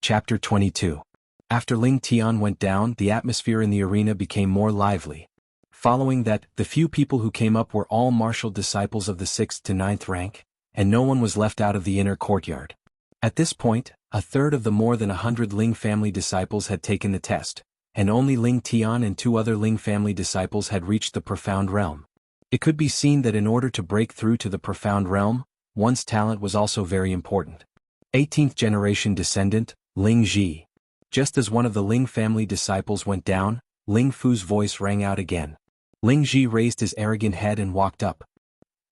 Chapter 22. After Ling Tian went down, the atmosphere in the arena became more lively. Following that, the few people who came up were all martial disciples of the 6th to 9th rank, and no one was left out of the inner courtyard. At this point, a third of the more than 100 Ling family disciples had taken the test, and only Ling Tian and 2 other Ling family disciples had reached the profound realm. It could be seen that in order to break through to the profound realm, one's talent was also very important. 18th generation descendant, Ling Ji. Just as one of the Ling family disciples went down, Ling Fu's voice rang out again. Ling Ji raised his arrogant head and walked up.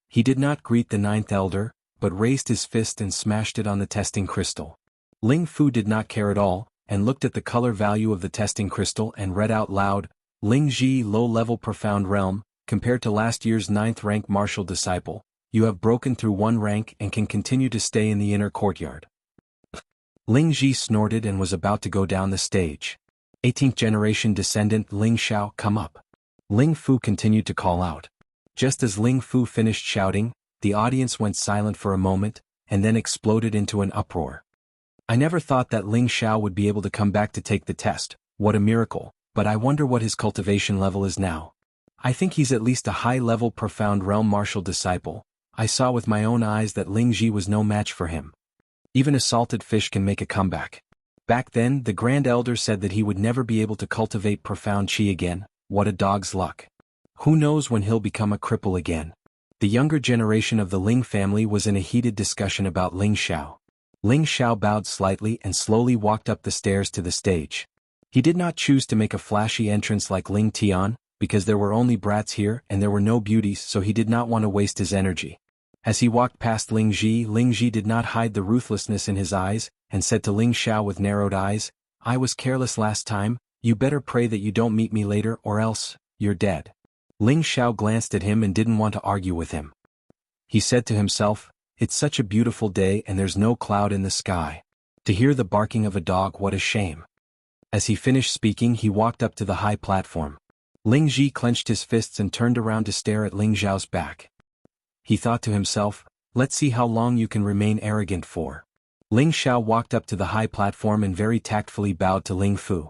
He did not greet the 9th elder, but raised his fist and smashed it on the testing crystal. Ling Fu did not care at all, and looked at the color value of the testing crystal and read out loud, Ling Ji low-level profound realm, compared to last year's 9th rank martial disciple, you have broken through 1 rank and can continue to stay in the inner courtyard. Ling Ji snorted and was about to go down the stage. 18th generation descendant Ling Xiao, come up. Ling Fu continued to call out. Just as Ling Fu finished shouting, the audience went silent for a moment, and then exploded into an uproar. I never thought that Ling Xiao would be able to come back to take the test, what a miracle, but I wonder what his cultivation level is now. I think he's at least a high-level profound realm martial disciple. I saw with my own eyes that Ling Ji was no match for him. Even a salted fish can make a comeback. Back then, the Grand Elder said that he would never be able to cultivate profound chi again. What a dog's luck. Who knows when he'll become a cripple again. The younger generation of the Ling family was in a heated discussion about Ling Xiao. Ling Xiao bowed slightly and slowly walked up the stairs to the stage. He did not choose to make a flashy entrance like Ling Tian, because there were only brats here and there were no beauties, so he did not want to waste his energy. As he walked past Ling Ji did not hide the ruthlessness in his eyes, and said to Ling Xiao with narrowed eyes, I was careless last time, you better pray that you don't meet me later or else, you're dead. Ling Xiao glanced at him and didn't want to argue with him. He said to himself, it's such a beautiful day and there's no cloud in the sky. To hear the barking of a dog, what a shame. As he finished speaking, he walked up to the high platform. Ling Ji clenched his fists and turned around to stare at Ling Xiao's back. He thought to himself, let's see how long you can remain arrogant for. Ling Xiao walked up to the high platform and very tactfully bowed to Ling Fu.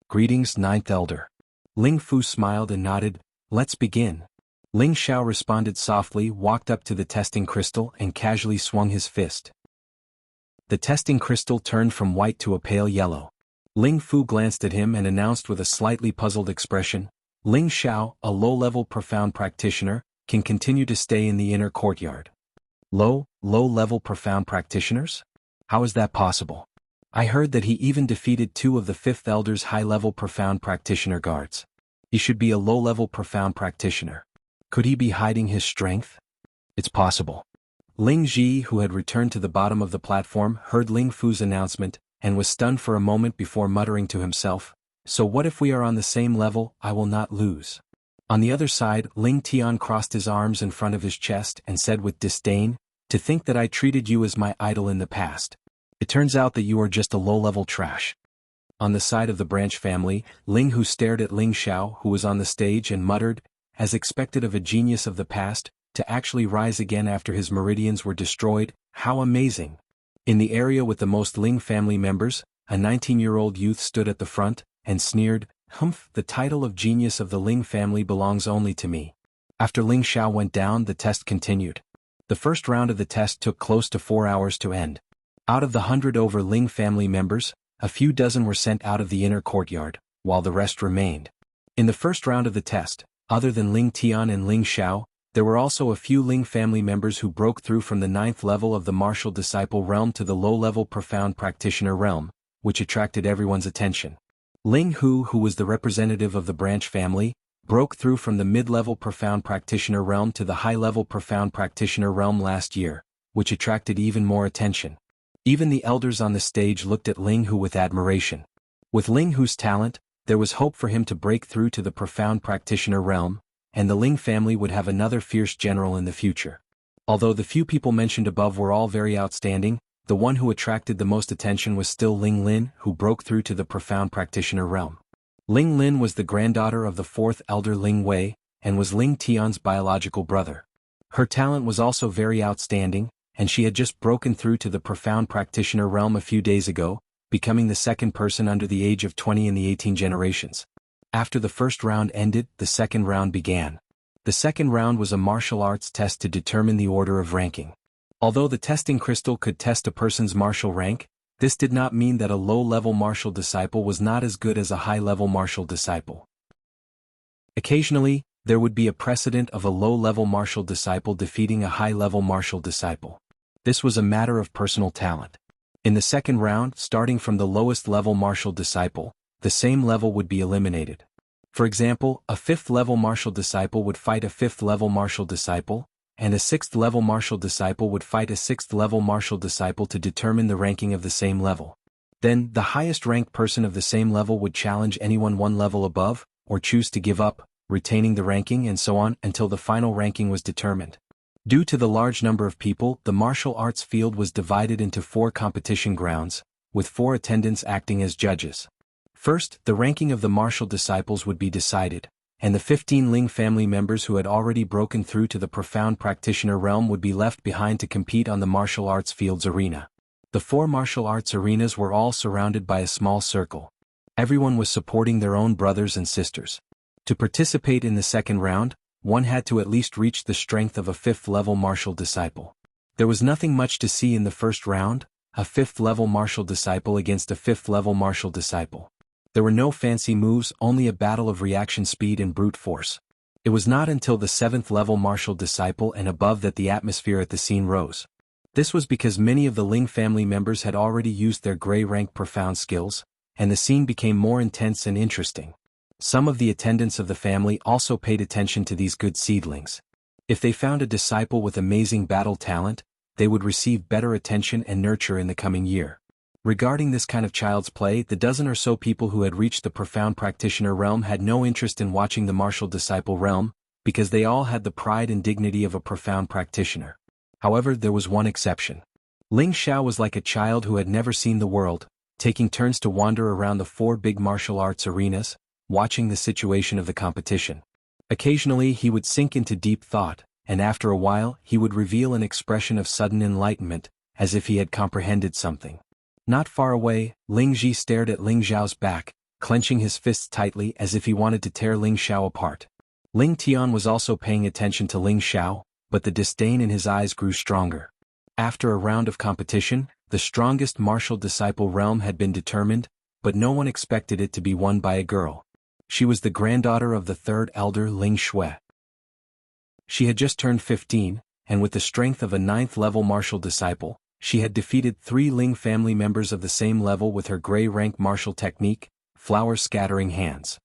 Greetings, 9th elder. Ling Fu smiled and nodded, let's begin. Ling Xiao responded softly, walked up to the testing crystal and casually swung his fist. The testing crystal turned from white to a pale yellow. Ling Fu glanced at him and announced with a slightly puzzled expression, Ling Xiao, a low-level profound practitioner, can continue to stay in the inner courtyard. Low-level profound practitioners? How is that possible? I heard that he even defeated 2 of the 5th elder's high-level profound practitioner guards. He should be a low-level profound practitioner. Could he be hiding his strength? It's possible. Ling Ji, who had returned to the bottom of the platform, heard Ling Fu's announcement, and was stunned for a moment before muttering to himself, so what if we are on the same level? I will not lose. On the other side, Ling Tian crossed his arms in front of his chest and said with disdain, to think that I treated you as my idol in the past. It turns out that you are just a low-level trash. On the side of the branch family, Ling Hu stared at Ling Xiao, who was on the stage, and muttered, as expected of a genius of the past, to actually rise again after his meridians were destroyed, how amazing. In the area with the most Ling family members, a 19-year-old youth stood at the front, and sneered, humph, the title of genius of the Ling family belongs only to me. After Ling Xiao went down, the test continued. The first round of the test took close to 4 hours to end. Out of the 100 over Ling family members, a few dozen were sent out of the inner courtyard, while the rest remained. In the first round of the test, other than Ling Tian and Ling Xiao, there were also a few Ling family members who broke through from the 9th level of the martial disciple realm to the low-level profound practitioner realm, which attracted everyone's attention. Ling Hu, who was the representative of the branch family, broke through from the mid-level profound practitioner realm to the high-level profound practitioner realm last year, which attracted even more attention. Even the elders on the stage looked at Ling Hu with admiration. With Ling Hu's talent, there was hope for him to break through to the profound practitioner realm, and the Ling family would have another fierce general in the future. Although the few people mentioned above were all very outstanding, the one who attracted the most attention was still Ling Lin, who broke through to the profound practitioner realm. Ling Lin was the granddaughter of the 4th elder Ling Wei, and was Ling Tian's biological brother. Her talent was also very outstanding, and she had just broken through to the profound practitioner realm a few days ago, becoming the second person under the age of 20 in the 18 generations. After the first round ended, the second round began. The second round was a martial arts test to determine the order of ranking. Although the testing crystal could test a person's martial rank, this did not mean that a low-level martial disciple was not as good as a high-level martial disciple. Occasionally, there would be a precedent of a low-level martial disciple defeating a high-level martial disciple. This was a matter of personal talent. In the second round, starting from the lowest level martial disciple, the same level would be eliminated. For example, a 5th-level martial disciple would fight a 5th-level martial disciple, and a 6th-level martial disciple would fight a 6th-level martial disciple to determine the ranking of the same level. Then, the highest-ranked person of the same level would challenge anyone one level above, or choose to give up, retaining the ranking and so on until the final ranking was determined. Due to the large number of people, the martial arts field was divided into 4 competition grounds, with 4 attendants acting as judges. First, the ranking of the martial disciples would be decided, and the 15 Ling family members who had already broken through to the profound practitioner realm would be left behind to compete on the martial arts field's arena. The 4 martial arts arenas were all surrounded by a small circle. Everyone was supporting their own brothers and sisters. To participate in the second round, one had to at least reach the strength of a 5th-level martial disciple. There was nothing much to see in the first round, a 5th-level martial disciple against a 5th-level martial disciple. There were no fancy moves, only a battle of reaction speed and brute force. It was not until the 7th-level martial disciple and above that the atmosphere at the scene rose. This was because many of the Ling family members had already used their gray rank profound skills, and the scene became more intense and interesting. Some of the attendants of the family also paid attention to these good seedlings. If they found a disciple with amazing battle talent, they would receive better attention and nurture in the coming year. Regarding this kind of child's play, the dozen or so people who had reached the profound practitioner realm had no interest in watching the martial disciple realm, because they all had the pride and dignity of a profound practitioner. However, there was one exception. Ling Xiao was like a child who had never seen the world, taking turns to wander around the 4 big martial arts arenas, watching the situation of the competition. Occasionally he would sink into deep thought, and after a while he would reveal an expression of sudden enlightenment, as if he had comprehended something. Not far away, Ling Ji stared at Ling Xiao's back, clenching his fists tightly as if he wanted to tear Ling Xiao apart. Ling Tian was also paying attention to Ling Xiao, but the disdain in his eyes grew stronger. After a round of competition, the strongest martial disciple realm had been determined, but no one expected it to be won by a girl. She was the granddaughter of the 3rd elder Ling Shui. She had just turned 15, and with the strength of a 9th-level martial disciple, she had defeated 3 Ling family members of the same level with her gray rank martial technique, flower-scattering hands.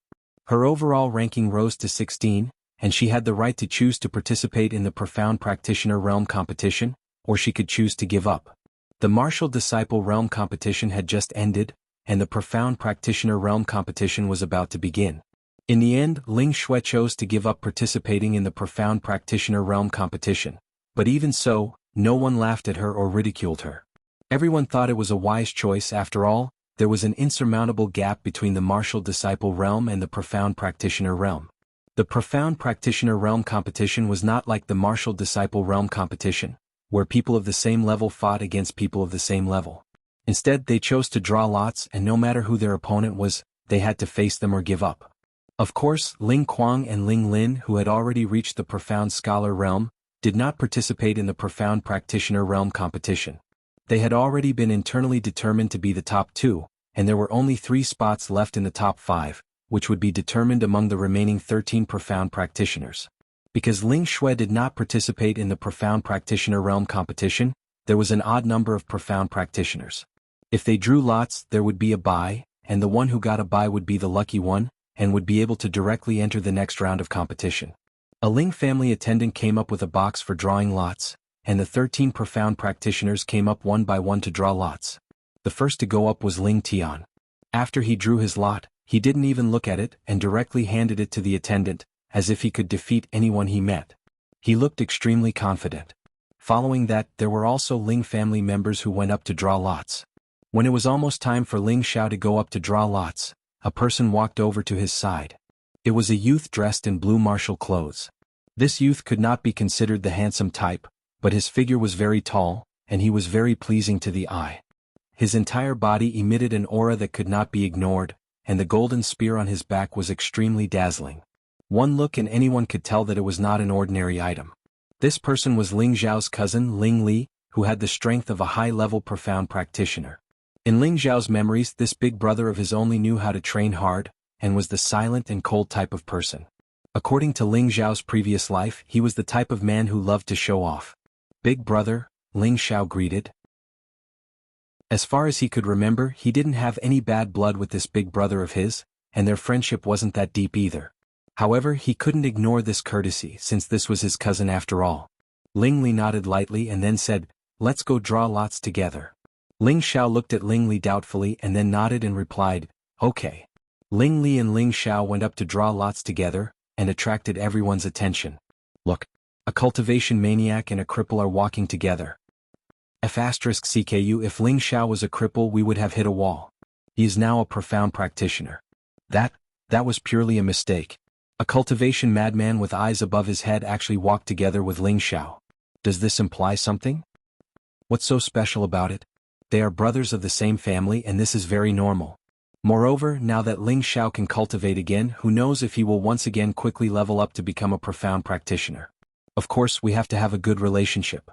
Her overall ranking rose to 16, and she had the right to choose to participate in the profound practitioner realm competition, or she could choose to give up. The martial disciple realm competition had just ended, and the profound practitioner realm competition was about to begin. In the end, Ling Shui chose to give up participating in the profound practitioner realm competition, but even so, no one laughed at her or ridiculed her. Everyone thought it was a wise choice. After all, there was an insurmountable gap between the martial disciple realm and the profound practitioner realm. The profound practitioner realm competition was not like the martial disciple realm competition, where people of the same level fought against people of the same level. Instead, they chose to draw lots, and no matter who their opponent was, they had to face them or give up. Of course, Ling Kuang and Ling Lin, who had already reached the profound scholar realm, did not participate in the profound practitioner realm competition. They had already been internally determined to be the top 2, and there were only 3 spots left in the top 5, which would be determined among the remaining 13 profound practitioners. Because Ling Shui did not participate in the profound practitioner realm competition, there was an odd number of profound practitioners. If they drew lots, there would be a bye, and the one who got a bye would be the lucky one, and would be able to directly enter the next round of competition. A Ling family attendant came up with a box for drawing lots, and the 13 profound practitioners came up one by one to draw lots. The first to go up was Ling Tian. After he drew his lot, he didn't even look at it and directly handed it to the attendant, as if he could defeat anyone he met. He looked extremely confident. Following that, there were also Ling family members who went up to draw lots. When it was almost time for Ling Xiao to go up to draw lots, a person walked over to his side. It was a youth dressed in blue martial clothes. This youth could not be considered the handsome type, but his figure was very tall, and he was very pleasing to the eye. His entire body emitted an aura that could not be ignored, and the golden spear on his back was extremely dazzling. One look and anyone could tell that it was not an ordinary item. This person was Ling Zhao's cousin Ling Li, who had the strength of a high-level profound practitioner. In Ling Zhao's memories, this big brother of his only knew how to train hard, and was the silent and cold type of person. According to Ling Zhao's previous life, he was the type of man who loved to show off. "Big brother," Ling Zhao greeted. As far as he could remember, he didn't have any bad blood with this big brother of his, and their friendship wasn't that deep either. However, he couldn't ignore this courtesy since this was his cousin after all. Ling Li nodded lightly and then said, "Let's go draw lots together." Ling Xiao looked at Ling Li doubtfully and then nodded and replied, "Okay." Ling Li and Ling Xiao went up to draw lots together, and attracted everyone's attention. Look, a cultivation maniac and a cripple are walking together. F***CKU If Ling Xiao was a cripple we would have hit a wall. He is now a profound practitioner. That was purely a mistake. A cultivation madman with eyes above his head actually walked together with Ling Xiao. Does this imply something? What's so special about it? They are brothers of the same family and this is very normal. Moreover, now that Ling Xiao can cultivate again, who knows if he will once again quickly level up to become a profound practitioner. Of course, we have to have a good relationship.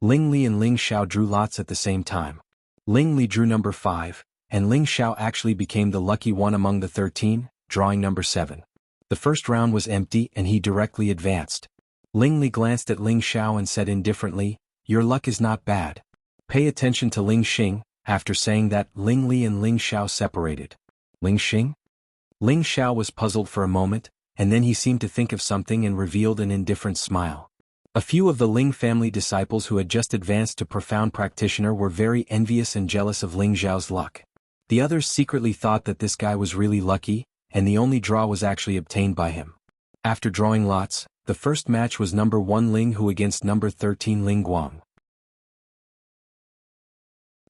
Ling Li and Ling Xiao drew lots at the same time. Ling Li drew number 5, and Ling Xiao actually became the lucky one among the 13, drawing number 7. The first round was empty and he directly advanced. Ling Li glanced at Ling Xiao and said indifferently, "Your luck is not bad. Pay attention to Ling Xing." After saying that, Ling Li and Ling Xiao separated. Ling Xing? Ling Xiao was puzzled for a moment, and then he seemed to think of something and revealed an indifferent smile. A few of the Ling family disciples who had just advanced to profound practitioner were very envious and jealous of Ling Zhao's luck. The others secretly thought that this guy was really lucky, and the only draw was actually obtained by him. After drawing lots, the first match was number 1 Ling Hu against number 13 Ling Guang.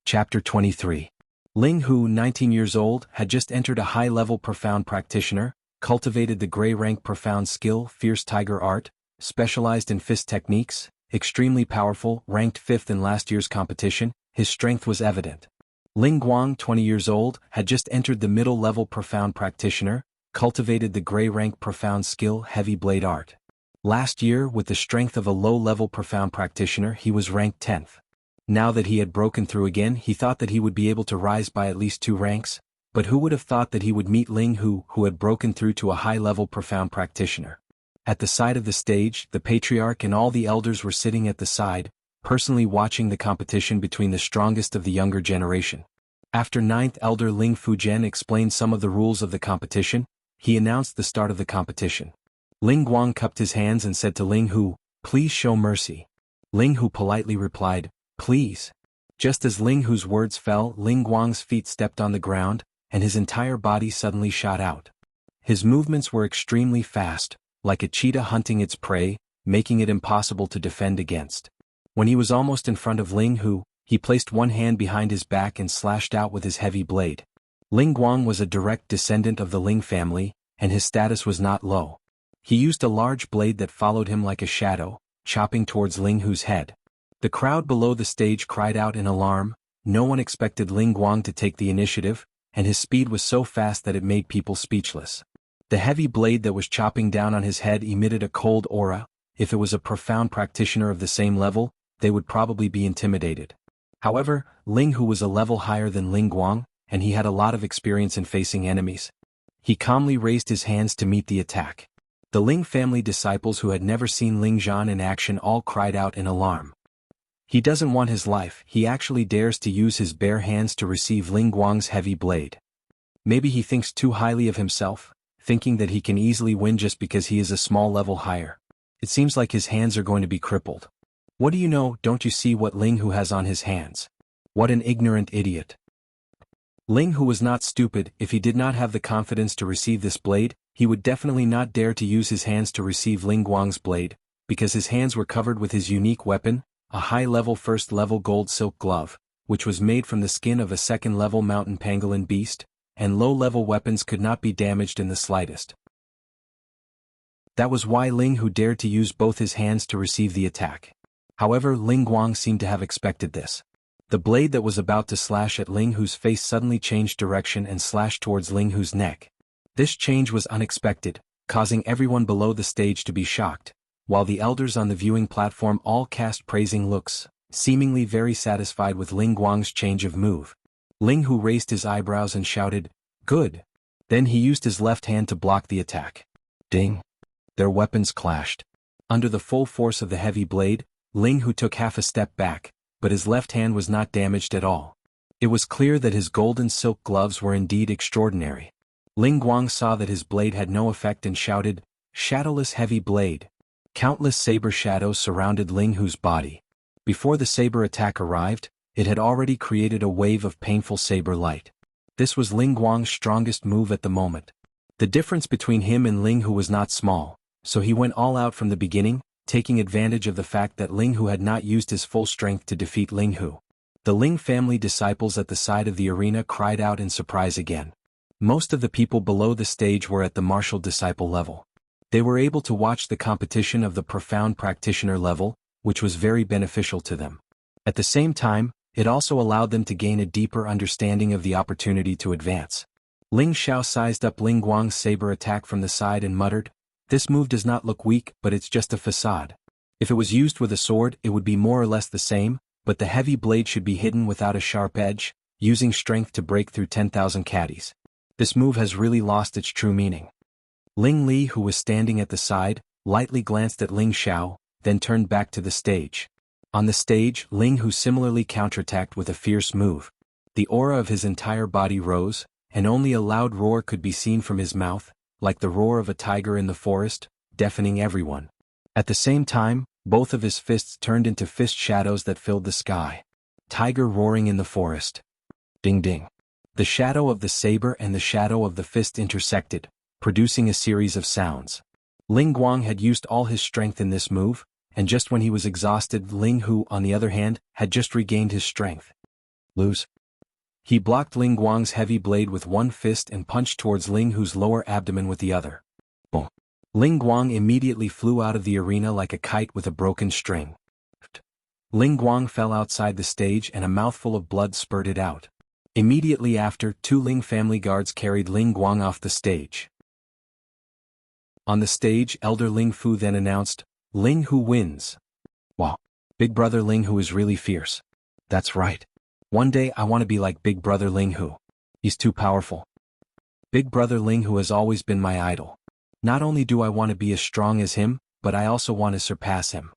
Chapter 23. Ling Hu, 19 years old, had just entered a high-level profound practitioner, cultivated the gray rank profound skill, fierce tiger art, specialized in fist techniques, extremely powerful, ranked 5th in last year's competition. His strength was evident. Ling Guang, 20 years old, had just entered the middle-level profound practitioner, cultivated the gray rank profound skill, heavy blade art. Last year, with the strength of a low-level profound practitioner, he was ranked 10th. Now that he had broken through again, he thought that he would be able to rise by at least 2 ranks, but who would have thought that he would meet Ling Hu, who had broken through to a high-level profound practitioner. At the side of the stage, the patriarch and all the elders were sitting at the side, personally watching the competition between the strongest of the younger generation. After 9th Elder Ling Fujian explained some of the rules of the competition, he announced the start of the competition. Ling Guang cupped his hands and said to Ling Hu, "Please show mercy." Ling Hu politely replied, "Please." Just as Ling Hu's words fell, Ling Guang's feet stepped on the ground, and his entire body suddenly shot out. His movements were extremely fast, like a cheetah hunting its prey, making it impossible to defend against. When he was almost in front of Ling Hu, he placed one hand behind his back and slashed out with his heavy blade. Ling Guang was a direct descendant of the Ling family, and his status was not low. He used a large blade that followed him like a shadow, chopping towards Ling Hu's head. The crowd below the stage cried out in alarm. No one expected Ling Guang to take the initiative, and his speed was so fast that it made people speechless. The heavy blade that was chopping down on his head emitted a cold aura. If it was a profound practitioner of the same level, they would probably be intimidated. However, Ling Hu was a level higher than Ling Guang, and he had a lot of experience in facing enemies. He calmly raised his hands to meet the attack. The Ling family disciples who had never seen Ling Zhan in action all cried out in alarm. He doesn't want his life, he actually dares to use his bare hands to receive Ling Guang's heavy blade. Maybe he thinks too highly of himself, thinking that he can easily win just because he is a small level higher. It seems like his hands are going to be crippled. What do you know? Don't you see what Ling Hu has on his hands? What an ignorant idiot. Ling Hu was not stupid. If he did not have the confidence to receive this blade, he would definitely not dare to use his hands to receive Ling Guang's blade, because his hands were covered with his unique weapon, a high-level first-level gold silk glove, which was made from the skin of a second-level mountain pangolin beast, and low-level weapons could not be damaged in the slightest. That was why Ling Hu dared to use both his hands to receive the attack. However, Ling Guang seemed to have expected this. The blade that was about to slash at Ling Hu's face suddenly changed direction and slashed towards Ling Hu's neck. This change was unexpected, causing everyone below the stage to be shocked, while the elders on the viewing platform all cast praising looks, seemingly very satisfied with Ling Guang's change of move. Ling Hu raised his eyebrows and shouted, "Good." Then he used his left hand to block the attack. Ding! Their weapons clashed. Under the full force of the heavy blade, Ling Hu took half a step back, but his left hand was not damaged at all. It was clear that his golden silk gloves were indeed extraordinary. Ling Guang saw that his blade had no effect and shouted, "Shadowless heavy blade." Countless saber shadows surrounded Ling Hu's body. Before the saber attack arrived, it had already created a wave of painful saber light. This was Ling Guang's strongest move at the moment. The difference between him and Ling Hu was not small, so he went all out from the beginning, taking advantage of the fact that Ling Hu had not used his full strength to defeat Ling Hu. The Ling family disciples at the side of the arena cried out in surprise again. Most of the people below the stage were at the martial disciple level. They were able to watch the competition of the profound practitioner level, which was very beneficial to them. At the same time, it also allowed them to gain a deeper understanding of the opportunity to advance. Ling Xiao sized up Ling Guang's saber attack from the side and muttered, "This move does not look weak, but it's just a facade. If it was used with a sword, it would be more or less the same, but the heavy blade should be hidden without a sharp edge, using strength to break through 10,000 caddies. This move has really lost its true meaning." Ling Li, who was standing at the side, lightly glanced at Ling Xiao, then turned back to the stage. On the stage, Ling Hu similarly counterattacked with a fierce move. The aura of his entire body rose, and only a loud roar could be seen from his mouth, like the roar of a tiger in the forest, deafening everyone. At the same time, both of his fists turned into fist shadows that filled the sky. Tiger roaring in the forest. Ding ding. The shadow of the saber and the shadow of the fist intersected, producing a series of sounds. Ling Guang had used all his strength in this move, and just when he was exhausted, Ling Hu, on the other hand, had just regained his strength. Lose. He blocked Ling Guang's heavy blade with one fist and punched towards Ling Hu's lower abdomen with the other. Boom. Ling Guang immediately flew out of the arena like a kite with a broken string. Ling Guang fell outside the stage and a mouthful of blood spurted out. Immediately after, 2 Ling family guards carried Ling Guang off the stage. On the stage, Elder Ling Fu then announced, "Ling Hu wins." Wow. Big Brother Ling Hu is really fierce. That's right. One day I want to be like Big Brother Ling Hu. He's too powerful. Big Brother Ling Hu has always been my idol. Not only do I want to be as strong as him, but I also want to surpass him.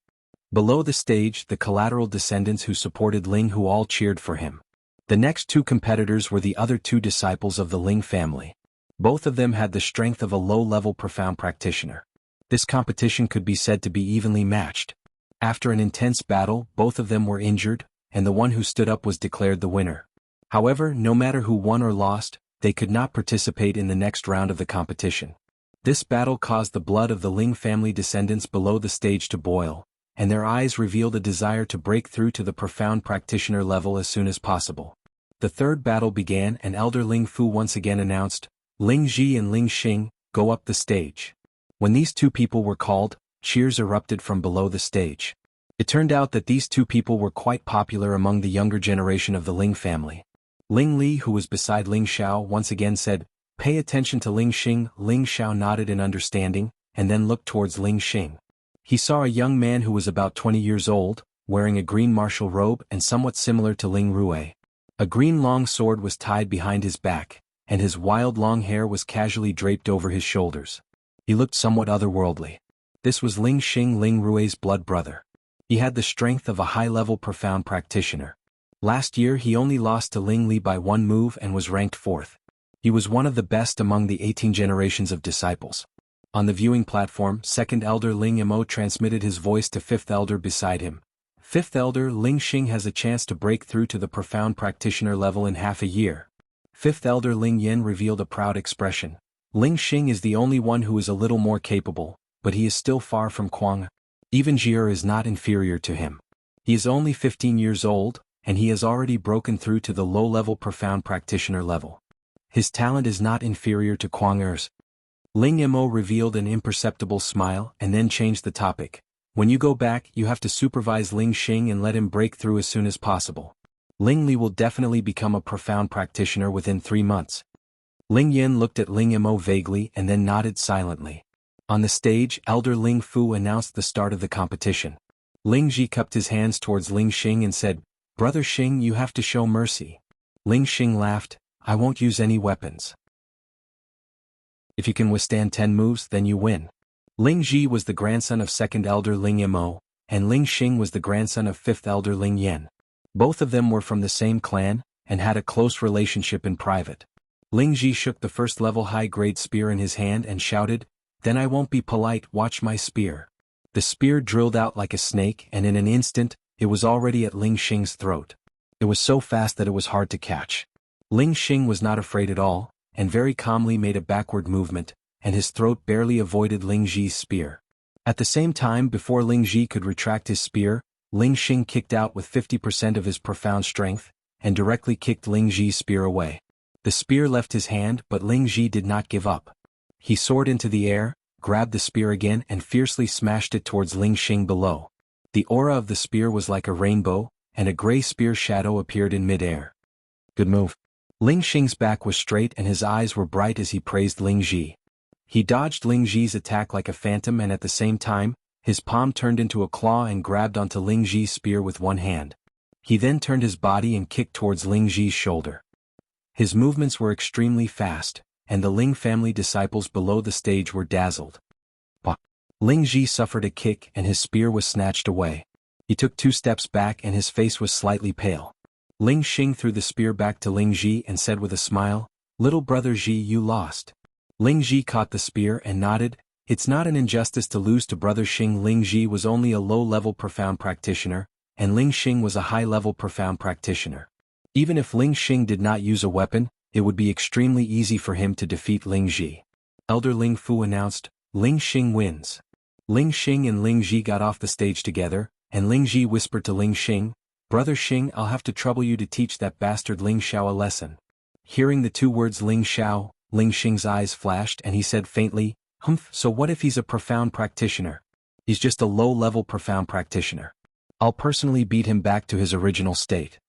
Below the stage, the collateral descendants who supported Ling Hu all cheered for him. The next 2 competitors were the other 2 disciples of the Ling family. Both of them had the strength of a low-level profound practitioner. This competition could be said to be evenly matched. After an intense battle, both of them were injured, and the one who stood up was declared the winner. However, no matter who won or lost, they could not participate in the next round of the competition. This battle caused the blood of the Ling family descendants below the stage to boil, and their eyes revealed a desire to break through to the profound practitioner level as soon as possible. The third battle began and Elder Ling Fu once again announced, "Ling Ji and Ling Xing, go up the stage." When these 2 people were called, cheers erupted from below the stage. It turned out that these 2 people were quite popular among the younger generation of the Ling family. Ling Li, who was beside Ling Xiao, once again said, "Pay attention to Ling Xing." Ling Xiao nodded in understanding, and then looked towards Ling Xing. He saw a young man who was about 20 years old, wearing a green martial robe and somewhat similar to Ling Rue. A green long sword was tied behind his back, and his wild long hair was casually draped over his shoulders. He looked somewhat otherworldly. This was Ling Xing, Ling Rue's blood brother. He had the strength of a high-level profound practitioner. Last year he only lost to Ling Li by 1 move and was ranked 4th. He was one of the best among the 18 generations of disciples. On the viewing platform, 2nd Elder Ling Mo transmitted his voice to 5th Elder beside him. 5th Elder Ling Xing has a chance to break through to the profound practitioner level in half a year. 5th Elder Ling Yen revealed a proud expression. Ling Xing is the only one who is a little more capable, but he is still far from Kuang. Even Jier is not inferior to him. He is only 15 years old, and he has already broken through to the low-level profound practitioner level. His talent is not inferior to Kuang Er's. Ling Mo revealed an imperceptible smile and then changed the topic. When you go back, you have to supervise Ling Xing and let him break through as soon as possible. Ling Li will definitely become a profound practitioner within 3 months. Ling Yin looked at Ling Mo vaguely and then nodded silently. On the stage, Elder Ling Fu announced the start of the competition. Ling Ji cupped his hands towards Ling Xing and said, "Brother Xing, you have to show mercy." Ling Xing laughed, "I won't use any weapons. If you can withstand 10 moves, then you win." Ling Ji was the grandson of 2nd Elder Ling Mo, and Ling Xing was the grandson of 5th Elder Ling Yen. Both of them were from the same clan, and had a close relationship in private. Ling Ji shook the first-level high-grade spear in his hand and shouted, "Then I won't be polite, watch my spear." The spear drilled out like a snake, and in an instant, it was already at Ling Xing's throat. It was so fast that it was hard to catch. Ling Xing was not afraid at all, and very calmly made a backward movement, and his throat barely avoided Ling Ji's spear. At the same time, before Ling Ji could retract his spear, Ling Xing kicked out with 50% of his profound strength, and directly kicked Ling Ji's spear away. The spear left his hand, but Ling Ji did not give up. He soared into the air, grabbed the spear again and fiercely smashed it towards Ling Xing below. The aura of the spear was like a rainbow, and a gray spear shadow appeared in mid-air. Good move. Ling Xing's back was straight and his eyes were bright as he praised Ling Ji. He dodged Ling Ji's attack like a phantom, and at the same time, his palm turned into a claw and grabbed onto Ling Ji's spear with one hand. He then turned his body and kicked towards Ling Ji's shoulder. His movements were extremely fast, and the Ling family disciples below the stage were dazzled. But Ling Ji suffered a kick and his spear was snatched away. He took 2 steps back and his face was slightly pale. Ling Xing threw the spear back to Ling Ji and said with a smile, "Little brother Ji, you lost." Ling Ji caught the spear and nodded, "It's not an injustice to lose to brother Xing." Ling Ji was only a low-level profound practitioner, and Ling Xing was a high-level profound practitioner. Even if Ling Xing did not use a weapon, it would be extremely easy for him to defeat Ling Ji. Elder Ling Fu announced, "Ling Xing wins." Ling Xing and Ling Ji got off the stage together, and Ling Ji whispered to Ling Xing, "Brother Xing, I'll have to trouble you to teach that bastard Ling Xiao a lesson." Hearing the 2 words Ling Xiao, Ling Xing's eyes flashed and he said faintly, "Humph, so what if he's a profound practitioner?" "He's just a low-level profound practitioner. I'll personally beat him back to his original state."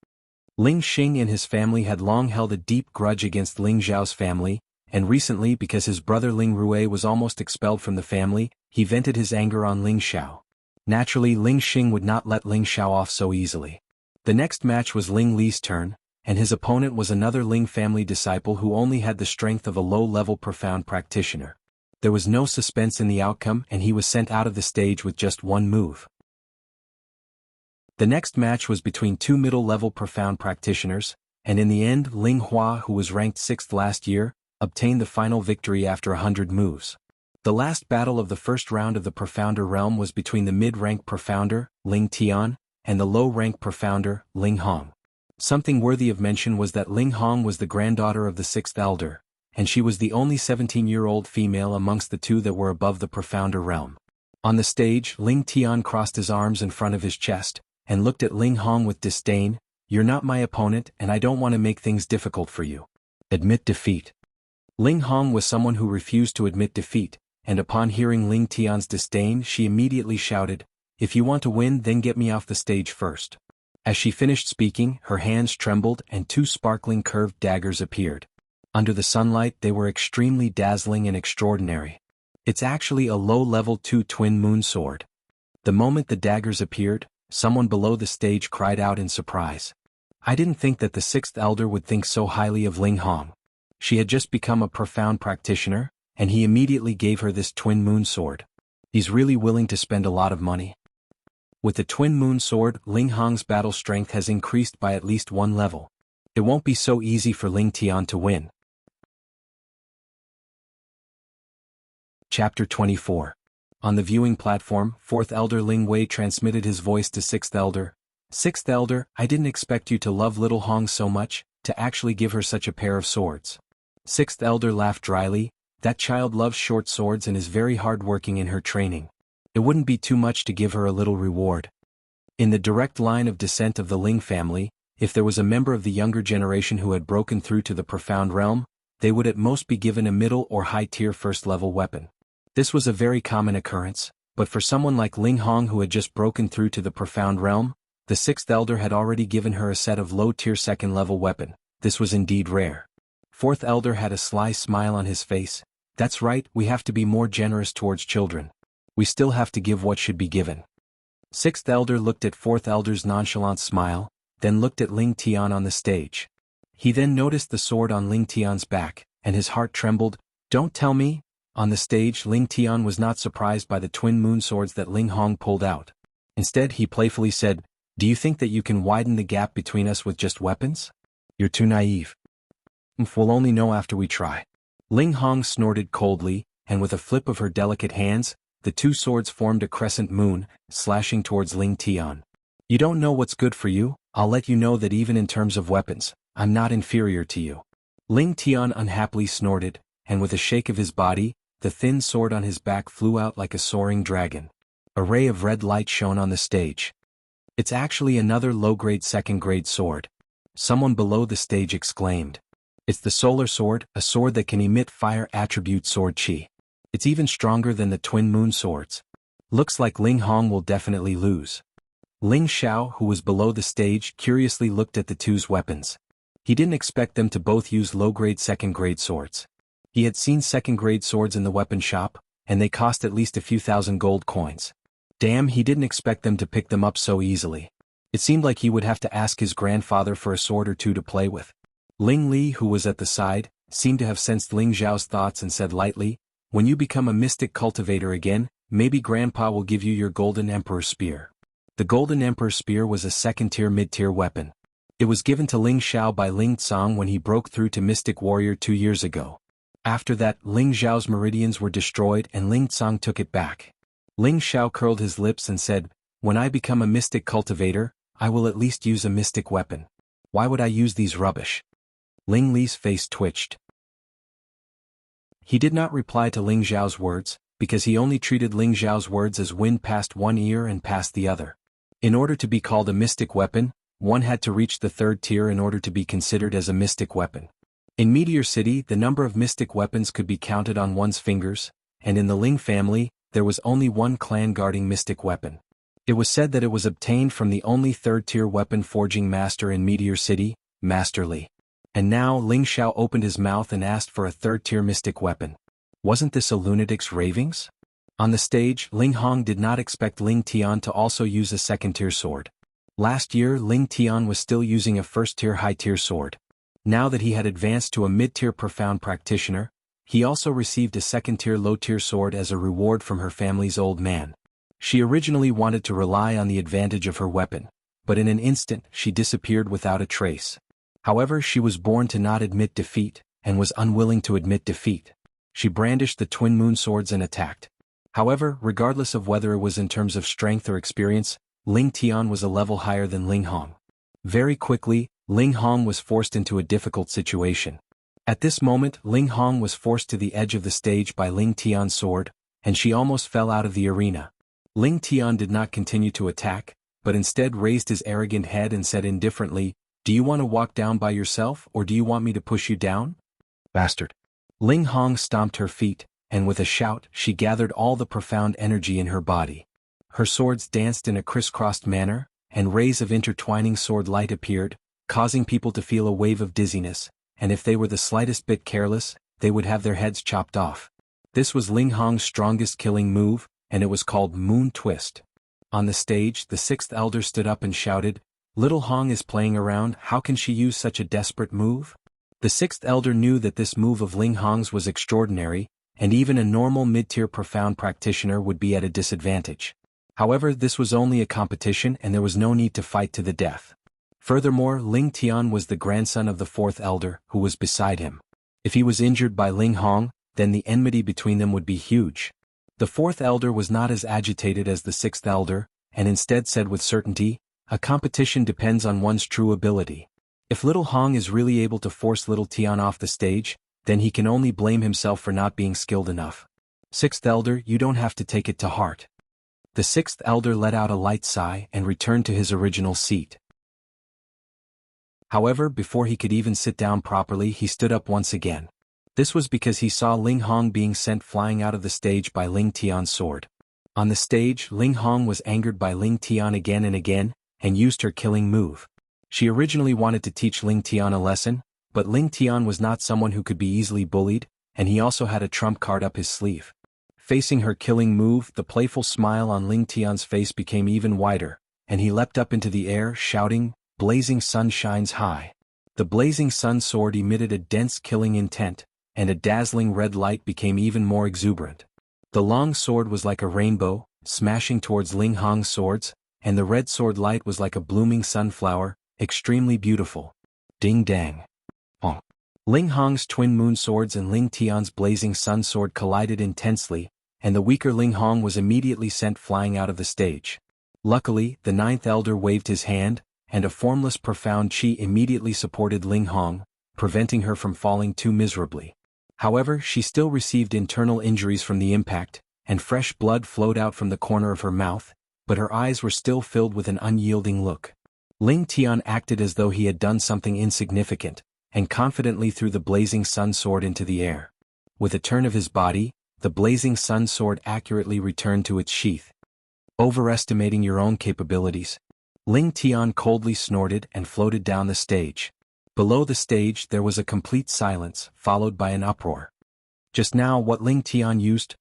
Ling Xing and his family had long held a deep grudge against Ling Xiao's family, and recently, because his brother Ling Rui was almost expelled from the family, he vented his anger on Ling Xiao. Naturally, Ling Xing would not let Ling Xiao off so easily. The next match was Ling Li's turn, and his opponent was another Ling family disciple who only had the strength of a low-level profound practitioner. There was no suspense in the outcome and he was sent out of the stage with just 1 move. The next match was between 2 middle-level profound practitioners, and in the end Ling Hua, who was ranked 6th last year, obtained the final victory after 100 moves. The last battle of the first round of the Profounder realm was between the mid-rank Profounder, Ling Tian, and the low-rank Profounder, Ling Hong. Something worthy of mention was that Ling Hong was the granddaughter of the 6th Elder, and she was the only 17-year-old female amongst the 2 that were above the Profounder realm. On the stage, Ling Tian crossed his arms in front of his chest, and looked at Ling Hong with disdain, "You're not my opponent and I don't want to make things difficult for you. Admit defeat." Ling Hong was someone who refused to admit defeat, and upon hearing Ling Tian's disdain she immediately shouted, "If you want to win, then get me off the stage first." As she finished speaking, her hands trembled and 2 sparkling curved daggers appeared. Under the sunlight they were extremely dazzling and extraordinary. It's actually a low-level 2 twin moon sword. The moment the daggers appeared, someone below the stage cried out in surprise. I didn't think that the 6th Elder would think so highly of Ling Hong. She had just become a profound practitioner, and he immediately gave her this twin moon sword. He's really willing to spend a lot of money. With the twin moon sword, Ling Hong's battle strength has increased by at least 1 level. It won't be so easy for Ling Tian to win. Chapter 24. On the viewing platform, 4th Elder Ling Wei transmitted his voice to 6th Elder. 6th Elder, I didn't expect you to love little Hong so much, to actually give her such a pair of swords. 6th Elder laughed dryly, that child loves short swords and is very hard-working in her training. It wouldn't be too much to give her a little reward. In the direct line of descent of the Ling family, if there was a member of the younger generation who had broken through to the profound realm, they would at most be given a middle or high-tier first-level weapon. This was a very common occurrence, but for someone like Ling Hong who had just broken through to the profound realm, The sixth elder had already given her a set of low-tier second-level weapon. This was indeed rare. Fourth elder had a sly smile on his face. That's right, we have to be more generous towards children. We still have to give what should be given. Sixth elder looked at fourth elder's nonchalant smile, then looked at Ling Tian on the stage. He then noticed the sword on Ling Tian's back, and his heart trembled. Don't tell me? On the stage, Ling Tian was not surprised by the twin moon swords that Ling Hong pulled out. Instead, he playfully said, "Do you think that you can widen the gap between us with just weapons? You're too naive. We'll only know after we try." Ling Hong snorted coldly, and with a flip of her delicate hands, the two swords formed a crescent moon, slashing towards Ling Tian. "You don't know what's good for you. I'll let you know that even in terms of weapons, I'm not inferior to you." Ling Tian unhappily snorted, and with a shake of his body, the thin sword on his back flew out like a soaring dragon. A ray of red light shone on the stage. "It's actually another low-grade second-grade sword." Someone below the stage exclaimed. "It's the solar sword, a sword that can emit fire attribute sword chi. It's even stronger than the twin moon swords. Looks like Ling Hong will definitely lose." Ling Xiao, who was below the stage, curiously looked at the two's weapons. He didn't expect them to both use low-grade second-grade swords. He had seen second-grade swords in the weapon shop, and they cost at least a few thousand gold coins. Damn, he didn't expect them to pick them up so easily. It seemed like he would have to ask his grandfather for a sword or two to play with. Ling Li, who was at the side, seemed to have sensed Ling Xiao's thoughts and said lightly, "When you become a mystic cultivator again, maybe Grandpa will give you your Golden Emperor Spear." The Golden Emperor Spear was a second-tier mid-tier weapon. It was given to Ling Xiao by Ling Tsang when he broke through to Mystic Warrior 2 years ago. After that, Ling Xiao's meridians were destroyed and Ling Tsang took it back. Ling Xiao curled his lips and said, "When I become a mystic cultivator, I will at least use a mystic weapon. Why would I use these rubbish?" Ling Li's face twitched. He did not reply to Ling Xiao's words, because he only treated Ling Xiao's words as wind past one ear and past the other. In order to be called a mystic weapon, one had to reach the third tier in order to be considered as a mystic weapon. In Meteor City, the number of mystic weapons could be counted on one's fingers, and in the Ling family, there was only one clan guarding mystic weapon. It was said that it was obtained from the only third-tier weapon forging master in Meteor City, Master Li. And now Ling Xiao opened his mouth and asked for a third-tier mystic weapon. Wasn't this a lunatic's ravings? On the stage, Ling Hong did not expect Ling Tian to also use a second-tier sword. Last year, Ling Tian was still using a first-tier high-tier sword. Now that he had advanced to a mid-tier profound practitioner, he also received a second-tier low-tier sword as a reward from her family's old man. She originally wanted to rely on the advantage of her weapon, but in an instant she disappeared without a trace. However, she was born to not admit defeat, and was unwilling to admit defeat. She brandished the twin moon swords and attacked. However, regardless of whether it was in terms of strength or experience, Ling Tian was a level higher than Ling Hong. Very quickly, Ling Hong was forced into a difficult situation. At this moment, Ling Hong was forced to the edge of the stage by Ling Tian's sword, and she almost fell out of the arena. Ling Tian did not continue to attack, but instead raised his arrogant head and said indifferently, "Do you want to walk down by yourself or do you want me to push you down? Bastard." Ling Hong stomped her feet, and with a shout she gathered all the profound energy in her body. Her swords danced in a crisscrossed manner, and rays of intertwining sword light appeared, causing people to feel a wave of dizziness, and if they were the slightest bit careless, they would have their heads chopped off. This was Ling Hong's strongest killing move, and it was called Moon Twist. On the stage, the sixth elder stood up and shouted, "Little Hong is playing around, how can she use such a desperate move?" The sixth elder knew that this move of Ling Hong's was extraordinary, and even a normal mid-tier profound practitioner would be at a disadvantage. However, this was only a competition and there was no need to fight to the death. Furthermore, Ling Tian was the grandson of the fourth elder, who was beside him. If he was injured by Ling Hong, then the enmity between them would be huge. The fourth elder was not as agitated as the sixth elder, and instead said with certainty, "A competition depends on one's true ability. If little Hong is really able to force little Tian off the stage, then he can only blame himself for not being skilled enough. Sixth elder, you don't have to take it to heart." The sixth elder let out a light sigh and returned to his original seat. However, before he could even sit down properly, he stood up once again. This was because he saw Ling Hong being sent flying out of the stage by Ling Tian's sword. On the stage, Ling Hong was angered by Ling Tian again and again, and used her killing move. She originally wanted to teach Ling Tian a lesson, but Ling Tian was not someone who could be easily bullied, and he also had a trump card up his sleeve. Facing her killing move, the playful smile on Ling Tian's face became even wider, and he leapt up into the air, shouting, "Blazing sun shines high." The blazing sun sword emitted a dense killing intent, and a dazzling red light became even more exuberant. The long sword was like a rainbow, smashing towards Ling Hong's swords, and the red sword light was like a blooming sunflower, extremely beautiful. Ding dang. Oh. Ling Hong's twin moon swords and Ling Tian's blazing sun sword collided intensely, and the weaker Ling Hong was immediately sent flying out of the stage. Luckily, the ninth elder waved his hand, and a formless profound chi immediately supported Ling Hong, preventing her from falling too miserably. However, she still received internal injuries from the impact, and fresh blood flowed out from the corner of her mouth, but her eyes were still filled with an unyielding look. Ling Tian acted as though he had done something insignificant, and confidently threw the blazing sun sword into the air. With a turn of his body, the blazing sun sword accurately returned to its sheath. Overestimating your own capabilities. Ling Tian coldly snorted and floated down the stage. Below the stage there was a complete silence, followed by an uproar. Just now what Ling Tian used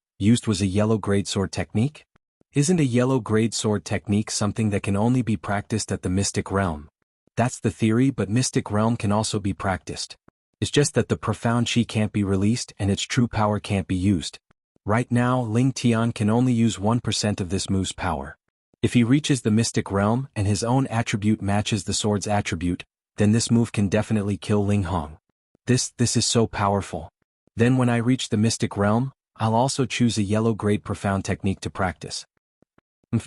was a yellow grade sword technique? Isn't a yellow grade sword technique something that can only be practiced at the mystic realm? That's the theory, but mystic realm can also be practiced. It's just that the profound chi can't be released and its true power can't be used. Right now Ling Tian can only use 1% of this move's power. If he reaches the mystic realm and his own attribute matches the sword's attribute, then this move can definitely kill Ling Hong. This is so powerful. Then when I reach the mystic realm, I'll also choose a yellow grade profound technique to practice.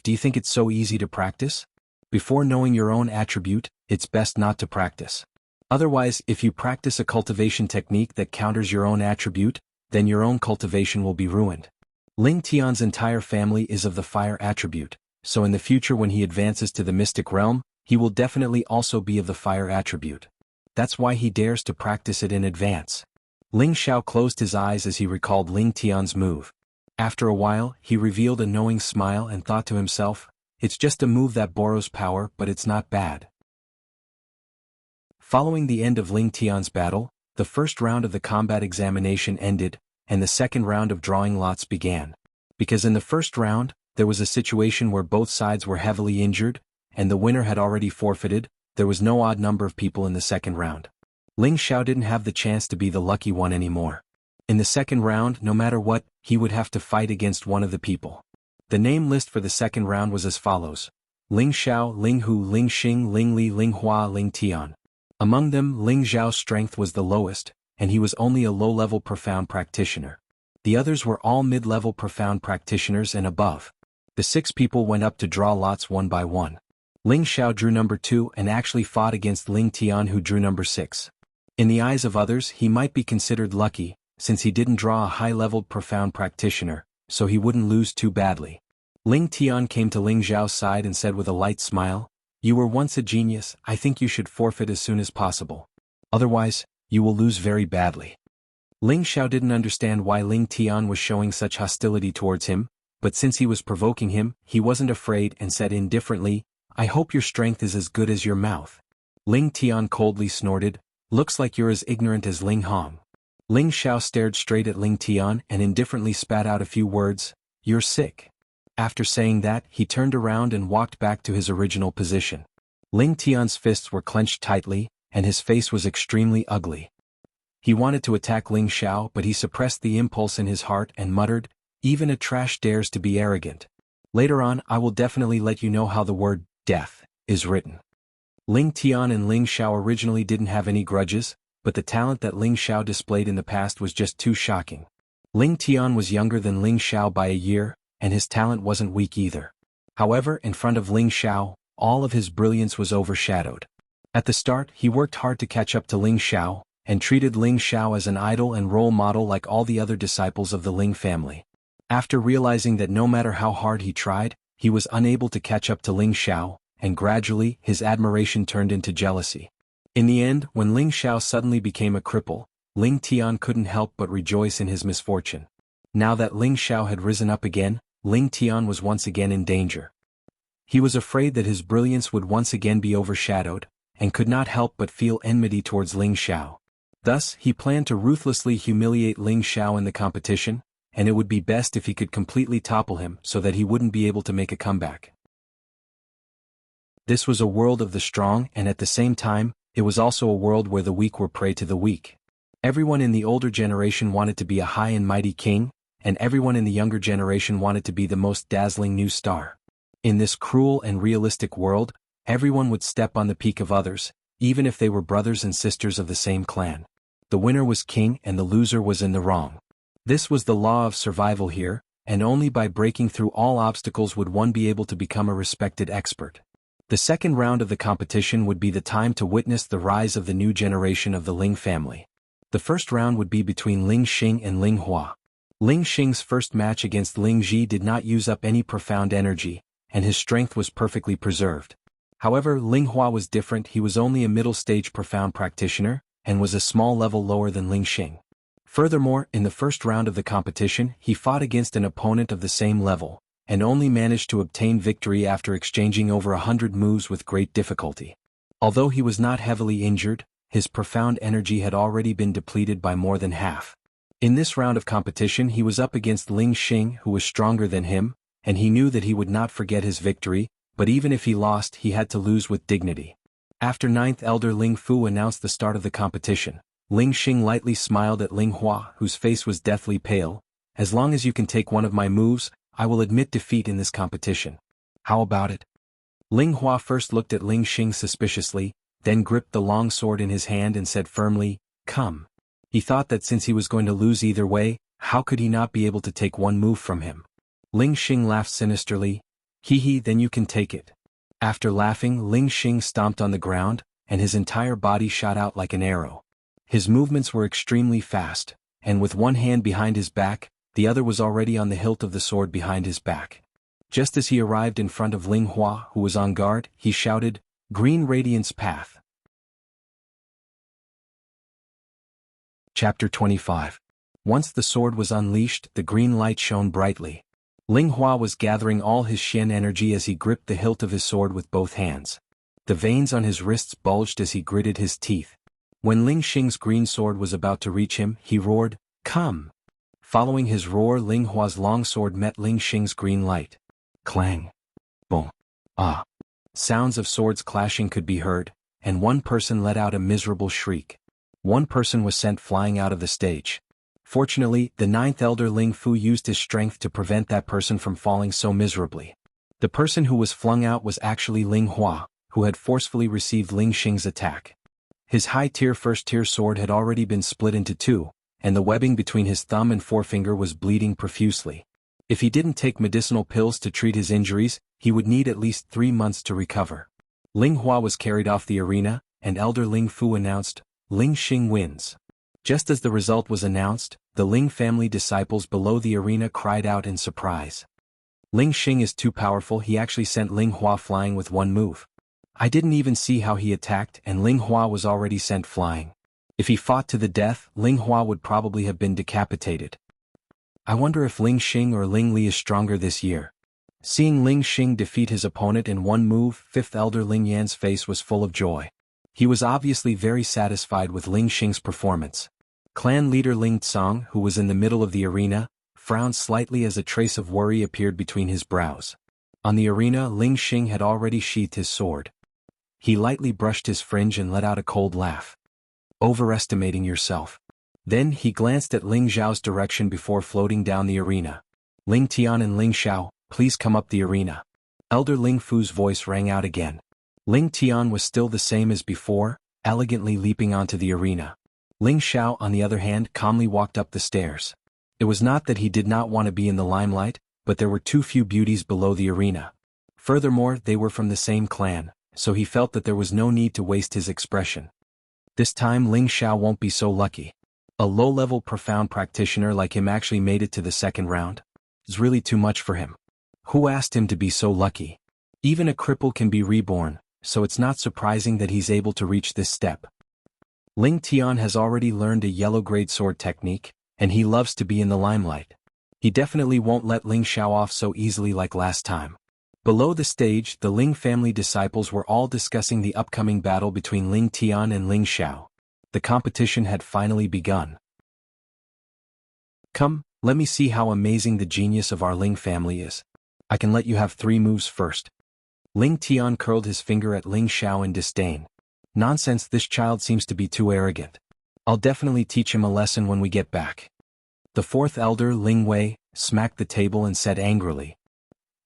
Do you think it's so easy to practice? Before knowing your own attribute, it's best not to practice. Otherwise, if you practice a cultivation technique that counters your own attribute, then your own cultivation will be ruined. Ling Tian's entire family is of the fire attribute, so in the future when he advances to the mystic realm, he will definitely also be of the fire attribute. That's why he dares to practice it in advance. Ling Xiao closed his eyes as he recalled Ling Tian's move. After a while, he revealed a knowing smile and thought to himself, it's just a move that borrows power, but it's not bad. Following the end of Ling Tian's battle, the first round of the combat examination ended, and the second round of drawing lots began. Because in the first round, there was a situation where both sides were heavily injured, and the winner had already forfeited, there was no odd number of people in the second round. Ling Xiao didn't have the chance to be the lucky one anymore. In the second round, no matter what, he would have to fight against one of the people. The name list for the second round was as follows: Ling Xiao, Ling Hu, Ling Xing, Ling Li, Ling Hua, Ling Tian. Among them, Ling Xiao's strength was the lowest, and he was only a low-level profound practitioner. The others were all mid-level profound practitioners and above. The 6 people went up to draw lots one by one. Ling Xiao drew number 2 and actually fought against Ling Tian, who drew number 6. In the eyes of others, he might be considered lucky, since he didn't draw a high-leveled profound practitioner, so he wouldn't lose too badly. Ling Tian came to Ling Xiao's side and said with a light smile, "You were once a genius, I think you should forfeit as soon as possible. Otherwise, you will lose very badly." Ling Xiao didn't understand why Ling Tian was showing such hostility towards him, but since he was provoking him, he wasn't afraid and said indifferently, "I hope your strength is as good as your mouth." Ling Tian coldly snorted, "Looks like you're as ignorant as Ling Hong." Ling Xiao stared straight at Ling Tian and indifferently spat out a few words, "You're sick." After saying that, he turned around and walked back to his original position. Ling Tian's fists were clenched tightly, and his face was extremely ugly. He wanted to attack Ling Xiao, but he suppressed the impulse in his heart and muttered, "Even a trash dares to be arrogant. Later on I will definitely let you know how the word, death, is written." Ling Tian and Ling Xiao originally didn't have any grudges, but the talent that Ling Xiao displayed in the past was just too shocking. Ling Tian was younger than Ling Xiao by a year, and his talent wasn't weak either. However, in front of Ling Xiao, all of his brilliance was overshadowed. At the start, he worked hard to catch up to Ling Xiao, and treated Ling Xiao as an idol and role model like all the other disciples of the Ling family. After realizing that no matter how hard he tried, he was unable to catch up to Ling Xiao, and gradually, his admiration turned into jealousy. In the end, when Ling Xiao suddenly became a cripple, Ling Tian couldn't help but rejoice in his misfortune. Now that Ling Xiao had risen up again, Ling Tian was once again in danger. He was afraid that his brilliance would once again be overshadowed, and could not help but feel enmity towards Ling Xiao. Thus, he planned to ruthlessly humiliate Ling Xiao in the competition, and it would be best if he could completely topple him so that he wouldn't be able to make a comeback. This was a world of the strong, and at the same time, it was also a world where the weak were prey to the weak. Everyone in the older generation wanted to be a high and mighty king, and everyone in the younger generation wanted to be the most dazzling new star. In this cruel and realistic world, everyone would step on the peak of others, even if they were brothers and sisters of the same clan. The winner was king and the loser was in the wrong. This was the law of survival here, and only by breaking through all obstacles would one be able to become a respected expert. The second round of the competition would be the time to witness the rise of the new generation of the Ling family. The first round would be between Ling Xing and Ling Hua. Ling Xing's first match against Ling Ji did not use up any profound energy, and his strength was perfectly preserved. However, Ling Hua was different. He was only a middle-stage profound practitioner, and was a small level lower than Ling Xing. Furthermore, in the first round of the competition, he fought against an opponent of the same level, and only managed to obtain victory after exchanging over 100 moves with great difficulty. Although he was not heavily injured, his profound energy had already been depleted by more than half. In this round of competition he was up against Ling Xing, who was stronger than him, and he knew that he would not forget his victory, but even if he lost he had to lose with dignity. After ninth elder Ling Fu announced the start of the competition, Ling Xing lightly smiled at Ling Hua, whose face was deathly pale. "As long as you can take one of my moves, I will admit defeat in this competition. How about it?" Ling Hua first looked at Ling Xing suspiciously, then gripped the long sword in his hand and said firmly, "Come." He thought that since he was going to lose either way, how could he not be able to take one move from him? Ling Xing laughed sinisterly. "Hee, then you can take it." After laughing, Ling Xing stomped on the ground, and his entire body shot out like an arrow. His movements were extremely fast, and with one hand behind his back, the other was already on the hilt of the sword behind his back. Just as he arrived in front of Ling Hua, who was on guard, he shouted, "Green Radiance Path." Chapter 25. Once the sword was unleashed, the green light shone brightly. Ling Hua was gathering all his Xian energy as he gripped the hilt of his sword with both hands. The veins on his wrists bulged as he gritted his teeth. When Ling Xing's green sword was about to reach him, he roared, "Come!" Following his roar, Ling Hua's long sword met Ling Xing's green light. Clang! Boom! Ah! Sounds of swords clashing could be heard, and one person let out a miserable shriek. One person was sent flying out of the stage. Fortunately, the ninth elder Ling Fu used his strength to prevent that person from falling so miserably. The person who was flung out was actually Ling Hua, who had forcefully received Ling Xing's attack. His high-tier first-tier sword had already been split into two, and the webbing between his thumb and forefinger was bleeding profusely. If he didn't take medicinal pills to treat his injuries, he would need at least 3 months to recover. Ling Hua was carried off the arena, and elder Ling Fu announced, "Ling Xing wins." Just as the result was announced, the Ling family disciples below the arena cried out in surprise. "Ling Xing is too powerful. He actually sent Ling Hua flying with one move. I didn't even see how he attacked, and Ling Hua was already sent flying. If he fought to the death, Ling Hua would probably have been decapitated. I wonder if Ling Xing or Ling Li is stronger this year." Seeing Ling Xing defeat his opponent in one move, fifth elder Ling Yan's face was full of joy. He was obviously very satisfied with Ling Xing's performance. Clan leader Ling Tsang, who was in the middle of the arena, frowned slightly as a trace of worry appeared between his brows. On the arena, Ling Xing had already sheathed his sword. He lightly brushed his fringe and let out a cold laugh. "Overestimating yourself." Then he glanced at Ling Zhao's direction before floating down the arena. "Ling Tian and Ling Xiao, please come up the arena." Elder Ling Fu's voice rang out again. Ling Tian was still the same as before, elegantly leaping onto the arena. Ling Xiao, on the other hand, calmly walked up the stairs. It was not that he did not want to be in the limelight, but there were too few beauties below the arena. Furthermore, they were from the same clan, so he felt that there was no need to waste his expression. This time Ling Xiao won't be so lucky. A low-level profound practitioner like him actually made it to the second round. It's really too much for him. Who asked him to be so lucky? Even a cripple can be reborn, so it's not surprising that he's able to reach this step. Ling Tian has already learned a yellow-grade sword technique, and he loves to be in the limelight. He definitely won't let Ling Xiao off so easily like last time. Below the stage, the Ling family disciples were all discussing the upcoming battle between Ling Tian and Ling Xiao. The competition had finally begun. Come, let me see how amazing the genius of our Ling family is. I can let you have 3 moves first. Ling Tian curled his finger at Ling Xiao in disdain. Nonsense, this child seems to be too arrogant. I'll definitely teach him a lesson when we get back. The 4th elder, Ling Wei, smacked the table and said angrily.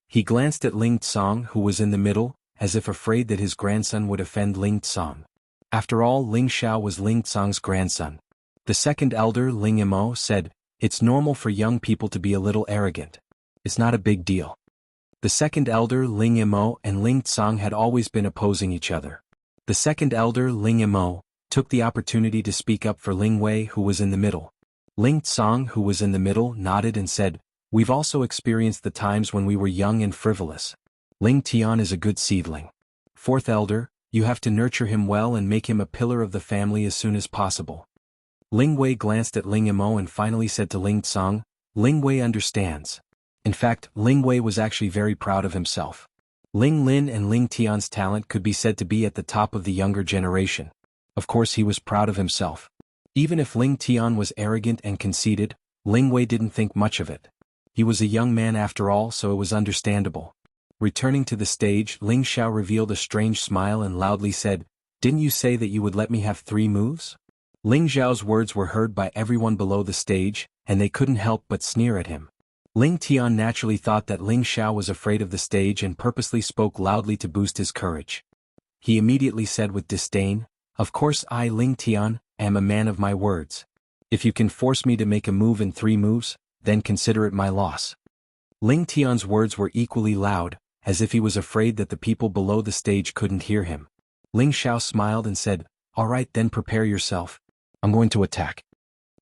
He glanced at Ling Tsong, who was in the middle, as if afraid that his grandson would offend Ling Tsong. After all, Ling Xiao was Ling Tsong's grandson. The 2nd elder, Ling Imo, said, "It's normal for young people to be a little arrogant. It's not a big deal." The 2nd elder, Ling Imo, and Ling Tsong had always been opposing each other. The 2nd elder, Ling Imo, took the opportunity to speak up for Ling Wei, who was in the middle. Ling Tsong, who was in the middle, nodded and said, "We've also experienced the times when we were young and frivolous. Ling Tian is a good seedling. 4th elder, you have to nurture him well and make him a pillar of the family as soon as possible." Ling Wei glanced at Ling Imo and finally said to Ling Tsong, "Ling Wei understands." In fact, Ling Wei was actually very proud of himself. Ling Lin and Ling Tian's talent could be said to be at the top of the younger generation. Of course he was proud of himself. Even if Ling Tian was arrogant and conceited, Ling Wei didn't think much of it. He was a young man after all, so it was understandable. Returning to the stage, Ling Xiao revealed a strange smile and loudly said, "Didn't you say that you would let me have 3 moves?" Ling Xiao's words were heard by everyone below the stage, and they couldn't help but sneer at him. Ling Tian naturally thought that Ling Xiao was afraid of the stage and purposely spoke loudly to boost his courage. He immediately said with disdain, "Of course I, Ling Tian, am a man of my words. If you can force me to make a move in 3 moves, then consider it my loss." Ling Tian's words were equally loud, as if he was afraid that the people below the stage couldn't hear him. Ling Xiao smiled and said, "All right, then prepare yourself. I'm going to attack."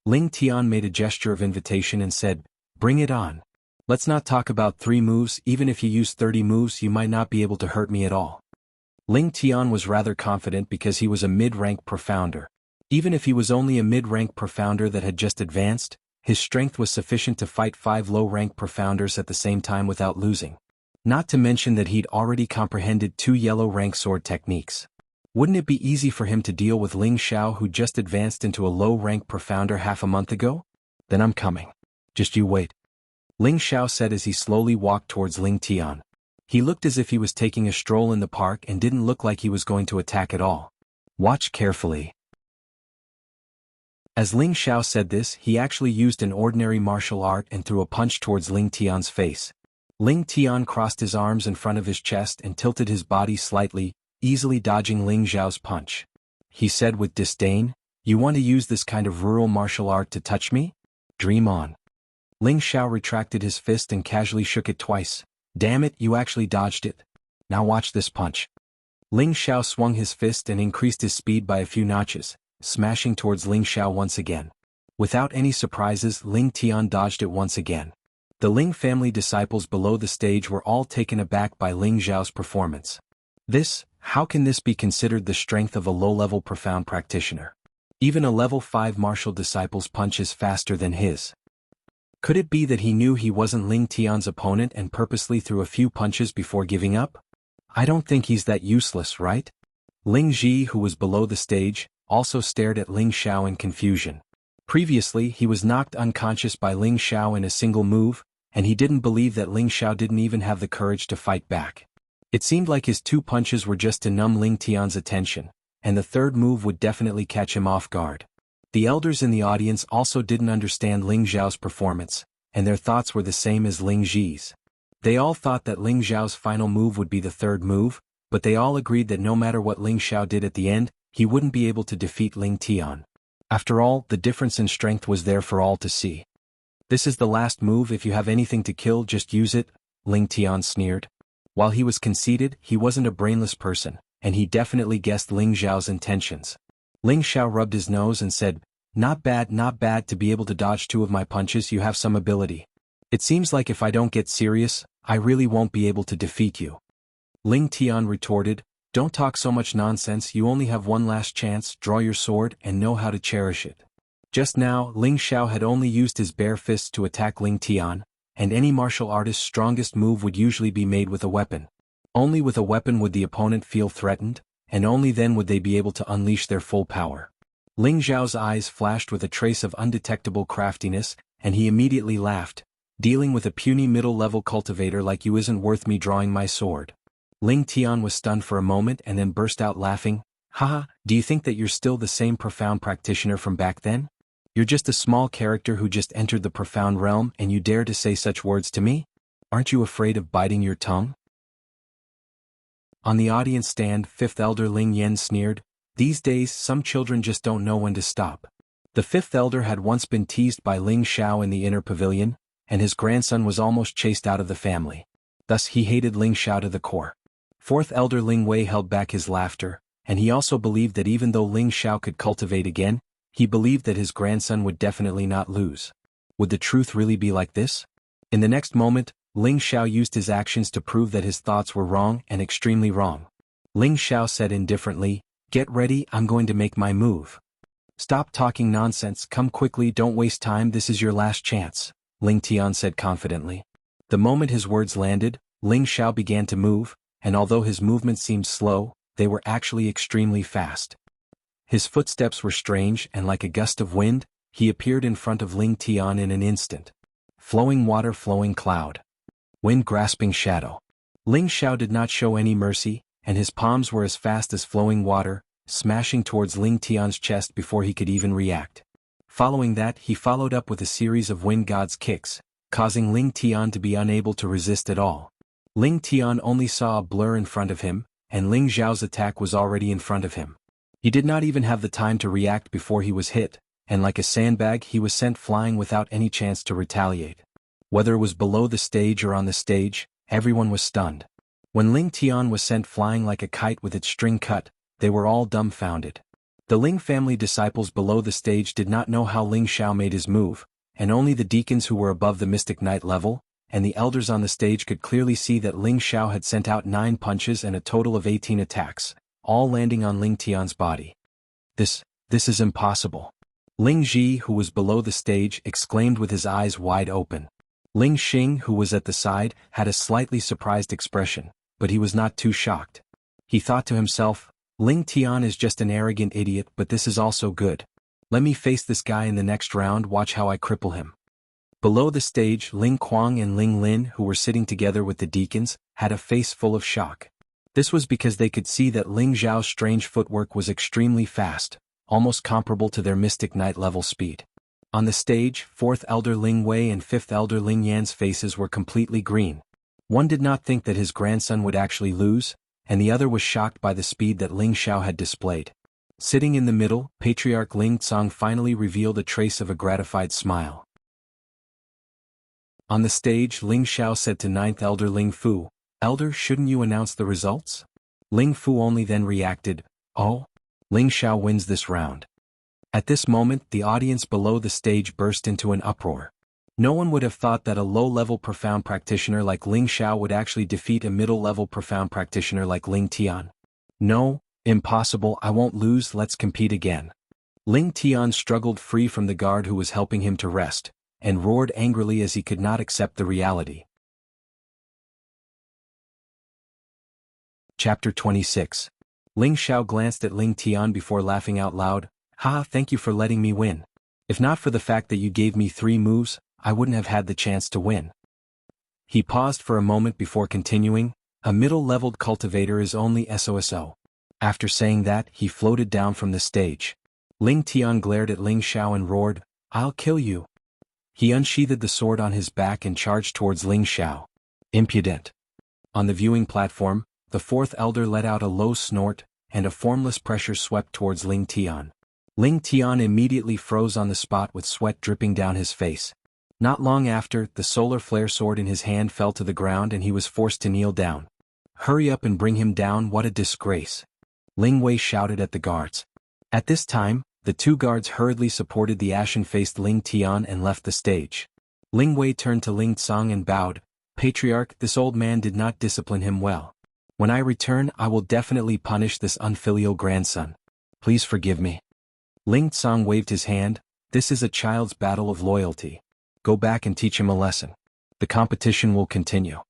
Ling Tian made a gesture of invitation and said, "Bring it on. Let's not talk about 3 moves. Even if you use 30 moves, you might not be able to hurt me at all." Ling Tian was rather confident because he was a mid-rank profounder. Even if he was only a mid-rank profounder that had just advanced, his strength was sufficient to fight 5 low-rank profounders at the same time without losing. Not to mention that he'd already comprehended 2 yellow-rank sword techniques. Wouldn't it be easy for him to deal with Ling Xiao, who just advanced into a low-rank profounder half a month ago? Then I'm coming. Just you wait. Ling Xiao said as he slowly walked towards Ling Tian. He looked as if he was taking a stroll in the park and didn't look like he was going to attack at all. Watch carefully. As Ling Xiao said this, he actually used an ordinary martial art and threw a punch towards Ling Tian's face. Ling Tian crossed his arms in front of his chest and tilted his body slightly, easily dodging Ling Xiao's punch. He said with disdain, "You want to use this kind of rural martial art to touch me? Dream on." Ling Xiao retracted his fist and casually shook it twice. "Damn it, you actually dodged it. Now watch this punch." Ling Xiao swung his fist and increased his speed by a few notches, smashing towards Ling Xiao once again. Without any surprises, Ling Tian dodged it once again. The Ling family disciples below the stage were all taken aback by Ling Xiao's performance. How can this be considered the strength of a low-level profound practitioner? Even a level 5 martial disciple's punch is faster than his. Could it be that he knew he wasn't Ling Tian's opponent and purposely threw a few punches before giving up? I don't think he's that useless, right? Ling Ji, who was below the stage, also stared at Ling Xiao in confusion. Previously, he was knocked unconscious by Ling Xiao in a single move, and he didn't believe that Ling Xiao didn't even have the courage to fight back. It seemed like his 2 punches were just to numb Ling Tian's attention, and the 3rd move would definitely catch him off guard. The elders in the audience also didn't understand Ling Xiao's performance, and their thoughts were the same as Ling Ji's. They all thought that Ling Xiao's final move would be the 3rd move, but they all agreed that no matter what Ling Xiao did at the end, he wouldn't be able to defeat Ling Tian. After all, the difference in strength was there for all to see. "This is the last move. If you have anything to kill, just use it," Ling Tian sneered. While he was conceited, he wasn't a brainless person, and he definitely guessed Ling Xiao's intentions. Ling Xiao rubbed his nose and said, not bad to be able to dodge 2 of my punches. You have some ability. It seems like if I don't get serious, I really won't be able to defeat you." Ling Tian retorted, "Don't talk so much nonsense. You only have one last chance. Draw your sword and know how to cherish it." Just now, Ling Xiao had only used his bare fists to attack Ling Tian, and any martial artist's strongest move would usually be made with a weapon. Only with a weapon would the opponent feel threatened, and only then would they be able to unleash their full power. Ling Xiao's eyes flashed with a trace of undetectable craftiness, and he immediately laughed. Dealing with a puny middle-level cultivator like you isn't worth me drawing my sword. Ling Tian was stunned for a moment and then burst out laughing. Haha, do you think that you're still the same profound practitioner from back then? You're just a small character who just entered the profound realm and you dare to say such words to me? Aren't you afraid of biting your tongue? On the audience stand, fifth elder Ling Yan sneered. These days some children just don't know when to stop. The fifth elder had once been teased by Ling Xiao in the inner pavilion, and his grandson was almost chased out of the family. Thus he hated Ling Xiao to the core. Fourth elder Ling Wei held back his laughter, and he also believed that even though Ling Xiao could cultivate again, he believed that his grandson would definitely not lose. Would the truth really be like this? In the next moment, Ling Xiao used his actions to prove that his thoughts were wrong and extremely wrong. Ling Xiao said indifferently, "Get ready, I'm going to make my move." "Stop talking nonsense, come quickly, don't waste time, this is your last chance," Ling Tian said confidently. The moment his words landed, Ling Xiao began to move, and although his movements seemed slow, they were actually extremely fast. His footsteps were strange and like a gust of wind, he appeared in front of Ling Tian in an instant. Flowing water, flowing cloud. Wind grasping shadow. Ling Xiao did not show any mercy, and his palms were as fast as flowing water, smashing towards Ling Tian's chest before he could even react. Following that, he followed up with a series of wind god's kicks, causing Ling Tian to be unable to resist at all. Ling Tian only saw a blur in front of him, and Ling Xiao's attack was already in front of him. He did not even have the time to react before he was hit, and like a sandbag he was sent flying without any chance to retaliate. Whether it was below the stage or on the stage, everyone was stunned. When Ling Tian was sent flying like a kite with its string cut, they were all dumbfounded. The Ling family disciples below the stage did not know how Ling Xiao made his move, and only the deacons who were above the Mystic Knight level, and the elders on the stage could clearly see that Ling Xiao had sent out 9 punches and a total of 18 attacks, all landing on Ling Tian's body. This is impossible. Ling Ji, who was below the stage, exclaimed with his eyes wide open. Ling Xing, who was at the side, had a slightly surprised expression, but he was not too shocked. He thought to himself, Ling Tian is just an arrogant idiot, but this is also good. Let me face this guy in the next round, watch how I cripple him. Below the stage, Ling Kuang and Ling Lin, who were sitting together with the deacons, had a face full of shock. This was because they could see that Ling Xiao's strange footwork was extremely fast, almost comparable to their Mystic Knight level speed. On the stage, 4th Elder Ling Wei and 5th Elder Ling Yan's faces were completely green. One did not think that his grandson would actually lose, and the other was shocked by the speed that Ling Xiao had displayed. Sitting in the middle, Patriarch Ling Tsang finally revealed a trace of a gratified smile. On the stage, Ling Xiao said to 9th Elder Ling Fu, "Elder, shouldn't you announce the results?" Ling Fu only then reacted, "Oh? Ling Xiao wins this round." At this moment, the audience below the stage burst into an uproar. No one would have thought that a low-level profound practitioner like Ling Xiao would actually defeat a middle-level profound practitioner like Ling Tian. "No, impossible, I won't lose, let's compete again." Ling Tian struggled free from the guard who was helping him to rest, and roared angrily as he could not accept the reality. Chapter 26. Ling Xiao glanced at Ling Tian before laughing out loud. "Ha, thank you for letting me win. If not for the fact that you gave me 3 moves, I wouldn't have had the chance to win." He paused for a moment before continuing, "A middle-leveled cultivator is only SOSO. After saying that, he floated down from the stage. Ling Tian glared at Ling Xiao and roared, "I'll kill you." He unsheathed the sword on his back and charged towards Ling Xiao. Impudent. On the viewing platform, the 4th elder let out a low snort, and a formless pressure swept towards Ling Tian. Ling Tian immediately froze on the spot with sweat dripping down his face. Not long after, the solar flare sword in his hand fell to the ground and he was forced to kneel down. "Hurry up and bring him down, what a disgrace!" Ling Wei shouted at the guards. At this time, the 2 guards hurriedly supported the ashen-faced Ling Tian and left the stage. Ling Wei turned to Ling Tsang and bowed, "Patriarch, this old man did not discipline him well. When I return, I will definitely punish this unfilial grandson. Please forgive me." Ling Tsang waved his hand, "This is a child's battle of loyalty. Go back and teach him a lesson." The competition will continue.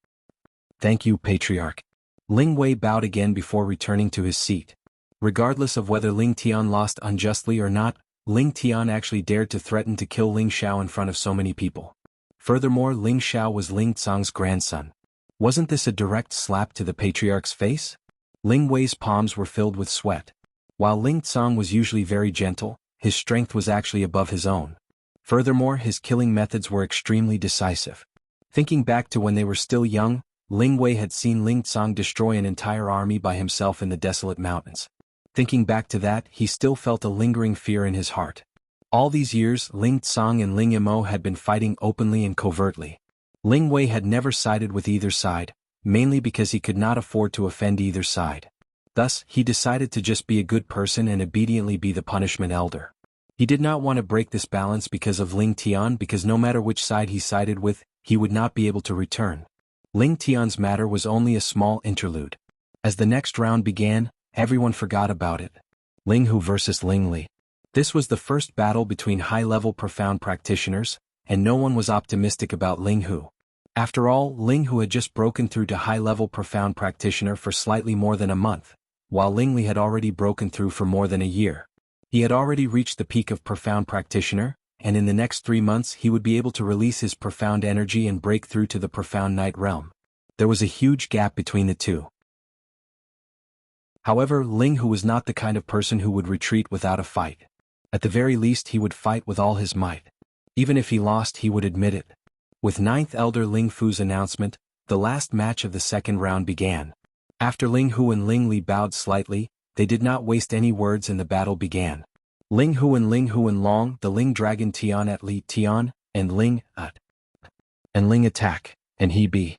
Thank you, Patriarch. Ling Wei bowed again before returning to his seat. Regardless of whether Ling Tian lost unjustly or not, Ling Tian actually dared to threaten to kill Ling Xiao in front of so many people. Furthermore, Ling Xiao was Ling Tsang's grandson. Wasn't this a direct slap to the Patriarch's face? Ling Wei's palms were filled with sweat. While Ling Tsang was usually very gentle, his strength was actually above his own. Furthermore, his killing methods were extremely decisive. Thinking back to when they were still young, Ling Wei had seen Ling Tsang destroy an entire army by himself in the desolate mountains. Thinking back to that, he still felt a lingering fear in his heart. All these years, Ling Tsang and Ling Yimo had been fighting openly and covertly. Ling Wei had never sided with either side, mainly because he could not afford to offend either side. Thus, he decided to just be a good person and obediently be the punishment elder. He did not want to break this balance because of Ling Tian, because no matter which side he sided with, he would not be able to return. Ling Tian's matter was only a small interlude. As the next round began, everyone forgot about it. Ling Hu versus Ling Li. This was the first battle between high-level profound practitioners, and no one was optimistic about Ling Hu. After all, Ling Hu had just broken through to high-level profound practitioner for slightly more than a month, while Ling Li had already broken through for more than a year. He had already reached the peak of profound practitioner, and in the next 3 months he would be able to release his profound energy and break through to the profound night realm. There was a huge gap between the two. However, Ling Hu was not the kind of person who would retreat without a fight. At the very least, he would fight with all his might. Even if he lost, he would admit it. With ninth elder Ling Fu's announcement, the last match of the second round began. After Ling Hu and Ling Li bowed slightly, they did not waste any words and the battle began. Ling Hu and Long, the Ling Dragon Tian at Li Tian, and Ling at. And Ling attack, and he be.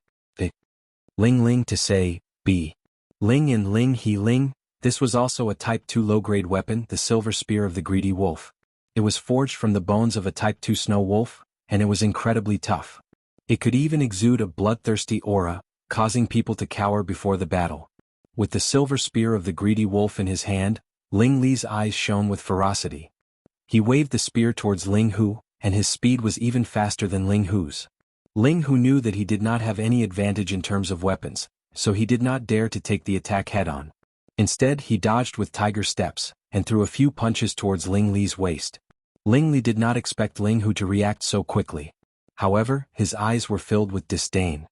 Ling to say, be. Ling and Ling he Ling. This was also a Type 2 low-grade weapon, the Silver Spear of the Greedy Wolf. It was forged from the bones of a Type 2 snow wolf, and it was incredibly tough. It could even exude a bloodthirsty aura, causing people to cower before the battle. With the Silver Spear of the Greedy Wolf in his hand, Ling Li's eyes shone with ferocity. He waved the spear towards Ling Hu, and his speed was even faster than Ling Hu's. Ling Hu knew that he did not have any advantage in terms of weapons, so he did not dare to take the attack head-on. Instead, he dodged with tiger steps, and threw a few punches towards Ling Li's waist. Ling Li did not expect Ling Hu to react so quickly. However, his eyes were filled with disdain.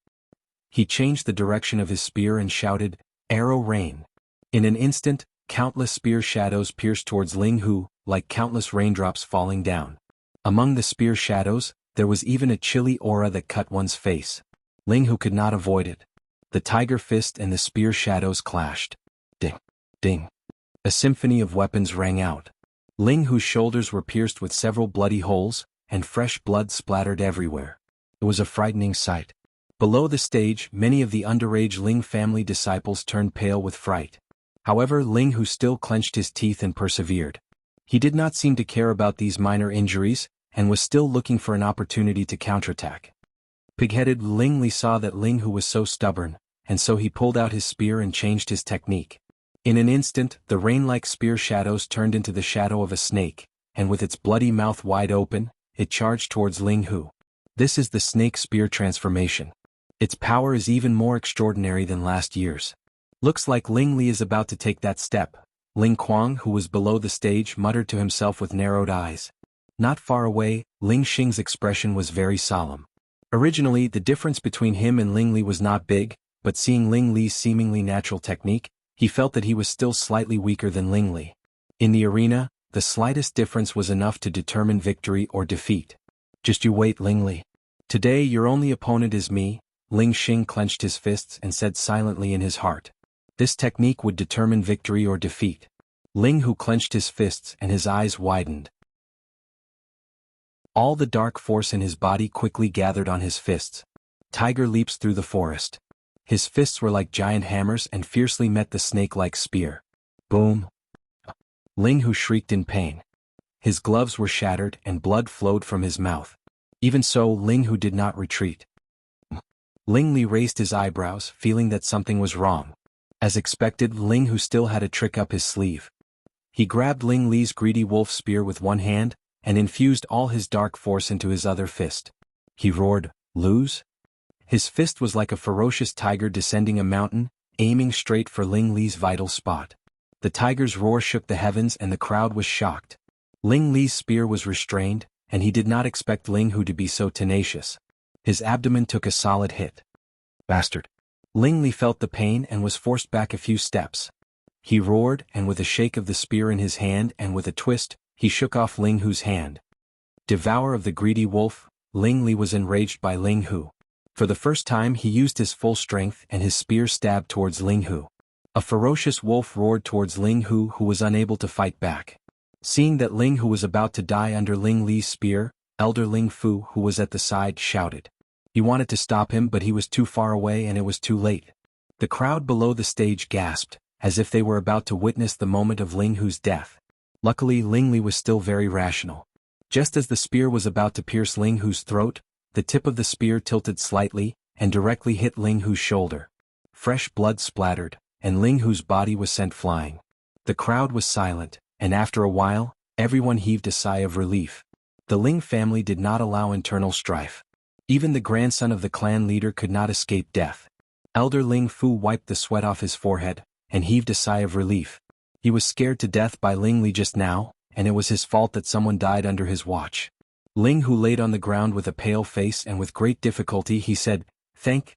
He changed the direction of his spear and shouted, "Arrow rain." In an instant, countless spear shadows pierced towards Ling Hu, like countless raindrops falling down. Among the spear shadows, there was even a chilly aura that cut one's face. Ling Hu could not avoid it. The tiger fist and the spear shadows clashed. Ding, ding. A symphony of weapons rang out. Ling Hu's shoulders were pierced with several bloody holes, and fresh blood splattered everywhere. It was a frightening sight. Below the stage, many of the underage Ling family disciples turned pale with fright. However, Ling Hu still clenched his teeth and persevered. He did not seem to care about these minor injuries, and was still looking for an opportunity to counterattack. Pig-headed Ling Li saw that Ling Hu was so stubborn, and so he pulled out his spear and changed his technique. In an instant, the rain-like spear shadows turned into the shadow of a snake, and with its bloody mouth wide open, it charged towards Ling Hu. This is the snake spear transformation. Its power is even more extraordinary than last year's. Looks like Ling Li is about to take that step. Ling Kuang, who was below the stage, muttered to himself with narrowed eyes. Not far away, Ling Xing's expression was very solemn. Originally, the difference between him and Ling Li was not big, but seeing Ling Li's seemingly natural technique, he felt that he was still slightly weaker than Ling Li. In the arena, the slightest difference was enough to determine victory or defeat. Just you wait, Ling Li. Today your only opponent is me. Ling Xing clenched his fists and said silently in his heart. This technique would determine victory or defeat. Ling Hu clenched his fists and his eyes widened. All the dark force in his body quickly gathered on his fists. Tiger leaps through the forest. His fists were like giant hammers and fiercely met the snake-like spear. Boom! Ling Hu shrieked in pain. His gloves were shattered and blood flowed from his mouth. Even so, Ling Hu did not retreat. Ling Li raised his eyebrows, feeling that something was wrong. As expected, Ling Hu still had a trick up his sleeve. He grabbed Ling Li's greedy wolf spear with one hand, and infused all his dark force into his other fist. He roared, "Lose?" His fist was like a ferocious tiger descending a mountain, aiming straight for Ling Li's vital spot. The tiger's roar shook the heavens and the crowd was shocked. Ling Li's spear was restrained, and he did not expect Ling Hu to be so tenacious. His abdomen took a solid hit. Bastard. Ling Li felt the pain and was forced back a few steps. He roared, and with a shake of the spear in his hand and with a twist, he shook off Ling Hu's hand. Devourer of the greedy wolf, Ling Li was enraged by Ling Hu. For the first time he used his full strength and his spear stabbed towards Ling Hu. A ferocious wolf roared towards Ling Hu, who was unable to fight back. Seeing that Ling Hu was about to die under Ling Li's spear, Elder Ling Fu, who was at the side, shouted. He wanted to stop him, but he was too far away and it was too late. The crowd below the stage gasped, as if they were about to witness the moment of Ling Hu's death. Luckily Ling Li was still very rational. Just as the spear was about to pierce Ling Hu's throat, the tip of the spear tilted slightly, and directly hit Ling Hu's shoulder. Fresh blood splattered, and Ling Hu's body was sent flying. The crowd was silent, and after a while, everyone heaved a sigh of relief. The Ling family did not allow internal strife. Even the grandson of the clan leader could not escape death. Elder Ling Fu wiped the sweat off his forehead, and heaved a sigh of relief. He was scared to death by Ling Li just now, and it was his fault that someone died under his watch. Ling Hu laid on the ground with a pale face, and with great difficulty he said, Thank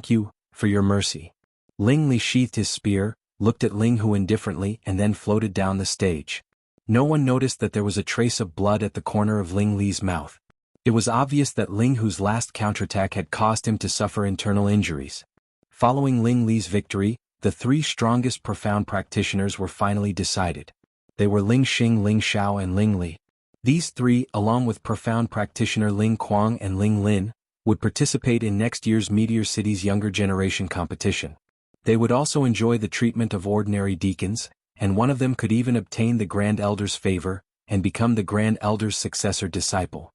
you, for your mercy. Ling Li sheathed his spear, looked at Ling Hu indifferently and then floated down the stage. No one noticed that there was a trace of blood at the corner of Ling Li's mouth. It was obvious that Ling Hu's last counterattack had caused him to suffer internal injuries. Following Ling Li's victory, the three strongest profound practitioners were finally decided. They were Ling Xing, Ling Xiao and Ling Li. These three, along with profound practitioner Ling Kuang and Ling Lin, would participate in next year's Meteor City's Younger Generation competition. They would also enjoy the treatment of ordinary deacons, and one of them could even obtain the Grand Elder's favor, and become the Grand Elder's successor disciple.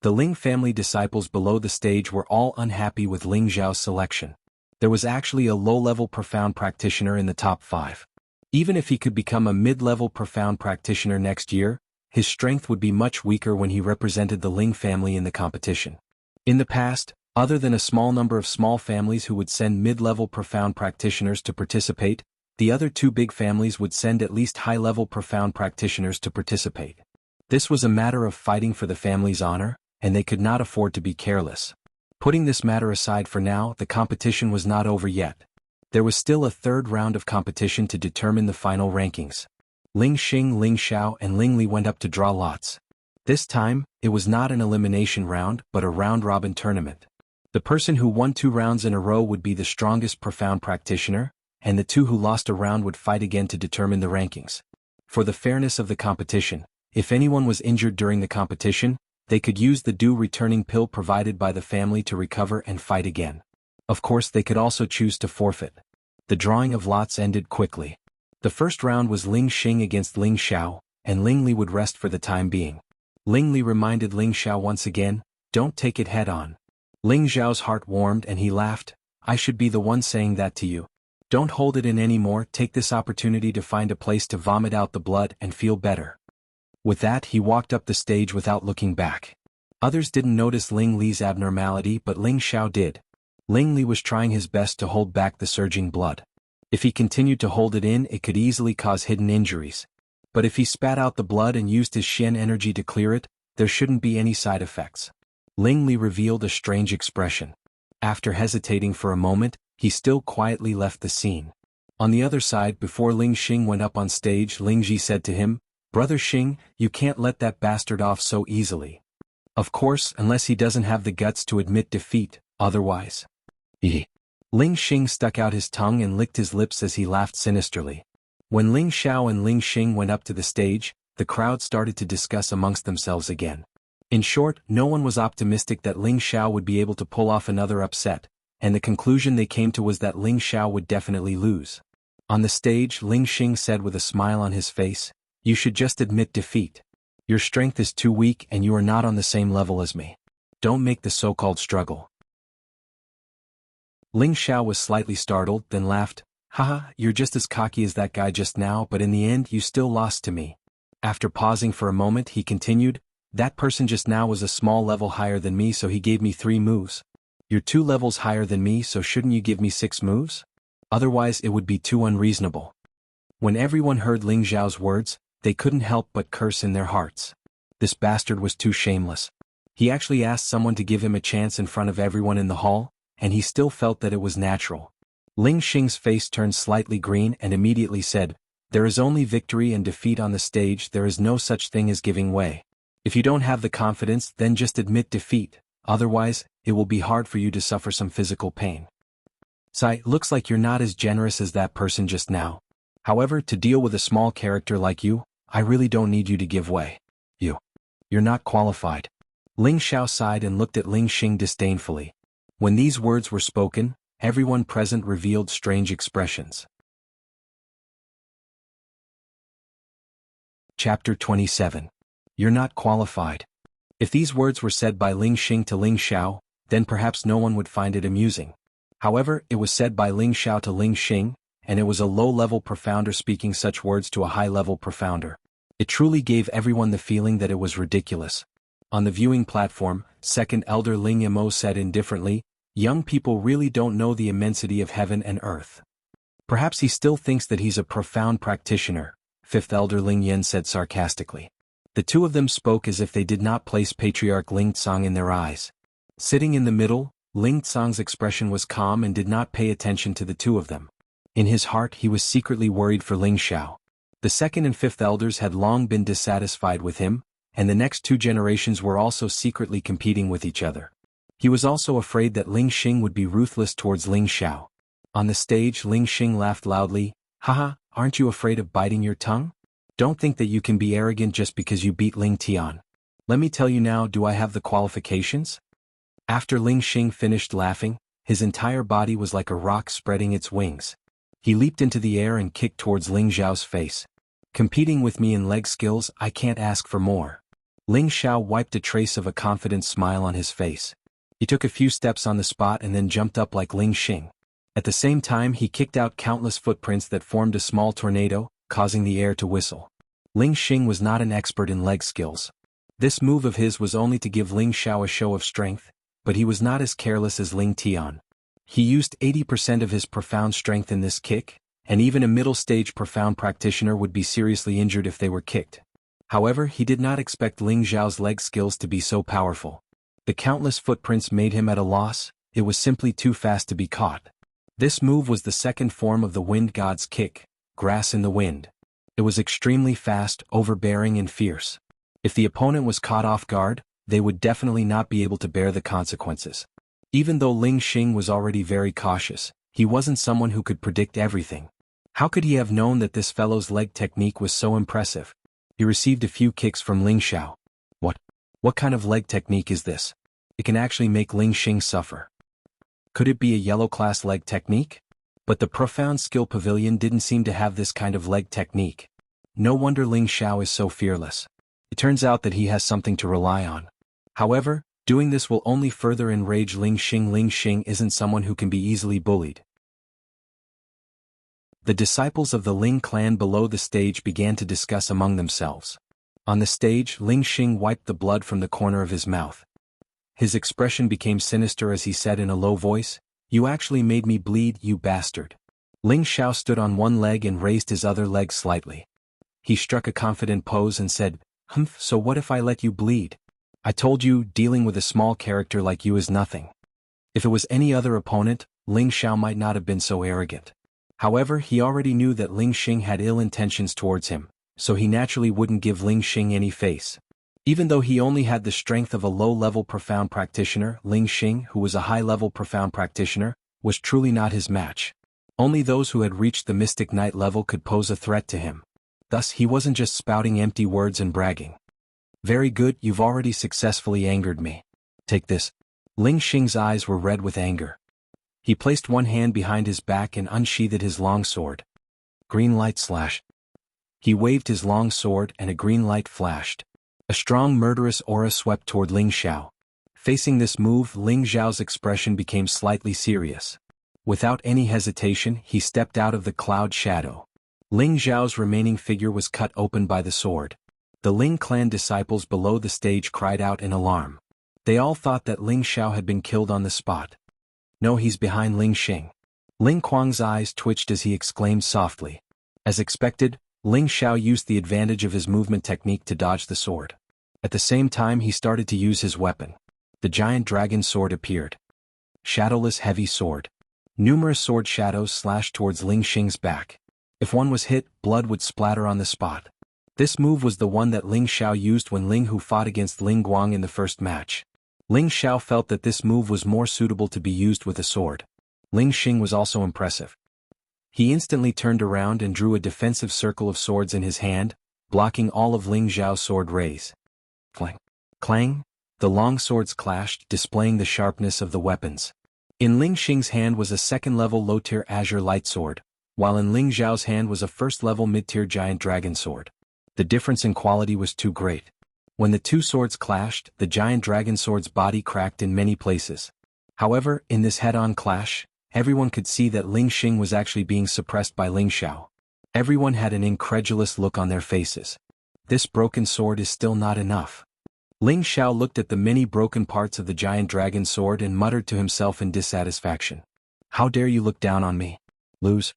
The Ling family disciples below the stage were all unhappy with Ling Zhao's selection. There was actually a low-level profound practitioner in the top 5. Even if he could become a mid-level profound practitioner next year, his strength would be much weaker when he represented the Ling family in the competition. In the past, other than a small number of small families who would send mid-level profound practitioners to participate, the other two big families would send at least high-level profound practitioners to participate. This was a matter of fighting for the family's honor, and they could not afford to be careless. Putting this matter aside for now, the competition was not over yet. There was still a third round of competition to determine the final rankings. Ling Xing, Ling Xiao and Ling Li went up to draw lots. This time, it was not an elimination round but a round-robin tournament. The person who won 2 rounds in a row would be the strongest profound practitioner, and the 2 who lost a round would fight again to determine the rankings. For the fairness of the competition, if anyone was injured during the competition, they could use the due returning pill provided by the family to recover and fight again. Of course, they could also choose to forfeit. The drawing of lots ended quickly. The first round was Ling Xing against Ling Xiao, and Ling Li would rest for the time being. Ling Li reminded Ling Xiao once again, "Don't take it head-on." Ling Xiao's heart warmed and he laughed, "I should be the one saying that to you. Don't hold it in anymore, take this opportunity to find a place to vomit out the blood and feel better." With that he walked up the stage without looking back. Others didn't notice Ling Li's abnormality but Ling Xiao did. Ling Li was trying his best to hold back the surging blood. If he continued to hold it in, it could easily cause hidden injuries. But if he spat out the blood and used his Xian energy to clear it, there shouldn't be any side effects. Ling Li revealed a strange expression. After hesitating for a moment, he still quietly left the scene. On the other side, before Ling Xing went up on stage, Ling Ji said to him, "Brother Xing, you can't let that bastard off so easily. Of course, unless he doesn't have the guts to admit defeat, otherwise." Ling Xing stuck out his tongue and licked his lips as he laughed sinisterly. When Ling Xiao and Ling Xing went up to the stage, the crowd started to discuss amongst themselves again. In short, no one was optimistic that Ling Xiao would be able to pull off another upset, and the conclusion they came to was that Ling Xiao would definitely lose. On the stage, Ling Xing said with a smile on his face, "You should just admit defeat. Your strength is too weak and you are not on the same level as me. Don't make the so-called struggle." Ling Xiao was slightly startled, then laughed, "Haha, you're just as cocky as that guy just now, but in the end you still lost to me." After pausing for a moment he continued, That person just now was a small level higher than me, so he gave me 3 moves. You're 2 levels higher than me, so shouldn't you give me 6 moves? Otherwise it would be too unreasonable. When everyone heard Ling Xiao's words, they couldn't help but curse in their hearts. This bastard was too shameless. He actually asked someone to give him a chance in front of everyone in the hall, and he still felt that it was natural. Ling Xing's face turned slightly green and immediately said, "There is only victory and defeat on the stage, there is no such thing as giving way. If you don't have the confidence, then just admit defeat, otherwise, it will be hard for you to suffer some physical pain. Sai, looks like you're not as generous as that person just now. However, to deal with a small character like you, I really don't need you to give way. You're not qualified." Ling Xiao sighed and looked at Ling Xing disdainfully. When these words were spoken, everyone present revealed strange expressions. Chapter 27. You're not qualified. If these words were said by Ling Xing to Ling Xiao, then perhaps no one would find it amusing. However, it was said by Ling Xiao to Ling Xing, and it was a low-level profounder speaking such words to a high-level profounder. It truly gave everyone the feeling that it was ridiculous. On the viewing platform, second elder Ling Mo said indifferently, "Young people really don't know the immensity of heaven and earth. Perhaps he still thinks that he's a profound practitioner," fifth elder Ling Yan said sarcastically. The two of them spoke as if they did not place Patriarch Ling Tsang in their eyes. Sitting in the middle, Ling Tsang's expression was calm and did not pay attention to the two of them. In his heart he was secretly worried for Ling Xiao. The second and fifth elders had long been dissatisfied with him, and the next 2 generations were also secretly competing with each other. He was also afraid that Ling Xing would be ruthless towards Ling Xiao. On the stage, Ling Xing laughed loudly, "Haha, aren't you afraid of biting your tongue? Don't think that you can be arrogant just because you beat Ling Tian. Let me tell you now, do I have the qualifications?" After Ling Xing finished laughing, his entire body was like a rock spreading its wings. He leaped into the air and kicked towards Ling Xiao's face. "Competing with me in leg skills, I can't ask for more." Ling Xiao wiped a trace of a confident smile on his face. He took a few steps on the spot and then jumped up like Ling Xing. At the same time he kicked out countless footprints that formed a small tornado, causing the air to whistle. Ling Xing was not an expert in leg skills. This move of his was only to give Ling Xiao a show of strength, but he was not as careless as Ling Tian. He used 80% of his profound strength in this kick, and even a middle-stage profound practitioner would be seriously injured if they were kicked. However, he did not expect Ling Xiao's leg skills to be so powerful. The countless footprints made him at a loss, it was simply too fast to be caught. This move was the second form of the wind god's kick, grass in the wind. It was extremely fast, overbearing and fierce. If the opponent was caught off guard, they would definitely not be able to bear the consequences. Even though Ling Xing was already very cautious, he wasn't someone who could predict everything. How could he have known that this fellow's leg technique was so impressive? He received a few kicks from Ling Xiao. What kind of leg technique is this? It can actually make Ling Xing suffer. Could it be a yellow class leg technique? But the profound skill pavilion didn't seem to have this kind of leg technique. No wonder Ling Xiao is so fearless. It turns out that he has something to rely on. However, doing this will only further enrage Ling Xing. Ling Xing isn't someone who can be easily bullied. The disciples of the Ling clan below the stage began to discuss among themselves. On the stage, Ling Xing wiped the blood from the corner of his mouth. His expression became sinister as he said in a low voice, "You actually made me bleed, you bastard." Ling Xiao stood on one leg and raised his other leg slightly. He struck a confident pose and said, "Humph, so what if I let you bleed? I told you, dealing with a small character like you is nothing." If it was any other opponent, Ling Xiao might not have been so arrogant. However, he already knew that Ling Xing had ill intentions towards him, so he naturally wouldn't give Ling Xing any face. Even though he only had the strength of a low-level profound practitioner, Ling Xing, who was a high-level profound practitioner, was truly not his match. Only those who had reached the Mystic Knight level could pose a threat to him. Thus, he wasn't just spouting empty words and bragging. "Very good, you've already successfully angered me. Take this." Ling Xing's eyes were red with anger. He placed one hand behind his back and unsheathed his long sword. Green light slash. He waved his long sword and a green light flashed. A strong murderous aura swept toward Ling Xiao. Facing this move, Ling Xiao's expression became slightly serious. Without any hesitation, he stepped out of the cloud shadow. Ling Xiao's remaining figure was cut open by the sword. The Ling clan disciples below the stage cried out in alarm. They all thought that Ling Xiao had been killed on the spot. No, he's behind Ling Xing. Ling Kuang's eyes twitched as he exclaimed softly. As expected, Ling Xiao used the advantage of his movement technique to dodge the sword. At the same time he started to use his weapon. The giant dragon sword appeared. Shadowless heavy sword. Numerous sword shadows slashed towards Ling Xing's back. If one was hit, blood would splatter on the spot. This move was the one that Ling Xiao used when Ling Hu fought against Ling Guang in the first match. Ling Xiao felt that this move was more suitable to be used with a sword. Ling Xing was also impressive. He instantly turned around and drew a defensive circle of swords in his hand, blocking all of Ling Xiao's sword rays. Clang! Clang! The long swords clashed, displaying the sharpness of the weapons. In Ling Xing's hand was a second-level low-tier azure light sword, while in Ling Xiao's hand was a first-level mid-tier giant dragon sword. The difference in quality was too great. When the two swords clashed, the giant dragon sword's body cracked in many places. However, in this head-on clash, everyone could see that Ling Xing was actually being suppressed by Ling Xiao. Everyone had an incredulous look on their faces. This broken sword is still not enough. Ling Xiao looked at the many broken parts of the giant dragon sword and muttered to himself in dissatisfaction. How dare you look down on me? Lose.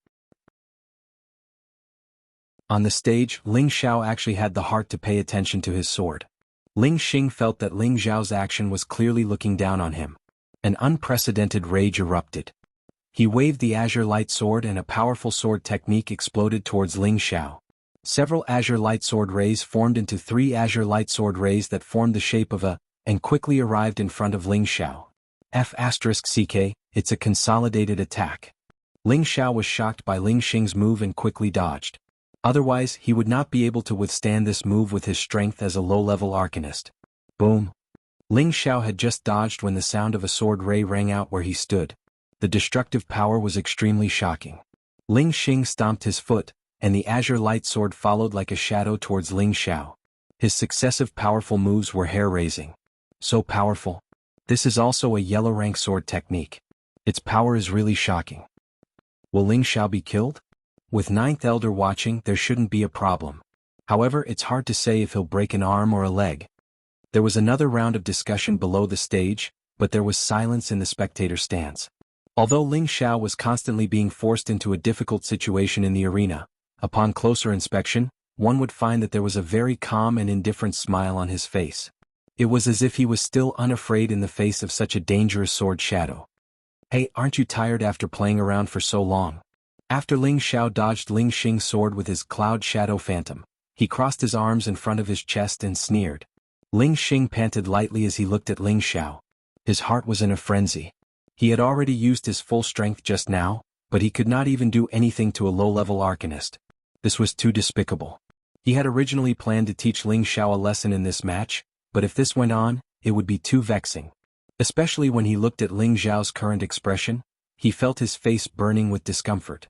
On the stage, Ling Xiao actually had the heart to pay attention to his sword. Ling Xing felt that Ling Xiao's action was clearly looking down on him. An unprecedented rage erupted. He waved the azure light sword and a powerful sword technique exploded towards Ling Xiao. Several azure light sword rays formed into 3 azure light sword rays that formed the shape of a, and quickly arrived in front of Ling Xiao. F***CK, it's a consolidated attack. Ling Xiao was shocked by Ling Xing's move and quickly dodged. Otherwise, he would not be able to withstand this move with his strength as a low-level arcanist. Boom! Ling Xiao had just dodged when the sound of a sword ray rang out where he stood. The destructive power was extremely shocking. Ling Xing stomped his foot, and the azure light sword followed like a shadow towards Ling Xiao. His successive powerful moves were hair-raising. So powerful. This is also a yellow rank sword technique. Its power is really shocking. Will Ling Xiao be killed? With Ninth Elder watching, there shouldn't be a problem. However, it's hard to say if he'll break an arm or a leg. There was another round of discussion below the stage, but there was silence in the spectator stands. Although Ling Xiao was constantly being forced into a difficult situation in the arena, upon closer inspection, one would find that there was a very calm and indifferent smile on his face. It was as if he was still unafraid in the face of such a dangerous sword shadow. Hey, aren't you tired after playing around for so long? After Ling Xiao dodged Ling Xing's sword with his cloud shadow phantom, he crossed his arms in front of his chest and sneered. Ling Xing panted lightly as he looked at Ling Xiao. His heart was in a frenzy. He had already used his full strength just now, but he could not even do anything to a low-level arcanist. This was too despicable. He had originally planned to teach Ling Xiao a lesson in this match, but if this went on, it would be too vexing. Especially when he looked at Ling Xiao's current expression, he felt his face burning with discomfort.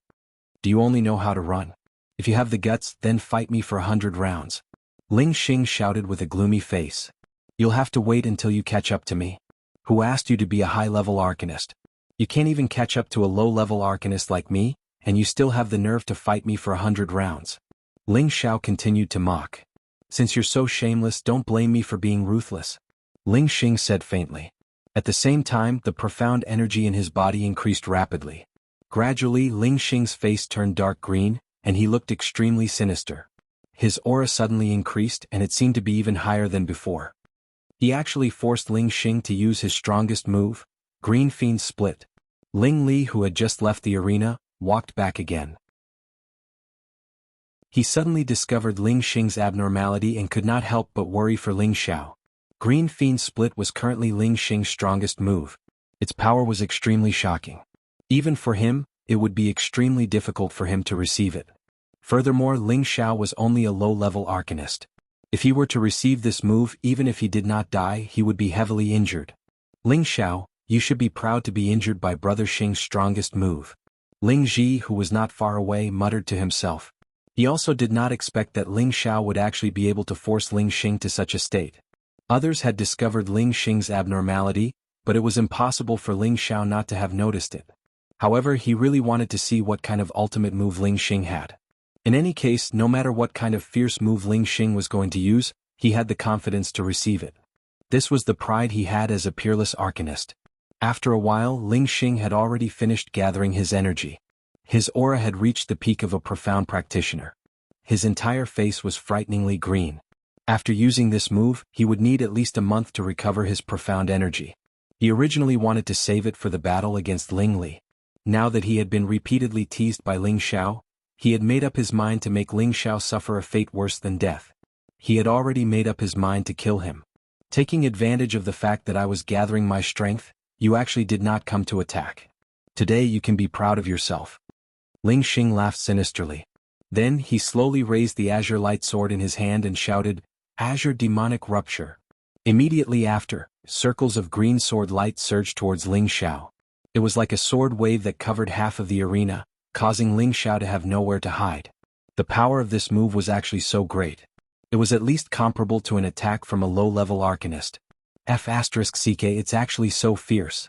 Do you only know how to run? If you have the guts, then fight me for 100 rounds. Ling Xing shouted with a gloomy face. You'll have to wait until you catch up to me. Who asked you to be a high-level arcanist? You can't even catch up to a low-level arcanist like me, and you still have the nerve to fight me for 100 rounds. Ling Xiao continued to mock. Since you're so shameless, don't blame me for being ruthless. Ling Xing said faintly. At the same time, the profound energy in his body increased rapidly. Gradually, Ling Xing's face turned dark green, and he looked extremely sinister. His aura suddenly increased and it seemed to be even higher than before. He actually forced Ling Xing to use his strongest move, Green Fiend Split. Ling Li, who had just left the arena, walked back again. He suddenly discovered Ling Xing's abnormality and could not help but worry for Ling Xiao. Green Fiend Split was currently Ling Xing's strongest move. Its power was extremely shocking. Even for him, it would be extremely difficult for him to receive it. Furthermore, Ling Xiao was only a low-level arcanist. If he were to receive this move, even if he did not die, he would be heavily injured. Ling Xiao, you should be proud to be injured by Brother Xing's strongest move. Ling Ji, who was not far away, muttered to himself. He also did not expect that Ling Xiao would actually be able to force Ling Xing to such a state. Others had discovered Ling Xing's abnormality, but it was impossible for Ling Xiao not to have noticed it. However, he really wanted to see what kind of ultimate move Ling Xing had. In any case, no matter what kind of fierce move Ling Xing was going to use, he had the confidence to receive it. This was the pride he had as a peerless arcanist. After a while, Ling Xing had already finished gathering his energy. His aura had reached the peak of a profound practitioner. His entire face was frighteningly green. After using this move, he would need at least a month to recover his profound energy. He originally wanted to save it for the battle against Ling Li. Now that he had been repeatedly teased by Ling Xiao, he had made up his mind to make Ling Xiao suffer a fate worse than death. He had already made up his mind to kill him. Taking advantage of the fact that I was gathering my strength, you actually did not come to attack. Today you can be proud of yourself. Ling Xing laughed sinisterly. Then he slowly raised the azure light sword in his hand and shouted, "Azure demonic rupture." Immediately after, circles of green sword light surged towards Ling Xiao. It was like a sword wave that covered half of the arena, causing Ling Xiao to have nowhere to hide. The power of this move was actually so great. It was at least comparable to an attack from a low-level arcanist. F***ck, it's actually so fierce.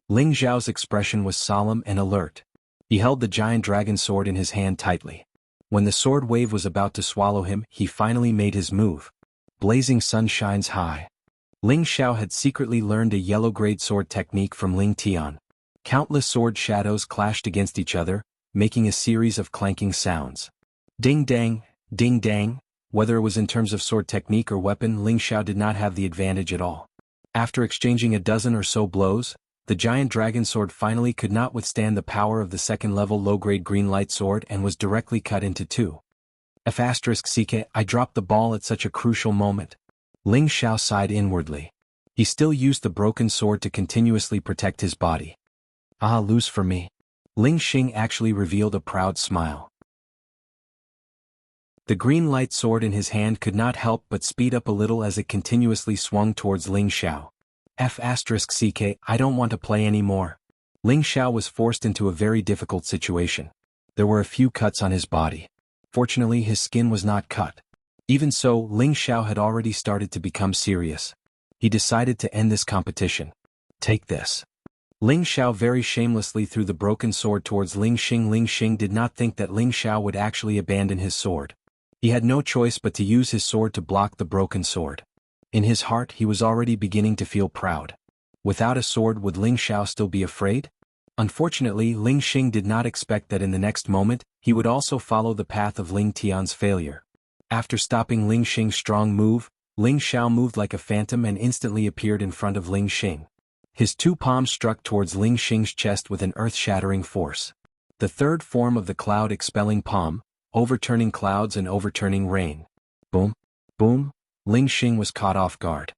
Ling Xiao's expression was solemn and alert. He held the giant dragon sword in his hand tightly. When the sword wave was about to swallow him, he finally made his move. Blazing sun shines high. Ling Xiao had secretly learned a yellow-grade sword technique from Ling Tian. Countless sword shadows clashed against each other, making a series of clanking sounds. Ding-dang, ding-dang. Whether it was in terms of sword technique or weapon, Ling Xiao did not have the advantage at all. After exchanging a dozen or so blows, the giant dragon sword finally could not withstand the power of the second-level low-grade green light sword and was directly cut into two. F***ck, I dropped the ball at such a crucial moment. Ling Xiao sighed inwardly. He still used the broken sword to continuously protect his body. Ah, lose for me. Ling Xing actually revealed a proud smile. The green light sword in his hand could not help but speed up a little as it continuously swung towards Ling Xiao. F***ck, I don't want to play anymore. Ling Xiao was forced into a very difficult situation. There were a few cuts on his body. Fortunately, his skin was not cut. Even so, Ling Xiao had already started to become serious. He decided to end this competition. Take this. Ling Xiao very shamelessly threw the broken sword towards Ling Xing. Ling Xing did not think that Ling Xiao would actually abandon his sword. He had no choice but to use his sword to block the broken sword. In his heart he was already beginning to feel proud. Without a sword, would Ling Xiao still be afraid? Unfortunately, Ling Xing did not expect that in the next moment, he would also follow the path of Ling Tian's failure. After stopping Ling Xing's strong move, Ling Xiao moved like a phantom and instantly appeared in front of Ling Xing. His two palms struck towards Ling Xing's chest with an earth-shattering force. The third form of the cloud-expelling palm, overturning clouds and overturning rain. Boom, boom, Ling Xing was caught off guard.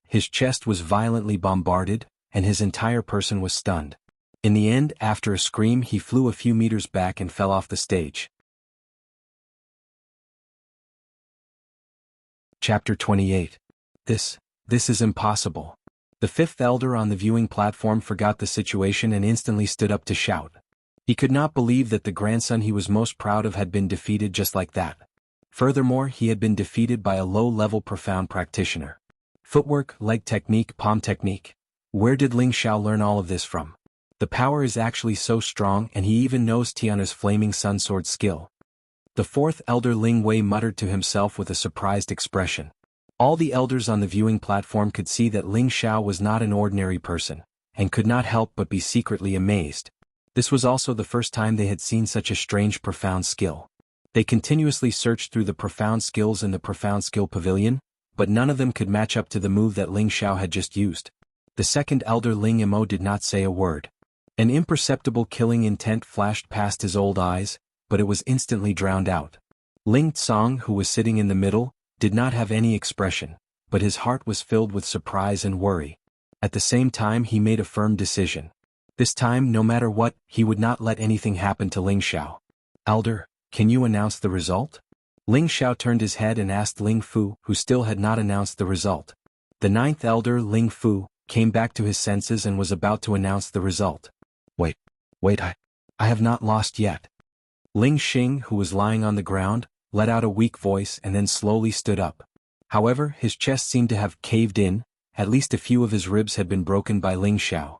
His chest was violently bombarded, and his entire person was stunned. In the end, after a scream, he flew a few meters back and fell off the stage. Chapter 28. This is impossible. The fifth elder on the viewing platform forgot the situation and instantly stood up to shout. He could not believe that the grandson he was most proud of had been defeated just like that. Furthermore, he had been defeated by a low-level profound practitioner. Footwork, leg technique, palm technique. Where did Ling Xiao learn all of this from? The power is actually so strong, and he even knows Tiana's flaming sun sword skill. The fourth elder Ling Wei muttered to himself with a surprised expression. All the elders on the viewing platform could see that Ling Xiao was not an ordinary person, and could not help but be secretly amazed. This was also the first time they had seen such a strange profound skill. They continuously searched through the profound skills in the profound skill pavilion, but none of them could match up to the move that Ling Xiao had just used. The second elder Ling Mo did not say a word. An imperceptible killing intent flashed past his old eyes, but it was instantly drowned out. Ling Tsong, who was sitting in the middle, did not have any expression, but his heart was filled with surprise and worry. At the same time, he made a firm decision. This time, no matter what, he would not let anything happen to Ling Xiao. Elder, can you announce the result? Ling Xiao turned his head and asked Ling Fu, who still had not announced the result. The ninth elder, Ling Fu, came back to his senses and was about to announce the result. Wait, I have not lost yet. Ling Xing, who was lying on the ground, let out a weak voice and then slowly stood up. However, his chest seemed to have caved in, at least a few of his ribs had been broken by Ling Xiao.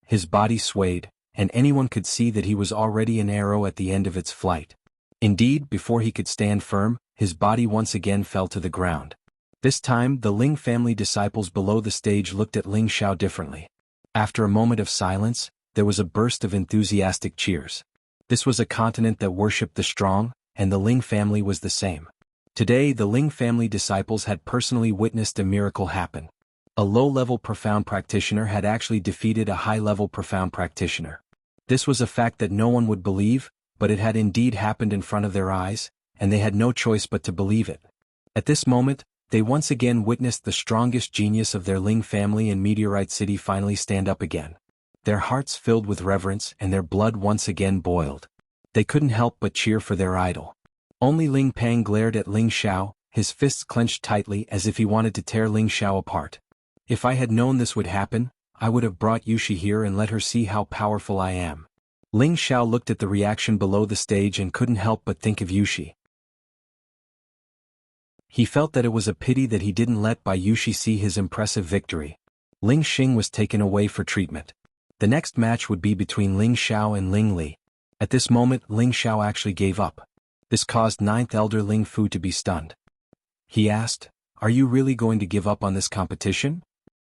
His body swayed, and anyone could see that he was already an arrow at the end of its flight. Indeed, before he could stand firm, his body once again fell to the ground. This time, the Ling family disciples below the stage looked at Ling Xiao differently. After a moment of silence, there was a burst of enthusiastic cheers. This was a continent that worshipped the strong, and the Ling family was the same. Today, the Ling family disciples had personally witnessed a miracle happen. A low-level profound practitioner had actually defeated a high-level profound practitioner. This was a fact that no one would believe, but it had indeed happened in front of their eyes, and they had no choice but to believe it. At this moment, they once again witnessed the strongest genius of their Ling family in Meteorite City finally stand up again. Their hearts filled with reverence and their blood once again boiled. They couldn't help but cheer for their idol. Only Ling Pang glared at Ling Xiao, his fists clenched tightly as if he wanted to tear Ling Xiao apart. If I had known this would happen, I would have brought Yushi here and let her see how powerful I am. Ling Xiao looked at the reaction below the stage and couldn't help but think of Yushi. He felt that it was a pity that he didn't let Bai Yushi see his impressive victory. Ling Xing was taken away for treatment. The next match would be between Ling Xiao and Ling Li. At this moment, Ling Xiao actually gave up. This caused 9th Elder Ling Fu to be stunned. He asked, "Are you really going to give up on this competition?"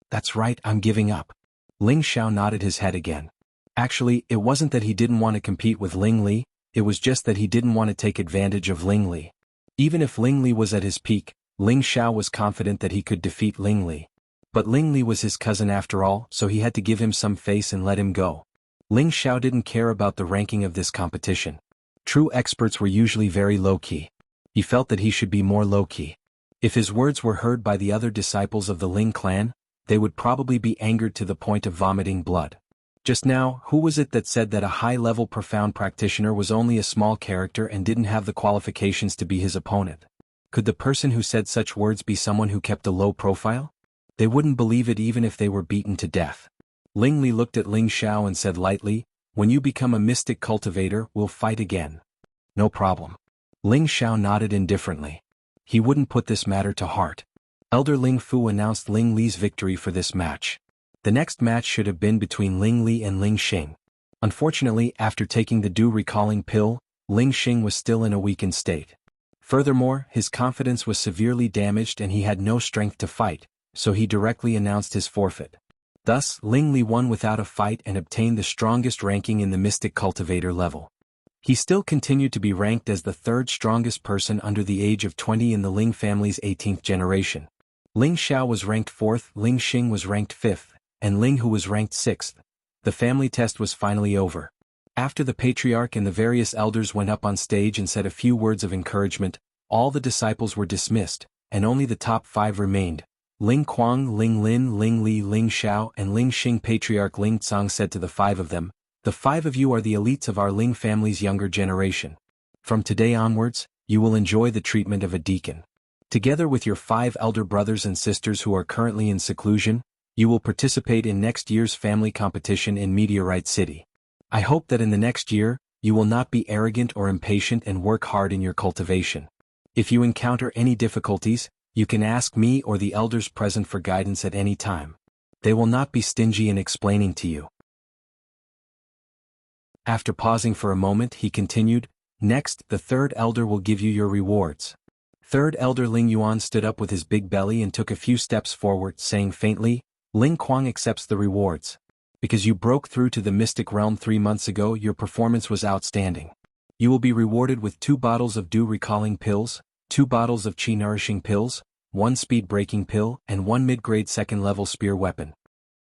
"That's right, I'm giving up." Ling Xiao nodded his head again. Actually, it wasn't that he didn't want to compete with Ling Li, it was just that he didn't want to take advantage of Ling Li. Even if Ling Li was at his peak, Ling Xiao was confident that he could defeat Ling Li. But Ling Li was his cousin after all, so he had to give him some face and let him go. Ling Xiao didn't care about the ranking of this competition. True experts were usually very low-key. He felt that he should be more low-key. If his words were heard by the other disciples of the Ling clan, they would probably be angered to the point of vomiting blood. Just now, who was it that said that a high-level profound practitioner was only a small character and didn't have the qualifications to be his opponent? Could the person who said such words be someone who kept a low profile? They wouldn't believe it even if they were beaten to death. Ling Li looked at Ling Xiao and said lightly, "When you become a mystic cultivator, we'll fight again." "No problem." Ling Xiao nodded indifferently. He wouldn't put this matter to heart. Elder Ling Fu announced Ling Li's victory for this match. The next match should have been between Ling Li and Ling Xing. Unfortunately, after taking the Du recalling pill, Ling Xing was still in a weakened state. Furthermore, his confidence was severely damaged and he had no strength to fight, so he directly announced his forfeit. Thus, Ling Li won without a fight and obtained the strongest ranking in the Mystic Cultivator level. He still continued to be ranked as the third strongest person under the age of 20 in the Ling family's 18th generation. Ling Xiao was ranked 4th, Ling Xing was ranked 5th, and Ling Hu was ranked 6th. The family test was finally over. After the patriarch and the various elders went up on stage and said a few words of encouragement, all the disciples were dismissed, and only the top 5 remained. Ling Kuang, Ling Lin, Ling Li, Ling Xiao, and Ling Xing. Patriarch Ling Tsang said to the 5 of them, "The 5 of you are the elites of our Ling family's younger generation. From today onwards, you will enjoy the treatment of a deacon. Together with your 5 elder brothers and sisters who are currently in seclusion, you will participate in next year's family competition in Meteorite City. I hope that in the next year, you will not be arrogant or impatient and work hard in your cultivation. If you encounter any difficulties, you can ask me or the elders present for guidance at any time. They will not be stingy in explaining to you." After pausing for a moment, he continued, "Next, the 3rd elder will give you your rewards." 3rd elder Ling Yuan stood up with his big belly and took a few steps forward, saying faintly, "Ling Kuang accepts the rewards. Because you broke through to the mystic realm 3 months ago, your performance was outstanding. You will be rewarded with 2 bottles of Du recalling pills, 2 bottles of Qi nourishing pills, 1 speed breaking pill, and 1 mid-grade 2nd level spear weapon."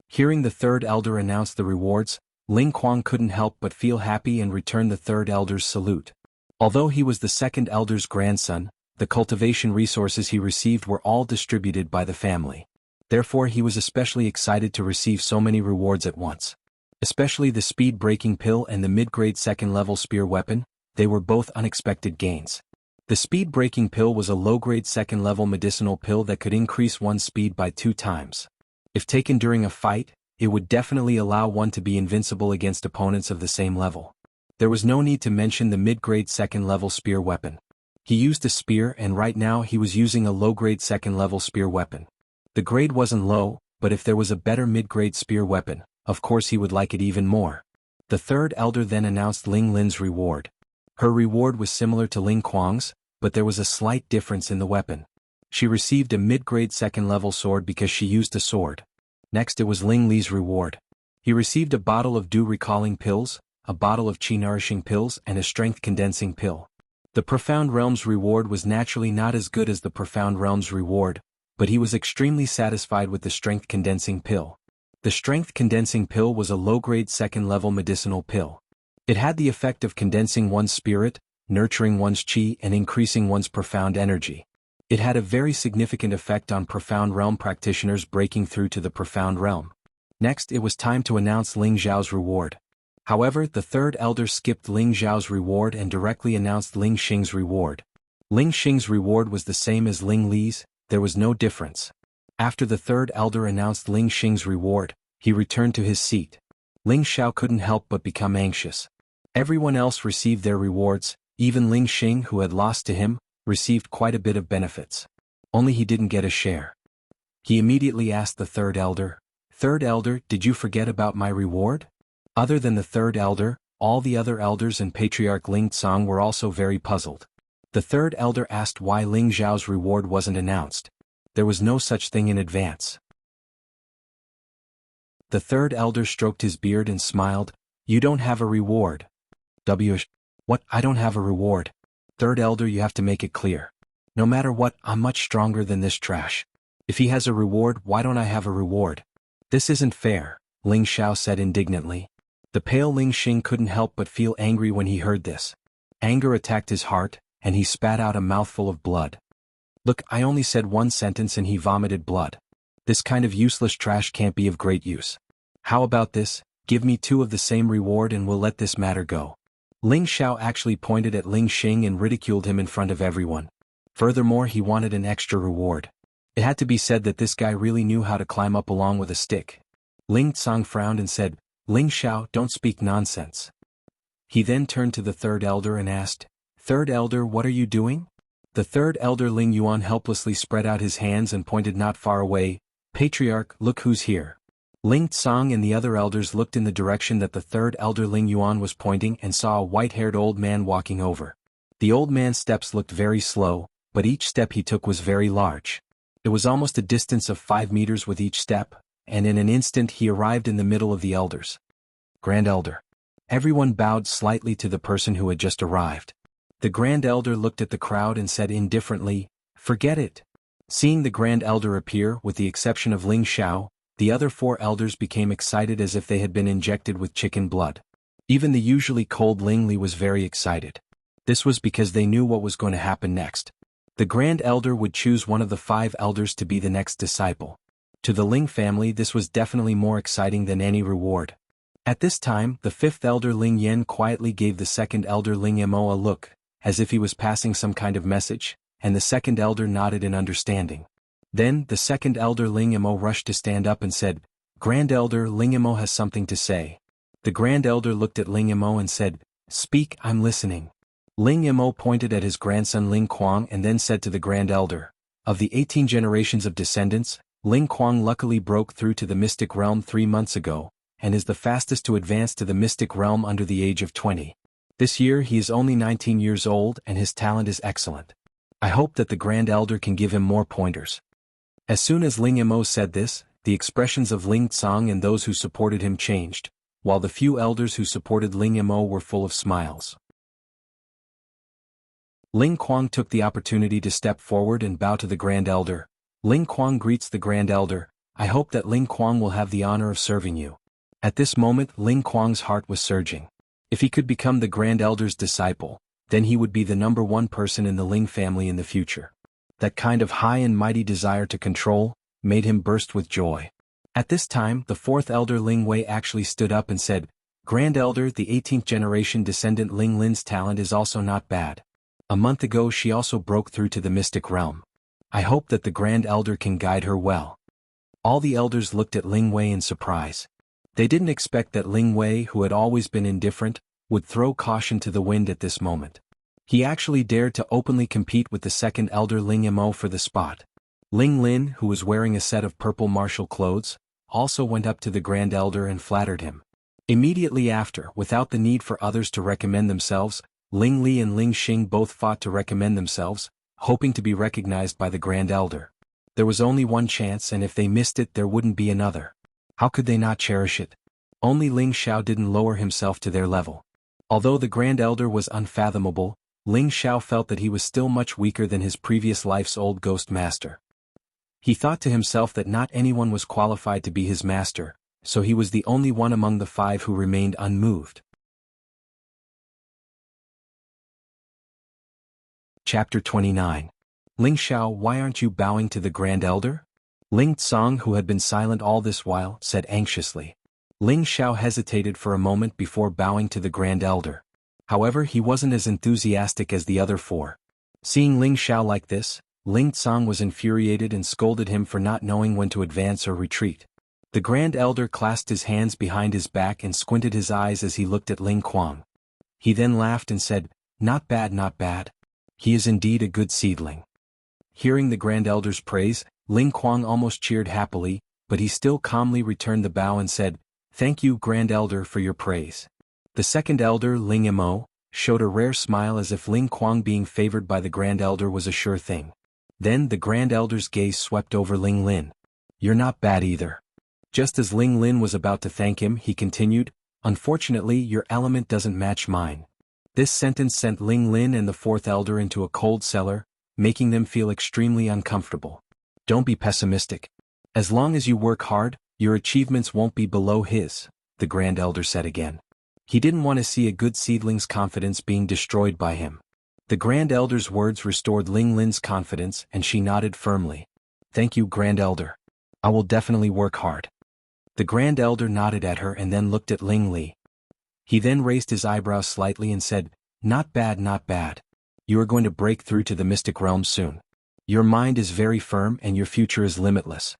Hearing the 3rd elder announce the rewards, Ling Kuang couldn't help but feel happy and return the 3rd elder's salute. Although he was the 2nd elder's grandson, the cultivation resources he received were all distributed by the family. Therefore he was especially excited to receive so many rewards at once. Especially the speed-breaking pill and the mid-grade 2nd level spear weapon, they were both unexpected gains. The speed-breaking pill was a low-grade 2nd level medicinal pill that could increase one's speed by 2 times. If taken during a fight, it would definitely allow one to be invincible against opponents of the same level. There was no need to mention the mid-grade 2nd level spear weapon. He used a spear and right now he was using a low-grade 2nd level spear weapon. The grade wasn't low, but if there was a better mid-grade spear weapon, of course he would like it even more. The 3rd elder then announced Ling Lin's reward. Her reward was similar to Ling Kuang's, but there was a slight difference in the weapon. She received a mid-grade second-level sword because she used a sword. Next it was Ling Li's reward. He received a bottle of dew recalling pills, a bottle of qi nourishing pills and a strength condensing pill. The Profound Realm's reward was naturally not as good as the Profound Realm's reward, but he was extremely satisfied with the strength condensing pill. The strength condensing pill was a low-grade second-level medicinal pill. It had the effect of condensing one's spirit, nurturing one's qi and increasing one's profound energy. It had a very significant effect on Profound Realm practitioners breaking through to the Profound Realm. Next it was time to announce Ling Zhao's reward. However, the third elder skipped Ling Zhao's reward and directly announced Ling Xing's reward. Ling Xing's reward was the same as Ling Li's, there was no difference. After the third elder announced Ling Xing's reward, he returned to his seat. Ling Xiao couldn't help but become anxious. Everyone else received their rewards, even Ling Xing, who had lost to him, received quite a bit of benefits. Only he didn't get a share. He immediately asked the third elder, "Third elder, did you forget about my reward?" Other than the third elder, all the other elders and Patriarch Ling Tsang were also very puzzled. The third elder asked why Ling Zhao's reward wasn't announced. There was no such thing in advance. The third elder stroked his beard and smiled, "You don't have a reward." What, I don't have a reward? Third elder, you have to make it clear. No matter what, I'm much stronger than this trash. If he has a reward, why don't I have a reward? This isn't fair, Ling Xiao said indignantly. The pale Ling Xing couldn't help but feel angry when he heard this. Anger attacked his heart, and he spat out a mouthful of blood. Look, I only said one sentence and he vomited blood. This kind of useless trash can't be of great use. How about this, give me 2 of the same reward and we'll let this matter go. Ling Xiao actually pointed at Ling Xing and ridiculed him in front of everyone. Furthermore, he wanted an extra reward. It had to be said that this guy really knew how to climb up along with a stick. Ling Tsang frowned and said, "Ling Xiao, don't speak nonsense." He then turned to the third elder and asked, "Third elder, what are you doing?" The third elder Ling Yuan helplessly spread out his hands and pointed not far away, "Patriarch, look who's here." Ling Tsang and the other elders looked in the direction that the third elder Ling Yuan was pointing and saw a white-haired old man walking over. The old man's steps looked very slow, but each step he took was very large. It was almost a distance of 5 meters with each step, and in an instant he arrived in the middle of the elders. Grand Elder. Everyone bowed slightly to the person who had just arrived. The Grand Elder looked at the crowd and said indifferently, "Forget it." Seeing the Grand Elder appear, with the exception of Ling Xiao, the other 4 elders became excited as if they had been injected with chicken blood. Even the usually cold Ling Li was very excited. This was because they knew what was going to happen next. The Grand Elder would choose one of the 5 elders to be the next disciple. To the Ling family, this was definitely more exciting than any reward. At this time, the 5th elder Ling Yen quietly gave the 2nd elder Ling Mo a look, as if he was passing some kind of message, and the 2nd elder nodded in understanding. Then, the 2nd elder Ling Mo rushed to stand up and said, "Grand Elder Ling Mo has something to say." The Grand Elder looked at Ling Mo and said, "Speak, I'm listening." Ling Mo pointed at his grandson Ling Kuang and then said to the Grand Elder, "Of the 18 generations of descendants, Ling Kuang luckily broke through to the Mystic Realm 3 months ago, and is the fastest to advance to the Mystic Realm under the age of 20. This year he is only 19 years old and his talent is excellent. I hope that the Grand Elder can give him more pointers." As soon as Ling Mo said this, the expressions of Ling Tsang and those who supported him changed, while the few elders who supported Ling Mo were full of smiles. Ling Kuang took the opportunity to step forward and bow to the Grand Elder. Ling Kuang greets the Grand Elder, "I hope that Ling Kuang will have the honor of serving you." At this moment Ling Kuang's heart was surging. If he could become the Grand Elder's disciple, then he would be the #1 person in the Ling family in the future. That kind of high and mighty desire to control made him burst with joy. At this time the 4th elder Ling Wei actually stood up and said, "Grand Elder, the 18th generation descendant Ling Lin's talent is also not bad. A month ago she also broke through to the Mystic Realm. I hope that the Grand Elder can guide her well." All the elders looked at Ling Wei in surprise. They didn't expect that Ling Wei, who had always been indifferent, would throw caution to the wind at this moment. He actually dared to openly compete with the 2nd elder Ling Mo for the spot. Ling Lin, who was wearing a set of purple martial clothes, also went up to the Grand Elder and flattered him. Immediately after, without the need for others to recommend themselves, Ling Li and Ling Xing both fought to recommend themselves, hoping to be recognized by the Grand Elder. There was only one chance, and if they missed it there wouldn't be another. How could they not cherish it? Only Ling Xiao didn't lower himself to their level. Although the Grand Elder was unfathomable, Ling Xiao felt that he was still much weaker than his previous life's old ghost master. He thought to himself that not anyone was qualified to be his master, so he was the only one among the 5 who remained unmoved. Chapter 29. Ling Xiao, why aren't you bowing to the Grand Elder? Ling Tsong, who had been silent all this while, said anxiously. Ling Xiao hesitated for a moment before bowing to the Grand Elder. However, he wasn't as enthusiastic as the other 4. Seeing Ling Xiao like this, Ling Tsong was infuriated and scolded him for not knowing when to advance or retreat. The Grand Elder clasped his hands behind his back and squinted his eyes as he looked at Ling Kuang. He then laughed and said, "Not bad, not bad. He is indeed a good seedling." Hearing the Grand Elder's praise, Ling Kuang almost cheered happily, but he still calmly returned the bow and said, "Thank you, Grand Elder, for your praise." The second elder, Ling Mo, showed a rare smile as if Ling Kuang being favored by the Grand Elder was a sure thing. Then the Grand Elder's gaze swept over Ling Lin. "You're not bad either." Just as Ling Lin was about to thank him, he continued, "Unfortunately, your element doesn't match mine." This sentence sent Ling Lin and the 4th elder into a cold cellar, making them feel extremely uncomfortable. "Don't be pessimistic. As long as you work hard, your achievements won't be below his," the Grand Elder said again. He didn't want to see a good seedling's confidence being destroyed by him. The Grand Elder's words restored Ling Lin's confidence and she nodded firmly. "Thank you, Grand Elder. I will definitely work hard." The Grand Elder nodded at her and then looked at Ling Li. He then raised his eyebrows slightly and said, "Not bad, not bad. You are going to break through to the mystic realm soon. Your mind is very firm and your future is limitless."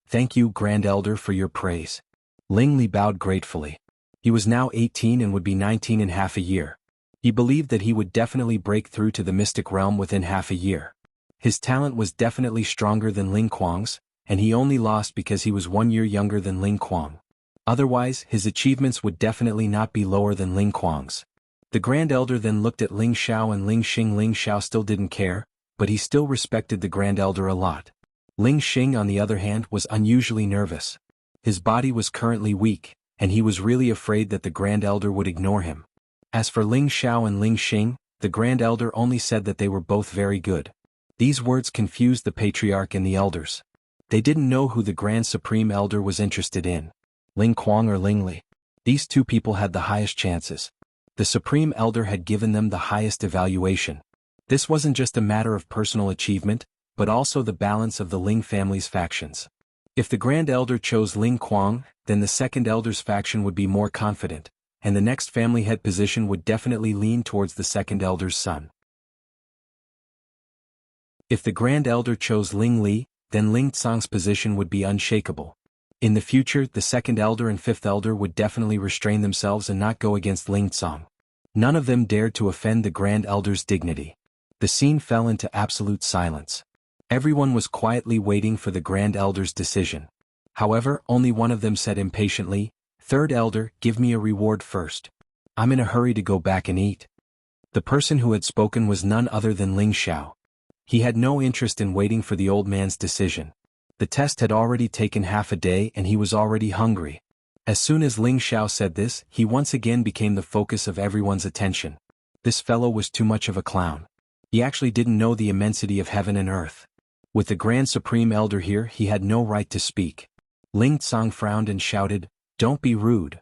"Thank you, Grand Elder, for your praise." Ling Li bowed gratefully. He was now 18 and would be 19 in half a year. He believed that he would definitely break through to the mystic realm within half a year. His talent was definitely stronger than Ling Kuang's, and he only lost because he was 1 year younger than Ling Kuang. Otherwise, his achievements would definitely not be lower than Ling Kuang's. The Grand Elder then looked at Ling Xiao and Ling Xing. Ling Xiao still didn't care, but he still respected the Grand Elder a lot. Ling Xing, on the other hand, was unusually nervous. His body was currently weak, and he was really afraid that the Grand Elder would ignore him. As for Ling Xiao and Ling Xing, the Grand Elder only said that they were both very good. These words confused the Patriarch and the elders. They didn't know who the Grand Supreme Elder was interested in. Ling Kuang or Ling Li. These 2 people had the highest chances. The Supreme Elder had given them the highest evaluation. This wasn't just a matter of personal achievement, but also the balance of the Ling family's factions. If the Grand Elder chose Ling Kuang, then the second Elder's faction would be more confident, and the next family head position would definitely lean towards the second Elder's son. If the Grand Elder chose Ling Li, then Ling Tsong's position would be unshakable. In the future, the second elder and 5th elder would definitely restrain themselves and not go against Ling Tsong. None of them dared to offend the Grand Elder's dignity. The scene fell into absolute silence. Everyone was quietly waiting for the Grand Elder's decision. However, only one of them said impatiently, "Third elder, give me a reward first. I'm in a hurry to go back and eat." The person who had spoken was none other than Ling Xiao. He had no interest in waiting for the old man's decision. The test had already taken half a day and he was already hungry. As soon as Ling Xiao said this, he once again became the focus of everyone's attention. This fellow was too much of a clown. He actually didn't know the immensity of heaven and earth. With the Grand Supreme Elder here, he had no right to speak. Ling Tsong frowned and shouted, "Don't be rude.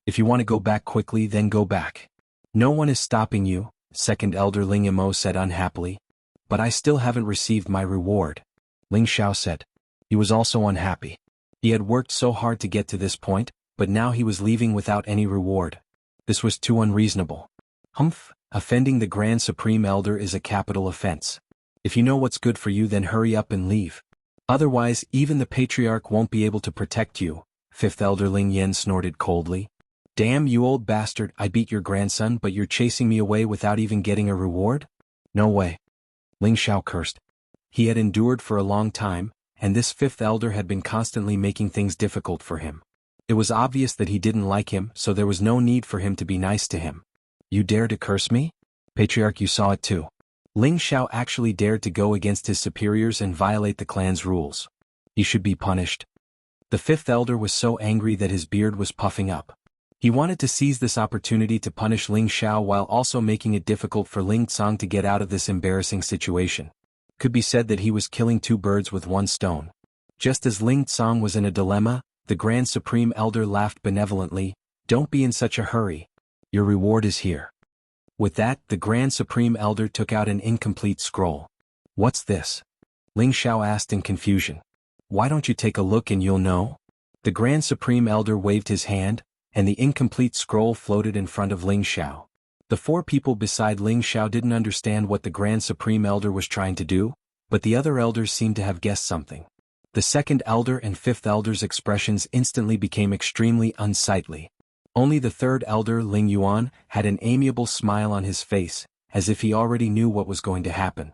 If you want to go back quickly, then go back. No one is stopping you," second elder Ling Mo said unhappily. "But I still haven't received my reward," Ling Xiao said. He was also unhappy. He had worked so hard to get to this point, but now he was leaving without any reward. This was too unreasonable. Offending the Grand Supreme Elder is a capital offense. If you know what's good for you, then hurry up and leave. Otherwise, even the Patriarch won't be able to protect you, 5th elder Ling Yen snorted coldly. "Damn you old bastard, I beat your grandson but you're chasing me away without even getting a reward? No way." Ling Xiao cursed. He had endured for a long time, and this 5th elder had been constantly making things difficult for him. It was obvious that he didn't like him, so there was no need for him to be nice to him. You dare to curse me? Patriarch, you saw it too. Ling Xiao actually dared to go against his superiors and violate the clan's rules. He should be punished. The fifth elder was so angry that his beard was puffing up. He wanted to seize this opportunity to punish Ling Xiao while also making it difficult for Ling Tsang to get out of this embarrassing situation. Could be said that he was killing two birds with one stone. Just as Ling Tsang was in a dilemma, the Grand Supreme Elder laughed benevolently. Don't be in such a hurry. Your reward is here. With that, the Grand Supreme Elder took out an incomplete scroll. What's this? Ling Xiao asked in confusion. Why don't you take a look and you'll know? The Grand Supreme Elder waved his hand, and the incomplete scroll floated in front of Ling Xiao. The four people beside Ling Xiao didn't understand what the Grand Supreme Elder was trying to do, but the other elders seemed to have guessed something. The second elder and fifth elder's expressions instantly became extremely unsightly. Only the third elder, Ling Yuan, had an amiable smile on his face, as if he already knew what was going to happen.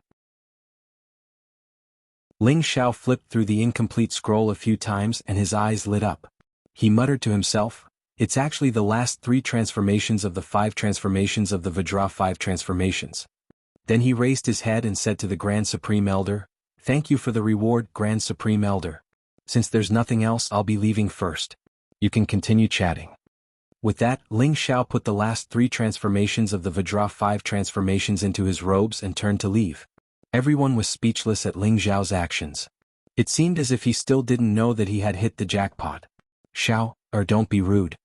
Ling Xiao flipped through the incomplete scroll a few times and his eyes lit up. He muttered to himself, it's actually the last 3 transformations of the 5 transformations of the Vajra 5 transformations. Then he raised his head and said to the Grand Supreme Elder, Thank you for the reward, Grand Supreme Elder. Since there's nothing else, I'll be leaving first. You can continue chatting. With that, Ling Xiao put the last 3 transformations of the Vajra 5 transformations into his robes and turned to leave. Everyone was speechless at Ling Xiao's actions. It seemed as if he still didn't know that he had hit the jackpot. Xiao, or don't be rude.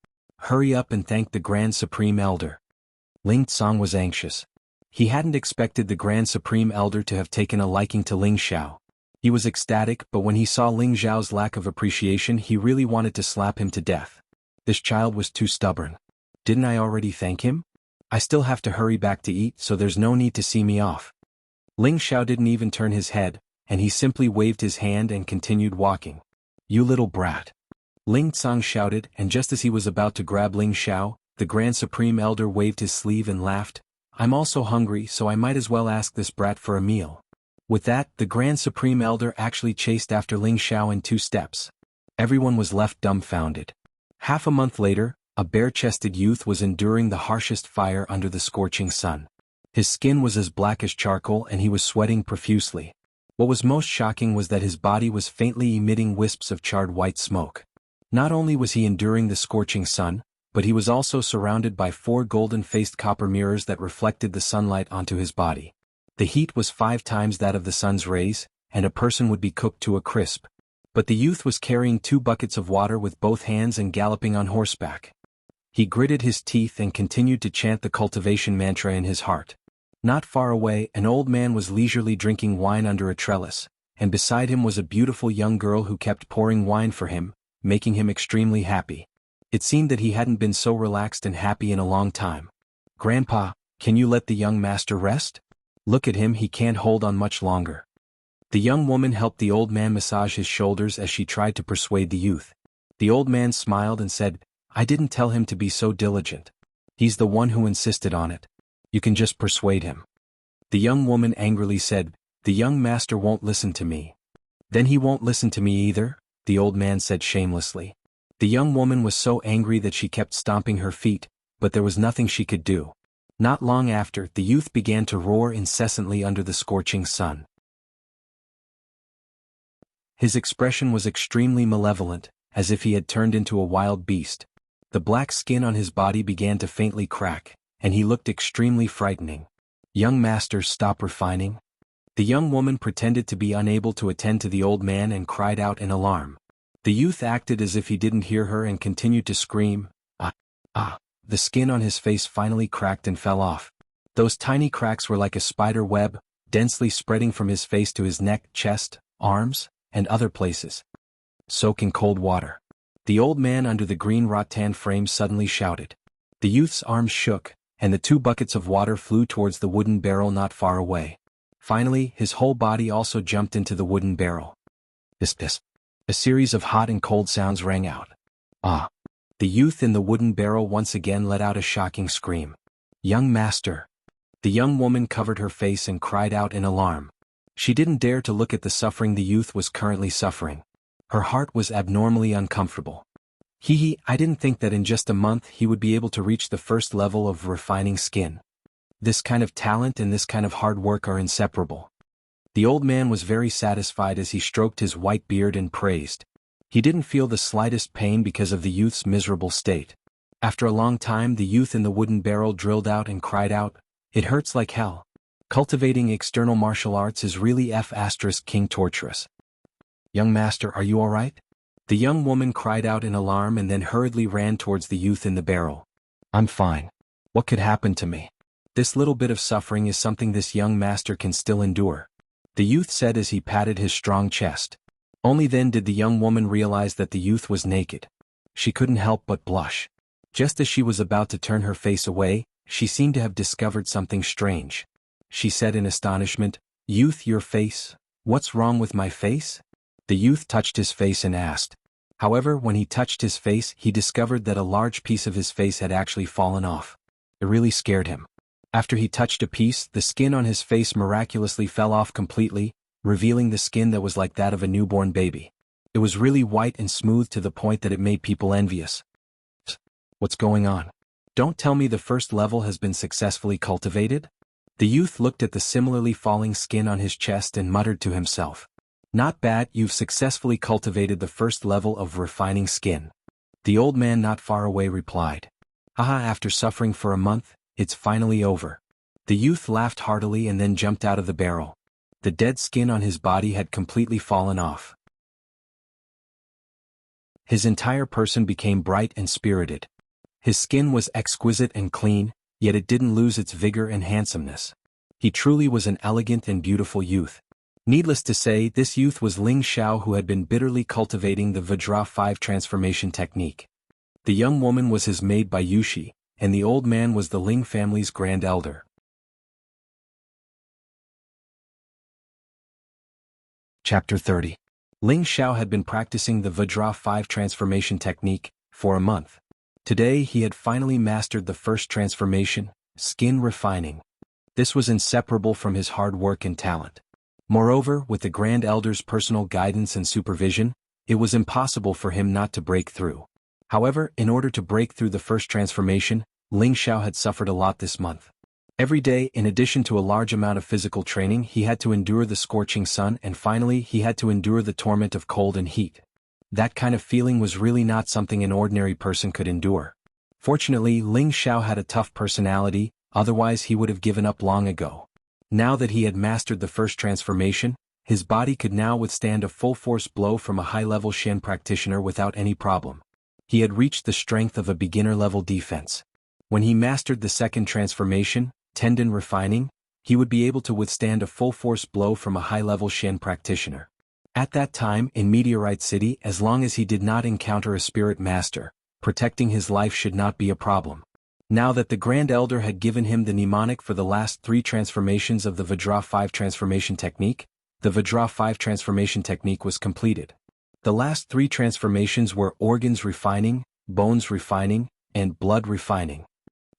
Hurry up and thank the Grand Supreme Elder. Ling Tsang was anxious. He hadn't expected the Grand Supreme Elder to have taken a liking to Ling Xiao. He was ecstatic, but when he saw Ling Xiao's lack of appreciation, he really wanted to slap him to death. This child was too stubborn. Didn't I already thank him? I still have to hurry back to eat, so there's no need to see me off. Ling Xiao didn't even turn his head, and he simply waved his hand and continued walking. You little brat. Ling Tsang shouted, and just as he was about to grab Ling Xiao, the Grand Supreme Elder waved his sleeve and laughed. I'm also hungry, so I might as well ask this brat for a meal. With that, the Grand Supreme Elder actually chased after Ling Xiao in 2 steps. Everyone was left dumbfounded. Half a month later, a bare-chested youth was enduring the harshest fire under the scorching sun. His skin was as black as charcoal and he was sweating profusely. What was most shocking was that his body was faintly emitting wisps of charred white smoke. Not only was he enduring the scorching sun, but he was also surrounded by 4 golden-faced copper mirrors that reflected the sunlight onto his body. The heat was 5 times that of the sun's rays, and a person would be cooked to a crisp. But the youth was carrying 2 buckets of water with both hands and galloping on horseback. He gritted his teeth and continued to chant the cultivation mantra in his heart. Not far away, an old man was leisurely drinking wine under a trellis, and beside him was a beautiful young girl who kept pouring wine for him, making him extremely happy. It seemed that he hadn't been so relaxed and happy in a long time. Grandpa, can you let the young master rest? Look at him, he can't hold on much longer. The young woman helped the old man massage his shoulders as she tried to persuade the youth. The old man smiled and said, I didn't tell him to be so diligent. He's the one who insisted on it. You can just persuade him. The young woman angrily said, The young master won't listen to me. Then he won't listen to me either, the old man said shamelessly. The young woman was so angry that she kept stomping her feet, but there was nothing she could do. Not long after, the youth began to roar incessantly under the scorching sun. His expression was extremely malevolent, as if he had turned into a wild beast. The black skin on his body began to faintly crack, and he looked extremely frightening. Young master, stop refining. The young woman pretended to be unable to attend to the old man and cried out in alarm. The youth acted as if he didn't hear her and continued to scream, ah. The skin on his face finally cracked and fell off. Those tiny cracks were like a spider web, densely spreading from his face to his neck, chest, arms, and other places. Soak in cold water. The old man under the green rattan frame suddenly shouted. The youth's arms shook, and the 2 buckets of water flew towards the wooden barrel not far away. Finally, his whole body also jumped into the wooden barrel. This. A series of hot and cold sounds rang out. Ah! The youth in the wooden barrel once again let out a shocking scream. Young master! The young woman covered her face and cried out in alarm. She didn't dare to look at the suffering the youth was currently suffering. Her heart was abnormally uncomfortable. Hee, I didn't think that in just a month he would be able to reach the first level of refining skin. This kind of talent and this kind of hard work are inseparable. The old man was very satisfied as he stroked his white beard and praised. He didn't feel the slightest pain because of the youth's miserable state. After a long time the youth in the wooden barrel drilled out and cried out, "It hurts like hell. Cultivating external martial arts is really King torturous. Young master, are you all right?" The young woman cried out in alarm and then hurriedly ran towards the youth in the barrel. "I'm fine. What could happen to me? This little bit of suffering is something this young master can still endure," the youth said as he patted his strong chest. Only then did the young woman realize that the youth was naked. She couldn't help but blush. Just as she was about to turn her face away, she seemed to have discovered something strange. She said in astonishment, "Youth, your face? What's wrong with my face?" The youth touched his face and asked. However, when he touched his face, he discovered that a large piece of his face had actually fallen off. It really scared him. After he touched a piece, the skin on his face miraculously fell off completely, revealing the skin that was like that of a newborn baby. It was really white and smooth to the point that it made people envious. "What's going on? Don't tell me the first level has been successfully cultivated?" The youth looked at the similarly falling skin on his chest and muttered to himself. "Not bad, you've successfully cultivated the first level of refining skin." The old man not far away replied. "Haha, after suffering for a month, it's finally over." The youth laughed heartily and then jumped out of the barrel. The dead skin on his body had completely fallen off. His entire person became bright and spirited. His skin was exquisite and clean, yet it didn't lose its vigor and handsomeness. He truly was an elegant and beautiful youth. Needless to say, this youth was Ling Xiao, who had been bitterly cultivating the Vajra 5 transformation technique. The young woman was his maid by Yushi, and the old man was the Ling family's grand elder. Chapter 30. Ling Xiao had been practicing the Vajra 5 transformation technique for a month. Today he had finally mastered the first transformation, skin refining. This was inseparable from his hard work and talent. Moreover, with the Grand Elder's personal guidance and supervision, it was impossible for him not to break through. However, in order to break through the first transformation, Ling Xiao had suffered a lot this month. Every day, in addition to a large amount of physical training, he had to endure the scorching sun, and finally he had to endure the torment of cold and heat. That kind of feeling was really not something an ordinary person could endure. Fortunately, Ling Xiao had a tough personality, otherwise he would have given up long ago. Now that he had mastered the first transformation, his body could now withstand a full-force blow from a high-level Shen practitioner without any problem. He had reached the strength of a beginner-level defense. When he mastered the second transformation, tendon refining, he would be able to withstand a full-force blow from a high-level Shen practitioner. At that time, in Meteorite City, as long as he did not encounter a spirit master, protecting his life should not be a problem. Now that the Grand Elder had given him the mnemonic for the last 3 transformations of the Vajra 5 transformation technique, the Vajra 5 transformation technique was completed. The last 3 transformations were organs refining, bones refining, and blood refining.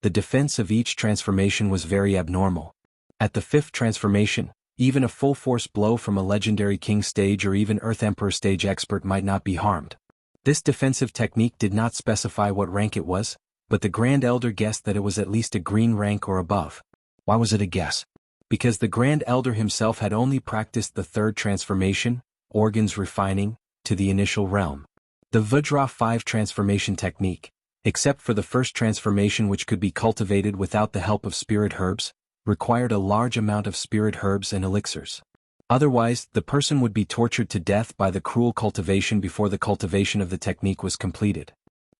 The defense of each transformation was very abnormal. At the 5th transformation, even a full-force blow from a legendary king stage or even Earth Emperor stage expert might not be harmed. This defensive technique did not specify what rank it was, but the Grand Elder guessed that it was at least a green rank or above. Why was it a guess? Because the Grand Elder himself had only practiced the 3rd transformation, organs refining, to the initial realm. The Vajra 5 transformation technique, except for the first transformation which could be cultivated without the help of spirit herbs, required a large amount of spirit herbs and elixirs. Otherwise, the person would be tortured to death by the cruel cultivation before the cultivation of the technique was completed.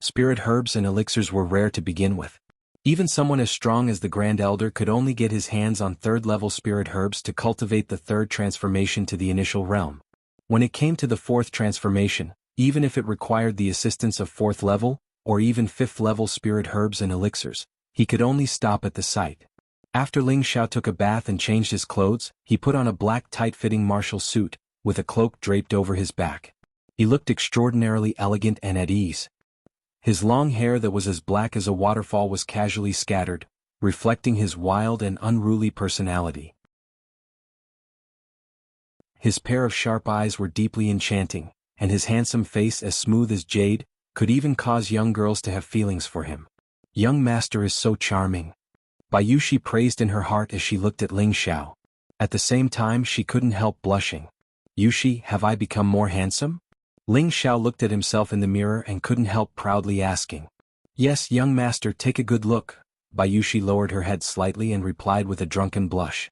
Spirit herbs and elixirs were rare to begin with. Even someone as strong as the Grand Elder could only get his hands on 3rd-level spirit herbs to cultivate the 3rd transformation to the initial realm. When it came to the 4th transformation, even if it required the assistance of 4th level, or even 5th-level spirit herbs and elixirs, he could only stop at the sight. After Ling Xiao took a bath and changed his clothes, he put on a black tight-fitting martial suit, with a cloak draped over his back. He looked extraordinarily elegant and at ease. His long hair that was as black as a waterfall was casually scattered, reflecting his wild and unruly personality. His pair of sharp eyes were deeply enchanting, and his handsome face as smooth as jade, could even cause young girls to have feelings for him. Young master is so charming. Bayushi praised in her heart as she looked at Ling Xiao. At the same time she couldn't help blushing. Yushi, have I become more handsome? Ling Xiao looked at himself in the mirror and couldn't help proudly asking. Yes, young master, take a good look. Bayushi lowered her head slightly and replied with a drunken blush.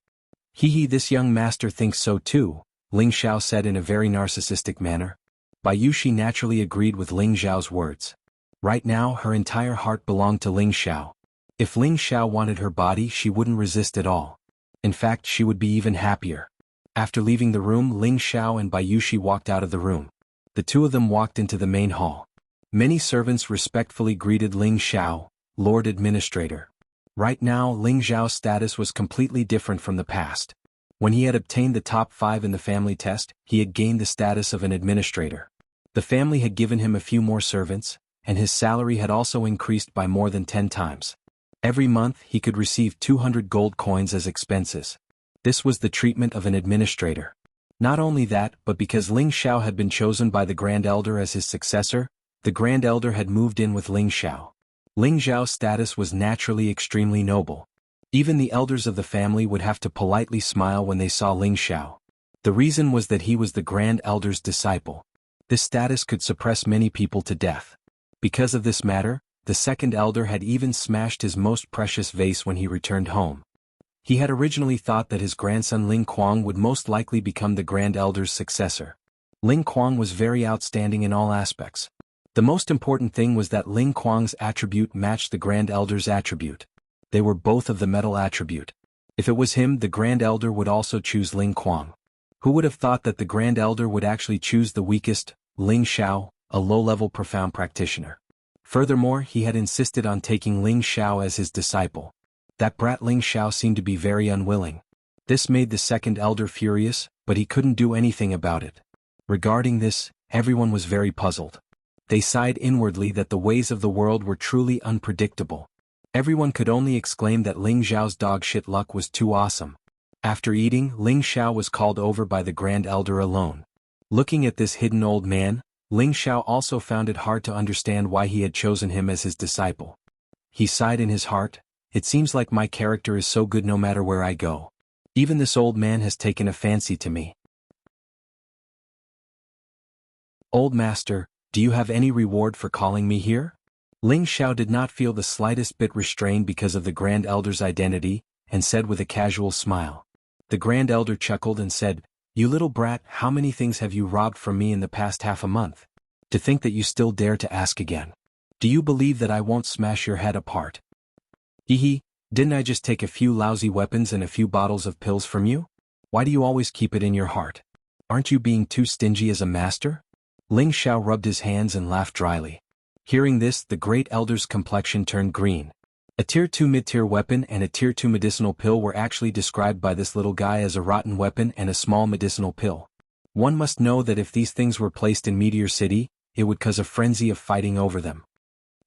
Hee, this young master thinks so too, Ling Xiao said in a very narcissistic manner. Bayushi naturally agreed with Ling Xiao's words. Right now her entire heart belonged to Ling Xiao. If Ling Xiao wanted her body she wouldn't resist at all. In fact she would be even happier. After leaving the room, Ling Xiao and Bayushi walked out of the room. The two of them walked into the main hall. Many servants respectfully greeted Ling Xiao, Lord Administrator. Right now Ling Xiao's status was completely different from the past. When he had obtained the top 5 in the family test, he had gained the status of an administrator. The family had given him a few more servants, and his salary had also increased by more than 10 times. Every month he could receive 200 gold coins as expenses. This was the treatment of an administrator. Not only that, but because Ling Xiao had been chosen by the Grand Elder as his successor, the Grand Elder had moved in with Ling Xiao. Ling Xiao's status was naturally extremely noble. Even the elders of the family would have to politely smile when they saw Ling Xiao. The reason was that he was the Grand Elder's disciple. This status could suppress many people to death. Because of this matter, the second elder had even smashed his most precious vase when he returned home. He had originally thought that his grandson Ling Kuang would most likely become the Grand Elder's successor. Ling Kuang was very outstanding in all aspects. The most important thing was that Ling Kuang's attribute matched the Grand Elder's attribute. They were both of the metal attribute. If it was him, the Grand Elder would also choose Ling Kuang. Who would have thought that the Grand Elder would actually choose the weakest, Ling Xiao, a low-level profound practitioner? Furthermore, he had insisted on taking Ling Xiao as his disciple. That brat Ling Xiao seemed to be very unwilling. This made the second elder furious, but he couldn't do anything about it. Regarding this, everyone was very puzzled. They sighed inwardly that the ways of the world were truly unpredictable. Everyone could only exclaim that Ling Xiao's dog shit luck was too awesome. After eating, Ling Xiao was called over by the Grand Elder alone. Looking at this hidden old man, Ling Xiao also found it hard to understand why he had chosen him as his disciple. He sighed in his heart, it seems like my character is so good no matter where I go. Even this old man has taken a fancy to me. Old master, do you have any reward for calling me here? Ling Xiao did not feel the slightest bit restrained because of the Grand Elder's identity, and said with a casual smile. The Grand Elder chuckled and said, You little brat, how many things have you robbed from me in the past half a month? To think that you still dare to ask again. Do you believe that I won't smash your head apart? Hee, didn't I just take a few lousy weapons and a few bottles of pills from you? Why do you always keep it in your heart? Aren't you being too stingy as a master? Ling Xiao rubbed his hands and laughed dryly. Hearing this, the Great Elder's complexion turned green. A Tier 2 mid-tier weapon and a Tier 2 medicinal pill were actually described by this little guy as a rotten weapon and a small medicinal pill. One must know that if these things were placed in Meteor City, it would cause a frenzy of fighting over them.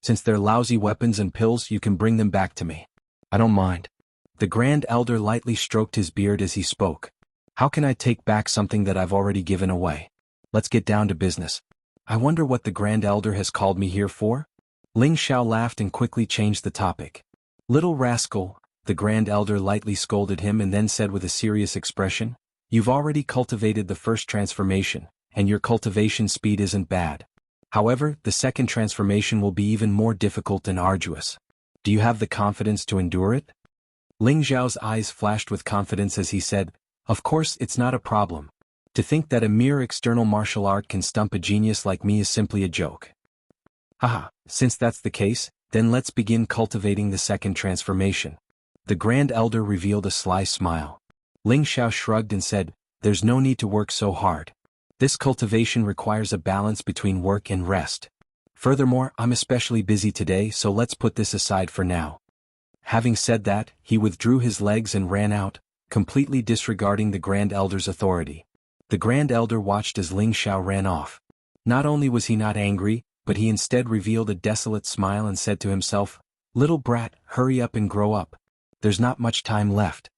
Since they're lousy weapons and pills, you can bring them back to me. I don't mind. The Grand Elder lightly stroked his beard as he spoke. How can I take back something that I've already given away? Let's get down to business. I wonder what the Grand Elder has called me here for? Ling Xiao laughed and quickly changed the topic. Little rascal, the Grand Elder lightly scolded him and then said with a serious expression, You've already cultivated the first transformation, and your cultivation speed isn't bad. However, the second transformation will be even more difficult and arduous. Do you have the confidence to endure it? Ling Xiao's eyes flashed with confidence as he said, Of course it's not a problem. To think that a mere external martial art can stump a genius like me is simply a joke. Haha, since that's the case, then let's begin cultivating the second transformation. The Grand Elder revealed a sly smile. Ling Xiao shrugged and said, There's no need to work so hard. This cultivation requires a balance between work and rest. Furthermore, I'm especially busy today, so let's put this aside for now. Having said that, he withdrew his legs and ran out, completely disregarding the Grand Elder's authority. The Grand Elder watched as Ling Xiao ran off. Not only was he not angry, but he instead revealed a desolate smile and said to himself, Little brat, hurry up and grow up. There's not much time left.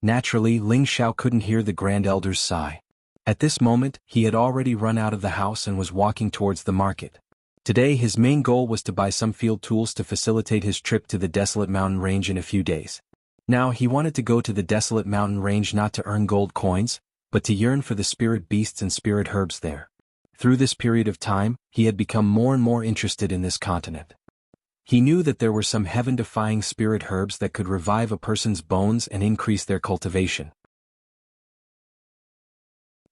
Naturally, Ling Xiao couldn't hear the Grand Elder's sigh. At this moment, he had already run out of the house and was walking towards the market. Today his main goal was to buy some field tools to facilitate his trip to the desolate mountain range in a few days. Now he wanted to go to the desolate mountain range not to earn gold coins, but to yearn for the spirit beasts and spirit herbs there. Through this period of time, he had become more and more interested in this continent. He knew that there were some heaven-defying spirit herbs that could revive a person's bones and increase their cultivation.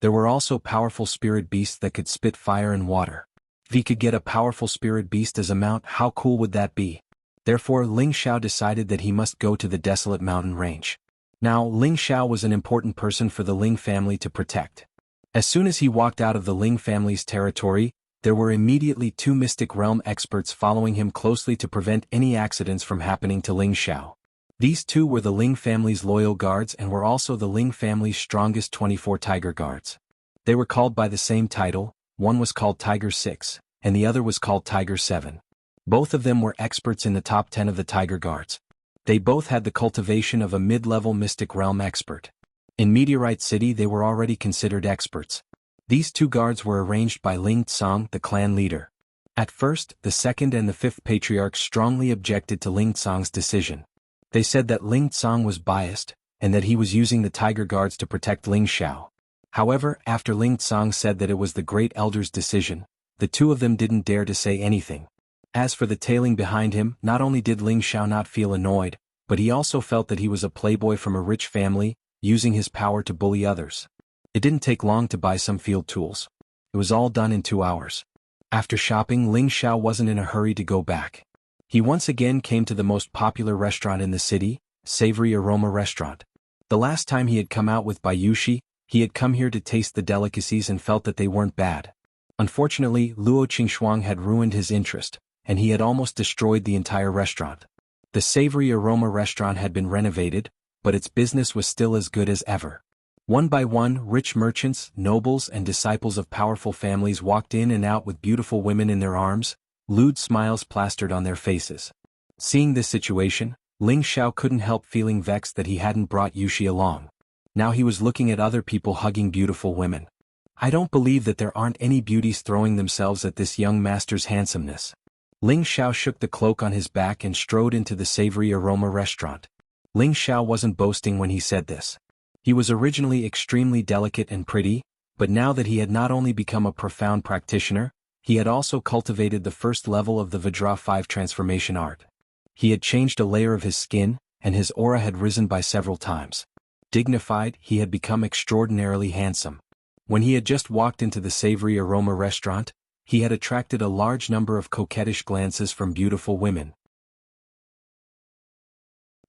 There were also powerful spirit beasts that could spit fire and water. If he could get a powerful spirit beast as a mount, how cool would that be? Therefore Ling Xiao decided that he must go to the desolate mountain range. Now Ling Xiao was an important person for the Ling family to protect. As soon as he walked out of the Ling family's territory, there were immediately 2 mystic realm experts following him closely to prevent any accidents from happening to Ling Xiao. These 2 were the Ling family's loyal guards and were also the Ling family's strongest 24 tiger guards. They were called by the same title, one was called Tiger 6, and the other was called Tiger 7. Both of them were experts in the top 10 of the tiger guards. They both had the cultivation of a mid-level mystic realm expert. In Meteorite City they were already considered experts. These 2 guards were arranged by Ling Tsang, the clan leader. At first, the 2nd and the 5th patriarchs strongly objected to Ling Tsang's decision. They said that Ling Tsang was biased, and that he was using the tiger guards to protect Ling Xiao. However, after Ling Tsang said that it was the great elder's decision, the 2 of them didn't dare to say anything. As for the tailing behind him, not only did Ling Xiao not feel annoyed, but he also felt that he was a playboy from a rich family, using his power to bully others. It didn't take long to buy some field tools. It was all done in 2 hours. After shopping, Ling Xiao wasn't in a hurry to go back. He once again came to the most popular restaurant in the city, Savory Aroma Restaurant. The last time he had come out with Bayushi, he had come here to taste the delicacies and felt that they weren't bad. Unfortunately, Luo Qingxuang had ruined his interest, and he had almost destroyed the entire restaurant. The Savory Aroma Restaurant had been renovated, but its business was still as good as ever. One by one, rich merchants, nobles and disciples of powerful families walked in and out with beautiful women in their arms, lewd smiles plastered on their faces. Seeing this situation, Ling Xiao couldn't help feeling vexed that he hadn't brought Yushi along. Now he was looking at other people hugging beautiful women. I don't believe that there aren't any beauties throwing themselves at this young master's handsomeness. Ling Xiao shook the cloak on his back and strode into the Savory Aroma Restaurant. Ling Xiao wasn't boasting when he said this. He was originally extremely delicate and pretty, but now that he had not only become a profound practitioner, he had also cultivated the first level of the Vajra 5 transformation art. He had changed a layer of his skin, and his aura had risen by several times. Dignified, he had become extraordinarily handsome. When he had just walked into the Savory Aroma Restaurant, he had attracted a large number of coquettish glances from beautiful women.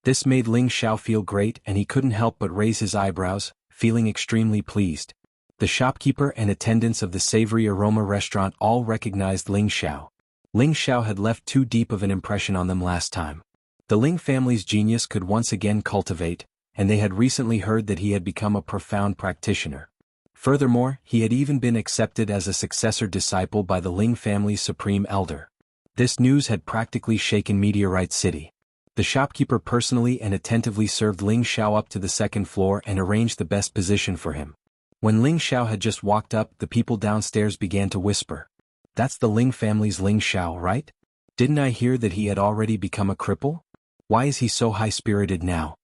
This made Ling Xiao feel great and he couldn't help but raise his eyebrows, feeling extremely pleased. The shopkeeper and attendants of the Savory Aroma Restaurant all recognized Ling Xiao. Ling Xiao had left too deep of an impression on them last time. The Ling family's genius could once again cultivate, and they had recently heard that he had become a profound practitioner. Furthermore, he had even been accepted as a successor disciple by the Ling family's supreme elder. This news had practically shaken Meteorite City. The shopkeeper personally and attentively served Ling Xiao up to the 2nd floor and arranged the best position for him. When Ling Xiao had just walked up, the people downstairs began to whisper. That's the Ling family's Ling Xiao, right? Didn't I hear that he had already become a cripple? Why is he so high-spirited now?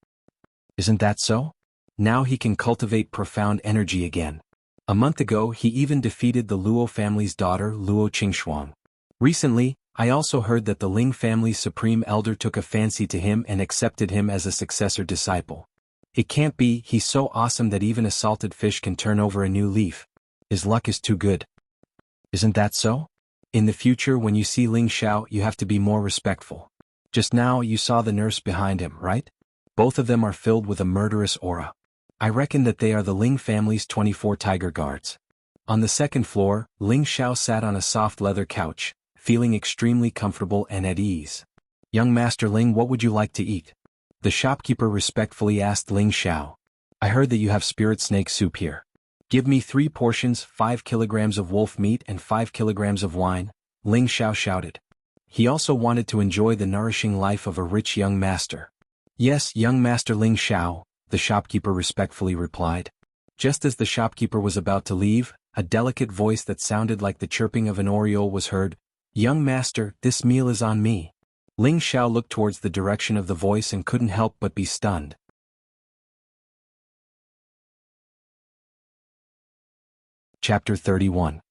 Isn't that so? Now he can cultivate profound energy again. A month ago he even defeated the Luo family's daughter Luo Qingxuang. Recently, I also heard that the Ling family's supreme elder took a fancy to him and accepted him as a successor disciple. It can't be, he's so awesome that even a salted fish can turn over a new leaf. His luck is too good. Isn't that so? In the future when you see Ling Xiao you have to be more respectful. Just now you saw the nurse behind him, right? Both of them are filled with a murderous aura. I reckon that they are the Ling family's 24 tiger guards. On the 2nd floor, Ling Xiao sat on a soft leather couch, feeling extremely comfortable and at ease. Young Master Ling, what would you like to eat? The shopkeeper respectfully asked Ling Xiao. I heard that you have spirit snake soup here. Give me 3 portions, 5 kilograms of wolf meat and 5 kilograms of wine, Ling Xiao shouted. He also wanted to enjoy the nourishing life of a rich young master. Yes, young Master Ling Xiao, the shopkeeper respectfully replied. Just as the shopkeeper was about to leave, a delicate voice that sounded like the chirping of an oriole was heard. "Young master, this meal is on me." Ling Xiao looked towards the direction of the voice and couldn't help but be stunned. Chapter 31.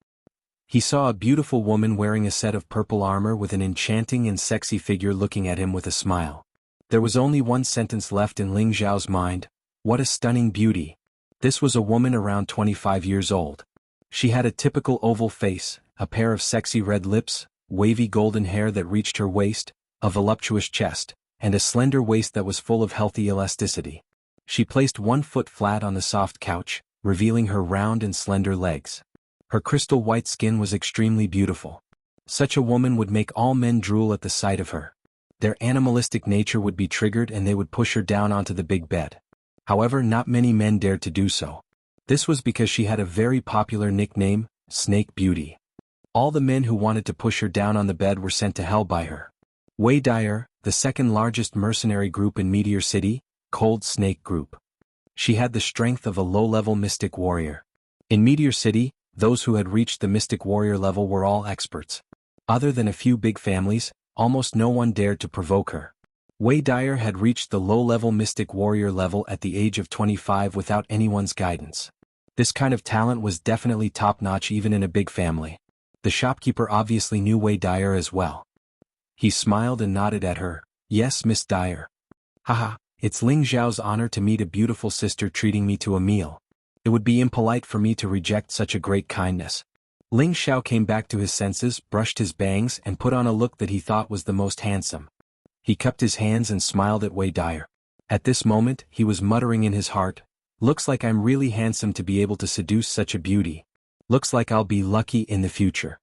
He saw a beautiful woman wearing a set of purple armor with an enchanting and sexy figure looking at him with a smile. There was only one sentence left in Ling Xiao's mind: what a stunning beauty. This was a woman around 25 years old. She had a typical oval face, a pair of sexy red lips, wavy golden hair that reached her waist, a voluptuous chest, and a slender waist that was full of healthy elasticity. She placed one foot flat on the soft couch, revealing her round and slender legs. Her crystal white skin was extremely beautiful. Such a woman would make all men drool at the sight of her. Their animalistic nature would be triggered and they would push her down onto the big bed. However, not many men dared to do so. This was because she had a very popular nickname, Snake Beauty. All the men who wanted to push her down on the bed were sent to hell by her. Wei Dyer, the second largest mercenary group in Meteor City, Cold Snake Group. She had the strength of a low-level mystic warrior. In Meteor City, those who had reached the mystic warrior level were all experts. Other than a few big families, almost no one dared to provoke her. Wei Dyer had reached the low-level mystic warrior level at the age of 25 without anyone's guidance. This kind of talent was definitely top-notch even in a big family. The shopkeeper obviously knew Wei Dyer as well. He smiled and nodded at her. "Yes, Miss Dyer. Haha, it's Ling Xiao's honor to meet a beautiful sister treating me to a meal. It would be impolite for me to reject such a great kindness." Ling Xiao came back to his senses, brushed his bangs and put on a look that he thought was the most handsome. He cupped his hands and smiled at Wei Dyer. At this moment, he was muttering in his heart, "Looks like I'm really handsome to be able to seduce such a beauty. Looks like I'll be lucky in the future."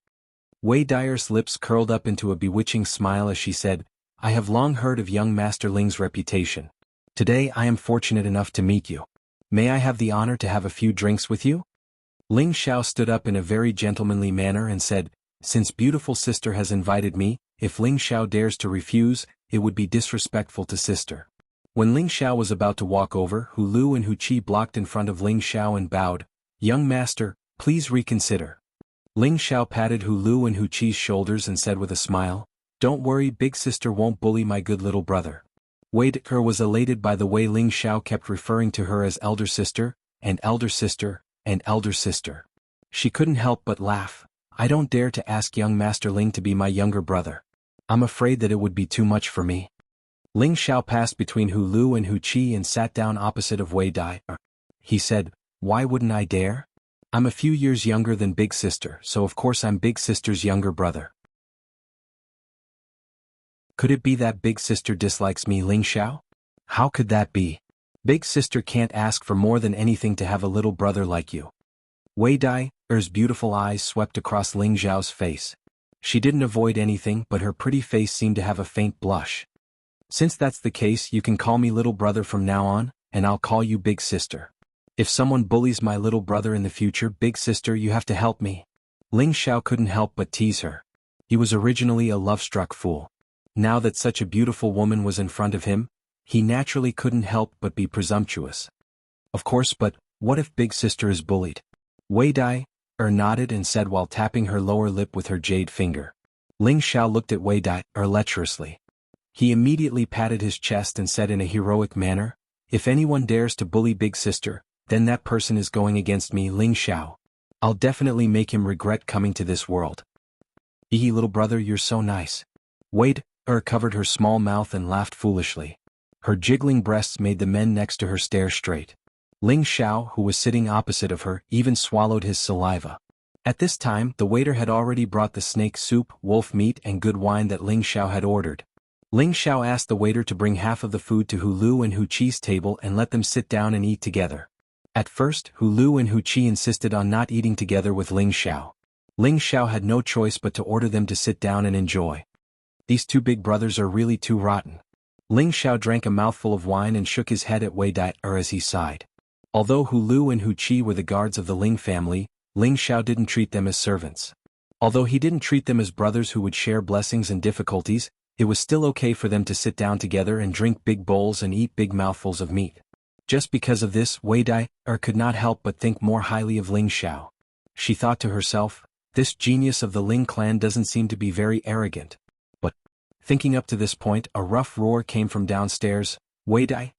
Wei Dyer's lips curled up into a bewitching smile as she said, "I have long heard of young Master Ling's reputation. Today I am fortunate enough to meet you. May I have the honor to have a few drinks with you?" Ling Xiao stood up in a very gentlemanly manner and said, "Since beautiful sister has invited me, if Ling Xiao dares to refuse, it would be disrespectful to sister." When Ling Xiao was about to walk over, Hu Lu and Hu Qi blocked in front of Ling Xiao and bowed. "Young master, please reconsider." Ling Xiao patted Hu Lu and Hu Qi's shoulders and said with a smile, "Don't worry, big sister won't bully my good little brother." Wei Dyer was elated by the way Ling Xiao kept referring to her as elder sister, and elder sister, and elder sister. She couldn't help but laugh. "I don't dare to ask young Master Ling to be my younger brother. I'm afraid that it would be too much for me." Ling Xiao passed between Hu Lu and Hu Qi and sat down opposite of Wei Dyer. He said, "Why wouldn't I dare? I'm a few years younger than big sister, so of course I'm big sister's younger brother." Could it be that big sister dislikes me, Ling Xiao? How could that be? Big sister can't ask for more than anything to have a little brother like you. Wei Dyer's beautiful eyes swept across Ling Xiao's face. She didn't avoid anything, but her pretty face seemed to have a faint blush. "Since that's the case, you can call me little brother from now on, and I'll call you big sister. If someone bullies my little brother in the future, big sister, you have to help me." Ling Xiao couldn't help but tease her. He was originally a love-struck fool. Now that such a beautiful woman was in front of him, he naturally couldn't help but be presumptuous. Of course, but what if big sister is bullied? Wei Dyer nodded and said while tapping her lower lip with her jade finger. Ling Xiao looked at Wei Dyer lecherously. He immediately patted his chest and said in a heroic manner, "If anyone dares to bully big sister, then that person is going against me, Ling Xiao. I'll definitely make him regret coming to this world." "Ee little brother, you're so nice." Wei Dyer covered her small mouth and laughed foolishly. Her jiggling breasts made the men next to her stare straight. Ling Xiao, who was sitting opposite of her, even swallowed his saliva. At this time, the waiter had already brought the snake soup, wolf meat and good wine that Ling Xiao had ordered. Ling Xiao asked the waiter to bring half of the food to Hu Lu and Hu Qi's table and let them sit down and eat together. At first, Hu Lu and Hu Qi insisted on not eating together with Ling Xiao. Ling Xiao had no choice but to order them to sit down and enjoy. These two big brothers are really too rotten. Ling Xiao drank a mouthful of wine and shook his head at Wei Dyer as he sighed. Although Hu Lu and Hu Qi were the guards of the Ling family, Ling Xiao didn't treat them as servants. Although he didn't treat them as brothers who would share blessings and difficulties, it was still okay for them to sit down together and drink big bowls and eat big mouthfuls of meat. Just because of this, Wei Dyer could not help but think more highly of Ling Xiao. She thought to herself, This genius of the Ling clan doesn't seem to be very arrogant. But, thinking up to this point, a rough roar came from downstairs. Wei Dai,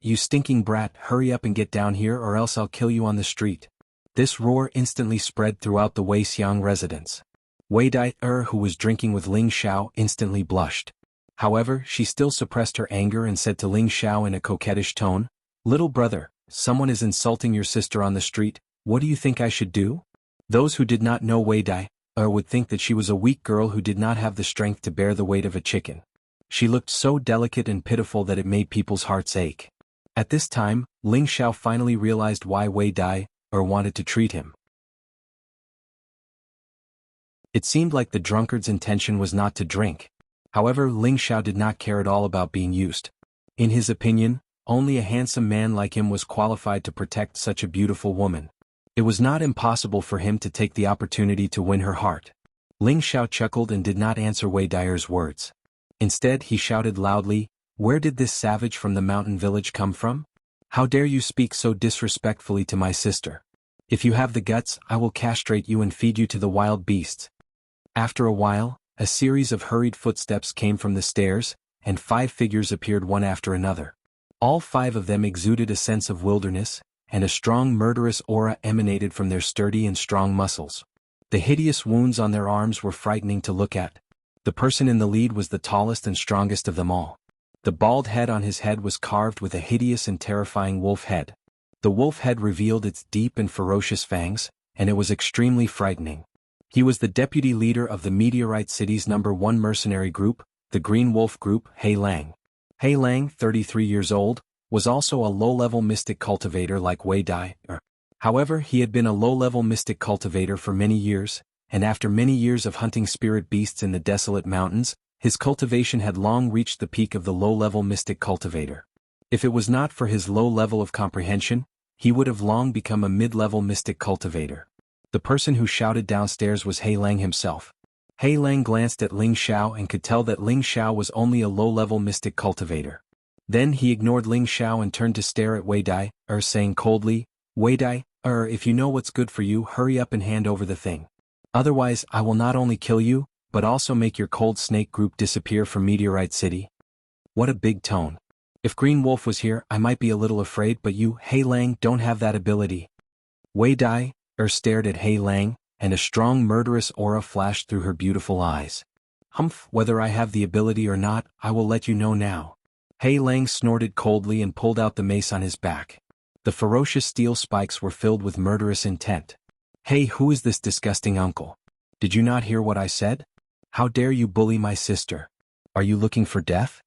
you stinking brat, hurry up and get down here or else I'll kill you on the street. This roar instantly spread throughout the Wei Xiang residence. Wei Dai, who was drinking with Ling Xiao, instantly blushed. However, she still suppressed her anger and said to Ling Xiao in a coquettish tone, "Little brother, someone is insulting your sister on the street, what do you think I should do?" Those who did not know Wei Dai, would think that she was a weak girl who did not have the strength to bear the weight of a chicken. She looked so delicate and pitiful that it made people's hearts ache. At this time, Ling Xiao finally realized why Wei Dai, wanted to treat him. It seemed like the drunkard's intention was not to drink. However, Ling Xiao did not care at all about being used. In his opinion, only a handsome man like him was qualified to protect such a beautiful woman. It was not impossible for him to take the opportunity to win her heart. Ling Xiao chuckled and did not answer Wei Dai's words. Instead, he shouted loudly, "Where did this savage from the mountain village come from? How dare you speak so disrespectfully to my sister? If you have the guts, I will castrate you and feed you to the wild beasts." After a while, a series of hurried footsteps came from the stairs, and 5 figures appeared one after another. All 5 of them exuded a sense of wilderness, and a strong murderous aura emanated from their sturdy and strong muscles. The hideous wounds on their arms were frightening to look at. The person in the lead was the tallest and strongest of them all. The bald head on his head was carved with a hideous and terrifying wolf head. The wolf head revealed its deep and ferocious fangs, and it was extremely frightening. He was the deputy leader of the Meteorite City's #1 mercenary group, the Green Wolf Group, He Lang. He Lang, 33 years old, was also a low-level mystic cultivator like Wei Dai. However, he had been a low-level mystic cultivator for many years, and after many years of hunting spirit beasts in the desolate mountains, his cultivation had long reached the peak of the low-level mystic cultivator. If it was not for his low level of comprehension, he would have long become a mid-level mystic cultivator. The person who shouted downstairs was He Lang himself. He Lang glanced at Ling Xiao and could tell that Ling Xiao was only a low-level mystic cultivator. Then he ignored Ling Xiao and turned to stare at Wei Dai, saying coldly, "Wei Dai, if you know what's good for you, hurry up and hand over the thing. Otherwise, I will not only kill you, but also make your cold snake group disappear from Meteorite City." What a big tone. If Green Wolf was here, I might be a little afraid, but you, He Lang, don't have that ability. Wei Dai, stared at He Lang, and a strong murderous aura flashed through her beautiful eyes. "Humph, whether I have the ability or not, I will let you know now." He Lang snorted coldly and pulled out the mace on his back. The ferocious steel spikes were filled with murderous intent. "Hey, who is this disgusting uncle? Did you not hear what I said? How dare you bully my sister? Are you looking for death?"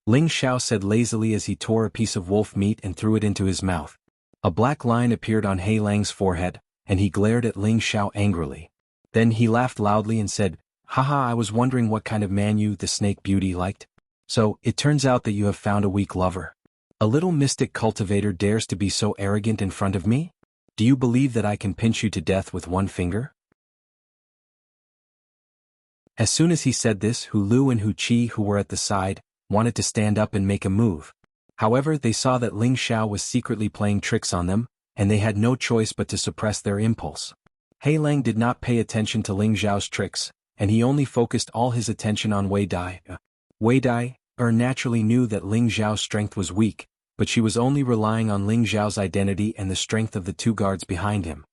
Ling Xiao said lazily as he tore a piece of wolf meat and threw it into his mouth. A black line appeared on He Lang's forehead, and he glared at Ling Xiao angrily. Then he laughed loudly and said, "Haha, I was wondering what kind of man you, the snake beauty, liked. So, it turns out that you have found a weak lover. A little mystic cultivator dares to be so arrogant in front of me? Do you believe that I can pinch you to death with one finger?" As soon as he said this, Hu Lu and Hu Qi, who were at the side, wanted to stand up and make a move. However, they saw that Ling Xiao was secretly playing tricks on them, and they had no choice but to suppress their impulse. He Lang did not pay attention to Ling Xiao's tricks, and he only focused all his attention on Wei Dai. Wei Dai, naturally knew that Ling Xiao's strength was weak, but she was only relying on Ling Xiao's identity and the strength of the 2 guards behind him.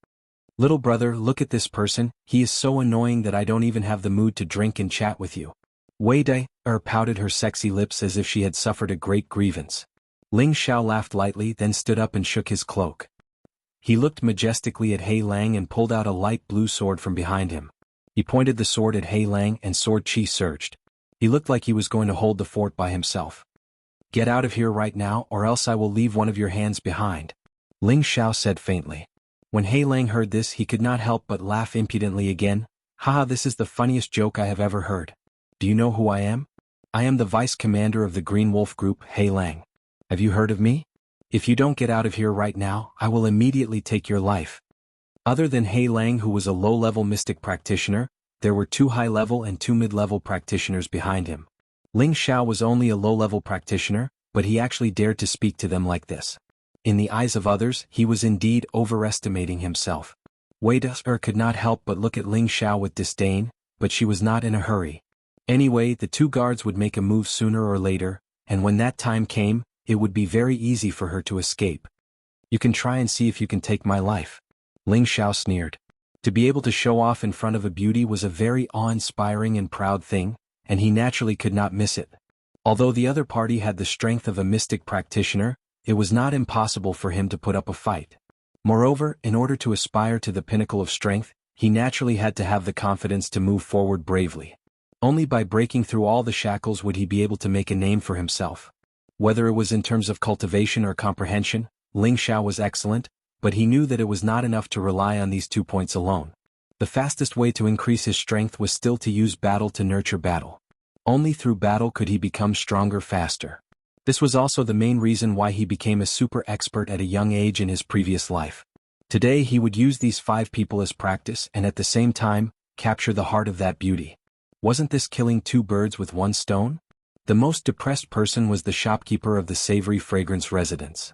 "Little brother, look at this person, he is so annoying that I don't even have the mood to drink and chat with you." Wei Dai, pouted her sexy lips as if she had suffered a great grievance. Ling Xiao laughed lightly, then stood up and shook his cloak. He looked majestically at He Lang and pulled out a light blue sword from behind him. He pointed the sword at He Lang and sword chi surged. He looked like he was going to hold the fort by himself. "Get out of here right now or else I will leave one of your hands behind," Ling Xiao said faintly. When He Lang heard this, he could not help but laugh impudently again. "Haha, this is the funniest joke I have ever heard. Do you know who I am? I am the vice commander of the Green Wolf Group, He Lang. Have you heard of me? If you don't get out of here right now, I will immediately take your life." Other than He Lang, who was a low-level mystic practitioner, there were 2 high-level and 2 mid-level practitioners behind him. Ling Xiao was only a low-level practitioner, but he actually dared to speak to them like this. In the eyes of others, he was indeed overestimating himself. Wei Dai could not help but look at Ling Xiao with disdain, but she was not in a hurry. Anyway, the two guards would make a move sooner or later, and when that time came, it would be very easy for her to escape. You can try and see if you can take my life. Ling Xiao sneered. To be able to show off in front of a beauty was a very awe-inspiring and proud thing, and he naturally could not miss it. Although the other party had the strength of a mystic practitioner, it was not impossible for him to put up a fight. Moreover, in order to aspire to the pinnacle of strength, he naturally had to have the confidence to move forward bravely. Only by breaking through all the shackles would he be able to make a name for himself. Whether it was in terms of cultivation or comprehension, Ling Xiao was excellent, but he knew that it was not enough to rely on these 2 points alone. The fastest way to increase his strength was still to use battle to nurture battle. Only through battle could he become stronger faster. This was also the main reason why he became a super expert at a young age in his previous life. Today he would use these 5 people as practice and at the same time, capture the heart of that beauty. Wasn't this killing 2 birds with 1 stone? The most depressed person was the shopkeeper of the savory fragrance residence.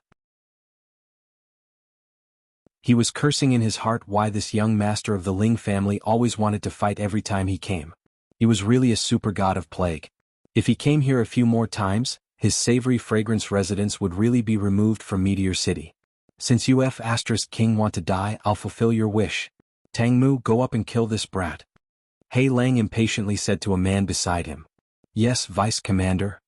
He was cursing in his heart why this young master of the Ling family always wanted to fight every time he came. He was really a super god of plague. If he came here a few more times, his savory fragrance residence would really be removed from Meteor City. Since King want to die, I'll fulfill your wish. Tang Mu, go up and kill this brat. Hei Lang impatiently said to a man beside him. Yes, Vice Commander.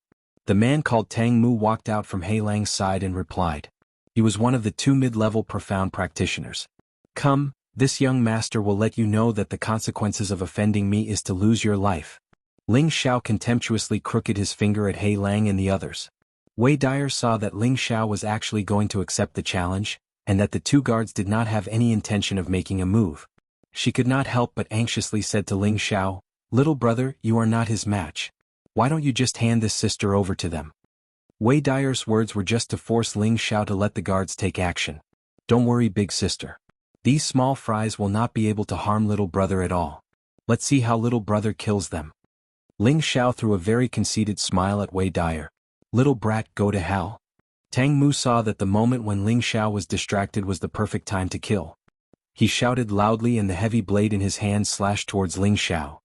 The man called Tang Mu walked out from Hei Lang's side and replied. He was one of the 2 mid-level profound practitioners. Come, this young master will let you know that the consequences of offending me is to lose your life. Ling Xiao contemptuously crooked his finger at Hei Lang and the others. Wei Dai saw that Ling Xiao was actually going to accept the challenge, and that the 2 guards did not have any intention of making a move. She could not help but anxiously said to Ling Xiao, Little brother, you are not his match. Why don't you just hand this sister over to them? Wei Dai's words were just to force Ling Xiao to let the guards take action. Don't worry, big sister. These small fries will not be able to harm little brother at all. Let's see how little brother kills them. Ling Xiao threw a very conceited smile at Wei Dai. Little brat, go to hell. Tang Mu saw that the moment when Ling Xiao was distracted was the perfect time to kill. He shouted loudly and the heavy blade in his hand slashed towards Ling Xiao.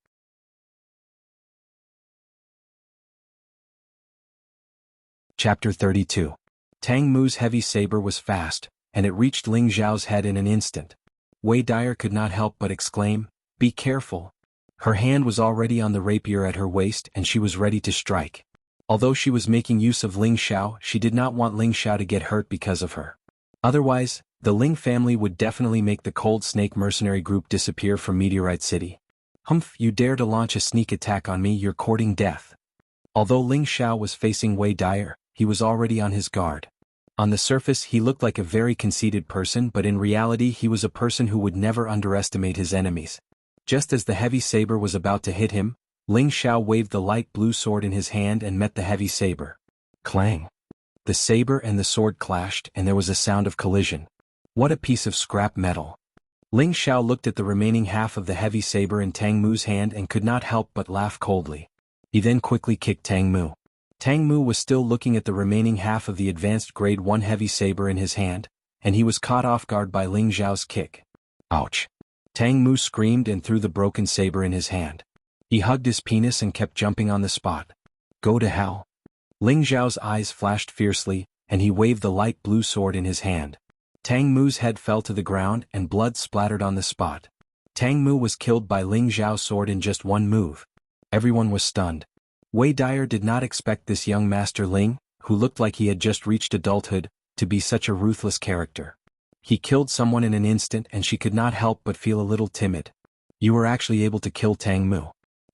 Chapter 32. Tang Mu's heavy saber was fast, and it reached Ling Xiao's head in an instant. Wei Dai could not help but exclaim, Be careful. Her hand was already on the rapier at her waist and she was ready to strike. Although she was making use of Ling Xiao, she did not want Ling Xiao to get hurt because of her. Otherwise, the Ling family would definitely make the Cold Snake mercenary group disappear from Meteorite City. Humph, you dare to launch a sneak attack on me, you're courting death. Although Ling Xiao was facing Wei Dai, he was already on his guard. On the surface he looked like a very conceited person, but in reality he was a person who would never underestimate his enemies. Just as the heavy saber was about to hit him, Ling Xiao waved the light blue sword in his hand and met the heavy saber. Clang! The saber and the sword clashed and there was a sound of collision. What a piece of scrap metal! Ling Xiao looked at the remaining half of the heavy saber in Tang Mu's hand and could not help but laugh coldly. He then quickly kicked Tang Mu. Tang Mu was still looking at the remaining half of the advanced grade 1 heavy saber in his hand, and he was caught off guard by Ling Xiao's kick. Ouch! Tang Mu screamed and threw the broken saber in his hand. He hugged his penis and kept jumping on the spot. Go to hell! Ling Xiao's eyes flashed fiercely, and he waved the light blue sword in his hand. Tang Mu's head fell to the ground and blood splattered on the spot. Tang Mu was killed by Ling Xiao's sword in just one move. Everyone was stunned. Wei Dai did not expect this young Master Ling, who looked like he had just reached adulthood, to be such a ruthless character. He killed someone in an instant and she could not help but feel a little timid. You were actually able to kill Tang Mu.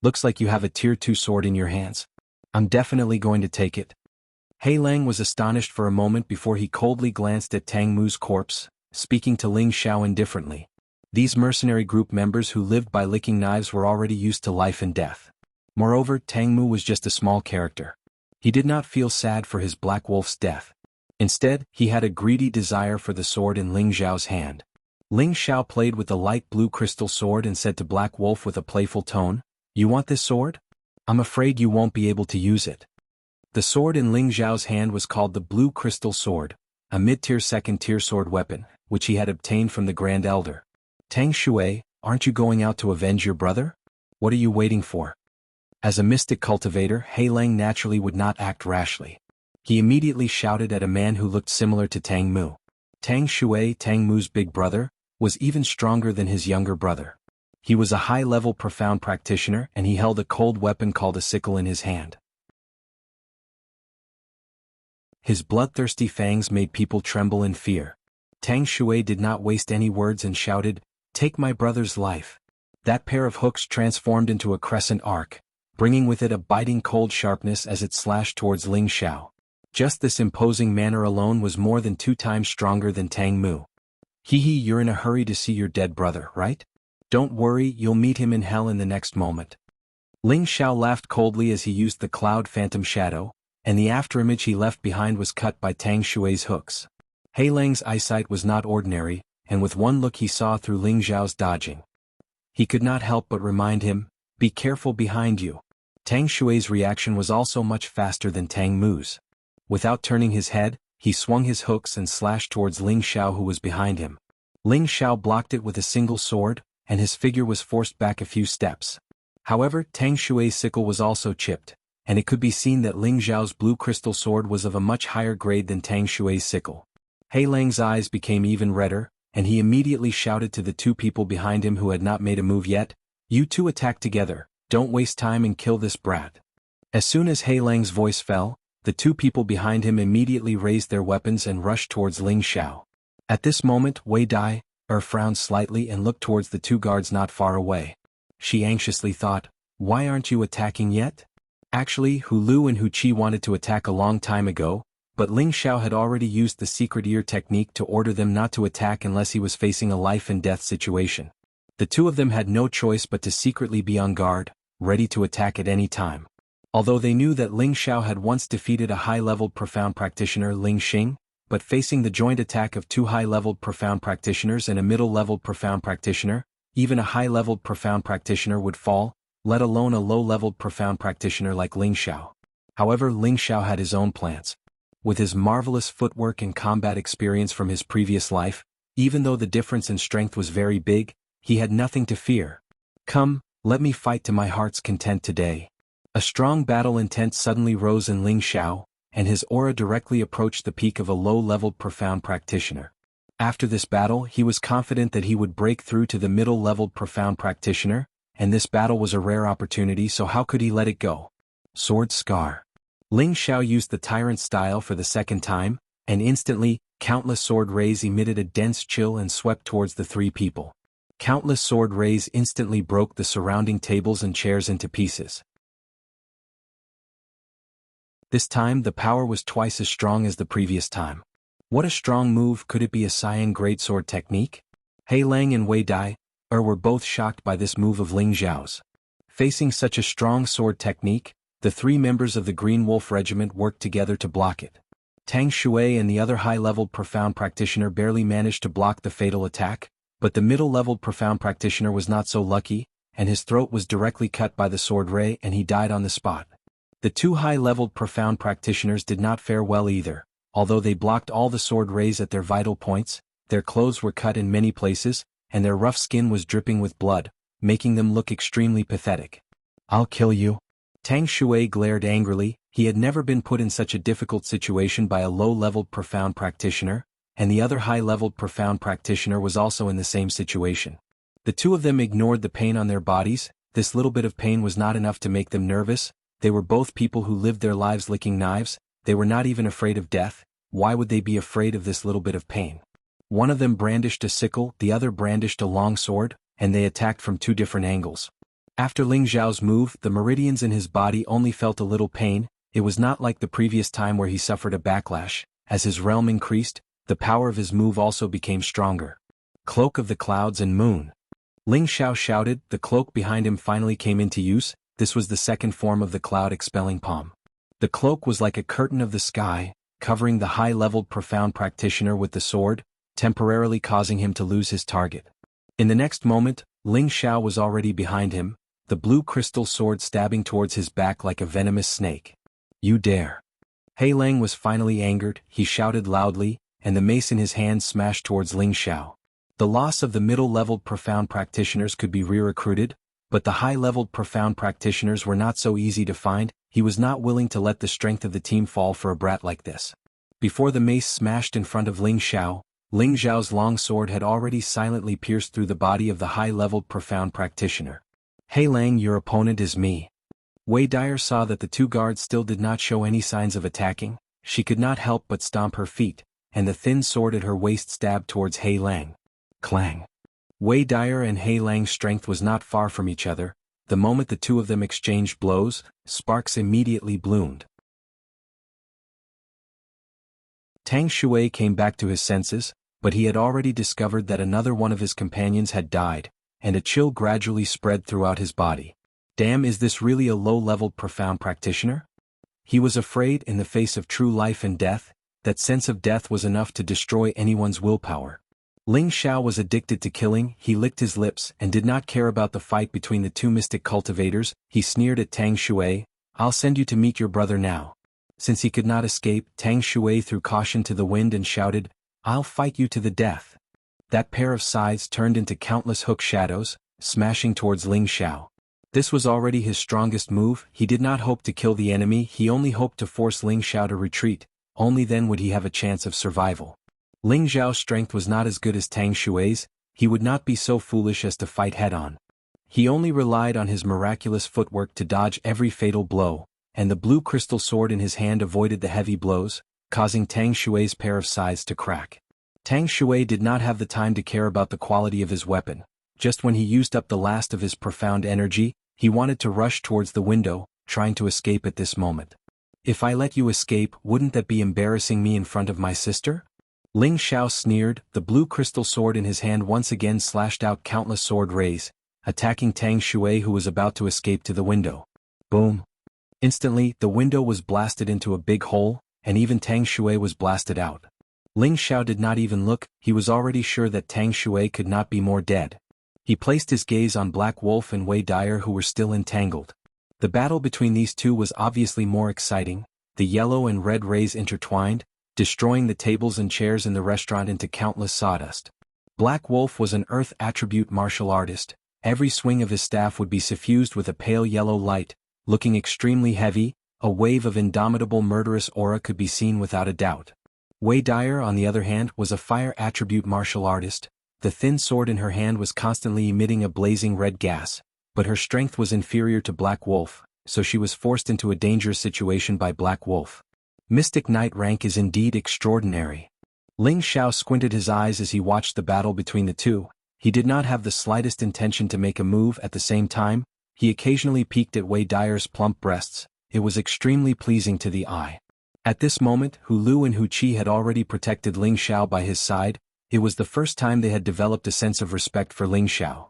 Looks like you have a tier 2 sword in your hands. I'm definitely going to take it. Hei Lang was astonished for a moment before he coldly glanced at Tang Mu's corpse, speaking to Ling Xiao indifferently. These mercenary group members who lived by licking knives were already used to life and death. Moreover, Tang Mu was just a small character. He did not feel sad for his Black Wolf's death. Instead, he had a greedy desire for the sword in Ling Xiao's hand. Ling Xiao played with the light blue crystal sword and said to Black Wolf with a playful tone, You want this sword? I'm afraid you won't be able to use it. The sword in Ling Xiao's hand was called the Blue Crystal Sword, a mid-tier second-tier sword weapon, which he had obtained from the Grand Elder. Tang Shui, aren't you going out to avenge your brother? What are you waiting for? As a mystic cultivator, He Lang naturally would not act rashly. He immediately shouted at a man who looked similar to Tang Mu. Tang Shui, Tang Mu's big brother, was even stronger than his younger brother. He was a high-level profound practitioner and he held a cold weapon called a sickle in his hand. His bloodthirsty fangs made people tremble in fear. Tang Shui did not waste any words and shouted, "Take my brother's life." That pair of hooks transformed into a crescent arc, bringing with it a biting cold sharpness as it slashed towards Ling Xiao. Just this imposing manner alone was more than 2 times stronger than Tang Mu. Hee, you're in a hurry to see your dead brother, right? Don't worry, you'll meet him in hell in the next moment. Ling Xiao laughed coldly as he used the cloud phantom shadow, and the afterimage he left behind was cut by Tang Shui's hooks. He Lang's eyesight was not ordinary, and with one look he saw through Ling Xiao's dodging. He could not help but remind him, "Be careful behind you." Tang Shui's reaction was also much faster than Tang Mu's. Without turning his head, he swung his hooks and slashed towards Ling Xiao who was behind him. Ling Xiao blocked it with a single sword, and his figure was forced back a few steps. However, Tang Shui's sickle was also chipped, and it could be seen that Ling Xiao's blue crystal sword was of a much higher grade than Tang Shui's sickle. He Lang's eyes became even redder, and he immediately shouted to the 2 people behind him who had not made a move yet, "You 2 attack together, don't waste time and kill this brat." As soon as He Lang's voice fell, the 2 people behind him immediately raised their weapons and rushed towards Ling Xiao. At this moment Wei Dai frowned slightly and looked towards the 2 guards not far away. She anxiously thought, "Why aren't you attacking yet?" Actually, Hu Lu and Hu Qi wanted to attack a long time ago, but Ling Xiao had already used the secret ear technique to order them not to attack unless he was facing a life-and-death situation. The 2 of them had no choice but to secretly be on guard, ready to attack at any time. Although they knew that Ling Xiao had once defeated a high-leveled profound practitioner Ling Xing, but facing the joint attack of 2 high-leveled profound practitioners and a middle-leveled profound practitioner, even a high-leveled profound practitioner would fall, let alone a low-leveled profound practitioner like Ling Xiao. However, Ling Xiao had his own plans. With his marvelous footwork and combat experience from his previous life, even though the difference in strength was very big, he had nothing to fear. "Come, let me fight to my heart's content today." A strong battle intent suddenly rose in Ling Xiao, and his aura directly approached the peak of a low-leveled profound practitioner. After this battle he was confident that he would break through to the middle-leveled profound practitioner, and this battle was a rare opportunity, so how could he let it go? Sword Scar. Ling Xiao used the tyrant style for the second time, and instantly, countless sword rays emitted a dense chill and swept towards the 3 people. Countless sword rays instantly broke the surrounding tables and chairs into pieces. This time the power was twice as strong as the previous time. What a strong move! Could it be a Cyan greatsword technique? He Lang and Wei Dai were both shocked by this move of Ling Xiao's. Facing such a strong sword technique, the 3 members of the Green Wolf Regiment worked together to block it. Tang Shui and the other high-leveled profound practitioner barely managed to block the fatal attack, but the middle-leveled profound practitioner was not so lucky, and his throat was directly cut by the sword ray and he died on the spot. The 2 high-leveled profound practitioners did not fare well either. Although they blocked all the sword rays at their vital points, their clothes were cut in many places, and their rough skin was dripping with blood, making them look extremely pathetic. "I'll kill you." Tang Shui glared angrily. He had never been put in such a difficult situation by a low-leveled profound practitioner, and the other high-leveled profound practitioner was also in the same situation. The 2 of them ignored the pain on their bodies. This little bit of pain was not enough to make them nervous. They were both people who lived their lives licking knives. They were not even afraid of death. Why would they be afraid of this little bit of pain? One of them brandished a sickle, the other brandished a long sword, and they attacked from 2 different angles. After Ling Xiao's move, the meridians in his body only felt a little pain. It was not like the previous time where he suffered a backlash. As his realm increased, the power of his move also became stronger. Cloak of the Clouds and Moon. Ling Xiao shouted. The cloak behind him finally came into use. This was the second form of the cloud expelling palm. The cloak was like a curtain of the sky, covering the high-leveled profound practitioner with the sword, temporarily causing him to lose his target. In the next moment, Ling Xiao was already behind him, the blue crystal sword stabbing towards his back like a venomous snake. "You dare!" He Lang was finally angered. He shouted loudly, and the mace in his hand smashed towards Ling Xiao. The loss of the middle-leveled profound practitioners could be re-recruited, but the high-leveled profound practitioners were not so easy to find. He was not willing to let the strength of the team fall for a brat like this. Before the mace smashed in front of Ling Xiao, Ling Xiao's long sword had already silently pierced through the body of the high-leveled profound practitioner. "Hey Lang, your opponent is me." Wei Dyer saw that the two guards still did not show any signs of attacking. She could not help but stomp her feet, and the thin sword at her waist stabbed towards Hei Lang. Clang. Wei Dyer and Hei Lang's strength was not far from each other. The moment the two of them exchanged blows, sparks immediately bloomed. Tang Shui came back to his senses, but he had already discovered that another one of his companions had died, and a chill gradually spread throughout his body. Damn, is this really a low-leveled profound practitioner? He was afraid in the face of true life and death. That sense of death was enough to destroy anyone's willpower. Ling Xiao was addicted to killing. He licked his lips and did not care about the fight between the two mystic cultivators. He sneered at Tang Shui. "I'll send you to meet your brother now." Since he could not escape, Tang Shui threw caution to the wind and shouted, "I'll fight you to the death." That pair of scythes turned into countless hook shadows, smashing towards Ling Xiao. This was already his strongest move. He did not hope to kill the enemy, he only hoped to force Ling Xiao to retreat. Only then would he have a chance of survival. Ling Xiao's strength was not as good as Tang Shui's. He would not be so foolish as to fight head-on. He only relied on his miraculous footwork to dodge every fatal blow, and the blue crystal sword in his hand avoided the heavy blows, causing Tang Shui's pair of scythes to crack. Tang Shui did not have the time to care about the quality of his weapon. Just when he used up the last of his profound energy, he wanted to rush towards the window, trying to escape at this moment. "If I let you escape, wouldn't that be embarrassing me in front of my sister?" Ling Xiao sneered. The blue crystal sword in his hand once again slashed out countless sword rays, attacking Tang Shui, who was about to escape to the window. Boom! Instantly, the window was blasted into a big hole, and even Tang Shui was blasted out. Ling Xiao did not even look. He was already sure that Tang Shui could not be more dead. He placed his gaze on Black Wolf and Wei Dyer, who were still entangled. The battle between these two was obviously more exciting. The yellow and red rays intertwined, destroying the tables and chairs in the restaurant into countless sawdust. Black Wolf was an earth attribute martial artist. Every swing of his staff would be suffused with a pale yellow light, looking extremely heavy. A wave of indomitable murderous aura could be seen without a doubt. Wei Dyer, on the other hand, was a fire attribute martial artist. The thin sword in her hand was constantly emitting a blazing red gas, but her strength was inferior to Black Wolf, so she was forced into a dangerous situation by Black Wolf. Mystic Knight rank is indeed extraordinary. Ling Xiao squinted his eyes as he watched the battle between the two. He did not have the slightest intention to make a move. At the same time, he occasionally peeked at Wei Dyer's plump breasts. It was extremely pleasing to the eye. At this moment, Hu Lu and Hu Qi had already protected Ling Xiao by his side. It was the first time they had developed a sense of respect for Ling Xiao.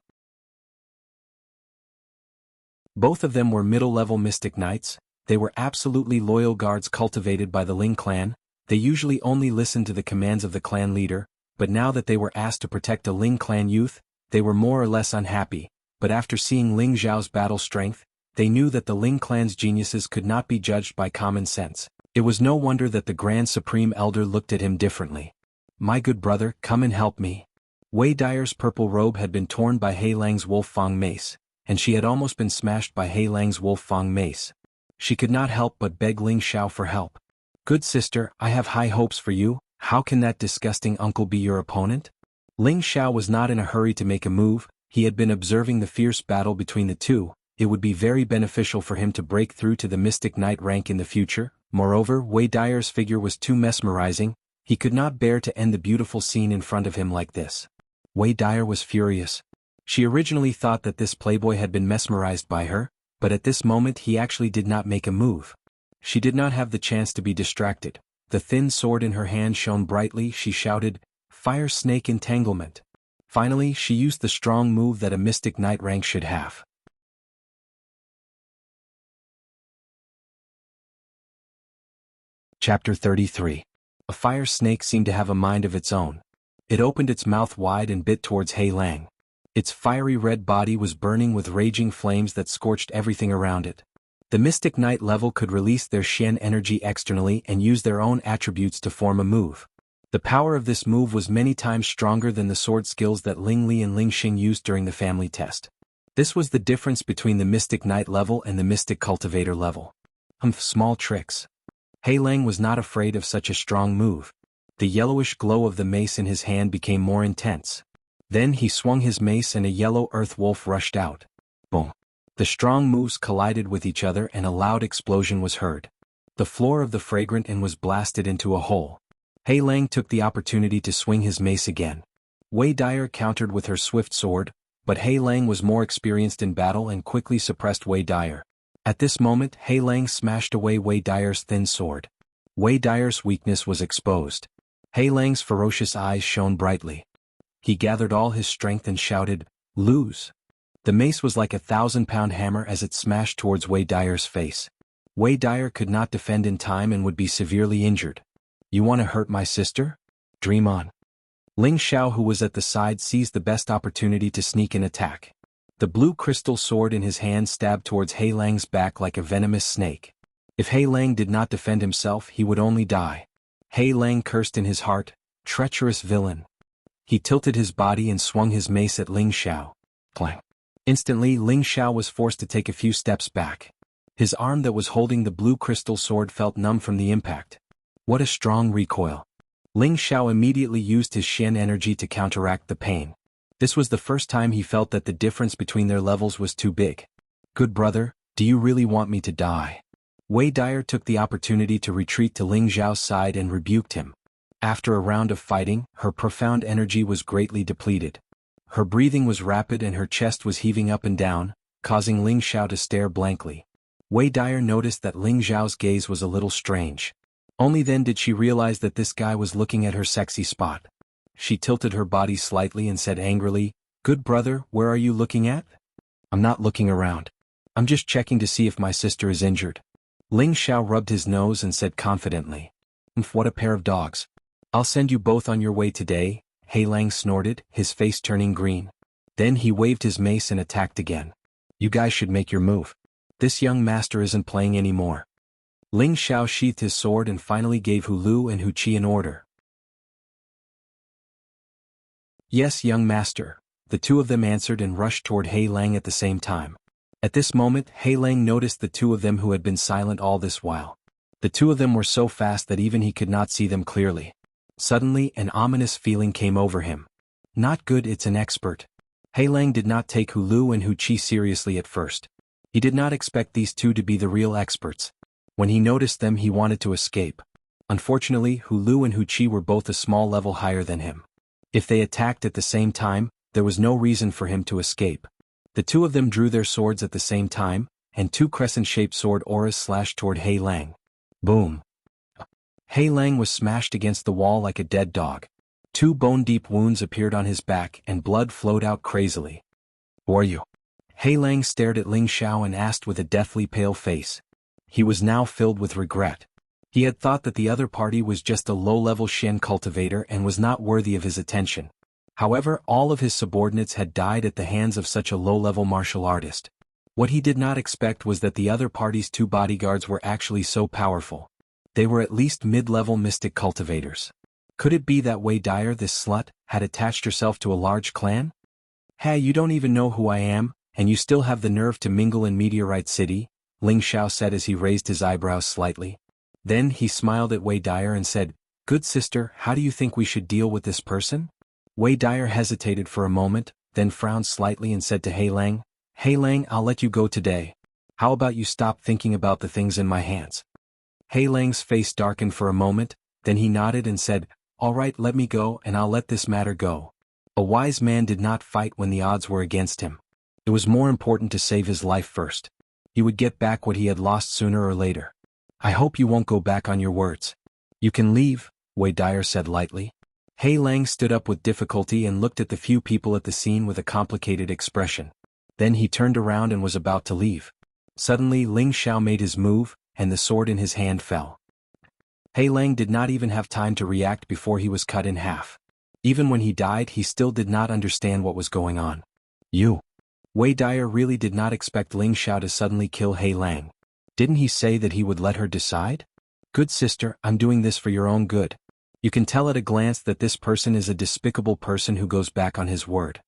Both of them were middle-level mystic knights. They were absolutely loyal guards cultivated by the Ling clan. They usually only listened to the commands of the clan leader, but now that they were asked to protect a Ling clan youth, they were more or less unhappy. But after seeing Ling Zhao's battle strength, they knew that the Ling clan's geniuses could not be judged by common sense. It was no wonder that the Grand Supreme Elder looked at him differently. "My good brother, come and help me." Wei Dyer's purple robe had been torn by Hei Lang's Wolf Fang mace, and she had almost been smashed by Hei Lang's Wolf Fang mace. She could not help but beg Ling Xiao for help. "Good sister, I have high hopes for you. How can that disgusting uncle be your opponent?" Ling Xiao was not in a hurry to make a move. He had been observing the fierce battle between the two. It would be very beneficial for him to break through to the Mystic Knight rank in the future. Moreover, Wei Dyer's figure was too mesmerizing. He could not bear to end the beautiful scene in front of him like this. Wei Dyer was furious. She originally thought that this playboy had been mesmerized by her, but at this moment he actually did not make a move. She did not have the chance to be distracted. The thin sword in her hand shone brightly. She shouted, "Fire Snake Entanglement." Finally, she used the strong move that a Mystic Knight rank should have. Chapter 33. A fire snake seemed to have a mind of its own. It opened its mouth wide and bit towards Hei Lang. Its fiery red body was burning with raging flames that scorched everything around it. The Mystic Knight level could release their Xian energy externally and use their own attributes to form a move. The power of this move was many times stronger than the sword skills that Ling Li and Ling Xing used during the family test. This was the difference between the Mystic Knight level and the Mystic Cultivator level. Small tricks. Hei Lang was not afraid of such a strong move. The yellowish glow of the mace in his hand became more intense. Then he swung his mace and a yellow earth wolf rushed out. Boom. The strong moves collided with each other and a loud explosion was heard. The floor of the fragrant inn was blasted into a hole. Hei Lang took the opportunity to swing his mace again. Wei Dyer countered with her swift sword, but Hei Lang was more experienced in battle and quickly suppressed Wei Dyer. At this moment Hei Lang smashed away Wei Dyer's thin sword. Wei Dyer's weakness was exposed. Hei Lang's ferocious eyes shone brightly. He gathered all his strength and shouted, "Lose!" The mace was like a 1,000-pound hammer as it smashed towards Wei Dyer's face. Wei Dyer could not defend in time and would be severely injured. "You want to hurt my sister? Dream on." Ling Xiao, who was at the side, seized the best opportunity to sneak an attack. The blue crystal sword in his hand stabbed towards Hei Lang's back like a venomous snake. If Hei Lang did not defend himself, he would only die. Hei Lang cursed in his heart, "Treacherous villain." He tilted his body and swung his mace at Ling Xiao. Clang. Instantly, Ling Xiao was forced to take a few steps back. His arm that was holding the blue crystal sword felt numb from the impact. What a strong recoil. Ling Xiao immediately used his Shen energy to counteract the pain. This was the first time he felt that the difference between their levels was too big. "Good brother, do you really want me to die?" Wei Dyer took the opportunity to retreat to Ling Xiao's side and rebuked him. After a round of fighting, her profound energy was greatly depleted. Her breathing was rapid and her chest was heaving up and down, causing Ling Xiao to stare blankly. Wei Dyer noticed that Ling Xiao's gaze was a little strange. Only then did she realize that this guy was looking at her sexy spot. She tilted her body slightly and said angrily, "Good brother, where are you looking at?" "I'm not looking around. I'm just checking to see if my sister is injured." Ling Xiao rubbed his nose and said confidently, "What a pair of dogs. I'll send you both on your way today," Hei Lang snorted, his face turning green. Then he waved his mace and attacked again. "You guys should make your move. This young master isn't playing anymore." Ling Xiao sheathed his sword and finally gave Hu Lu and Hu Qi an order. "Yes, young master," the two of them answered and rushed toward Hei Lang at the same time. At this moment, Hei Lang noticed the two of them who had been silent all this while. The two of them were so fast that even he could not see them clearly. Suddenly, an ominous feeling came over him. Not good, it's an expert. Hei Lang did not take Hu Lu and Hu Qi seriously at first. He did not expect these two to be the real experts. When he noticed them, he wanted to escape. Unfortunately, Hu Lu and Hu Qi were both a small level higher than him. If they attacked at the same time, there was no reason for him to escape. The two of them drew their swords at the same time, and two crescent-shaped sword auras slashed toward Hei Lang. Boom. Hei Lang was smashed against the wall like a dead dog. Two bone-deep wounds appeared on his back and blood flowed out crazily. "Who are you?" Hei Lang stared at Ling Xiao and asked with a deathly pale face. He was now filled with regret. He had thought that the other party was just a low-level Shen cultivator and was not worthy of his attention. However, all of his subordinates had died at the hands of such a low-level martial artist. What he did not expect was that the other party's two bodyguards were actually so powerful. They were at least mid-level mystic cultivators. Could it be that Wei Dyer, this slut, had attached herself to a large clan? "Hey, you don't even know who I am, and you still have the nerve to mingle in Meteorite City," Ling Xiao said as he raised his eyebrows slightly. Then he smiled at Wei Dyer and said, "Good sister, how do you think we should deal with this person?" Wei Dyer hesitated for a moment, then frowned slightly and said to Hei Lang, "Hei Lang, I'll let you go today. How about you stop thinking about the things in my hands?" Hei Lang's face darkened for a moment, then he nodded and said, "All right, let me go and I'll let this matter go." A wise man did not fight when the odds were against him. It was more important to save his life first. He would get back what he had lost sooner or later. "I hope you won't go back on your words. You can leave," Wei Dyer said lightly. Hei Lang stood up with difficulty and looked at the few people at the scene with a complicated expression. Then he turned around and was about to leave. Suddenly Ling Xiao made his move, and the sword in his hand fell. Hei Lang did not even have time to react before he was cut in half. Even when he died, he still did not understand what was going on. "You." Wei Dyer really did not expect Ling Xiao to suddenly kill Hei Lang. Didn't he say that he would let her decide? "Good sister, I'm doing this for your own good. You can tell at a glance that this person is a despicable person who goes back on his word.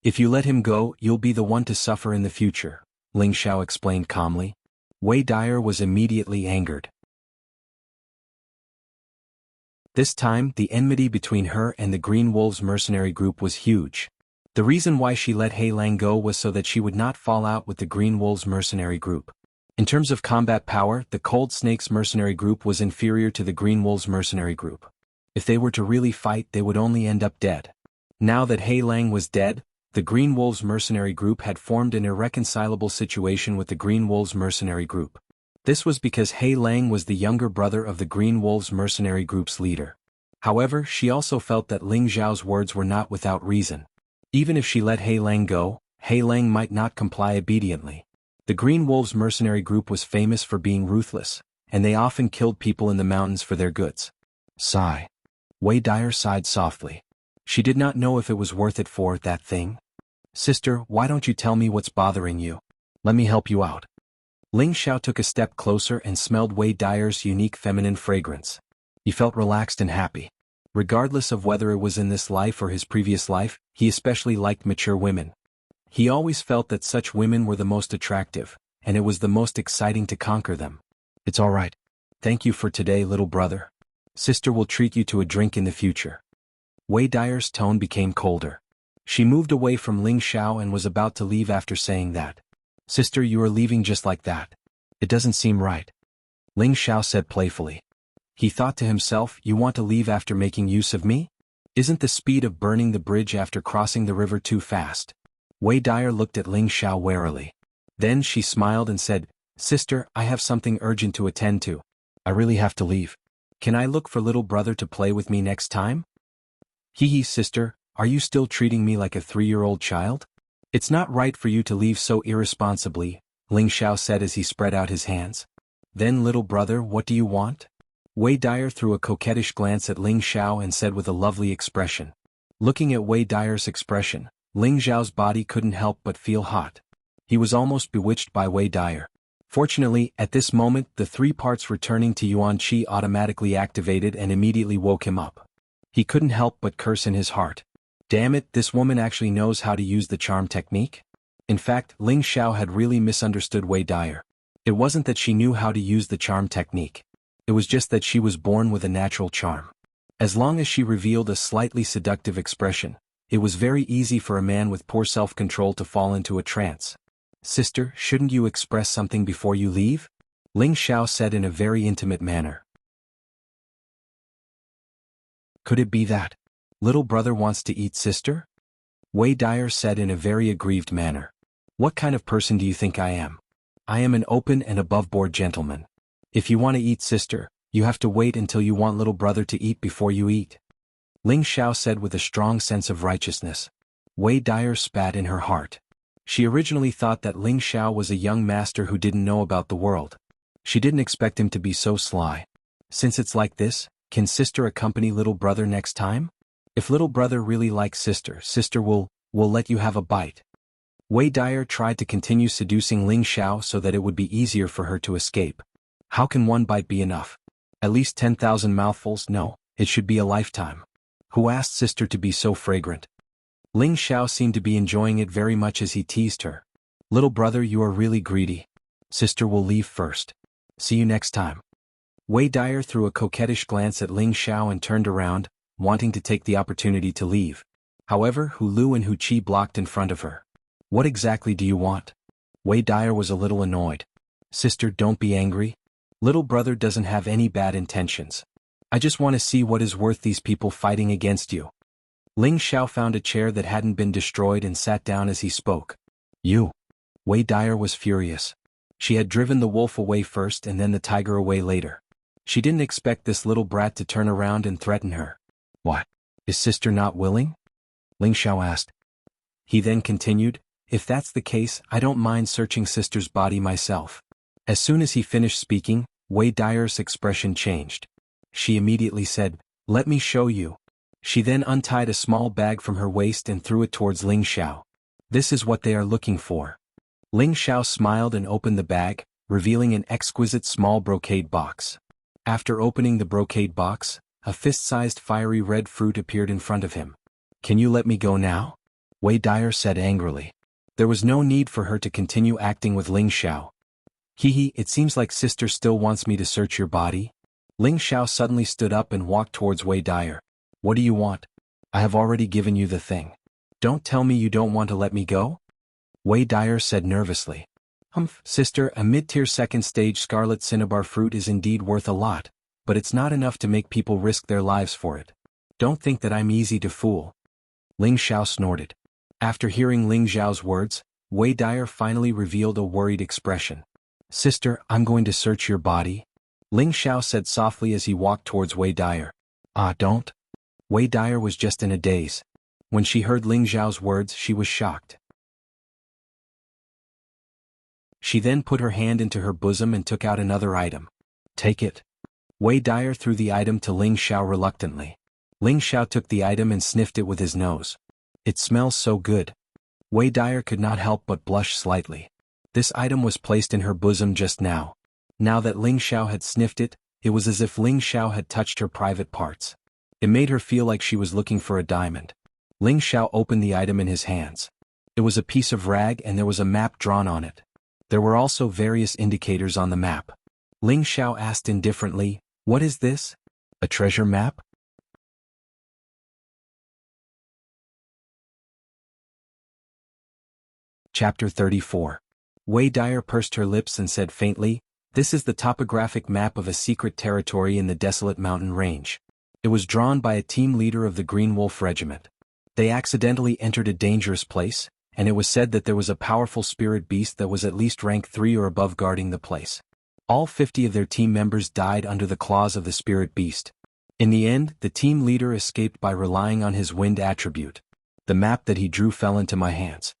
If you let him go, you'll be the one to suffer in the future, Ling Xiao explained calmly. Wei Dyer was immediately angered. This time, the enmity between her and the Green Wolves mercenary group was huge. The reason why she let He Lang go was so that she would not fall out with the Green Wolves mercenary group. In terms of combat power, the Cold Snakes mercenary group was inferior to the Green Wolves mercenary group. If they were to really fight, they would only end up dead. Now that He Lang was dead, the Green Wolves mercenary group had formed an irreconcilable situation with the Green Wolves mercenary group. This was because He Lang was the younger brother of the Green Wolves mercenary group's leader. However, she also felt that Ling Xiao's words were not without reason. Even if she let He Lang go, He Lang might not comply obediently. The Green Wolves mercenary group was famous for being ruthless, and they often killed people in the mountains for their goods. Sigh. Wei Dyer sighed softly. She did not know if it was worth it for that thing. Sister, why don't you tell me what's bothering you? Let me help you out. Ling Xiao took a step closer and smelled Wei Dyer's unique feminine fragrance. He felt relaxed and happy. Regardless of whether it was in this life or his previous life, he especially liked mature women. He always felt that such women were the most attractive, and it was the most exciting to conquer them. It's all right. Thank you for today, little brother. Sister will treat you to a drink in the future. Wei Dyer's tone became colder. She moved away from Ling Xiao and was about to leave after saying that. Sister, you are leaving just like that. It doesn't seem right. Ling Xiao said playfully. He thought to himself, you want to leave after making use of me? Isn't the speed of burning the bridge after crossing the river too fast? Wei Dyer looked at Ling Xiao warily. Then she smiled and said, Sister, I have something urgent to attend to. I really have to leave. Can I look for little brother to play with me next time? Hee sister, are you still treating me like a 3-year-old child? It's not right for you to leave so irresponsibly, Ling Xiao said as he spread out his hands. Then little brother, what do you want? Wei Dyer threw a coquettish glance at Ling Xiao and said with a lovely expression. Looking at Wei Dyer's expression, Ling Xiao's body couldn't help but feel hot. He was almost bewitched by Wei Dyer. Fortunately, at this moment the 3 parts returning to Yuan Qi automatically activated and immediately woke him up. He couldn't help but curse in his heart. Damn it, this woman actually knows how to use the charm technique? In fact, Ling Xiao had really misunderstood Wei Dyer. It wasn't that she knew how to use the charm technique. It was just that she was born with a natural charm. As long as she revealed a slightly seductive expression, it was very easy for a man with poor self-control to fall into a trance. Sister, shouldn't you express something before you leave? Ling Xiao said in a very intimate manner. Could it be that little brother wants to eat sister? Wei Dyer said in a very aggrieved manner. What kind of person do you think I am? I am an open and above-board gentleman. If you want to eat sister, you have to wait until you want little brother to eat before you eat. Ling Xiao said with a strong sense of righteousness. Wei Dyer spat in her heart. She originally thought that Ling Xiao was a young master who didn't know about the world. She didn't expect him to be so sly. Since it's like this, can sister accompany little brother next time? If little brother really likes sister, sister will let you have a bite. Wei Dyer tried to continue seducing Ling Xiao so that it would be easier for her to escape. How can one bite be enough? At least 10,000 mouthfuls? No, it should be a lifetime. Who asked sister to be so fragrant? Ling Xiao seemed to be enjoying it very much as he teased her. Little brother, you are really greedy. Sister will leave first. See you next time. Wei Dyer threw a coquettish glance at Ling Xiao and turned around, wanting to take the opportunity to leave. However, Hu Lu and Hu Qi blocked in front of her. What exactly do you want? Wei Dyer was a little annoyed. Sister, don't be angry. Little brother doesn't have any bad intentions. I just want to see what is worth these people fighting against you. Ling Xiao found a chair that hadn't been destroyed and sat down as he spoke. You. Wei Dyer was furious. She had driven the wolf away first and then the tiger away later. She didn't expect this little brat to turn around and threaten her. What? Is sister not willing? Ling Xiao asked. He then continued, if that's the case, I don't mind searching sister's body myself. As soon as he finished speaking, Wei Dyer's expression changed. She immediately said, let me show you. She then untied a small bag from her waist and threw it towards Ling Xiao. This is what they are looking for. Ling Xiao smiled and opened the bag, revealing an exquisite small brocade box. After opening the brocade box, a fist-sized fiery red fruit appeared in front of him. "Can you let me go now?" Wei Dyer said angrily. There was no need for her to continue acting with Ling Xiao. It seems like sister still wants me to search your body." Ling Xiao suddenly stood up and walked towards Wei Dyer. "What do you want? I have already given you the thing. Don't tell me you don't want to let me go?" Wei Dyer said nervously. Sister, a mid-tier second-stage scarlet cinnabar fruit is indeed worth a lot, but it's not enough to make people risk their lives for it. Don't think that I'm easy to fool." Ling Xiao snorted. After hearing Ling Xiao's words, Wei Dyer finally revealed a worried expression. "Sister, I'm going to search your body," Ling Xiao said softly as he walked towards Wei Dyer. Don't." Wei Dyer was just in a daze. When she heard Ling Xiao's words, she was shocked. She then put her hand into her bosom and took out another item. "Take it." Wei Dyer threw the item to Ling Xiao reluctantly. Ling Xiao took the item and sniffed it with his nose. "It smells so good." Wei Dyer could not help but blush slightly. This item was placed in her bosom just now. Now that Ling Xiao had sniffed it, it was as if Ling Xiao had touched her private parts. It made her feel like she was looking for a diamond. Ling Xiao opened the item in his hands. It was a piece of rag and there was a map drawn on it. There were also various indicators on the map. Ling Xiao asked indifferently, "What is this? A treasure map?" Chapter 34. Wei Dyer pursed her lips and said faintly, "This is the topographic map of a secret territory in the desolate mountain range. It was drawn by a team leader of the Green Wolf Regiment. They accidentally entered a dangerous place, and it was said that there was a powerful spirit beast that was at least rank 3 or above guarding the place. All 50 of their team members died under the claws of the spirit beast. In the end, the team leader escaped by relying on his wind attribute. The map that he drew fell into my hands."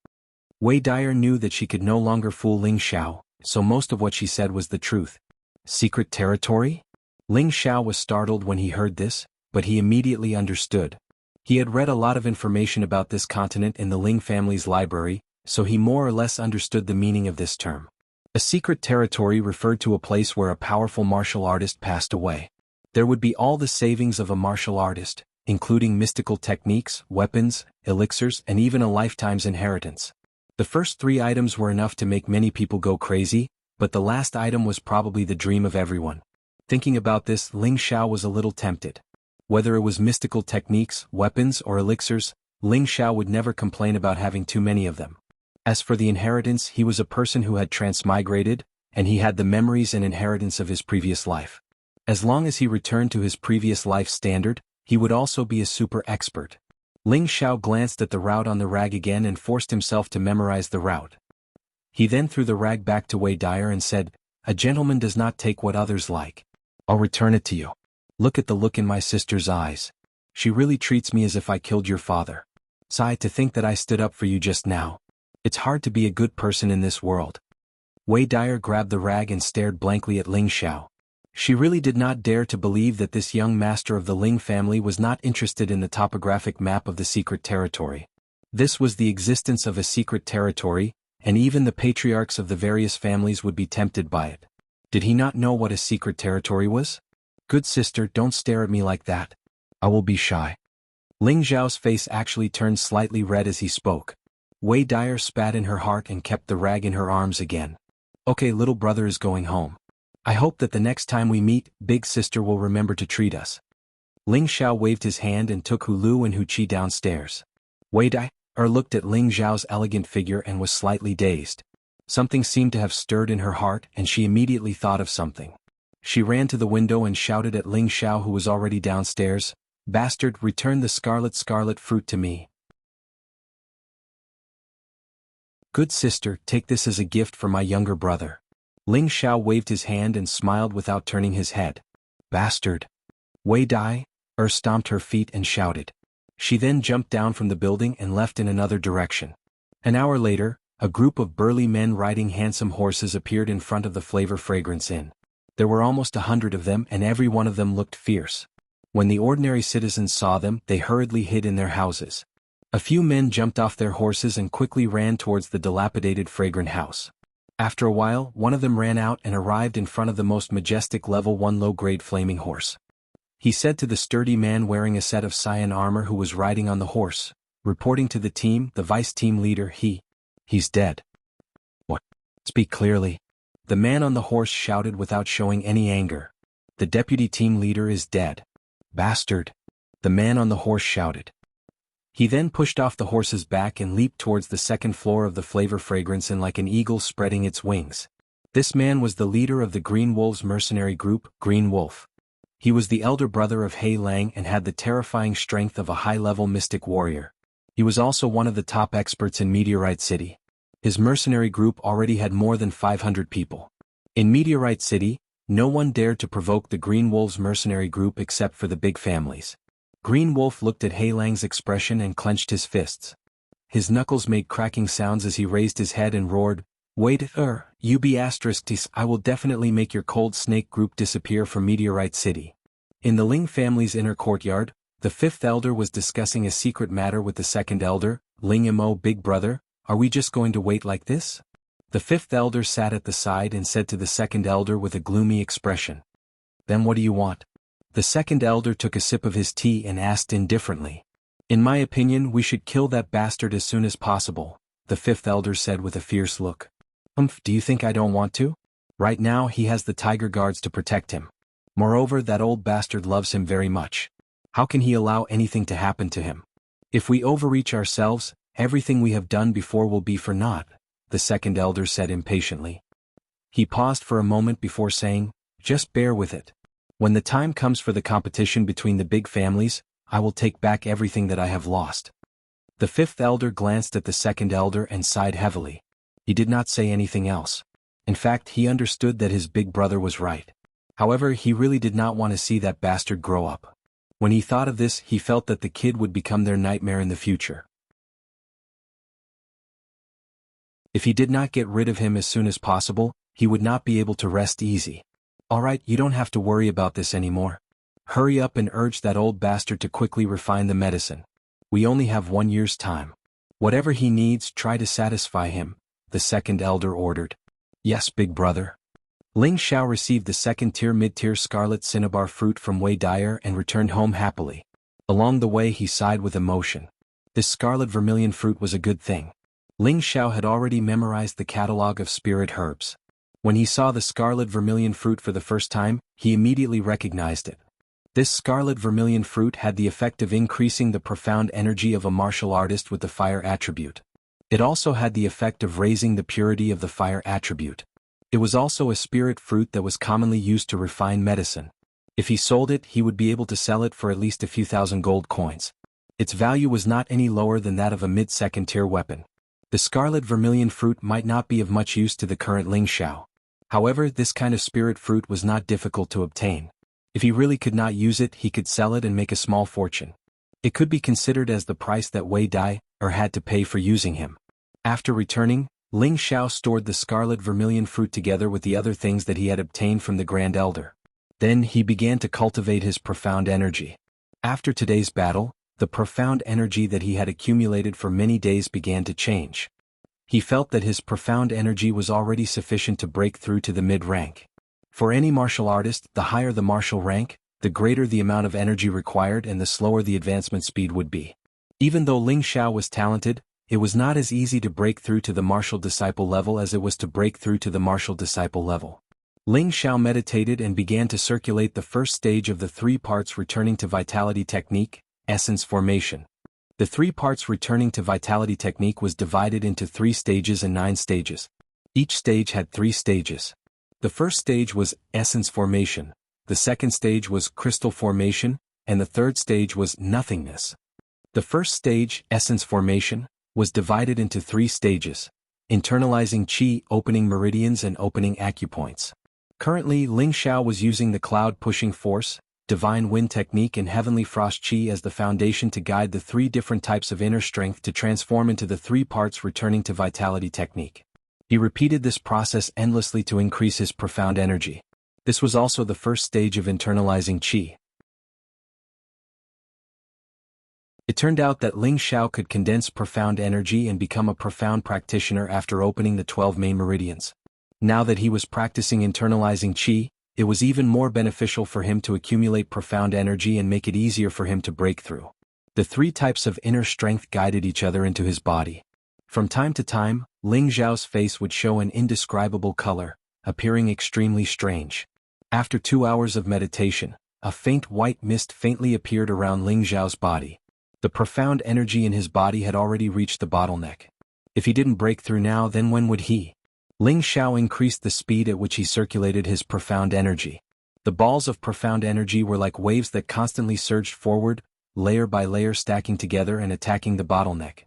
Wei Dyer knew that she could no longer fool Ling Xiao, so most of what she said was the truth. Secret territory? Ling Xiao was startled when he heard this, but he immediately understood. He had read a lot of information about this continent in the Ling family's library, so he more or less understood the meaning of this term. A secret territory referred to a place where a powerful martial artist passed away. There would be all the savings of a martial artist, including mystical techniques, weapons, elixirs, and even a lifetime's inheritance. The first 3 items were enough to make many people go crazy, but the last item was probably the dream of everyone. Thinking about this, Ling Xiao was a little tempted. Whether it was mystical techniques, weapons, or elixirs, Ling Xiao would never complain about having too many of them. As for the inheritance, he was a person who had transmigrated, and he had the memories and inheritance of his previous life. As long as he returned to his previous life standard, he would also be a super expert. Ling Xiao glanced at the route on the rag again and forced himself to memorize the route. He then threw the rag back to Wei Dyer and said, "A gentleman does not take what others like. I'll return it to you. Look at the look in my sister's eyes. She really treats me as if I killed your father. Sigh, to think that I stood up for you just now. It's hard to be a good person in this world." Wei Dyer grabbed the rag and stared blankly at Ling Xiao. She really did not dare to believe that this young master of the Ling family was not interested in the topographic map of the secret territory. This was the existence of a secret territory, and even the patriarchs of the various families would be tempted by it. Did he not know what a secret territory was? "Good sister, don't stare at me like that. I will be shy." Ling Xiao's face actually turned slightly red as he spoke. Wei Dyer spat in her heart and kept the rag in her arms again. "Okay, little brother is going home. I hope that the next time we meet, big sister will remember to treat us." Ling Xiao waved his hand and took Hulu and Hu Qi downstairs. Wei Dyer looked at Ling Xiao's elegant figure and was slightly dazed. Something seemed to have stirred in her heart and she immediately thought of something. She ran to the window and shouted at Ling Xiao, who was already downstairs, "Bastard, return the scarlet fruit to me." "Good sister, take this as a gift for my younger brother." Ling Xiao waved his hand and smiled without turning his head. "Bastard." Wei Dai stomped her feet and shouted. She then jumped down from the building and left in another direction. An hour later, a group of burly men riding handsome horses appeared in front of the Flavor Fragrance Inn. There were almost 100 of them and every one of them looked fierce. When the ordinary citizens saw them, they hurriedly hid in their houses. A few men jumped off their horses and quickly ran towards the dilapidated fragrant house. After a while, one of them ran out and arrived in front of the most majestic level 1 low-grade flaming horse. he said to the sturdy man wearing a set of cyan armor who was riding on the horse, reporting to the team, the vice-team leader. He's dead. What? Speak clearly. The man on the horse shouted without showing any anger. The deputy team leader is dead. Bastard. The man on the horse shouted. He then pushed off the horse's back and leaped towards the second floor of the flavor fragrance and like an eagle spreading its wings. This man was the leader of the Green Wolves mercenary group, Green Wolf. He was the elder brother of Hei Lang and had the terrifying strength of a high-level mystic warrior. He was also one of the top experts in Meteorite City. His mercenary group already had more than 500 people. In Meteorite City, no one dared to provoke the Green Wolves mercenary group except for the big families. Green Wolf looked at Hei Lang's expression and clenched his fists. His knuckles made cracking sounds as he raised his head and roared, "Wait, you be ***, I will definitely make your cold snake group disappear from Meteorite City." In the Ling family's inner courtyard, the fifth elder was discussing a secret matter with the second elder, Ling Mo. "Big brother, are we just going to wait like this?" The fifth elder sat at the side and said to the second elder with a gloomy expression, "Then what do you want?" The second elder took a sip of his tea and asked indifferently, "In my opinion, we should kill that bastard as soon as possible," the fifth elder said with a fierce look. Do you think I don't want to? Right now he has the tiger guards to protect him. Moreover, that old bastard loves him very much. How can he allow anything to happen to him? If we overreach ourselves, everything we have done before will be for naught, the second elder said impatiently. He paused for a moment before saying, "Just bear with it. When the time comes for the competition between the big families, I will take back everything that I have lost." The fifth elder glanced at the second elder and sighed heavily. He did not say anything else. In fact, he understood that his big brother was right. However, he really did not want to see that bastard grow up. When he thought of this, he felt that the kid would become their nightmare in the future. If he did not get rid of him as soon as possible, he would not be able to rest easy. "Alright, you don't have to worry about this anymore. Hurry up and urge that old bastard to quickly refine the medicine. We only have 1 year's time. Whatever he needs, try to satisfy him," the second elder ordered. "Yes, big brother." Ling Xiao received the second-tier mid-tier scarlet cinnabar fruit from Wei Dyer and returned home happily. Along the way he sighed with emotion. This scarlet vermilion fruit was a good thing. Ling Xiao had already memorized the catalog of spirit herbs. When he saw the scarlet vermilion fruit for the first time, he immediately recognized it. This scarlet vermilion fruit had the effect of increasing the profound energy of a martial artist with the fire attribute. It also had the effect of raising the purity of the fire attribute. It was also a spirit fruit that was commonly used to refine medicine. If he sold it, he would be able to sell it for at least a few thousand gold coins. Its value was not any lower than that of a mid-second tier weapon. The scarlet vermilion fruit might not be of much use to the current Ling Xiao. However, this kind of spirit fruit was not difficult to obtain. If he really could not use it, he could sell it and make a small fortune. It could be considered as the price that Wei Dai had to pay for using him. After returning, Ling Xiao stored the scarlet vermilion fruit together with the other things that he had obtained from the Grand Elder. Then he began to cultivate his profound energy. After today's battle, the profound energy that he had accumulated for many days began to change. He felt that his profound energy was already sufficient to break through to the mid-rank. For any martial artist, the higher the martial rank, the greater the amount of energy required and the slower the advancement speed would be. Even though Ling Xiao was talented, it was not as easy to break through to the martial disciple level as it was to break through to the martial disciple level. Ling Xiao meditated and began to circulate the first stage of the 3 parts returning to vitality technique, essence formation. The 3 parts returning to vitality technique was divided into 3 stages and 9 stages. Each stage had 3 stages. The first stage was essence formation, the second stage was crystal formation, and the third stage was nothingness. The first stage, essence formation, was divided into 3 stages: internalizing qi, opening meridians and opening acupoints. Currently, Ling Xiao was using the cloud-pushing force, divine wind technique and heavenly frost qi as the foundation to guide the 3 different types of inner strength to transform into the 3 parts returning to vitality technique. He repeated this process endlessly to increase his profound energy. This was also the first stage of internalizing qi. It turned out that Ling Xiao could condense profound energy and become a profound practitioner after opening the 12 main meridians. Now that he was practicing internalizing qi, It was even more beneficial for him to accumulate profound energy and make it easier for him to break through. The three types of inner strength guided each other into his body. From time to time, Ling Xiao's face would show an indescribable color, appearing extremely strange. After 2 hours of meditation, a faint white mist faintly appeared around Ling Xiao's body. The profound energy in his body had already reached the bottleneck. If he didn't break through now, then when would he? Ling Xiao increased the speed at which he circulated his profound energy. The balls of profound energy were like waves that constantly surged forward, layer by layer stacking together and attacking the bottleneck.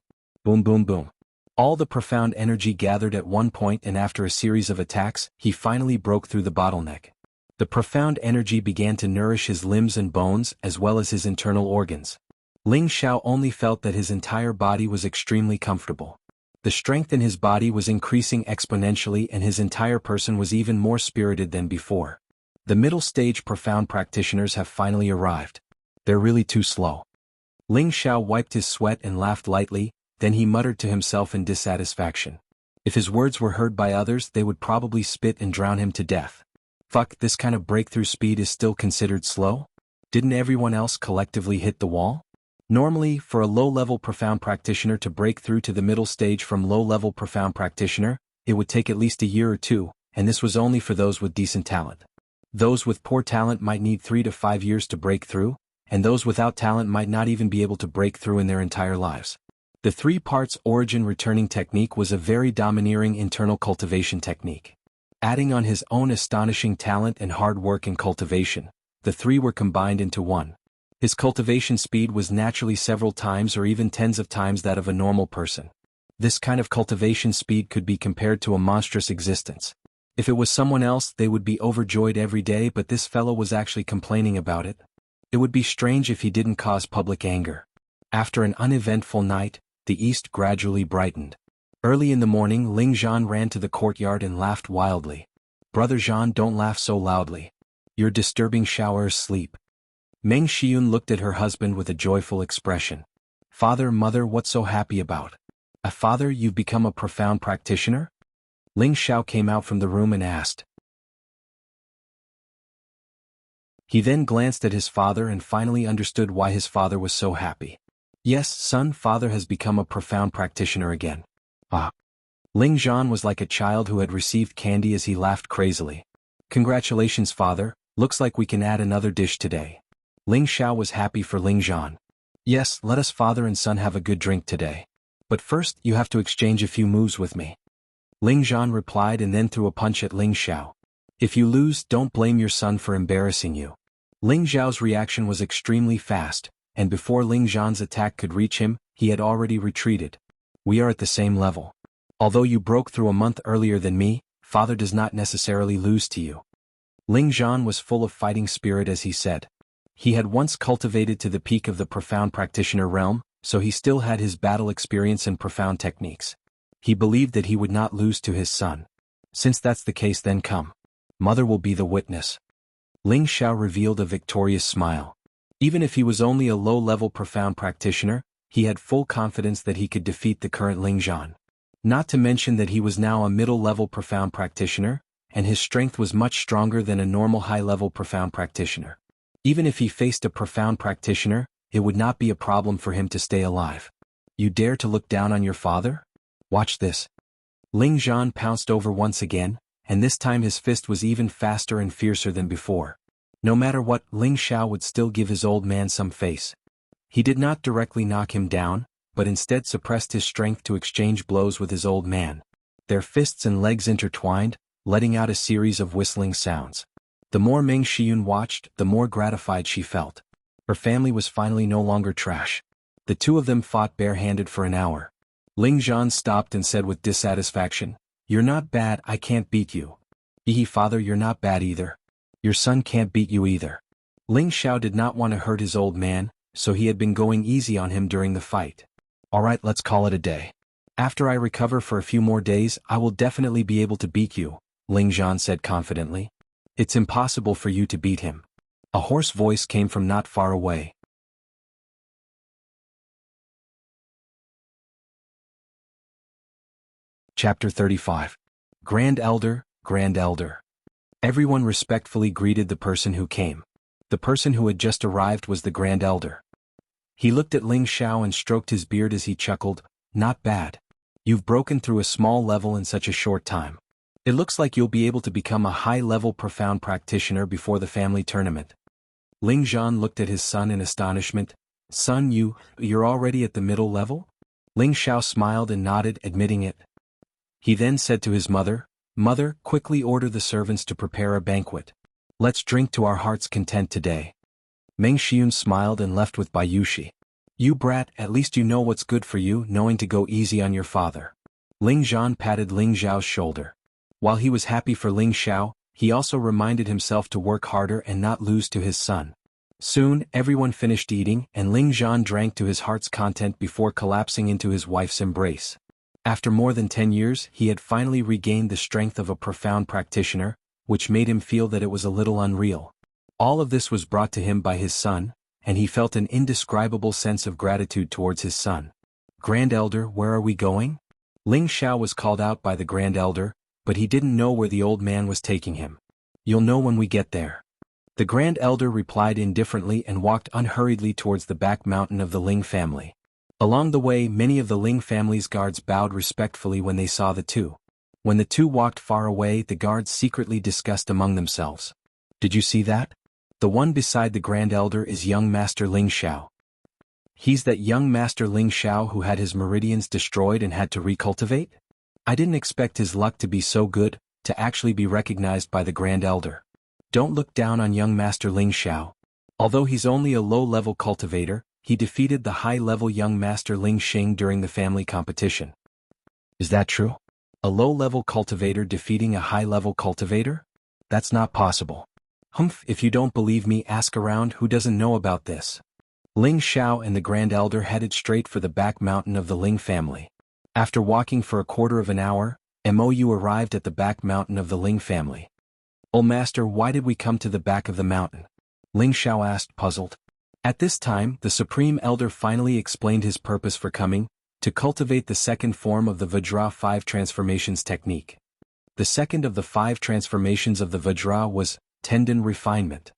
Boom boom boom. All the profound energy gathered at one point, and after a series of attacks, he finally broke through the bottleneck. The profound energy began to nourish his limbs and bones as well as his internal organs. Ling Xiao only felt that his entire body was extremely comfortable. The strength in his body was increasing exponentially, and his entire person was even more spirited than before. The middle stage profound practitioners have finally arrived. They're really too slow. Ling Xiao wiped his sweat and laughed lightly, then he muttered to himself in dissatisfaction. If his words were heard by others, they would probably spit and drown him to death. Fuck, this kind of breakthrough speed is still considered slow? Didn't everyone else collectively hit the wall? Normally, for a low-level profound practitioner to break through to the middle stage from low-level profound practitioner, it would take at least a year or two, and this was only for those with decent talent. Those with poor talent might need 3 to 5 years to break through, and those without talent might not even be able to break through in their entire lives. The 3 parts origin returning technique was a very domineering internal cultivation technique. Adding on his own astonishing talent and hard work in cultivation, the 3 were combined into one. His cultivation speed was naturally several times or even tens of times that of a normal person. This kind of cultivation speed could be compared to a monstrous existence. If it was someone else, they would be overjoyed every day, but this fellow was actually complaining about it. It would be strange if he didn't cause public anger. After an uneventful night, the east gradually brightened. Early in the morning, Ling Zhan ran to the courtyard and laughed wildly. "Brother Zhan, don't laugh so loudly. You're disturbing Xiaoer's sleep." Meng Xiyun looked at her husband with a joyful expression. "Father, mother, what's so happy about?" Father, you've become a profound practitioner?" Ling Xiao came out from the room and asked. He then glanced at his father and finally understood why his father was so happy. "Yes, son, father has become a profound practitioner again." "Ah." Ling Zhan was like a child who had received candy as he laughed crazily. "Congratulations, father, looks like we can add another dish today." Ling Xiao was happy for Ling Zhan. "Yes, let us father and son have a good drink today. But first, you have to exchange a few moves with me." Ling Zhan replied and then threw a punch at Ling Xiao. "If you lose, don't blame your son for embarrassing you." Ling Xiao's reaction was extremely fast, and before Ling Zhan's attack could reach him, he had already retreated. "We are at the same level. Although you broke through a month earlier than me, father does not necessarily lose to you." Ling Zhan was full of fighting spirit as he said. He had once cultivated to the peak of the profound practitioner realm, so he still had his battle experience and profound techniques. He believed that he would not lose to his son. "Since that's the case, then come. Mother will be the witness." Ling Xiao revealed a victorious smile. Even if he was only a low-level profound practitioner, he had full confidence that he could defeat the current Ling Zhan. Not to mention that he was now a middle-level profound practitioner, and his strength was much stronger than a normal high-level profound practitioner. Even if he faced a profound practitioner, it would not be a problem for him to stay alive. "You dare to look down on your father? Watch this." Ling Zhan pounced over once again, and this time his fist was even faster and fiercer than before. No matter what, Ling Xiao would still give his old man some face. He did not directly knock him down, but instead suppressed his strength to exchange blows with his old man. Their fists and legs intertwined, letting out a series of whistling sounds. The more Meng Xiyun watched, the more gratified she felt. Her family was finally no longer trash. The two of them fought barehanded for an hour. Ling Zhan stopped and said with dissatisfaction, "You're not bad, I can't beat you." Father, you're not bad either. Your son can't beat you either." Ling Xiao did not want to hurt his old man, so he had been going easy on him during the fight. "Alright, let's call it a day. After I recover for a few more days, I will definitely be able to beat you," Ling Zhan said confidently. "It's impossible for you to beat him." A hoarse voice came from not far away. Chapter 35. Grand Elder, Grand Elder. Everyone respectfully greeted the person who came. The person who had just arrived was the Grand Elder. He looked at Ling Xiao and stroked his beard as he chuckled, "Not bad. You've broken through a small level in such a short time. It looks like you'll be able to become a high-level profound practitioner before the family tournament." Ling Zhan looked at his son in astonishment. "Son, you're already at the middle level?" Ling Xiao smiled and nodded, admitting it. He then said to his mother, "Mother, quickly order the servants to prepare a banquet. Let's drink to our heart's content today." Meng Xiun smiled and left with Bayushi. "You brat, at least you know what's good for you, knowing to go easy on your father." Ling Zhan patted Ling Xiao's shoulder. While he was happy for Ling Xiao, he also reminded himself to work harder and not lose to his son. Soon, everyone finished eating, and Ling Zhan drank to his heart's content before collapsing into his wife's embrace. After more than 10 years, he had finally regained the strength of a profound practitioner, which made him feel that it was a little unreal. All of this was brought to him by his son, and he felt an indescribable sense of gratitude towards his son. "Grand Elder, where are we going?" Ling Xiao was called out by the Grand Elder, but he didn't know where the old man was taking him. "You'll know when we get there." The Grand Elder replied indifferently and walked unhurriedly towards the back mountain of the Ling family. Along the way, many of the Ling family's guards bowed respectfully when they saw the two. When the two walked far away, the guards secretly discussed among themselves. "Did you see that? The one beside the Grand Elder is young Master Ling Xiao. He's that young Master Ling Xiao who had his meridians destroyed and had to recultivate? I didn't expect his luck to be so good, to actually be recognized by the Grand Elder. Don't look down on young Master Ling Xiao. Although he's only a low-level cultivator, he defeated the high-level young Master Ling Xing during the family competition." "Is that true? A low-level cultivator defeating a high-level cultivator? That's not possible." "Humph, if you don't believe me, ask around who doesn't know about this." Ling Xiao and the Grand Elder headed straight for the back mountain of the Ling family. After walking for a quarter of an hour, Mou arrived at the back mountain of the Ling family. "Oh Master, why did we come to the back of the mountain?" Ling Xiao asked, puzzled. At this time, the Supreme Elder finally explained his purpose for coming, to cultivate the second form of the Vajra 5 transformations technique. The second of the 5 transformations of the Vajra was tendon refinement.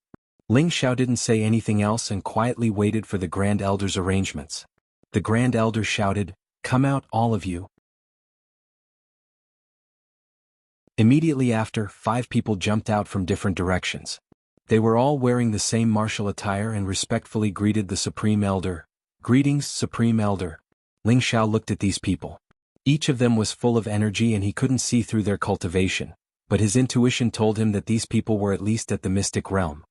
Ling Xiao didn't say anything else and quietly waited for the Grand Elder's arrangements. The Grand Elder shouted, "Come out, all of you." Immediately after, 5 people jumped out from different directions. They were all wearing the same martial attire and respectfully greeted the Supreme Elder. "Greetings, Supreme Elder." Ling Xiao looked at these people. Each of them was full of energy and he couldn't see through their cultivation, but his intuition told him that these people were at least at the mystic realm.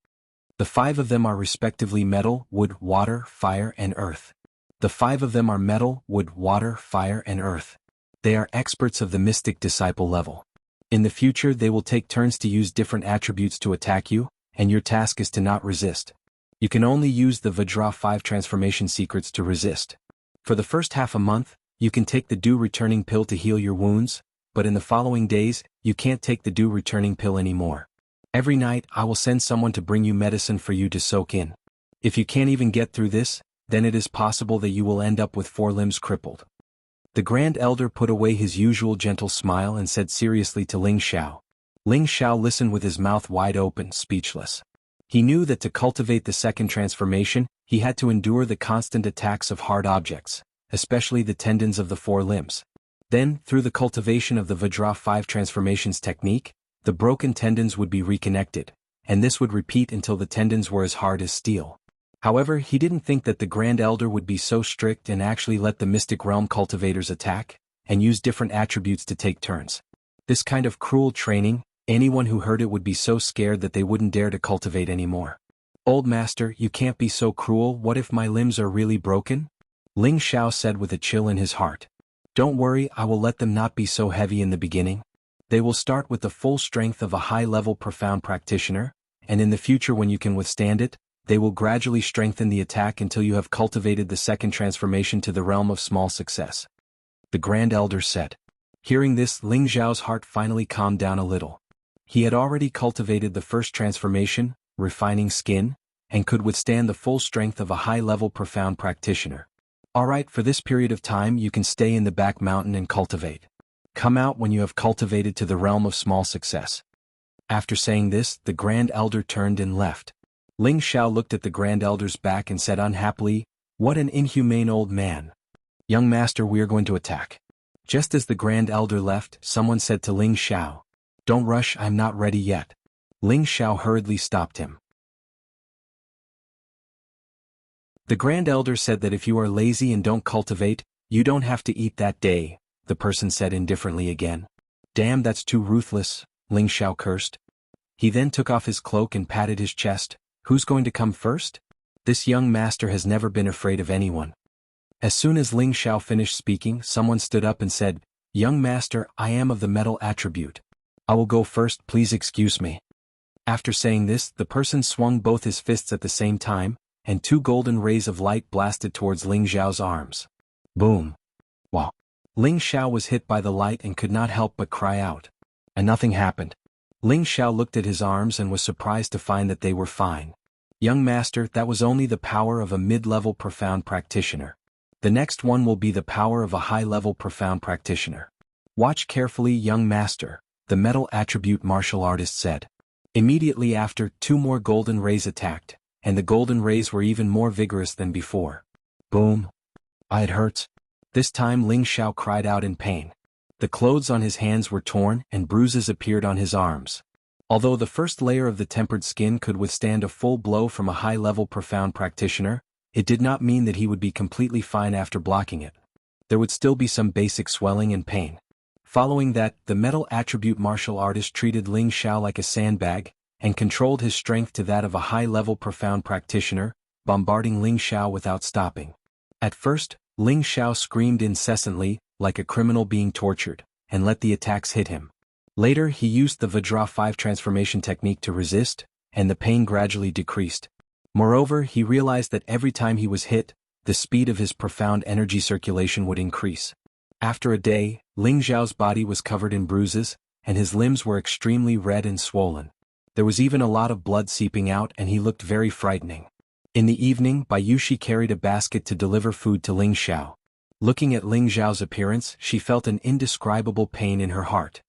The 5 of them are respectively metal, wood, water, fire, and earth. The 5 of them are metal, wood, water, fire, and earth. They are experts of the mystic disciple level. In the future they will take turns to use different attributes to attack you, and your task is to not resist. You can only use the Vajra 5 transformation secrets to resist. For the first half a month, you can take the Dew returning pill to heal your wounds, but in the following days, you can't take the Dew returning pill anymore. Every night I will send someone to bring you medicine for you to soak in. If you can't even get through this, then it is possible that you will end up with 4 limbs crippled. The Grand Elder put away his usual gentle smile and said seriously to Ling Xiao. Ling Xiao listened with his mouth wide open, speechless. He knew that to cultivate the second transformation, he had to endure the constant attacks of hard objects, especially the tendons of the 4 limbs. Then, through the cultivation of the Vajra 5 transformations technique, the broken tendons would be reconnected, and this would repeat until the tendons were as hard as steel. However, he didn't think that the Grand Elder would be so strict and actually let the Mystic Realm cultivators attack, and use different attributes to take turns. This kind of cruel training, anyone who heard it would be so scared that they wouldn't dare to cultivate anymore. "Old Master, you can't be so cruel. What if my limbs are really broken?" Ling Xiao said with a chill in his heart. "Don't worry, I will let them not be so heavy in the beginning. They will start with the full strength of a high-level profound practitioner, and in the future when you can withstand it, they will gradually strengthen the attack until you have cultivated the second transformation to the realm of small success," the Grand Elder said. Hearing this, Ling Xiao's heart finally calmed down a little. He had already cultivated the first transformation, refining skin, and could withstand the full strength of a high-level profound practitioner. "Alright, for this period of time you can stay in the back mountain and cultivate. Come out when you have cultivated to the realm of small success." After saying this, the Grand Elder turned and left. Ling Xiao looked at the Grand Elder's back and said unhappily, "What an inhumane old man. Young master, we are going to attack." Just as the Grand Elder left, someone said to Ling Xiao, "Don't rush, I'm not ready yet." Ling Xiao hurriedly stopped him. The Grand Elder said that if you are lazy and don't cultivate, you don't have to eat that day, the person said indifferently again. "Damn, that's too ruthless," Ling Xiao cursed. He then took off his cloak and patted his chest. "Who's going to come first? This young master has never been afraid of anyone." As soon as Ling Xiao finished speaking, someone stood up and said, "Young master, I am of the metal attribute. I will go first, please excuse me." After saying this, the person swung both his fists at the same time, and two golden rays of light blasted towards Ling Xiao's arms. Boom! Wow! Ling Xiao was hit by the light and could not help but cry out. And nothing happened. Ling Xiao looked at his arms and was surprised to find that they were fine. "Young master, that was only the power of a mid-level profound practitioner. The next one will be the power of a high-level profound practitioner. Watch carefully, young master," the metal attribute martial artist said. Immediately after, two more golden rays attacked, and the golden rays were even more vigorous than before. Boom! Ah, it hurts. This time Ling Xiao cried out in pain. The clothes on his hands were torn and bruises appeared on his arms. Although the first layer of the tempered skin could withstand a full blow from a high-level profound practitioner, it did not mean that he would be completely fine after blocking it. There would still be some basic swelling and pain. Following that, the metal attribute martial artist treated Ling Xiao like a sandbag, and controlled his strength to that of a high-level profound practitioner, bombarding Ling Xiao without stopping. At first, Ling Xiao screamed incessantly, like a criminal being tortured, and let the attacks hit him. Later he used the Vajra 5 transformation technique to resist, and the pain gradually decreased. Moreover, he realized that every time he was hit, the speed of his profound energy circulation would increase. After a day, Ling Xiao's body was covered in bruises, and his limbs were extremely red and swollen. There was even a lot of blood seeping out and he looked very frightening. In the evening, Bayushi carried a basket to deliver food to Ling Xiao. Looking at Ling Xiao's appearance, she felt an indescribable pain in her heart.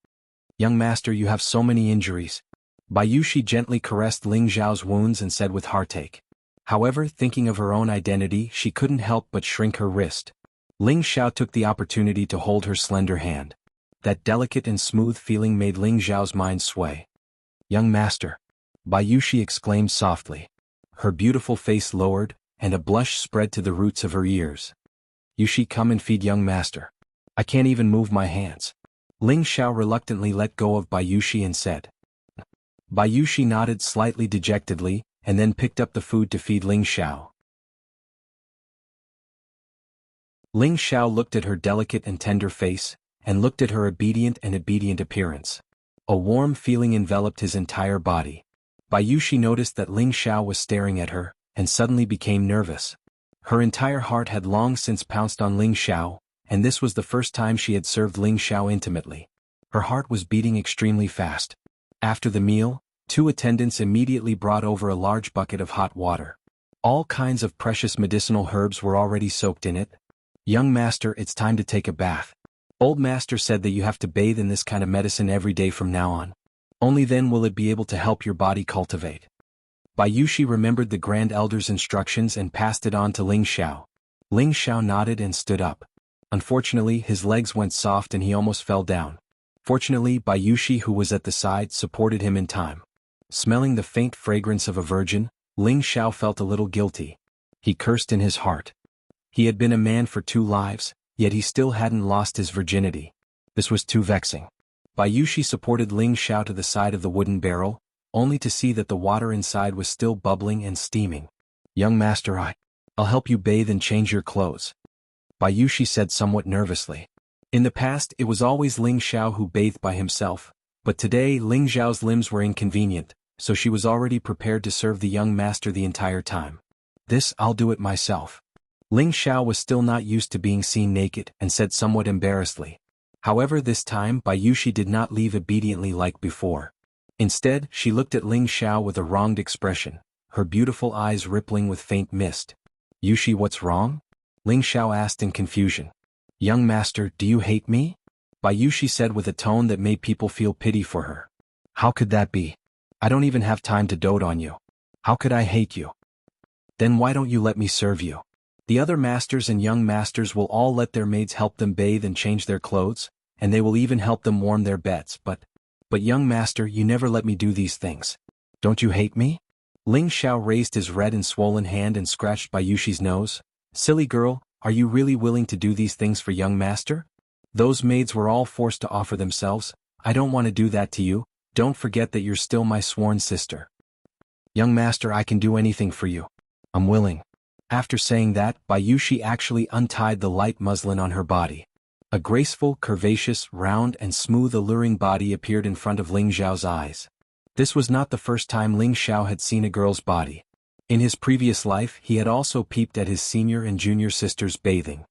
"Young master, you have so many injuries." Bayushi gently caressed Ling Xiao's wounds and said with heartache. However, thinking of her own identity, she couldn't help but shrink her wrist. Ling Xiao took the opportunity to hold her slender hand. That delicate and smooth feeling made Ling Xiao's mind sway. "Young master," Bayushi exclaimed softly. Her beautiful face lowered, and a blush spread to the roots of her ears. "Yushi, come and feed young master. I can't even move my hands." Ling Xiao reluctantly let go of Bayushi and said. Bayushi nodded slightly dejectedly, and then picked up the food to feed Ling Xiao. Ling Xiao looked at her delicate and tender face, and looked at her obedient appearance. A warm feeling enveloped his entire body. Bayushi noticed that Ling Xiao was staring at her, and suddenly became nervous. Her entire heart had long since pounced on Ling Xiao, and this was the first time she had served Ling Xiao intimately. Her heart was beating extremely fast. After the meal, two attendants immediately brought over a large bucket of hot water. All kinds of precious medicinal herbs were already soaked in it. "Young master, it's time to take a bath. Old master said that you have to bathe in this kind of medicine every day from now on. Only then will it be able to help your body cultivate." Bayushi remembered the Grand Elder's instructions and passed it on to Ling Xiao. Ling Xiao nodded and stood up. Unfortunately, his legs went soft and he almost fell down. Fortunately, Bayushi, who was at the side, supported him in time. Smelling the faint fragrance of a virgin, Ling Xiao felt a little guilty. He cursed in his heart. He had been a man for 2 lives, yet he still hadn't lost his virginity. This was too vexing. Bayushi supported Ling Xiao to the side of the wooden barrel, only to see that the water inside was still bubbling and steaming. "Young master, I'll help you bathe and change your clothes," Bayushi said somewhat nervously. In the past, it was always Ling Xiao who bathed by himself, but today Ling Xiao's limbs were inconvenient, so she was already prepared to serve the young master the entire time. "This, I'll do it myself." Ling Xiao was still not used to being seen naked and said somewhat embarrassedly. However, this time Bayushi did not leave obediently like before. Instead, she looked at Ling Xiao with a wronged expression, her beautiful eyes rippling with faint mist. "Yushi, what's wrong?" Ling Xiao asked in confusion. "Young master, do you hate me?" Bayushi said with a tone that made people feel pity for her. How could that be? I don't even have time to dote on you. How could I hate you? Then why don't you let me serve you? The other masters and young masters will all let their maids help them bathe and change their clothes, and they will even help them warm their beds, but young master, you never let me do these things. Don't you hate me? Ling Xiao raised his red and swollen hand and scratched Bayushi's nose. Silly girl, are you really willing to do these things for young master? Those maids were all forced to offer themselves. I don't want to do that to you. Don't forget that you're still my sworn sister. Young master, I can do anything for you. I'm willing. After saying that, Bayushi actually untied the light muslin on her body. A graceful, curvaceous, round and smooth alluring body appeared in front of Ling Xiao's eyes. This was not the first time Ling Xiao had seen a girl's body. In his previous life, he had also peeped at his senior and junior sisters bathing.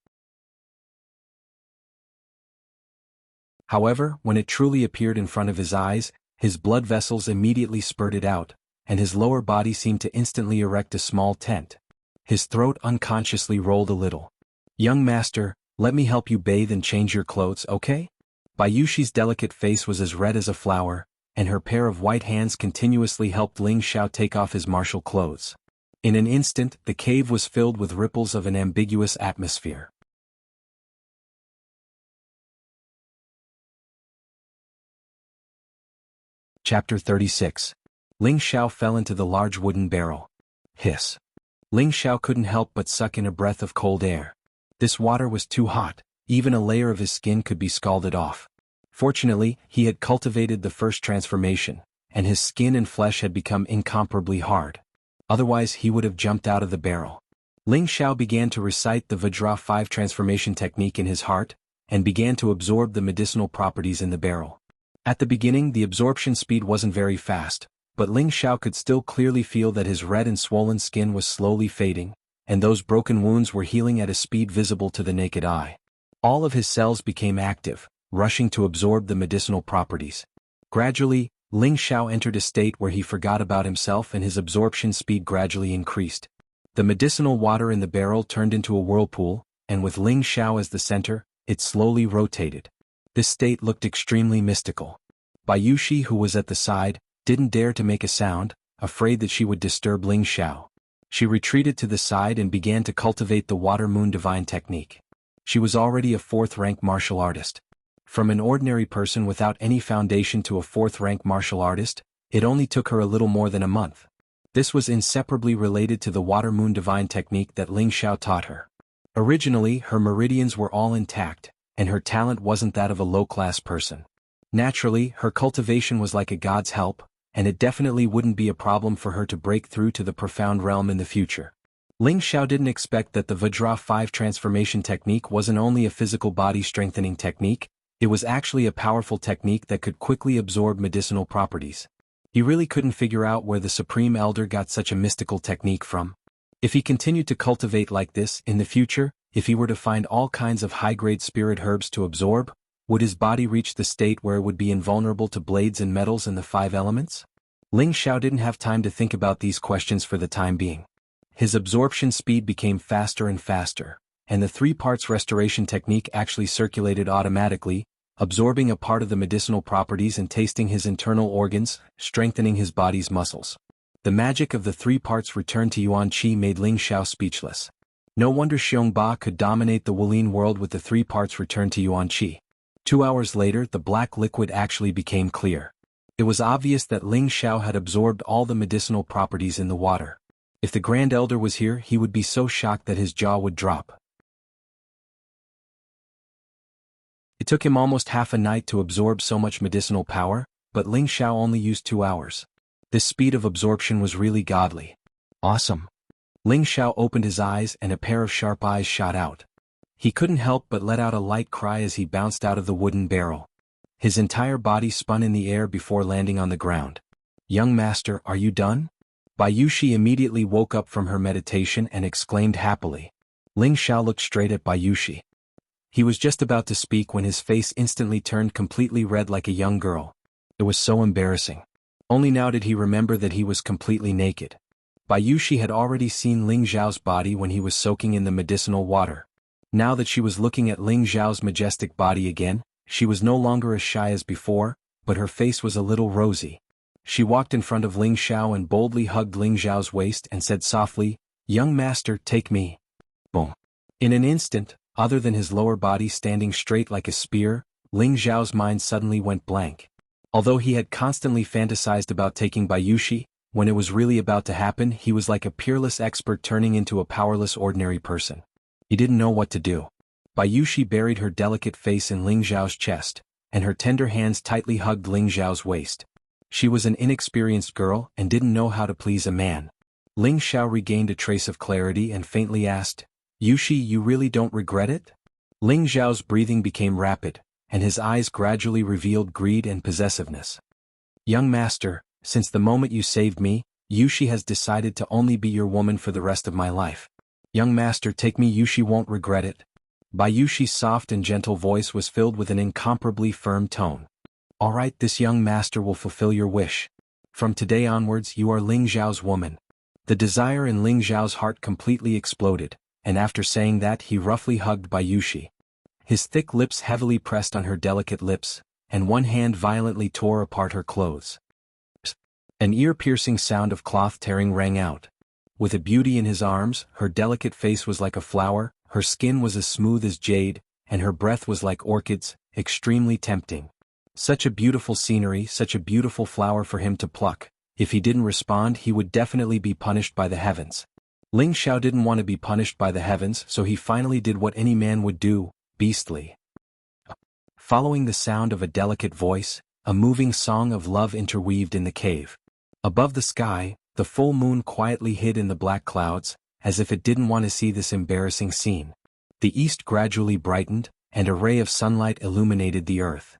However, when it truly appeared in front of his eyes, his blood vessels immediately spurted out, and his lower body seemed to instantly erect a small tent. His throat unconsciously rolled a little. Young master, let me help you bathe and change your clothes, okay? Bayushi's delicate face was as red as a flower, and her pair of white hands continuously helped Ling Xiao take off his martial clothes. In an instant, the cave was filled with ripples of an ambiguous atmosphere. Chapter 36. Ling Xiao fell into the large wooden barrel. Hiss. Ling Xiao couldn't help but suck in a breath of cold air. This water was too hot, even a layer of his skin could be scalded off. Fortunately, he had cultivated the first transformation, and his skin and flesh had become incomparably hard. Otherwise he would have jumped out of the barrel. Ling Xiao began to recite the Vajra 5 transformation technique in his heart, and began to absorb the medicinal properties in the barrel. At the beginning the absorption speed wasn't very fast, but Ling Xiao could still clearly feel that his red and swollen skin was slowly fading, and those broken wounds were healing at a speed visible to the naked eye. All of his cells became active, rushing to absorb the medicinal properties. Gradually, Ling Xiao entered a state where he forgot about himself and his absorption speed gradually increased. The medicinal water in the barrel turned into a whirlpool, and with Ling Xiao as the center, it slowly rotated. This state looked extremely mystical. Bayushi, who was at the side, didn't dare to make a sound, afraid that she would disturb Ling Xiao. She retreated to the side and began to cultivate the Water Moon Divine technique. She was already a 4th-rank martial artist. From an ordinary person without any foundation to a 4th-rank martial artist, it only took her a little more than a month. This was inseparably related to the Water Moon Divine technique that Ling Xiao taught her. Originally, her meridians were all intact, and her talent wasn't that of a low-class person. Naturally, her cultivation was like a god's help, and it definitely wouldn't be a problem for her to break through to the profound realm in the future. Ling Xiao didn't expect that the Vajra 5 transformation technique wasn't only a physical body strengthening technique, it was actually a powerful technique that could quickly absorb medicinal properties. He really couldn't figure out where the Supreme Elder got such a mystical technique from. If he continued to cultivate like this in the future, if he were to find all kinds of high-grade spirit herbs to absorb, would his body reach the state where it would be invulnerable to blades and metals and the 5 elements? Ling Xiao didn't have time to think about these questions for the time being. His absorption speed became faster and faster, and the 3 parts restoration technique actually circulated automatically, absorbing a part of the medicinal properties and tasting his internal organs, strengthening his body's muscles. The magic of the 3 parts return to Yuan Qi made Ling Xiao speechless. No wonder Xiongba could dominate the Wulin world with the 3 parts return to Yuan Qi. 2 hours later, the black liquid actually became clear. It was obvious that Ling Xiao had absorbed all the medicinal properties in the water. If the Grand Elder was here, he would be so shocked that his jaw would drop. It took him almost half a night to absorb so much medicinal power, but Ling Xiao only used 2 hours. This speed of absorption was really godly. Awesome. Ling Xiao opened his eyes and a pair of sharp eyes shot out. He couldn't help but let out a light cry as he bounced out of the wooden barrel. His entire body spun in the air before landing on the ground. Young master, are you done? Bayushi immediately woke up from her meditation and exclaimed happily. Ling Xiao looked straight at Bayushi. He was just about to speak when his face instantly turned completely red like a young girl. It was so embarrassing. Only now did he remember that he was completely naked. Bayushi had already seen Ling Xiao's body when he was soaking in the medicinal water. Now that she was looking at Ling Xiao's majestic body again, she was no longer as shy as before, but her face was a little rosy. She walked in front of Ling Xiao and boldly hugged Ling Xiao's waist and said softly, "Young master, take me." Boom. In an instant, other than his lower body standing straight like a spear, Ling Xiao's mind suddenly went blank. Although he had constantly fantasized about taking Bayushi, when it was really about to happen he was like a peerless expert turning into a powerless ordinary person. He didn't know what to do. Bayushi buried her delicate face in Ling Xiao's chest, and her tender hands tightly hugged Ling Xiao's waist. She was an inexperienced girl and didn't know how to please a man. Ling Xiao regained a trace of clarity and faintly asked, "Yushi, you really don't regret it?" Ling Xiao's breathing became rapid, and his eyes gradually revealed greed and possessiveness. "Young master, since the moment you saved me, Yushi has decided to only be your woman for the rest of my life. Young master, take me, Yushi won't regret it." Bayushi's soft and gentle voice was filled with an incomparably firm tone. "All right, this young master will fulfill your wish. From today onwards you are Ling Xiao's woman." The desire in Ling Xiao's heart completely exploded, and after saying that he roughly hugged Bayushi. His thick lips heavily pressed on her delicate lips, and one hand violently tore apart her clothes. An ear-piercing sound of cloth tearing rang out. With a beauty in his arms, her delicate face was like a flower, her skin was as smooth as jade, and her breath was like orchids, extremely tempting. Such a beautiful scenery, such a beautiful flower for him to pluck. If he didn't respond he would definitely be punished by the heavens. Ling Xiao didn't want to be punished by the heavens, so he finally did what any man would do, beastly. Following the sound of a delicate voice, a moving song of love interweaved in the cave. Above the sky, the full moon quietly hid in the black clouds, as if it didn't want to see this embarrassing scene. The east gradually brightened, and a ray of sunlight illuminated the earth.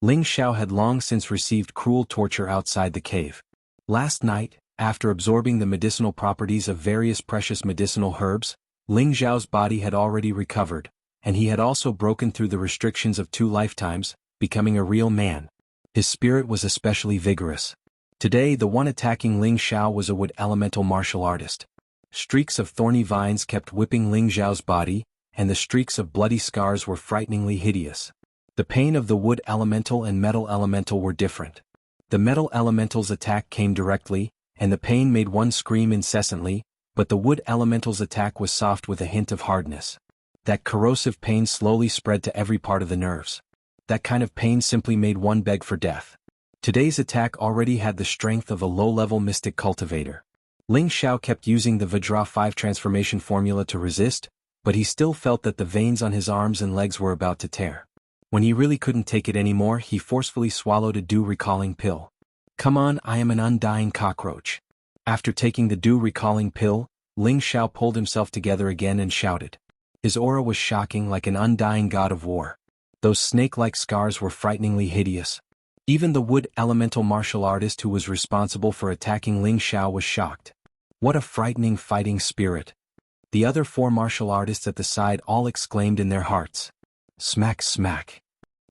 Ling Xiao had long since received cruel torture outside the cave. Last night, after absorbing the medicinal properties of various precious medicinal herbs, Ling Xiao's body had already recovered, and he had also broken through the restrictions of 2 lifetimes, becoming a real man. His spirit was especially vigorous. Today the one attacking Ling Xiao was a wood elemental martial artist. Streaks of thorny vines kept whipping Ling Xiao's body, and the streaks of bloody scars were frighteningly hideous. The pain of the wood elemental and metal elemental were different. The metal elemental's attack came directly, and the pain made one scream incessantly, but the wood elemental's attack was soft with a hint of hardness. That corrosive pain slowly spread to every part of the nerves. That kind of pain simply made one beg for death. Today's attack already had the strength of a low-level mystic cultivator. Ling Xiao kept using the Vajra 5 transformation formula to resist, but he still felt that the veins on his arms and legs were about to tear. When he really couldn't take it anymore, he forcefully swallowed a dew recalling pill. "Come on, I am an undying cockroach." After taking the dew recalling pill, Ling Xiao pulled himself together again and shouted. His aura was shocking, like an undying god of war. Those snake-like scars were frighteningly hideous. Even the wood elemental martial artist who was responsible for attacking Ling Xiao was shocked. What a frightening fighting spirit. The other 4 martial artists at the side all exclaimed in their hearts. Smack, smack.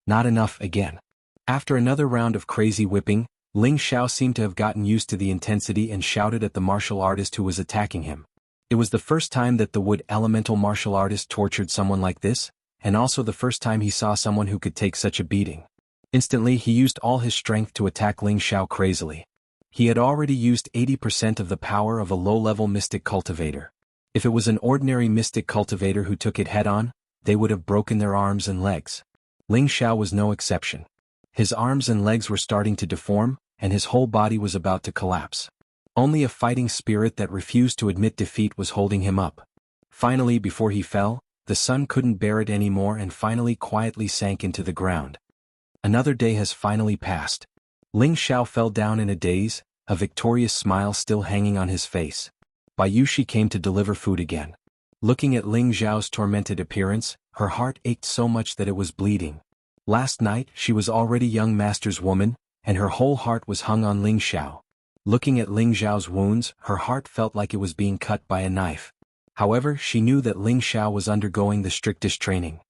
Not enough again. After another round of crazy whipping, Ling Xiao seemed to have gotten used to the intensity and shouted at the martial artist who was attacking him. It was the first time that the wood elemental martial artist tortured someone like this, and also the first time he saw someone who could take such a beating. Instantly he used all his strength to attack Ling Xiao crazily. He had already used 80% of the power of a low-level mystic cultivator. If it was an ordinary mystic cultivator who took it head-on, they would have broken their arms and legs. Ling Xiao was no exception. His arms and legs were starting to deform, and his whole body was about to collapse. Only a fighting spirit that refused to admit defeat was holding him up. Finally, before he fell, the sun couldn't bear it anymore and finally quietly sank into the ground. Another day has finally passed. Ling Xiao fell down in a daze, a victorious smile still hanging on his face. Bayushi came to deliver food again. Looking at Ling Xiao's tormented appearance, her heart ached so much that it was bleeding. Last night she was already young master's woman, and her whole heart was hung on Ling Xiao. Looking at Ling Xiao's wounds, her heart felt like it was being cut by a knife. However, she knew that Ling Xiao was undergoing the strictest training.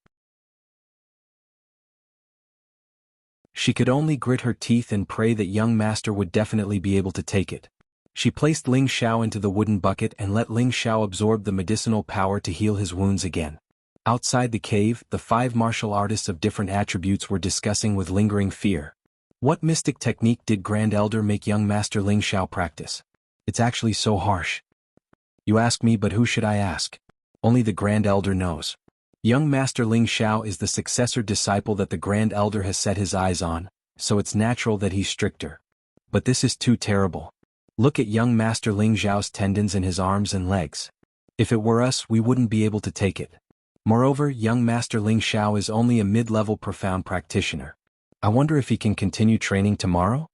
She could only grit her teeth and pray that young master would definitely be able to take it. She placed Ling Xiao into the wooden bucket and let Ling Xiao absorb the medicinal power to heal his wounds again. Outside the cave, the 5 martial artists of different attributes were discussing with lingering fear. What mystic technique did Grand Elder make young Master Ling Xiao practice? It's actually so harsh. You ask me, but who should I ask? Only the Grand Elder knows. Young Master Ling Xiao is the successor disciple that the Grand Elder has set his eyes on, so it's natural that he's stricter. But this is too terrible. Look at young Master Ling Xiao's tendons in his arms and legs. If it were us, we wouldn't be able to take it. Moreover, young Master Ling Xiao is only a mid-level profound practitioner. I wonder if he can continue training tomorrow?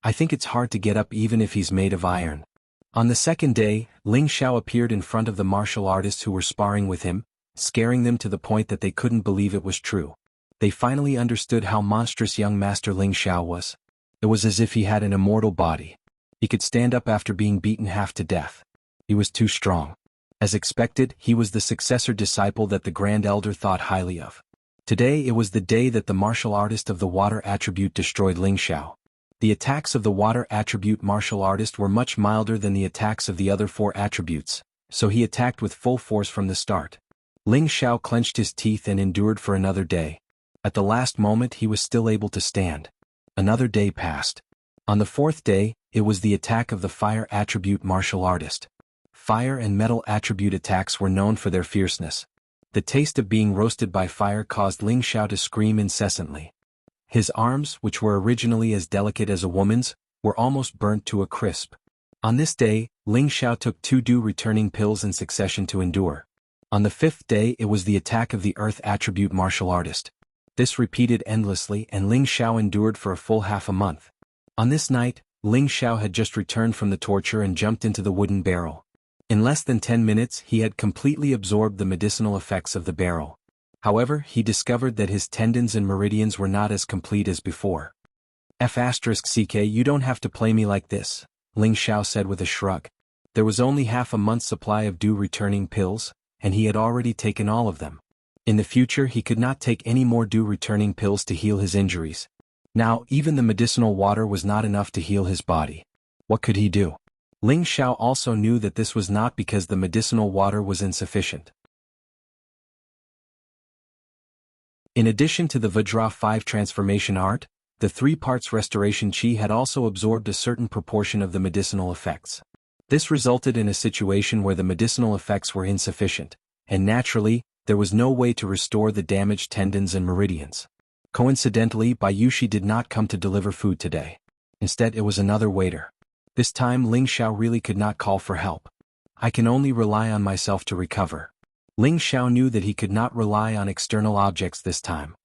I think it's hard to get up even if he's made of iron. On the second day, Ling Xiao appeared in front of the martial artists who were sparring with him, scaring them to the point that they couldn't believe it was true. They finally understood how monstrous young Master Ling Xiao was. It was as if he had an immortal body. He could stand up after being beaten half to death. He was too strong. As expected, he was the successor disciple that the Grand Elder thought highly of. Today it was the day that the martial artist of the water attribute destroyed Ling Xiao. The attacks of the water attribute martial artist were much milder than the attacks of the other 4 attributes, so he attacked with full force from the start. Ling Xiao clenched his teeth and endured for another day. At the last moment he was still able to stand. Another day passed. On the 4th day, it was the attack of the fire attribute martial artist. Fire and metal attribute attacks were known for their fierceness. The taste of being roasted by fire caused Ling Xiao to scream incessantly. His arms, which were originally as delicate as a woman's, were almost burnt to a crisp. On this day, Ling Xiao took 2 dew returning pills in succession to endure. On the 5th day it was the attack of the earth attribute martial artist. This repeated endlessly and Ling Xiao endured for a full half a month. On this night, Ling Xiao had just returned from the torture and jumped into the wooden barrel. In less than 10 minutes he had completely absorbed the medicinal effects of the barrel. However, he discovered that his tendons and meridians were not as complete as before. F***ck, you don't have to play me like this, Ling Xiao said with a shrug. There was only half a month's supply of dew returning pills, and he had already taken all of them. In the future he could not take any more dew returning pills to heal his injuries. Now, even the medicinal water was not enough to heal his body. What could he do? Ling Xiao also knew that this was not because the medicinal water was insufficient. In addition to the Vajra 5 transformation art, the 3 parts restoration chi had also absorbed a certain proportion of the medicinal effects. This resulted in a situation where the medicinal effects were insufficient, and naturally, there was no way to restore the damaged tendons and meridians. Coincidentally, Bayushi did not come to deliver food today. Instead, it was another waiter. This time Ling Xiao really could not call for help. I can only rely on myself to recover. Ling Xiao knew that he could not rely on external objects this time.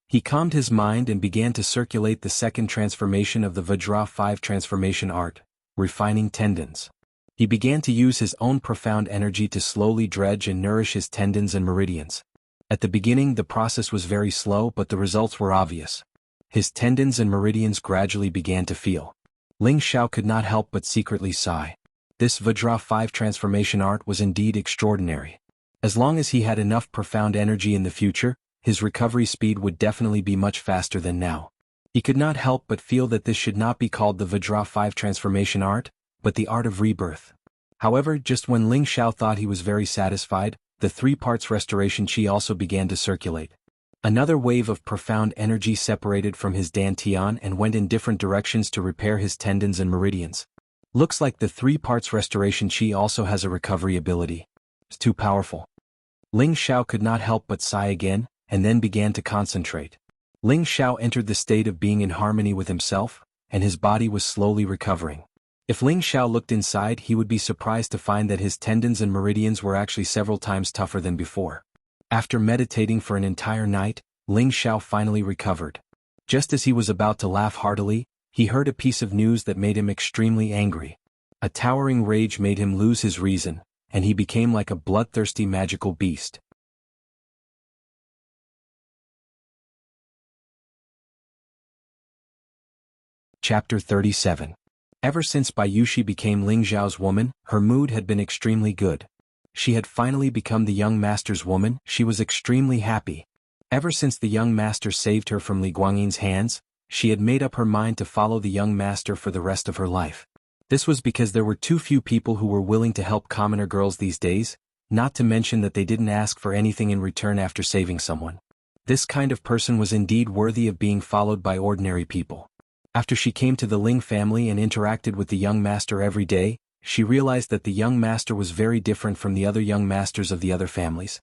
He calmed his mind and began to circulate the second transformation of the Vajra 5 transformation art, refining tendons. He began to use his own profound energy to slowly dredge and nourish his tendons and meridians. At the beginning the process was very slow, but the results were obvious. His tendons and meridians gradually began to feel. Ling Xiao could not help but secretly sigh. This Vajra 5 transformation art was indeed extraordinary. As long as he had enough profound energy in the future, his recovery speed would definitely be much faster than now. He could not help but feel that this should not be called the Vajra 5 transformation art, but the art of rebirth. However, just when Ling Xiao thought he was very satisfied, the 3 parts restoration chi also began to circulate. Another wave of profound energy separated from his dantian and went in different directions to repair his tendons and meridians. Looks like the 3 parts restoration chi also has a recovery ability. It's too powerful. Ling Xiao could not help but sigh again, and then began to concentrate. Ling Xiao entered the state of being in harmony with himself, and his body was slowly recovering. If Ling Xiao looked inside, he would be surprised to find that his tendons and meridians were actually several times tougher than before. After meditating for an entire night, Ling Xiao finally recovered. Just as he was about to laugh heartily, he heard a piece of news that made him extremely angry. A towering rage made him lose his reason, and he became like a bloodthirsty magical beast. Chapter 37. Ever since Bayushi became Ling Xiao's woman, her mood had been extremely good. She had finally become the young master's woman. She was extremely happy. Ever since the young master saved her from Li Guangyin's hands, she had made up her mind to follow the young master for the rest of her life. This was because there were too few people who were willing to help commoner girls these days. not to mention that they didn't ask for anything in return after saving someone. This kind of person was indeed worthy of being followed by ordinary people. After she came to the Ling family and interacted with the young master every day, she realized that the young master was very different from the other young masters of the other families.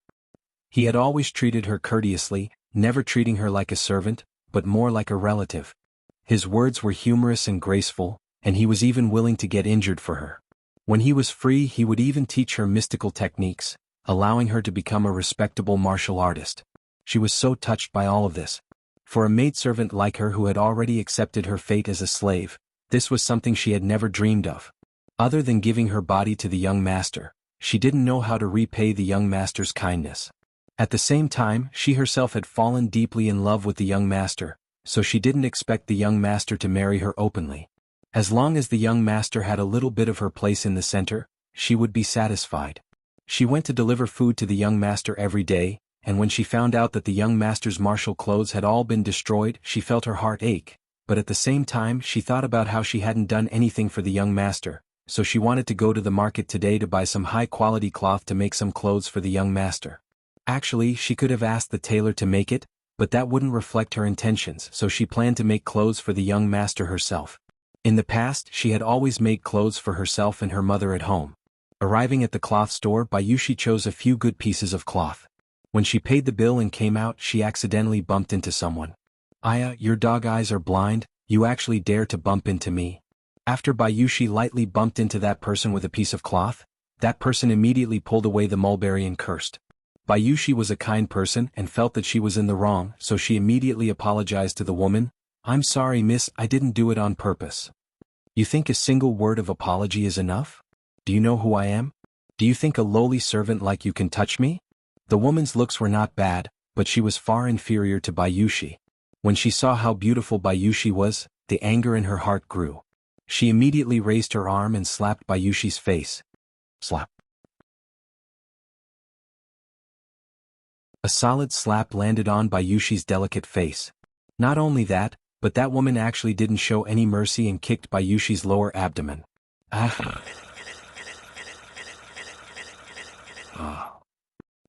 He had always treated her courteously, never treating her like a servant, but more like a relative. His words were humorous and graceful, and he was even willing to get injured for her. When he was free, he would even teach her mystical techniques, allowing her to become a respectable martial artist. She was so touched by all of this. For a maidservant like her who had already accepted her fate as a slave, this was something she had never dreamed of. Other than giving her body to the young master, she didn't know how to repay the young master's kindness. At the same time, she herself had fallen deeply in love with the young master, so she didn't expect the young master to marry her openly. As long as the young master had a little bit of her place in the center, she would be satisfied. She went to deliver food to the young master every day, and when she found out that the young master's martial clothes had all been destroyed, she felt her heart ache, but at the same time she thought about how she hadn't done anything for the young master, so she wanted to go to the market today to buy some high-quality cloth to make some clothes for the young master. Actually, she could have asked the tailor to make it, but that wouldn't reflect her intentions, so she planned to make clothes for the young master herself. In the past, she had always made clothes for herself and her mother at home. Arriving at the cloth store, Bayushi chose a few good pieces of cloth. When she paid the bill and came out, she accidentally bumped into someone. "Aya, your dog eyes are blind, you actually dare to bump into me." After Bayushi lightly bumped into that person with a piece of cloth, that person immediately pulled away the mulberry and cursed. Bayushi was a kind person and felt that she was in the wrong, so she immediately apologized to the woman. "I'm sorry, miss, I didn't do it on purpose." "You think a single word of apology is enough? Do you know who I am? Do you think a lowly servant like you can touch me?" The woman's looks were not bad, but she was far inferior to Bayushi. When she saw how beautiful Bayushi was, the anger in her heart grew. She immediately raised her arm and slapped Bayushi's face. Slap. A solid slap landed on Bayushi's delicate face. Not only that, but that woman actually didn't show any mercy and kicked Bayushi's lower abdomen. Ah.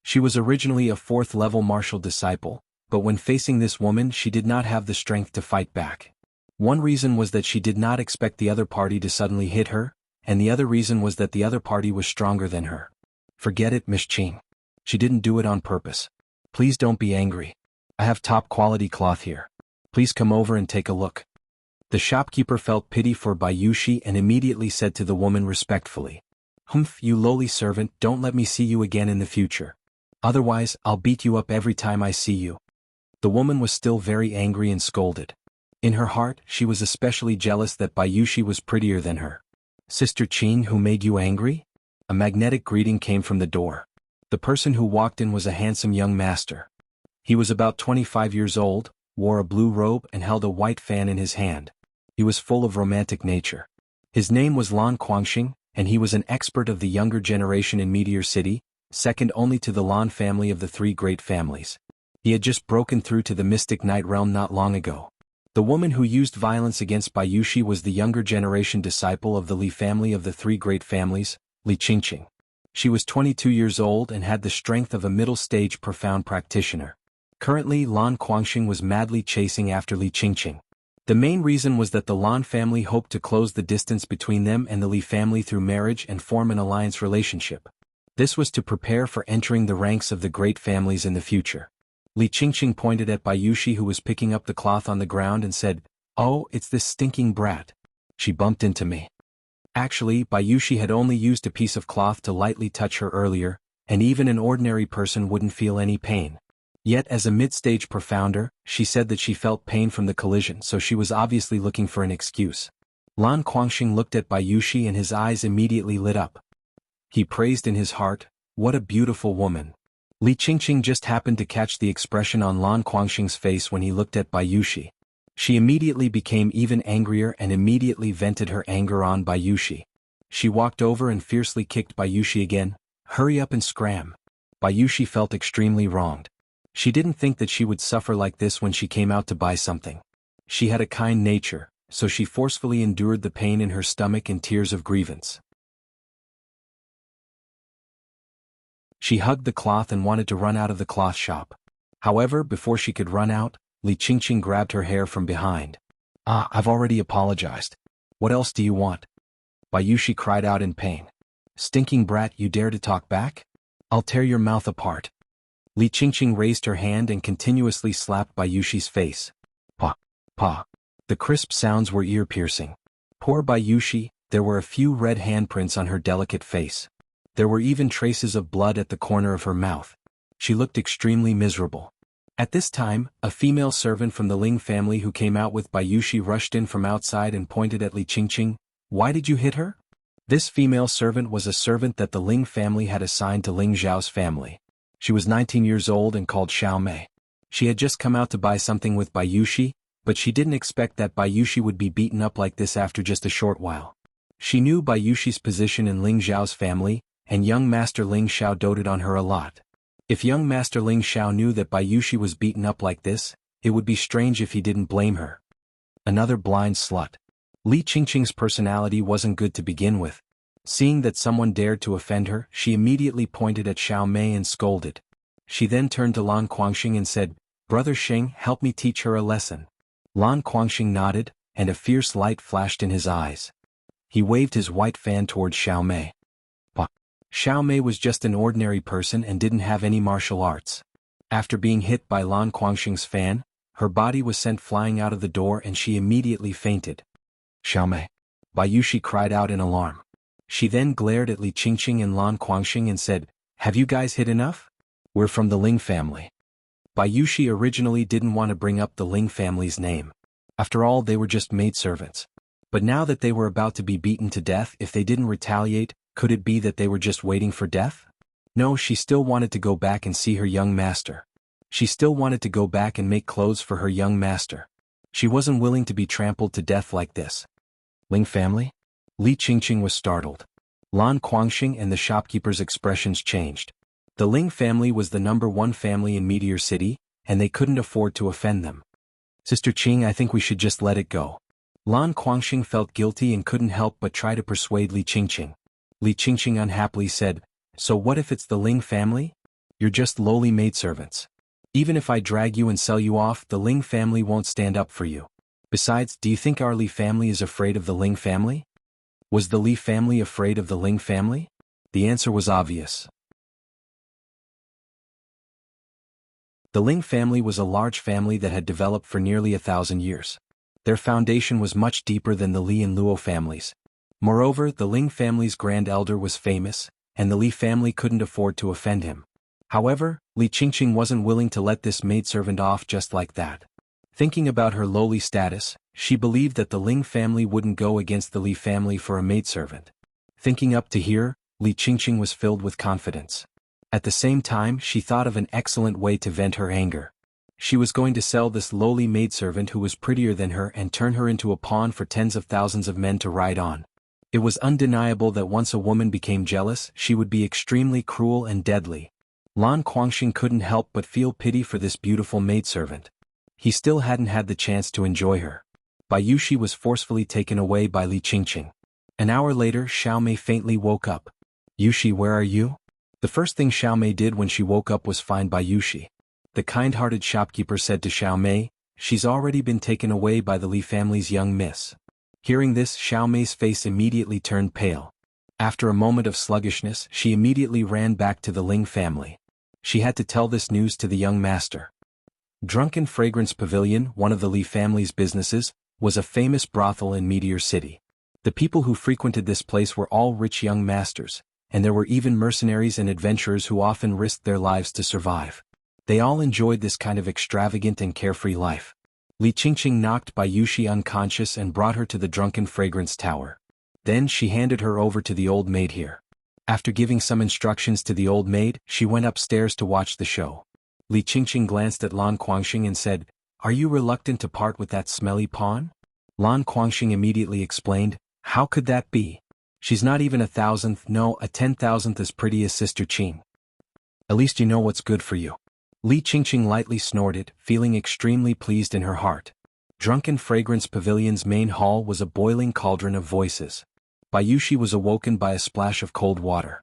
She was originally a 4th-level martial disciple, but when facing this woman she did not have the strength to fight back. One reason was that she did not expect the other party to suddenly hit her, and the other reason was that the other party was stronger than her. "Forget it, Miss Ching. She didn't do it on purpose. Please don't be angry. I have top-quality cloth here. Please come over and take a look." The shopkeeper felt pity for Bayushi and immediately said to the woman respectfully, "Humph, you lowly servant, don't let me see you again in the future. Otherwise, I'll beat you up every time I see you." The woman was still very angry and scolded. In her heart, she was especially jealous that Bayushi was prettier than her. "Sister Ching, who made you angry?" A magnetic greeting came from the door. The person who walked in was a handsome young master. He was about 25 years old, wore a blue robe and held a white fan in his hand. He was full of romantic nature. His name was Lan Quangxing, and he was an expert of the younger generation in Meteor City, second only to the Lan family of the 3 great families. He had just broken through to the Mystic Night realm not long ago. The woman who used violence against Bayushi was the younger generation disciple of the Li family of the 3 great families, Li Qingqing. She was 22 years old and had the strength of a middle-stage profound practitioner. Currently, Lan Quangxing was madly chasing after Li Qingqing. The main reason was that the Lan family hoped to close the distance between them and the Li family through marriage and form an alliance relationship. This was to prepare for entering the ranks of the great families in the future. Li Qingqing pointed at Bayushi, who was picking up the cloth on the ground, and said, "Oh, it's this stinking brat. She bumped into me." Actually, Bayushi had only used a piece of cloth to lightly touch her earlier, and even an ordinary person wouldn't feel any pain. Yet as a mid-stage profounder, she said that she felt pain from the collision, so she was obviously looking for an excuse. Lan Quangxing looked at Bayushi and his eyes immediately lit up. He praised in his heart, "What a beautiful woman." Li Qingqing just happened to catch the expression on Lan Quangxing's face when he looked at Bayushi. She immediately became even angrier and immediately vented her anger on Bayushi. She walked over and fiercely kicked Bayushi again. "Hurry up and scram." Bayushi felt extremely wronged. She didn't think that she would suffer like this when she came out to buy something. She had a kind nature, so she forcefully endured the pain in her stomach and tears of grievance. She hugged the cloth and wanted to run out of the cloth shop. However, before she could run out, Li Qingqing grabbed her hair from behind. "Ah, I've already apologized. What else do you want?" Bayushi cried out in pain. "Stinking brat, you dare to talk back? I'll tear your mouth apart." Li Qingqing raised her hand and continuously slapped Bayushi's face. Pa, pa. The crisp sounds were ear-piercing. Poor Bayushi, there were a few red handprints on her delicate face. There were even traces of blood at the corner of her mouth. She looked extremely miserable. At this time, a female servant from the Ling family who came out with Bayushi rushed in from outside and pointed at Li Qingqing. "Why did you hit her?" This female servant was a servant that the Ling family had assigned to Ling Zhao's family. She was 19 years old and called Xiao Mei. She had just come out to buy something with Bayushi, but she didn't expect that Bayushi would be beaten up like this after just a short while. She knew Bayushi's position in Ling Zhao's family, and young Master Ling Xiao doted on her a lot. If young Master Ling Xiao knew that Bayushi was beaten up like this, it would be strange if he didn't blame her. Another blind slut. Li Qingqing's personality wasn't good to begin with. Seeing that someone dared to offend her, she immediately pointed at Xiao Mei and scolded. She then turned to Lan Guangxing and said, "Brother Xing, help me teach her a lesson." Lan Guangxing nodded, and a fierce light flashed in his eyes. He waved his white fan towards Xiao Mei. Xiao Mei was just an ordinary person and didn't have any martial arts. After being hit by Lan Guangxing's fan, her body was sent flying out of the door and she immediately fainted. "Xiao Mei!" Bayushi cried out in alarm. She then glared at Li Qingqing and Lan Guangxing and said, "Have you guys hit enough? We're from the Ling family." Bayushi originally didn't want to bring up the Ling family's name. After all, they were just maidservants. But now that they were about to be beaten to death if they didn't retaliate, could it be that they were just waiting for death? No, she still wanted to go back and see her young master. She still wanted to go back and make clothes for her young master. She wasn't willing to be trampled to death like this. Ling family? Li Qingqing was startled. Lan Guangxing and the shopkeeper's expressions changed. The Ling family was the #1 family in Meteor City, and they couldn't afford to offend them. "Sister Qing, I think we should just let it go." Lan Guangxing felt guilty and couldn't help but try to persuade Li Qingqing. Li Qingqing unhappily said, "So what if it's the Ling family? You're just lowly maidservants. Even if I drag you and sell you off, the Ling family won't stand up for you. Besides, do you think our Li family is afraid of the Ling family?" Was the Li family afraid of the Ling family? The answer was obvious. The Ling family was a large family that had developed for nearly 1,000 years. Their foundation was much deeper than the Li and Luo families. Moreover, the Ling family's grand elder was famous, and the Li family couldn't afford to offend him. However, Li Qingqing wasn't willing to let this maidservant off just like that. Thinking about her lowly status, she believed that the Ling family wouldn't go against the Li family for a maidservant. Thinking up to here, Li Qingqing was filled with confidence. At the same time, she thought of an excellent way to vent her anger. She was going to sell this lowly maidservant who was prettier than her and turn her into a pawn for tens of thousands of men to ride on. It was undeniable that once a woman became jealous, she would be extremely cruel and deadly. Lan Guangxing couldn't help but feel pity for this beautiful maidservant. He still hadn't had the chance to enjoy her. Bayushi was forcefully taken away by Li Qingqing. An hour later, Xiao Mei faintly woke up. "Yushi, where are you?" The first thing Xiao Mei did when she woke up was find Bayushi. The kind-hearted shopkeeper said to Xiao Mei, "She's already been taken away by the Li family's young miss." Hearing this, Xiao Mei's face immediately turned pale. After a moment of sluggishness, she immediately ran back to the Ling family. She had to tell this news to the young master. Drunken Fragrance Pavilion, one of the Li family's businesses, was a famous brothel in Meteor City. The people who frequented this place were all rich young masters, and there were even mercenaries and adventurers who often risked their lives to survive. They all enjoyed this kind of extravagant and carefree life. Li Qingqing knocked Bayushi unconscious and brought her to the Drunken Fragrance Tower. Then she handed her over to the old maid here. After giving some instructions to the old maid, she went upstairs to watch the show. Li Qingqing glanced at Lan Guangxing and said, "Are you reluctant to part with that smelly pawn?" Lan Guangxing immediately explained, "How could that be? She's not even 1,000th, no, a 10,000th as pretty as Sister Qing. At least you know what's good for you." Li Qingqing lightly snorted, feeling extremely pleased in her heart. Drunken Fragrance Pavilion's main hall was a boiling cauldron of voices. Bayushi was awoken by a splash of cold water.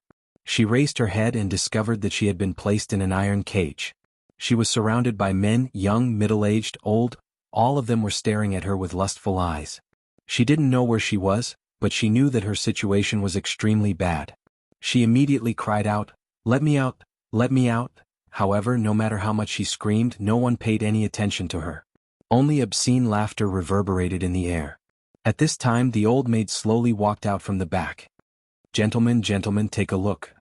She raised her head and discovered that she had been placed in an iron cage. She was surrounded by men, young, middle-aged, old, all of them were staring at her with lustful eyes. She didn't know where she was, but she knew that her situation was extremely bad. She immediately cried out, "Let me out! Let me out!" However, no matter how much she screamed, no one paid any attention to her. Only obscene laughter reverberated in the air. At this time the old maid slowly walked out from the back. "Gentlemen, gentlemen, take a look.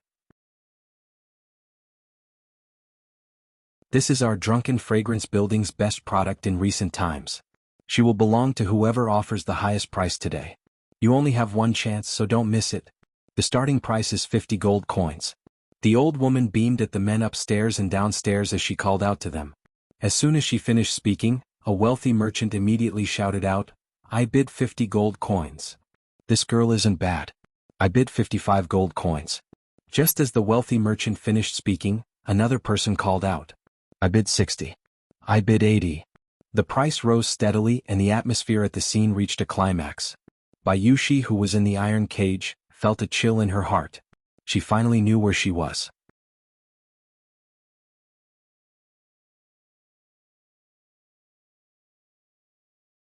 This is our Drunken Fragrance Building's best product in recent times. She will belong to whoever offers the highest price today. You only have one chance, so don't miss it. The starting price is 50 gold coins." The old woman beamed at the men upstairs and downstairs as she called out to them. As soon as she finished speaking, a wealthy merchant immediately shouted out, "I bid 50 gold coins. This girl isn't bad. I bid 55 gold coins." Just as the wealthy merchant finished speaking, another person called out, "I bid 60. I bid 80. The price rose steadily and the atmosphere at the scene reached a climax. Bayushi, who was in the iron cage, felt a chill in her heart. She finally knew where she was.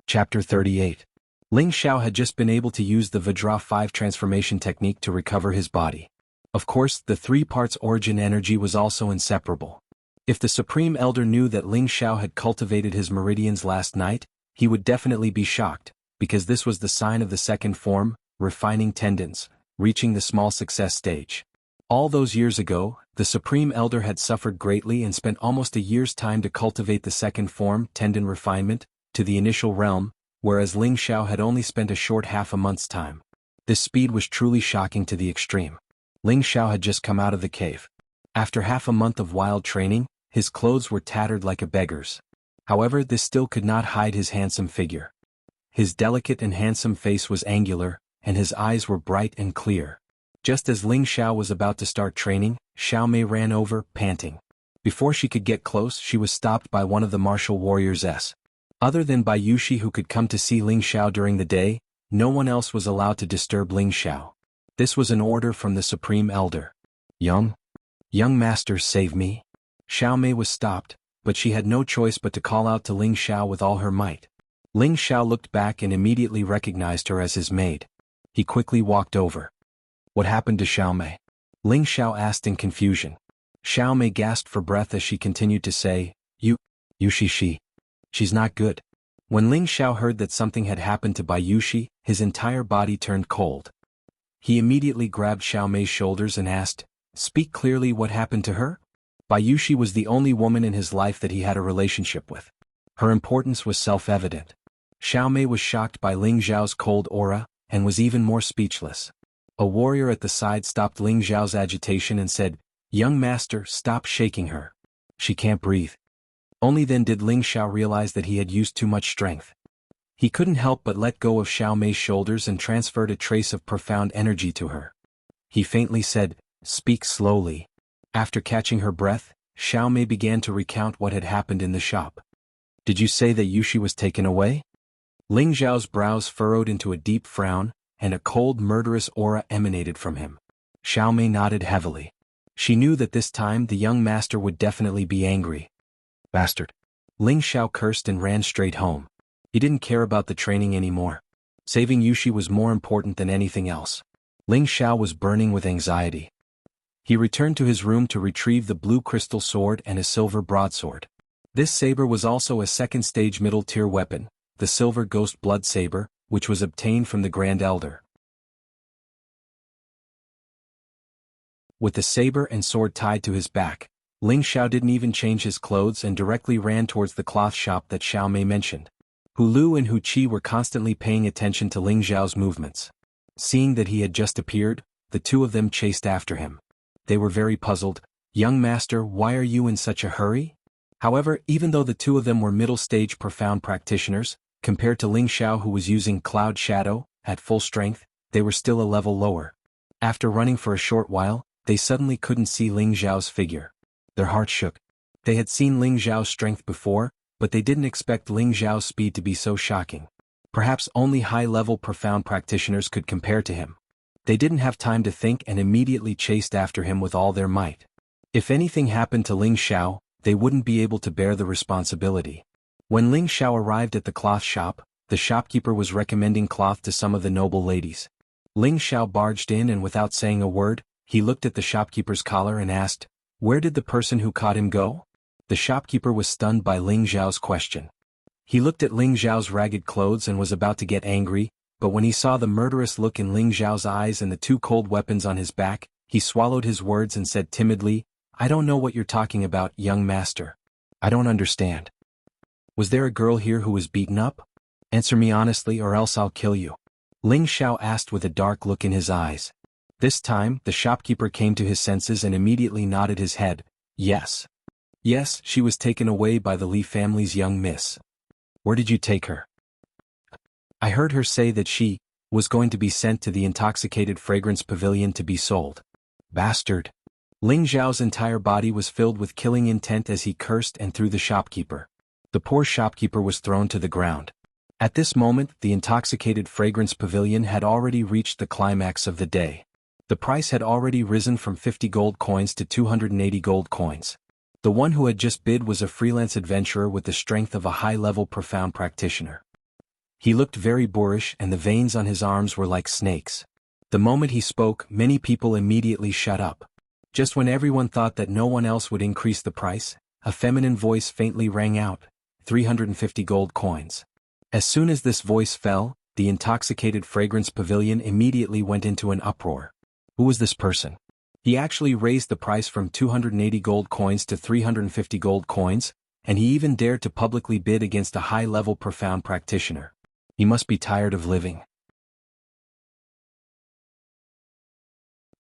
Chapter 38. Ling Xiao had just been able to use the Vajra 5 transformation technique to recover his body. Of course, the 3 parts origin energy was also inseparable. If the Supreme Elder knew that Ling Xiao had cultivated his meridians last night, he would definitely be shocked, because this was the sign of the second form, refining tendons, reaching the small success stage. All those years ago, the Supreme Elder had suffered greatly and spent almost a year's time to cultivate the second form, tendon refinement, to the initial realm, whereas Ling Xiao had only spent a short half a month's time. This speed was truly shocking to the extreme. Ling Xiao had just come out of the cave. After half a month of wild training, his clothes were tattered like a beggar's. However, this still could not hide his handsome figure. His delicate and handsome face was angular, and his eyes were bright and clear. Just as Ling Xiao was about to start training, Xiao Mei ran over, panting. Before she could get close, she was stopped by one of the martial warriors. Other than Bayushi, who could come to see Ling Xiao during the day, no one else was allowed to disturb Ling Xiao. This was an order from the Supreme Elder. Young master, save me." Xiao Mei was stopped, but she had no choice but to call out to Ling Xiao with all her might. Ling Xiao looked back and immediately recognized her as his maid. He quickly walked over. "What happened to Xiao Mei?" Ling Xiao asked in confusion. Xiao Mei gasped for breath as she continued to say, She's not good." When Ling Xiao heard that something had happened to Bayushi, his entire body turned cold. He immediately grabbed Xiao Mei's shoulders and asked, "Speak clearly, what happened to her?" Bayushi was the only woman in his life that he had a relationship with. Her importance was self-evident. Xiao Mei was shocked by Ling Xiao's cold aura, and was even more speechless. A warrior at the side stopped Ling Xiao's agitation and said, "Young master, stop shaking her. She can't breathe." Only then did Ling Xiao realize that he had used too much strength. He couldn't help but let go of Xiao Mei's shoulders and transferred a trace of profound energy to her. He faintly said, "Speak slowly." After catching her breath, Xiao Mei began to recount what had happened in the shop. "Did you say that Yushi was taken away?" Ling Xiao's brows furrowed into a deep frown, and a cold, murderous aura emanated from him. Xiao Mei nodded heavily. She knew that this time the young master would definitely be angry. "Bastard." Ling Xiao cursed and ran straight home. He didn't care about the training anymore. Saving Yushi was more important than anything else. Ling Xiao was burning with anxiety. He returned to his room to retrieve the blue crystal sword and a silver broadsword. This saber was also a second-stage middle-tier weapon, the silver ghost blood saber, which was obtained from the Grand Elder. With the saber and sword tied to his back, Ling Xiao didn't even change his clothes and directly ran towards the cloth shop that Xiao Mei mentioned. Hu Lu and Hu Qi were constantly paying attention to Ling Xiao's movements. Seeing that he had just appeared, the two of them chased after him. They were very puzzled. "Young master, why are you in such a hurry?" However, even though the two of them were middle-stage profound practitioners, compared to Ling Xiao, who was using Cloud Shadow, at full strength, they were still a level lower. After running for a short while, they suddenly couldn't see Ling Xiao's figure. Their hearts shook. They had seen Ling Xiao's strength before, but they didn't expect Ling Xiao's speed to be so shocking. Perhaps only high-level profound practitioners could compare to him. They didn't have time to think and immediately chased after him with all their might. If anything happened to Ling Xiao, they wouldn't be able to bear the responsibility. When Ling Xiao arrived at the cloth shop, the shopkeeper was recommending cloth to some of the noble ladies. Ling Xiao barged in and without saying a word, he looked at the shopkeeper's collar and asked, "Where did the person who caught him go?" The shopkeeper was stunned by Ling Xiao's question. He looked at Ling Xiao's ragged clothes and was about to get angry, but when he saw the murderous look in Ling Xiao's eyes and the two cold weapons on his back, he swallowed his words and said timidly, "I don't know what you're talking about, young master. I don't understand. Was there a girl here who was beaten up? Answer me honestly or else I'll kill you." Ling Xiao asked with a dark look in his eyes. This time, the shopkeeper came to his senses and immediately nodded his head. Yes. Yes, she was taken away by the Li family's young miss. Where did you take her? I heard her say that she was going to be sent to the intoxicated fragrance pavilion to be sold. Bastard. Ling Xiao's entire body was filled with killing intent as he cursed and threw the shopkeeper. The poor shopkeeper was thrown to the ground. At this moment, the intoxicated fragrance pavilion had already reached the climax of the day. The price had already risen from 50 gold coins to 280 gold coins. The one who had just bid was a freelance adventurer with the strength of a high-level profound practitioner. He looked very boorish and the veins on his arms were like snakes. The moment he spoke, many people immediately shut up. Just when everyone thought that no one else would increase the price, a feminine voice faintly rang out, 350 gold coins. As soon as this voice fell, the intoxicated fragrance pavilion immediately went into an uproar. Who was this person? He actually raised the price from 280 gold coins to 350 gold coins, and he even dared to publicly bid against a high-level profound practitioner. He must be tired of living.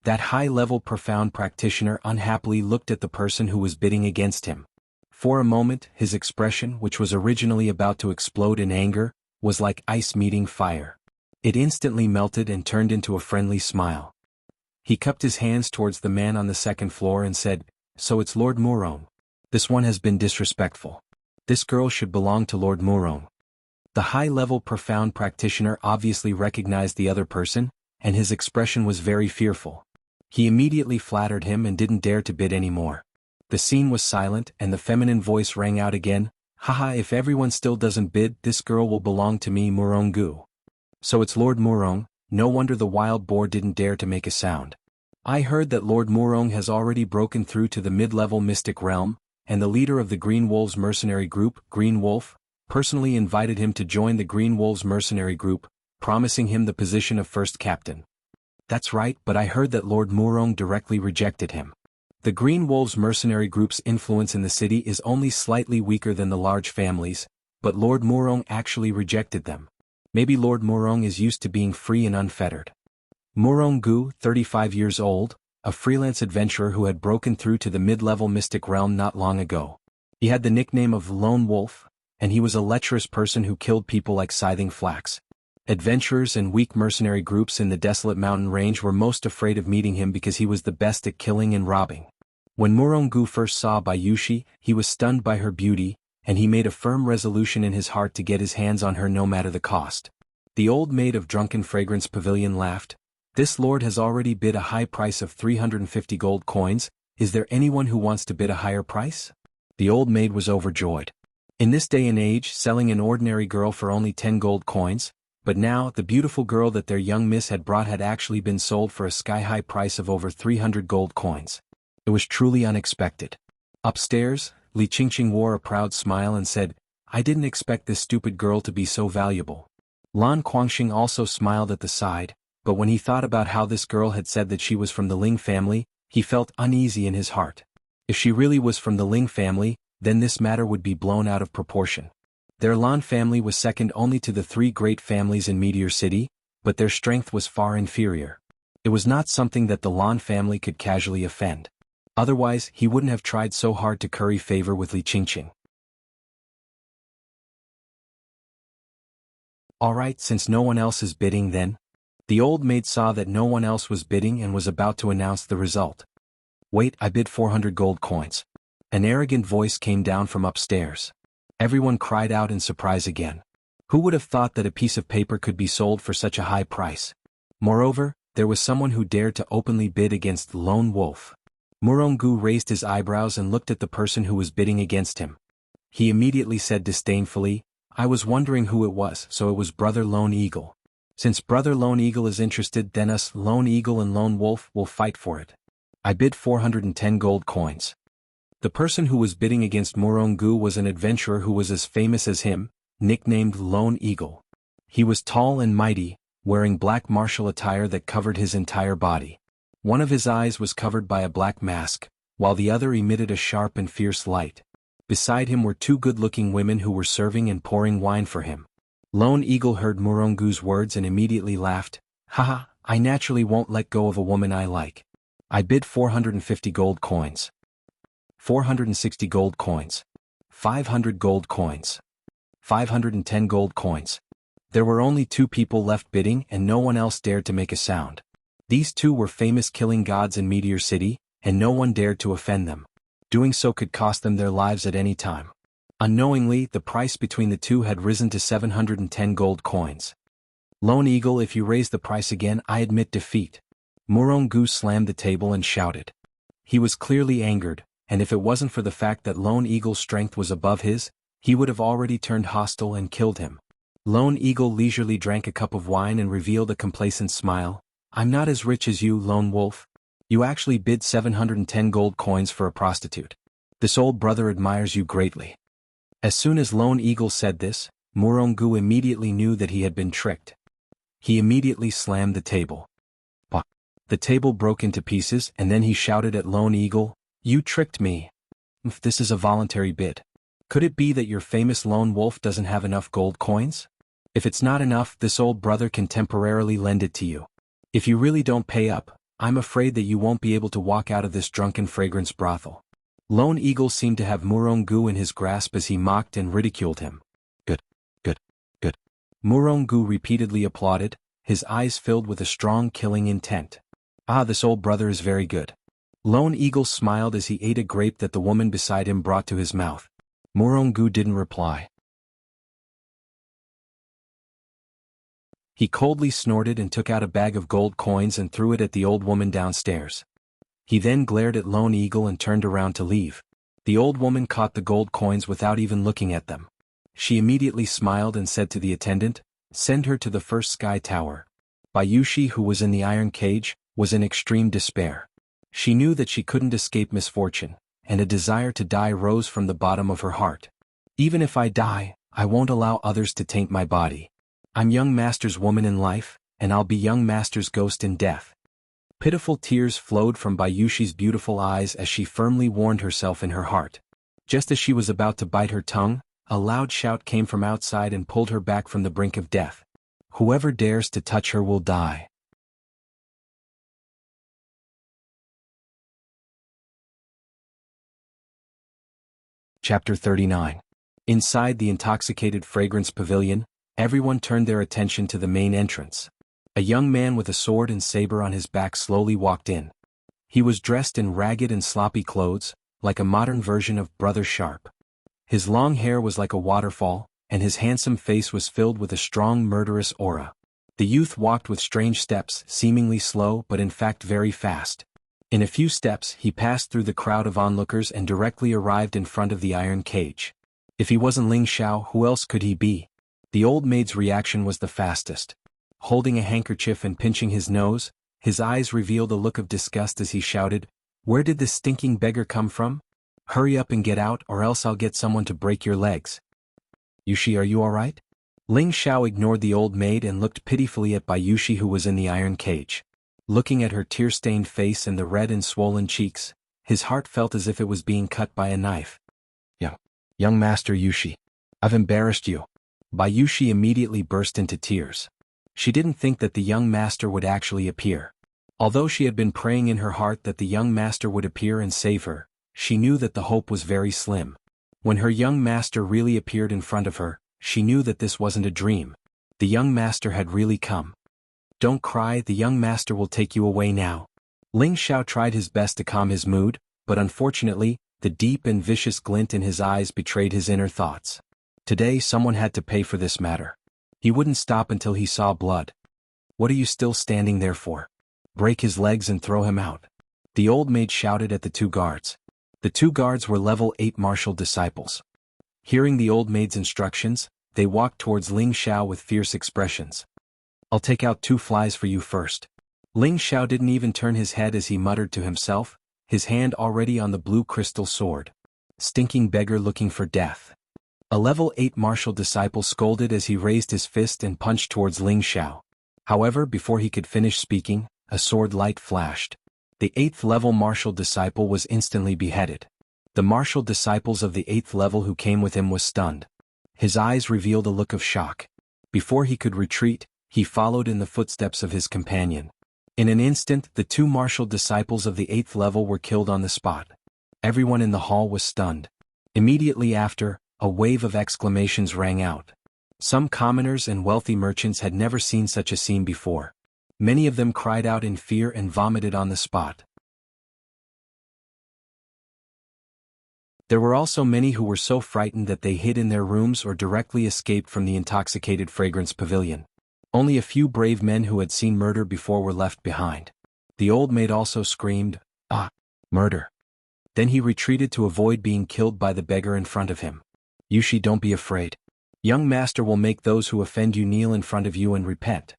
That high-level profound practitioner unhappily looked at the person who was bidding against him. For a moment, his expression, which was originally about to explode in anger, was like ice meeting fire. It instantly melted and turned into a friendly smile. He cupped his hands towards the man on the second floor and said, "So it's Lord Murong. This one has been disrespectful. This girl should belong to Lord Murong." The high-level profound practitioner obviously recognized the other person, and his expression was very fearful. He immediately flattered him and didn't dare to bid any more. The scene was silent and the feminine voice rang out again, "Haha, if everyone still doesn't bid, this girl will belong to me, Murong Gu." So it's Lord Murong. No wonder the wild boar didn't dare to make a sound. I heard that Lord Murong has already broken through to the mid-level mystic realm, and the leader of the Green Wolves mercenary group, Green Wolf, personally invited him to join the Green Wolves mercenary group, promising him the position of first captain. That's right, but I heard that Lord Murong directly rejected him. The Green Wolves mercenary group's influence in the city is only slightly weaker than the large families, but Lord Murong actually rejected them. Maybe Lord Murong is used to being free and unfettered. Murong Gu, 35 years old, a freelance adventurer who had broken through to the mid-level mystic realm not long ago. He had the nickname of Lone Wolf, and he was a lecherous person who killed people like scything flax. Adventurers and weak mercenary groups in the desolate mountain range were most afraid of meeting him because he was the best at killing and robbing. When Murong Gu first saw Bayushi, he was stunned by her beauty, and he made a firm resolution in his heart to get his hands on her no matter the cost. The old maid of Drunken Fragrance Pavilion laughed. "This lord has already bid a high price of 350 gold coins, is there anyone who wants to bid a higher price?" The old maid was overjoyed. In this day and age, selling an ordinary girl for only 10 gold coins, but now the beautiful girl that their young miss had brought had actually been sold for a sky-high price of over 300 gold coins. It was truly unexpected. Upstairs, Li Qingqing wore a proud smile and said, "I didn't expect this stupid girl to be so valuable." Lan Guangxing also smiled at the side, but when he thought about how this girl had said that she was from the Ling family, he felt uneasy in his heart. If she really was from the Ling family, then this matter would be blown out of proportion. Their Lan family was second only to the three great families in Meteor City, but their strength was far inferior. It was not something that the Lan family could casually offend. Otherwise, he wouldn't have tried so hard to curry favor with Li Qingqing. Alright, since no one else is bidding then. The old maid saw that no one else was bidding and was about to announce the result. "Wait, I bid 400 gold coins." An arrogant voice came down from upstairs. Everyone cried out in surprise again. Who would have thought that a piece of paper could be sold for such a high price? Moreover, there was someone who dared to openly bid against the lone wolf. Murongu raised his eyebrows and looked at the person who was bidding against him. He immediately said disdainfully, "I was wondering who it was, so it was Brother Lone Eagle. Since Brother Lone Eagle is interested, then us Lone Eagle and Lone Wolf will fight for it. I bid 410 gold coins." The person who was bidding against Murongu was an adventurer who was as famous as him, nicknamed Lone Eagle. He was tall and mighty, wearing black martial attire that covered his entire body. One of his eyes was covered by a black mask, while the other emitted a sharp and fierce light. Beside him were two good-looking women who were serving and pouring wine for him. Lone Eagle heard Murongu's words and immediately laughed. "Haha, I naturally won't let go of a woman I like. I bid 450 gold coins. 460 gold coins. 500 gold coins. 510 gold coins." There were only two people left bidding and no one else dared to make a sound. These two were famous killing gods in Meteor City, and no one dared to offend them. Doing so could cost them their lives at any time. Unknowingly, the price between the two had risen to 710 gold coins. "Lone Eagle, if you raise the price again, I admit defeat." Murongu slammed the table and shouted. He was clearly angered, and if it wasn't for the fact that Lone Eagle's strength was above his, he would have already turned hostile and killed him. Lone Eagle leisurely drank a cup of wine and revealed a complacent smile. "I'm not as rich as you, Lone Wolf. You actually bid 710 gold coins for a prostitute. This old brother admires you greatly." As soon as Lone Eagle said this, Murongu immediately knew that he had been tricked. He immediately slammed the table. Bah! The table broke into pieces and then he shouted at Lone Eagle, "You tricked me. This is a voluntary bid. Could it be that your famous Lone Wolf doesn't have enough gold coins? If it's not enough, this old brother can temporarily lend it to you. If you really don't pay up, I'm afraid that you won't be able to walk out of this drunken fragrance brothel." Lone Eagle seemed to have Murongu in his grasp as he mocked and ridiculed him. "Good, good, good." Murongu repeatedly applauded, his eyes filled with a strong killing intent. "Ah, this old brother is very good." Lone Eagle smiled as he ate a grape that the woman beside him brought to his mouth. Murongu didn't reply. He coldly snorted and took out a bag of gold coins and threw it at the old woman downstairs. He then glared at Lone Eagle and turned around to leave. The old woman caught the gold coins without even looking at them. She immediately smiled and said to the attendant, "Send her to the first sky tower." Bayushi, who was in the iron cage, was in extreme despair. She knew that she couldn't escape misfortune, and a desire to die rose from the bottom of her heart. "Even if I die, I won't allow others to taint my body. I'm young master's woman in life, and I'll be young master's ghost in death." Pitiful tears flowed from Bayushi's beautiful eyes as she firmly warned herself in her heart. Just as she was about to bite her tongue, a loud shout came from outside and pulled her back from the brink of death. "Whoever dares to touch her will die." Chapter 39. Inside the intoxicated fragrance pavilion, everyone turned their attention to the main entrance. A young man with a sword and saber on his back slowly walked in. He was dressed in ragged and sloppy clothes, like a modern version of Brother Sharp. His long hair was like a waterfall, and his handsome face was filled with a strong murderous aura. The youth walked with strange steps, seemingly slow but in fact very fast. In a few steps he passed through the crowd of onlookers and directly arrived in front of the iron cage. If he wasn't Ling Xiao, who else could he be? The old maid's reaction was the fastest. Holding a handkerchief and pinching his nose, his eyes revealed a look of disgust as he shouted, "Where did this stinking beggar come from? Hurry up and get out or else I'll get someone to break your legs." "Yushi, are you all right?" Ling Xiao ignored the old maid and looked pitifully at Bayushi, who was in the iron cage. Looking at her tear-stained face and the red and swollen cheeks, his heart felt as if it was being cut by a knife. Young Master Yushi, I've embarrassed you." Bayushi immediately burst into tears. She didn't think that the young master would actually appear. Although she had been praying in her heart that the young master would appear and save her, she knew that the hope was very slim. When her young master really appeared in front of her, she knew that this wasn't a dream. The young master had really come. "Don't cry, the young master will take you away now." Ling Xiao tried his best to calm his mood, but unfortunately, the deep and vicious glint in his eyes betrayed his inner thoughts. Today someone had to pay for this matter. He wouldn't stop until he saw blood. "What are you still standing there for? break his legs and throw him out. The old maid shouted at the two guards. The two guards were level 8 martial disciples. Hearing the old maid's instructions, they walked towards Ling Xiao with fierce expressions. "I'll take out 2 flies for you first." Ling Xiao didn't even turn his head as he muttered to himself, his hand already on the blue crystal sword. "Stinking beggar looking for death." A level 8 martial disciple scolded as he raised his fist and punched towards Ling Xiao. However, before he could finish speaking, a sword light flashed. The 8th level martial disciple was instantly beheaded. The martial disciples of the 8th level who came with him was stunned. His eyes revealed a look of shock. Before he could retreat, he followed in the footsteps of his companion. In an instant, the 2 martial disciples of the 8th level were killed on the spot. Everyone in the hall was stunned. Immediately after, a wave of exclamations rang out. Some commoners and wealthy merchants had never seen such a scene before. Many of them cried out in fear and vomited on the spot. There were also many who were so frightened that they hid in their rooms or directly escaped from the intoxicated fragrance pavilion. Only a few brave men who had seen murder before were left behind. The old maid also screamed, "Ah, murder." Then he retreated to avoid being killed by the beggar in front of him. "Yushi, don't be afraid. Young master will make those who offend you kneel in front of you and repent."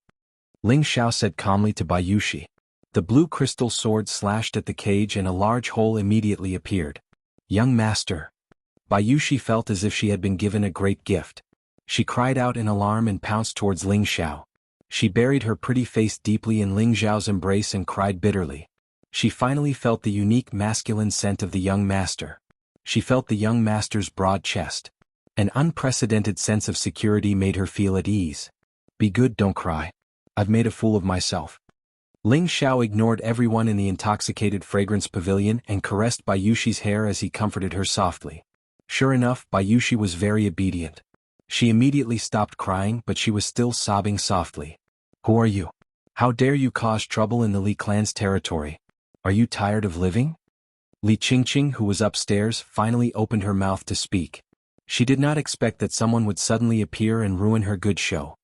Ling Xiao said calmly to Bayushi. The blue crystal sword slashed at the cage and a large hole immediately appeared. "Young master." Bayushi felt as if she had been given a great gift. She cried out in alarm and pounced towards Ling Xiao. She buried her pretty face deeply in Ling Xiao's embrace and cried bitterly. She finally felt the unique masculine scent of the young master. She felt the young master's broad chest. An unprecedented sense of security made her feel at ease. "Be good, don't cry. I've made a fool of myself." Ling Xiao ignored everyone in the intoxicated fragrance pavilion and caressed Bayushi's hair as he comforted her softly. Sure enough, Bayushi was very obedient. She immediately stopped crying, but she was still sobbing softly. "Who are you? How dare you cause trouble in the Li clan's territory? Are you tired of living?" Li Qingqing, who was upstairs, finally opened her mouth to speak. She did not expect that someone would suddenly appear and ruin her good show.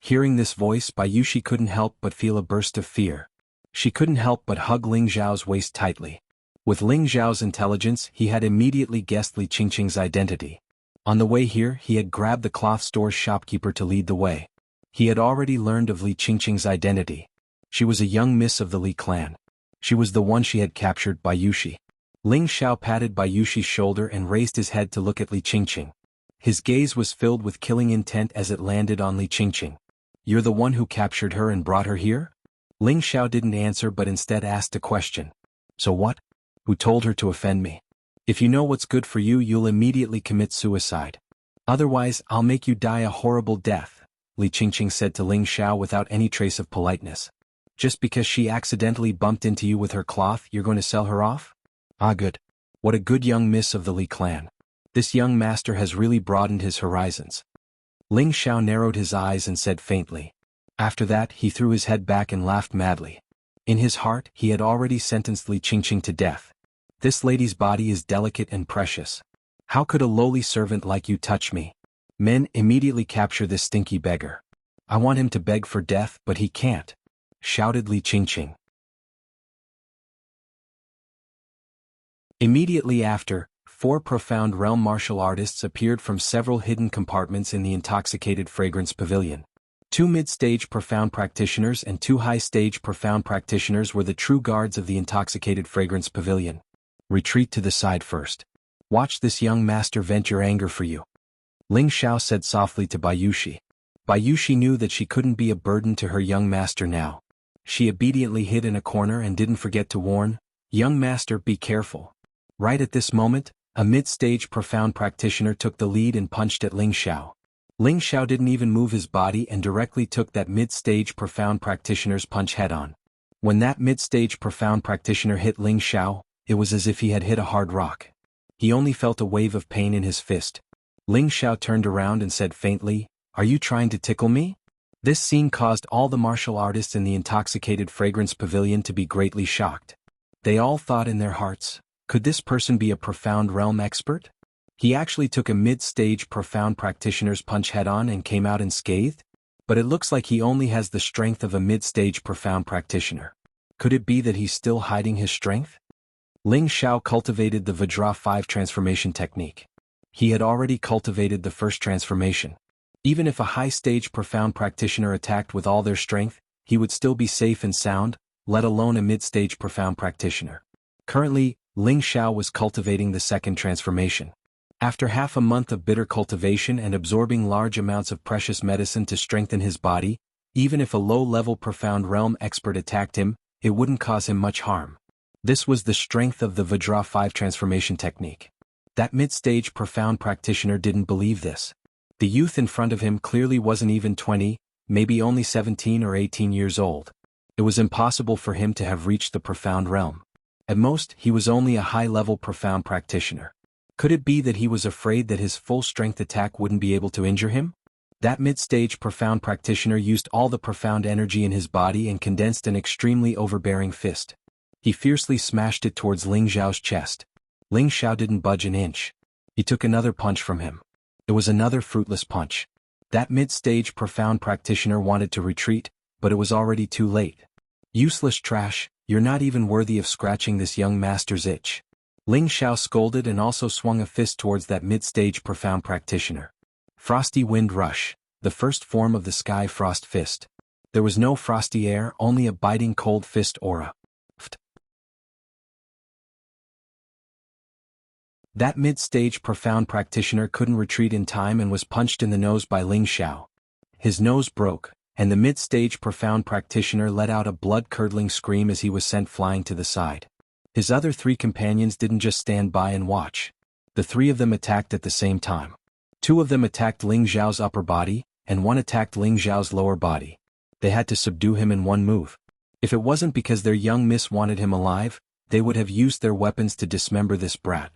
Hearing this voice, Bayushi couldn't help but feel a burst of fear. She couldn't help but hug Ling Zhao's waist tightly. With Ling Zhao's intelligence, he had immediately guessed Li Qingqing's identity. On the way here, he had grabbed the cloth store's shopkeeper to lead the way. He had already learned of Li Qingqing's identity. She was a young miss of the Li clan. She was the one she had captured, Bayushi. Ling Xiao patted Bayushi's shoulder and raised his head to look at Li Qingqing. His gaze was filled with killing intent as it landed on Li Qingqing. "You're the one who captured her and brought her here?" Ling Xiao didn't answer but instead asked a question. "So what? Who told her to offend me? If you know what's good for you, you'll immediately commit suicide. Otherwise, I'll make you die a horrible death," Li Qingqing said to Ling Xiao without any trace of politeness. "Just because she accidentally bumped into you with her cloth, you're going to sell her off? Ah, good. What a good young miss of the Li clan. This young master has really broadened his horizons." Ling Xiao narrowed his eyes and said faintly. After that, he threw his head back and laughed madly. In his heart, he had already sentenced Li Qingqing to death. This lady's body is delicate and precious. How could a lowly servant like you touch me? Men, immediately capture this stinky beggar. I want him to beg for death, but he can't, shouted Li Qingqing. Immediately after, 4 profound realm martial artists appeared from several hidden compartments in the intoxicated fragrance pavilion. 2 mid-stage profound practitioners and 2 high-stage profound practitioners were the true guards of the intoxicated fragrance pavilion. "Retreat to the side first. Watch this young master vent your anger for you," Ling Xiao said softly to Bayushi. Bayushi knew that she couldn't be a burden to her young master now. She obediently hid in a corner and didn't forget to warn, "Young master, be careful." Right at this moment, a mid-stage profound practitioner took the lead and punched at Ling Xiao. Ling Xiao didn't even move his body and directly took that mid-stage profound practitioner's punch head-on. When that mid-stage profound practitioner hit Ling Xiao, it was as if he had hit a hard rock. He only felt a wave of pain in his fist. Ling Xiao turned around and said faintly, "Are you trying to tickle me?" This scene caused all the martial artists in the intoxicated fragrance pavilion to be greatly shocked. They all thought in their hearts, could this person be a profound realm expert? He actually took a mid-stage profound practitioner's punch head-on and came out unscathed? But it looks like he only has the strength of a mid-stage profound practitioner. Could it be that he's still hiding his strength? Ling Xiao cultivated the Vajra 5 transformation technique. He had already cultivated the first transformation. Even if a high-stage profound practitioner attacked with all their strength, he would still be safe and sound, let alone a mid-stage profound practitioner. Currently, Ling Xiao was cultivating the second transformation. After half a month of bitter cultivation and absorbing large amounts of precious medicine to strengthen his body, even if a low-level profound realm expert attacked him, it wouldn't cause him much harm. This was the strength of the Vajra 5 transformation technique. That mid-stage profound practitioner didn't believe this. The youth in front of him clearly wasn't even 20, maybe only 17 or 18 years old. It was impossible for him to have reached the profound realm. At most, he was only a high-level profound practitioner. Could it be that he was afraid that his full-strength attack wouldn't be able to injure him? That mid-stage profound practitioner used all the profound energy in his body and condensed an extremely overbearing fist. He fiercely smashed it towards Ling Xiao's chest. Ling Xiao didn't budge an inch. He took another punch from him. It was another fruitless punch. That mid-stage profound practitioner wanted to retreat, but it was already too late. Useless trash, you're not even worthy of scratching this young master's itch. Ling Xiao scolded and also swung a fist towards that mid-stage profound practitioner. Frosty Wind Rush, the first form of the Sky Frost Fist. There was no frosty air, only a biting cold fist aura. That mid-stage profound practitioner couldn't retreat in time and was punched in the nose by Ling Xiao. His nose broke, and the mid-stage profound practitioner let out a blood-curdling scream as he was sent flying to the side. His other 3 companions didn't just stand by and watch. The 3 of them attacked at the same time. 2 of them attacked Ling Xiao's upper body, and 1 attacked Ling Xiao's lower body. They had to subdue him in one move. If it wasn't because their young miss wanted him alive, they would have used their weapons to dismember this brat.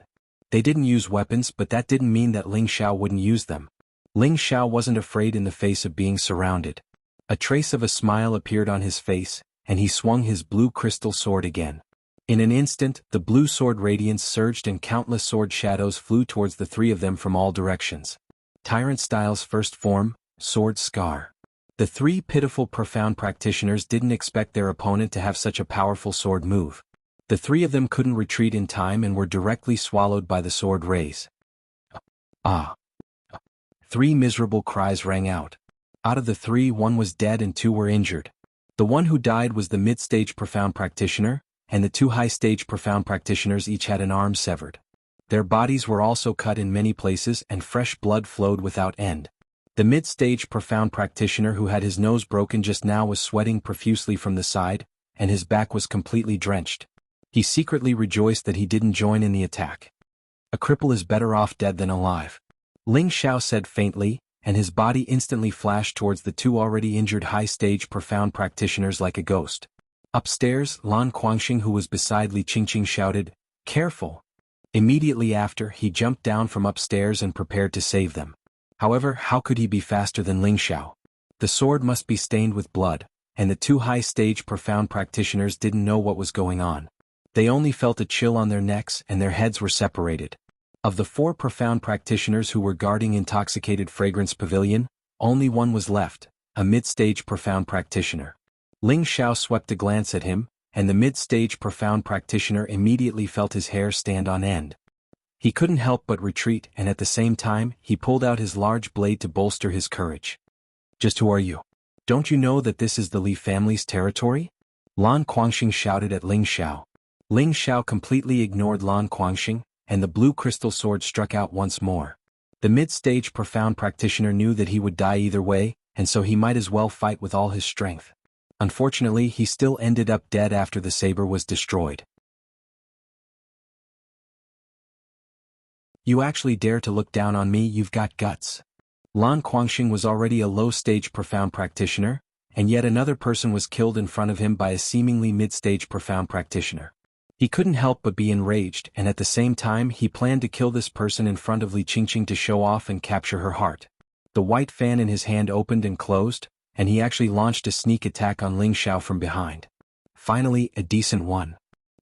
They didn't use weapons, but that didn't mean that Ling Xiao wouldn't use them. Ling Xiao wasn't afraid in the face of being surrounded. A trace of a smile appeared on his face, and he swung his blue crystal sword again. In an instant, the blue sword radiance surged and countless sword shadows flew towards the 3 of them from all directions. Tyrant Style's first form, Sword Scar. The 3 pitiful profound practitioners didn't expect their opponent to have such a powerful sword move. The 3 of them couldn't retreat in time and were directly swallowed by the sword rays. Ah! 3 miserable cries rang out. Out of the 3, 1 was dead and 2 were injured. The one who died was the mid-stage profound practitioner, and the 2 high-stage profound practitioners each had an arm severed. Their bodies were also cut in many places and fresh blood flowed without end. The mid-stage profound practitioner who had his nose broken just now was sweating profusely from the side, and his back was completely drenched. He secretly rejoiced that he didn't join in the attack. A cripple is better off dead than alive. Ling Xiao said faintly, and his body instantly flashed towards the 2 already injured high-stage profound practitioners like a ghost. Upstairs, Lan Guangxing, who was beside Li Qingqing, shouted, "Careful!" Immediately after, he jumped down from upstairs and prepared to save them. However, how could he be faster than Ling Xiao? The sword must be stained with blood, and the 2 high-stage profound practitioners didn't know what was going on. They only felt a chill on their necks and their heads were separated. Of the 4 profound practitioners who were guarding Intoxicated Fragrance Pavilion, only 1 was left, a mid-stage profound practitioner. Ling Xiao swept a glance at him, and the mid-stage profound practitioner immediately felt his hair stand on end. He couldn't help but retreat, and at the same time, he pulled out his large blade to bolster his courage. "Just who are you? Don't you know that this is the Li family's territory?" Lan Guangxing shouted at Ling Xiao. Ling Xiao completely ignored Lan Guangxing, and the blue crystal sword struck out once more. The mid-stage profound practitioner knew that he would die either way, and so he might as well fight with all his strength. Unfortunately, he still ended up dead after the saber was destroyed. "You actually dare to look down on me? You've got guts." Lan Guangxing was already a low-stage profound practitioner, and yet another person was killed in front of him by a seemingly mid-stage profound practitioner. He couldn't help but be enraged, and at the same time he planned to kill this person in front of Li Qingqing to show off and capture her heart. The white fan in his hand opened and closed, and he actually launched a sneak attack on Ling Xiao from behind. Finally, a decent one.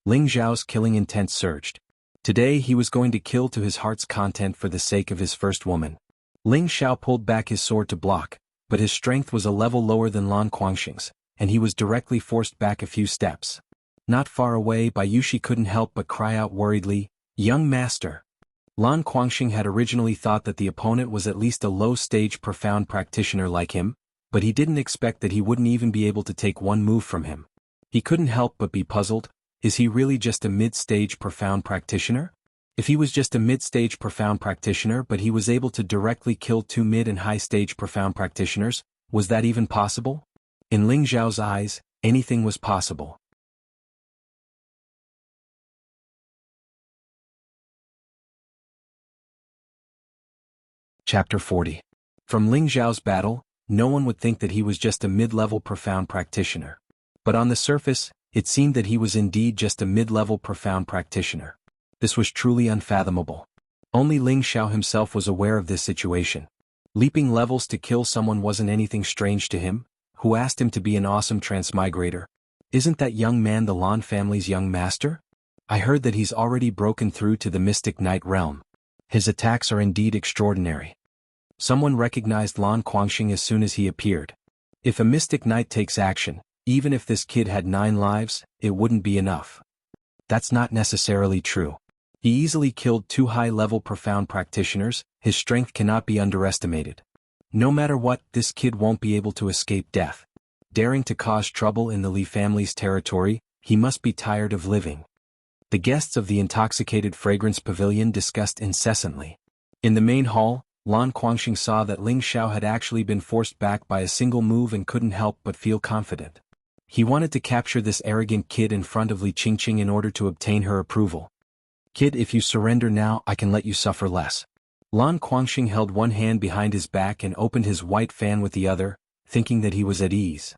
Ling Xiao's killing intent surged. Today he was going to kill to his heart's content for the sake of his first woman. Ling Xiao pulled back his sword to block, but his strength was a level lower than Lan Guangxing's, and he was directly forced back a few steps. Not far away, Bayushi couldn't help but cry out worriedly, "Young master!" Lan Guangxing had originally thought that the opponent was at least a low-stage profound practitioner like him, but he didn't expect that he wouldn't even be able to take one move from him. He couldn't help but be puzzled. Is he really just a mid-stage profound practitioner? If he was just a mid-stage profound practitioner but he was able to directly kill two mid and high-stage profound practitioners, was that even possible? In Ling Zhao's eyes, anything was possible. Chapter 40. From Ling Zhao's battle, no one would think that he was just a mid-level profound practitioner. But on the surface, it seemed that he was indeed just a mid-level profound practitioner. This was truly unfathomable. Only Ling Zhao himself was aware of this situation. Leaping levels to kill someone wasn't anything strange to him, who asked him to be an awesome transmigrator. Isn't that young man the Lan family's young master? I heard that he's already broken through to the Mystic Knight realm. His attacks are indeed extraordinary. Someone recognized Lan Guangxing as soon as he appeared. If a Mystic Knight takes action, even if this kid had 9 lives, it wouldn't be enough. That's not necessarily true. He easily killed 2 high-level profound practitioners. His strength cannot be underestimated. No matter what, this kid won't be able to escape death. Daring to cause trouble in the Li family's territory, he must be tired of living. The guests of the intoxicated fragrance pavilion discussed incessantly. In the main hall, Lan Guangxing saw that Ling Zhao had actually been forced back by a single move and couldn't help but feel confident. He wanted to capture this arrogant kid in front of Li Qingqing in order to obtain her approval. "Kid, if you surrender now, I can let you suffer less." Lan Guangxing held one hand behind his back and opened his white fan with the other, thinking that he was at ease.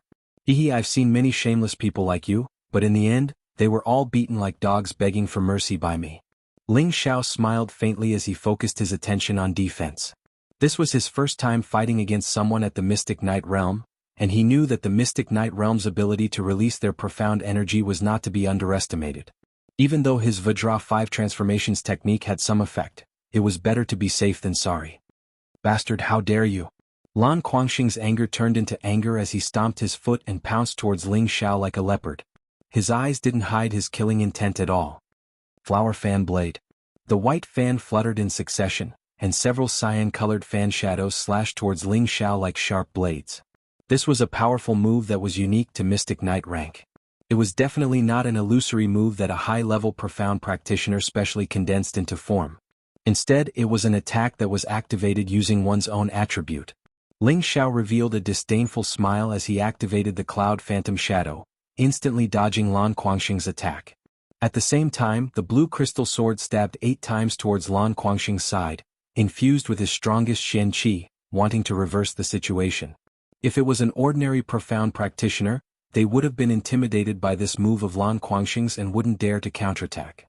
I've seen many shameless people like you, but in the end, they were all beaten like dogs begging for mercy by me." Ling Zhao smiled faintly as he focused his attention on defense. This was his first time fighting against someone at the Mystic Knight realm, and he knew that the Mystic Knight realm's ability to release their profound energy was not to be underestimated. Even though his Vajra 5 transformations technique had some effect, it was better to be safe than sorry. "Bastard, how dare you!" Lan Guangxing's anger turned into anger as he stomped his foot and pounced towards Ling Zhao like a leopard. His eyes didn't hide his killing intent at all. Flower fan blade. The white fan fluttered in succession, and several cyan-colored fan shadows slashed towards Ling Zhao like sharp blades. This was a powerful move that was unique to Mystic Knight rank. It was definitely not an illusory move that a high-level profound practitioner specially condensed into form. Instead, it was an attack that was activated using one's own attribute. Ling Zhao revealed a disdainful smile as he activated the Cloud Phantom Shadow, instantly dodging Lan Guangxing's attack. At the same time, the blue crystal sword stabbed 8 times towards Lan Guangxing's side, infused with his strongest Shen Qi, wanting to reverse the situation. If it was an ordinary profound practitioner, they would have been intimidated by this move of Lan Guangxing's and wouldn't dare to counterattack.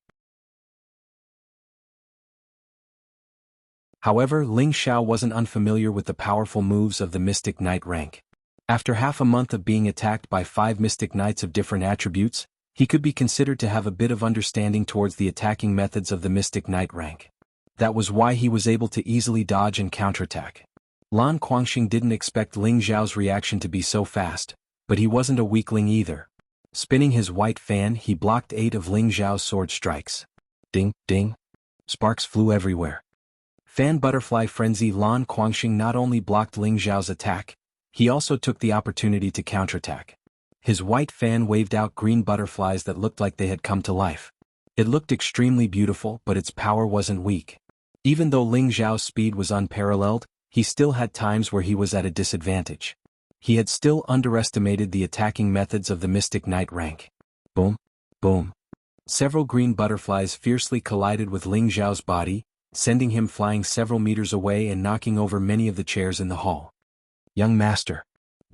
However, Ling Zhao wasn't unfamiliar with the powerful moves of the Mystic Knight rank. After half a month of being attacked by 5 Mystic Knights of different attributes, he could be considered to have a bit of understanding towards the attacking methods of the Mystic Knight rank. That was why he was able to easily dodge and counterattack. Lan Guangxing didn't expect Ling Zhao's reaction to be so fast, but he wasn't a weakling either. Spinning his white fan, he blocked 8 of Ling Zhao's sword strikes. Ding, ding. Sparks flew everywhere. Fan Butterfly Frenzy. Lan Guangxing not only blocked Ling Zhao's attack, he also took the opportunity to counterattack. His white fan waved out green butterflies that looked like they had come to life. It looked extremely beautiful, but its power wasn't weak. Even though Ling Zhao's speed was unparalleled, he still had times where he was at a disadvantage. He had still underestimated the attacking methods of the Mystic Knight rank. Boom, boom. Several green butterflies fiercely collided with Ling Zhao's body, sending him flying several meters away and knocking over many of the chairs in the hall. "Young master!"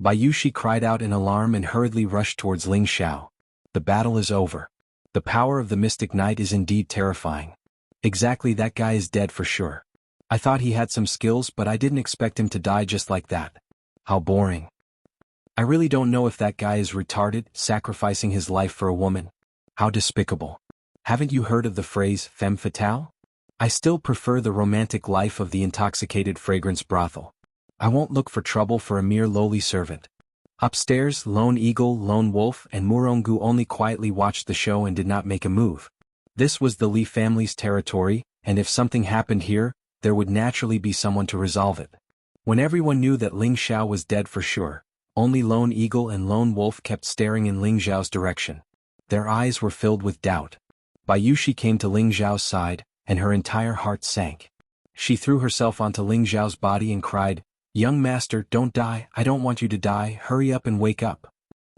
Bayushi cried out in alarm and hurriedly rushed towards Ling Zhao. "The battle is over. The power of the Mystic Knight is indeed terrifying. Exactly, that guy is dead for sure. I thought he had some skills, but I didn't expect him to die just like that. How boring. I really don't know if that guy is retarded, sacrificing his life for a woman. How despicable. Haven't you heard of the phrase femme fatale? I still prefer the romantic life of the intoxicated fragrance brothel. I won't look for trouble for a mere lowly servant. Upstairs, Lone Eagle, Lone Wolf, and Murongu only quietly watched the show and did not make a move. This was the Li family's territory, and if something happened here, there would naturally be someone to resolve it. When everyone knew that Ling Xiao was dead for sure, only Lone Eagle and Lone Wolf kept staring in Ling Xiao's direction. Their eyes were filled with doubt. Bayushi came to Ling Xiao's side, and her entire heart sank. She threw herself onto Ling Xiao's body and cried, "Young master, don't die, I don't want you to die, hurry up and wake up."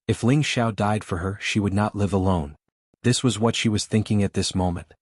If Ling Xiao died for her, she would not live alone. This was what she was thinking at this moment.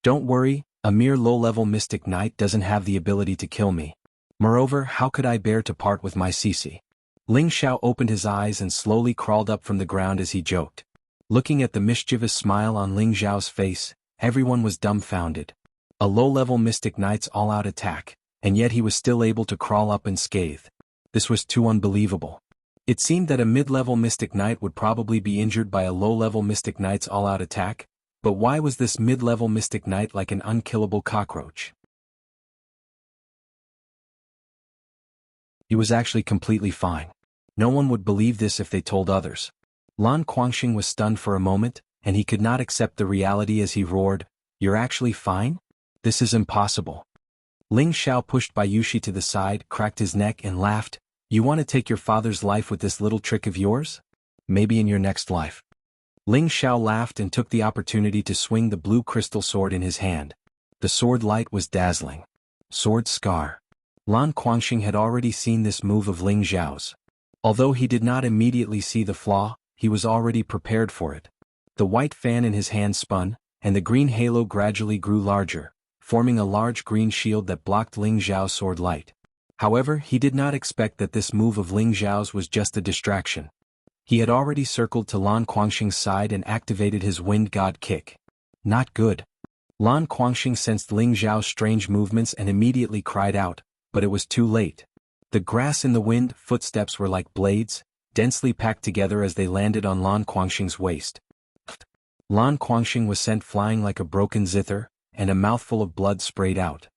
Don't worry, a mere low-level mystic knight doesn't have the ability to kill me. Moreover, how could I bear to part with my Sisi? Ling Xiao opened his eyes and slowly crawled up from the ground as he joked. Looking at the mischievous smile on Ling Xiao's face, everyone was dumbfounded. A low-level mystic knight's all-out attack, and yet he was still able to crawl up unscathed. This was too unbelievable. It seemed that a mid-level mystic knight would probably be injured by a low-level mystic knight's all-out attack, but why was this mid-level mystic knight like an unkillable cockroach? He was actually completely fine. No one would believe this if they told others. Lan Quanxing was stunned for a moment, and he could not accept the reality as he roared, "You're actually fine? This is impossible." Ling Xiao pushed Bayushi to the side, cracked his neck and laughed, "You want to take your father's life with this little trick of yours? Maybe in your next life." Ling Xiao laughed and took the opportunity to swing the blue crystal sword in his hand. The sword light was dazzling. Sword scar. Lan Quanxing had already seen this move of Ling Xiao's. Although he did not immediately see the flaw, he was already prepared for it. The white fan in his hand spun, and the green halo gradually grew larger, forming a large green shield that blocked Ling Xiao's sword light. However, he did not expect that this move of Ling Xiao's was just a distraction. He had already circled to Lan Quanxing's side and activated his wind god kick. Not good. Lan Quanxing sensed Ling Xiao's strange movements and immediately cried out, but it was too late. The grass in the wind, footsteps were like blades, densely packed together as they landed on Lan Quanxing's waist. Lan Quanxing was sent flying like a broken zither, and a mouthful of blood sprayed out.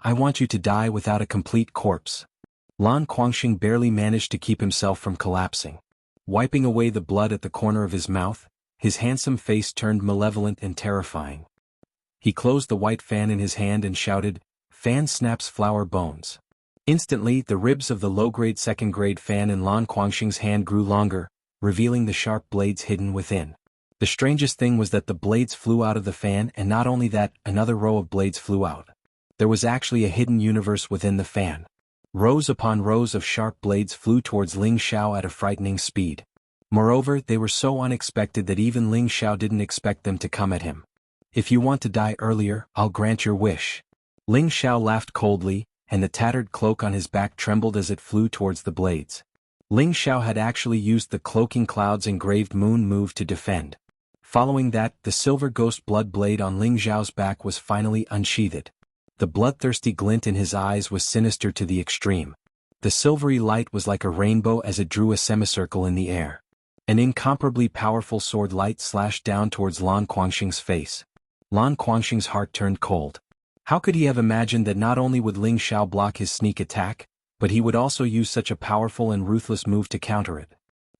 "I want you to die without a complete corpse." Lan Quanxing barely managed to keep himself from collapsing. Wiping away the blood at the corner of his mouth, his handsome face turned malevolent and terrifying. He closed the white fan in his hand and shouted, "Fan snaps flower bones." Instantly, the ribs of the low-grade second-grade fan in Lan Quanxing's hand grew longer, revealing the sharp blades hidden within. The strangest thing was that the blades flew out of the fan, and not only that, another row of blades flew out. There was actually a hidden universe within the fan. Rows upon rows of sharp blades flew towards Ling Xiao at a frightening speed. Moreover, they were so unexpected that even Ling Xiao didn't expect them to come at him. "If you want to die earlier, I'll grant your wish." Ling Xiao laughed coldly, and the tattered cloak on his back trembled as it flew towards the blades. Ling Xiao had actually used the cloaking clouds engraved moon move to defend. Following that, the silver ghost blood blade on Ling Xiao's back was finally unsheathed. The bloodthirsty glint in his eyes was sinister to the extreme. The silvery light was like a rainbow as it drew a semicircle in the air. An incomparably powerful sword light slashed down towards Lan Quanxing's face. Lan Quanxing's heart turned cold. How could he have imagined that not only would Ling Xiao block his sneak attack, but he would also use such a powerful and ruthless move to counter it?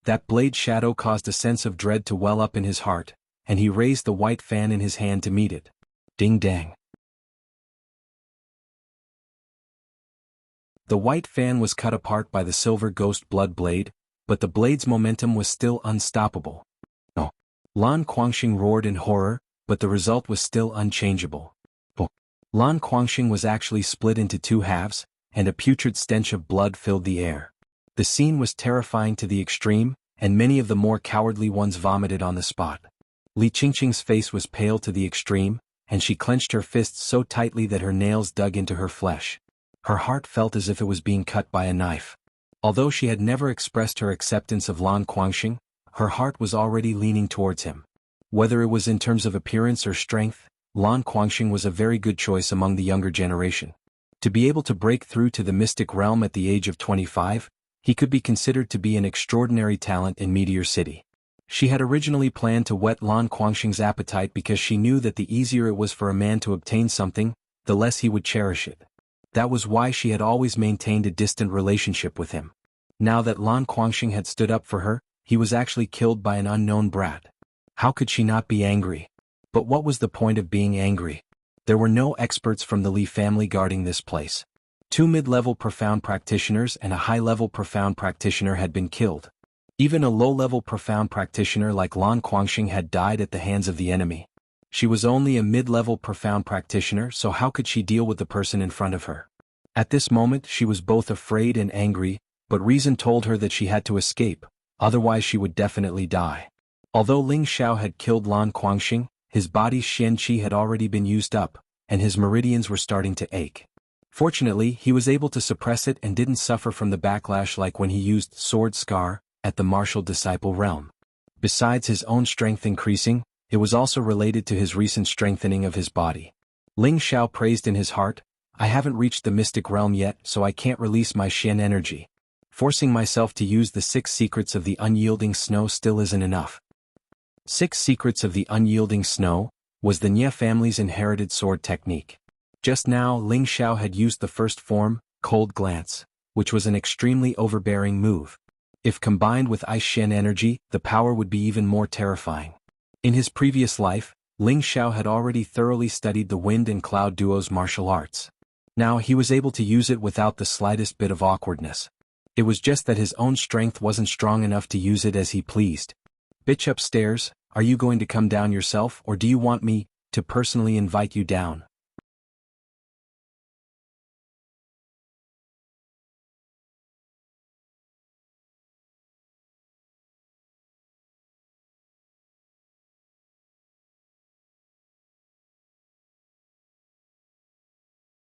That blade shadow caused a sense of dread to well up in his heart, and he raised the white fan in his hand to meet it. Ding dang. The white fan was cut apart by the silver ghost blood blade, but the blade's momentum was still unstoppable. No. Lan Quanxing roared in horror, but the result was still unchangeable. Lan Quanxing was actually split into two halves, and a putrid stench of blood filled the air. The scene was terrifying to the extreme, and many of the more cowardly ones vomited on the spot. Li Qingqing's face was pale to the extreme, and she clenched her fists so tightly that her nails dug into her flesh. Her heart felt as if it was being cut by a knife. Although she had never expressed her acceptance of Lan Quanxing, her heart was already leaning towards him. Whether it was in terms of appearance or strength, Lan Quanxing was a very good choice among the younger generation. To be able to break through to the mystic realm at the age of 25, he could be considered to be an extraordinary talent in Meteor City. She had originally planned to whet Lan Quanxing's appetite because she knew that the easier it was for a man to obtain something, the less he would cherish it. That was why she had always maintained a distant relationship with him. Now that Lan Guangxing had stood up for her, he was actually killed by an unknown brat. How could she not be angry? But what was the point of being angry? There were no experts from the Li family guarding this place. 2 mid-level profound practitioners and a high-level profound practitioner had been killed. Even a low-level profound practitioner like Lan Guangxing had died at the hands of the enemy. She was only a mid-level profound practitioner, so how could she deal with the person in front of her? At this moment she was both afraid and angry, but reason told her that she had to escape, otherwise she would definitely die. Although Ling Xiao had killed Lan Guangxing, his body's Xian Qi had already been used up, and his meridians were starting to ache. Fortunately, he was able to suppress it and didn't suffer from the backlash like when he used Sword Scar at the martial disciple realm. Besides his own strength increasing, it was also related to his recent strengthening of his body. Ling Xiao praised in his heart, "I haven't reached the mystic realm yet, so I can't release my Xian energy. Forcing myself to use the 6 secrets of the unyielding snow still isn't enough." 6 secrets of the unyielding snow was the Nye family's inherited sword technique. Just now Ling Xiao had used the first form, Cold Glance, which was an extremely overbearing move. If combined with Ice Shen energy, the power would be even more terrifying. In his previous life, Ling Xiao had already thoroughly studied the Wind and Cloud duo's martial arts. Now he was able to use it without the slightest bit of awkwardness. It was just that his own strength wasn't strong enough to use it as he pleased. "Bitch upstairs, are you going to come down yourself or do you want me to personally invite you down?"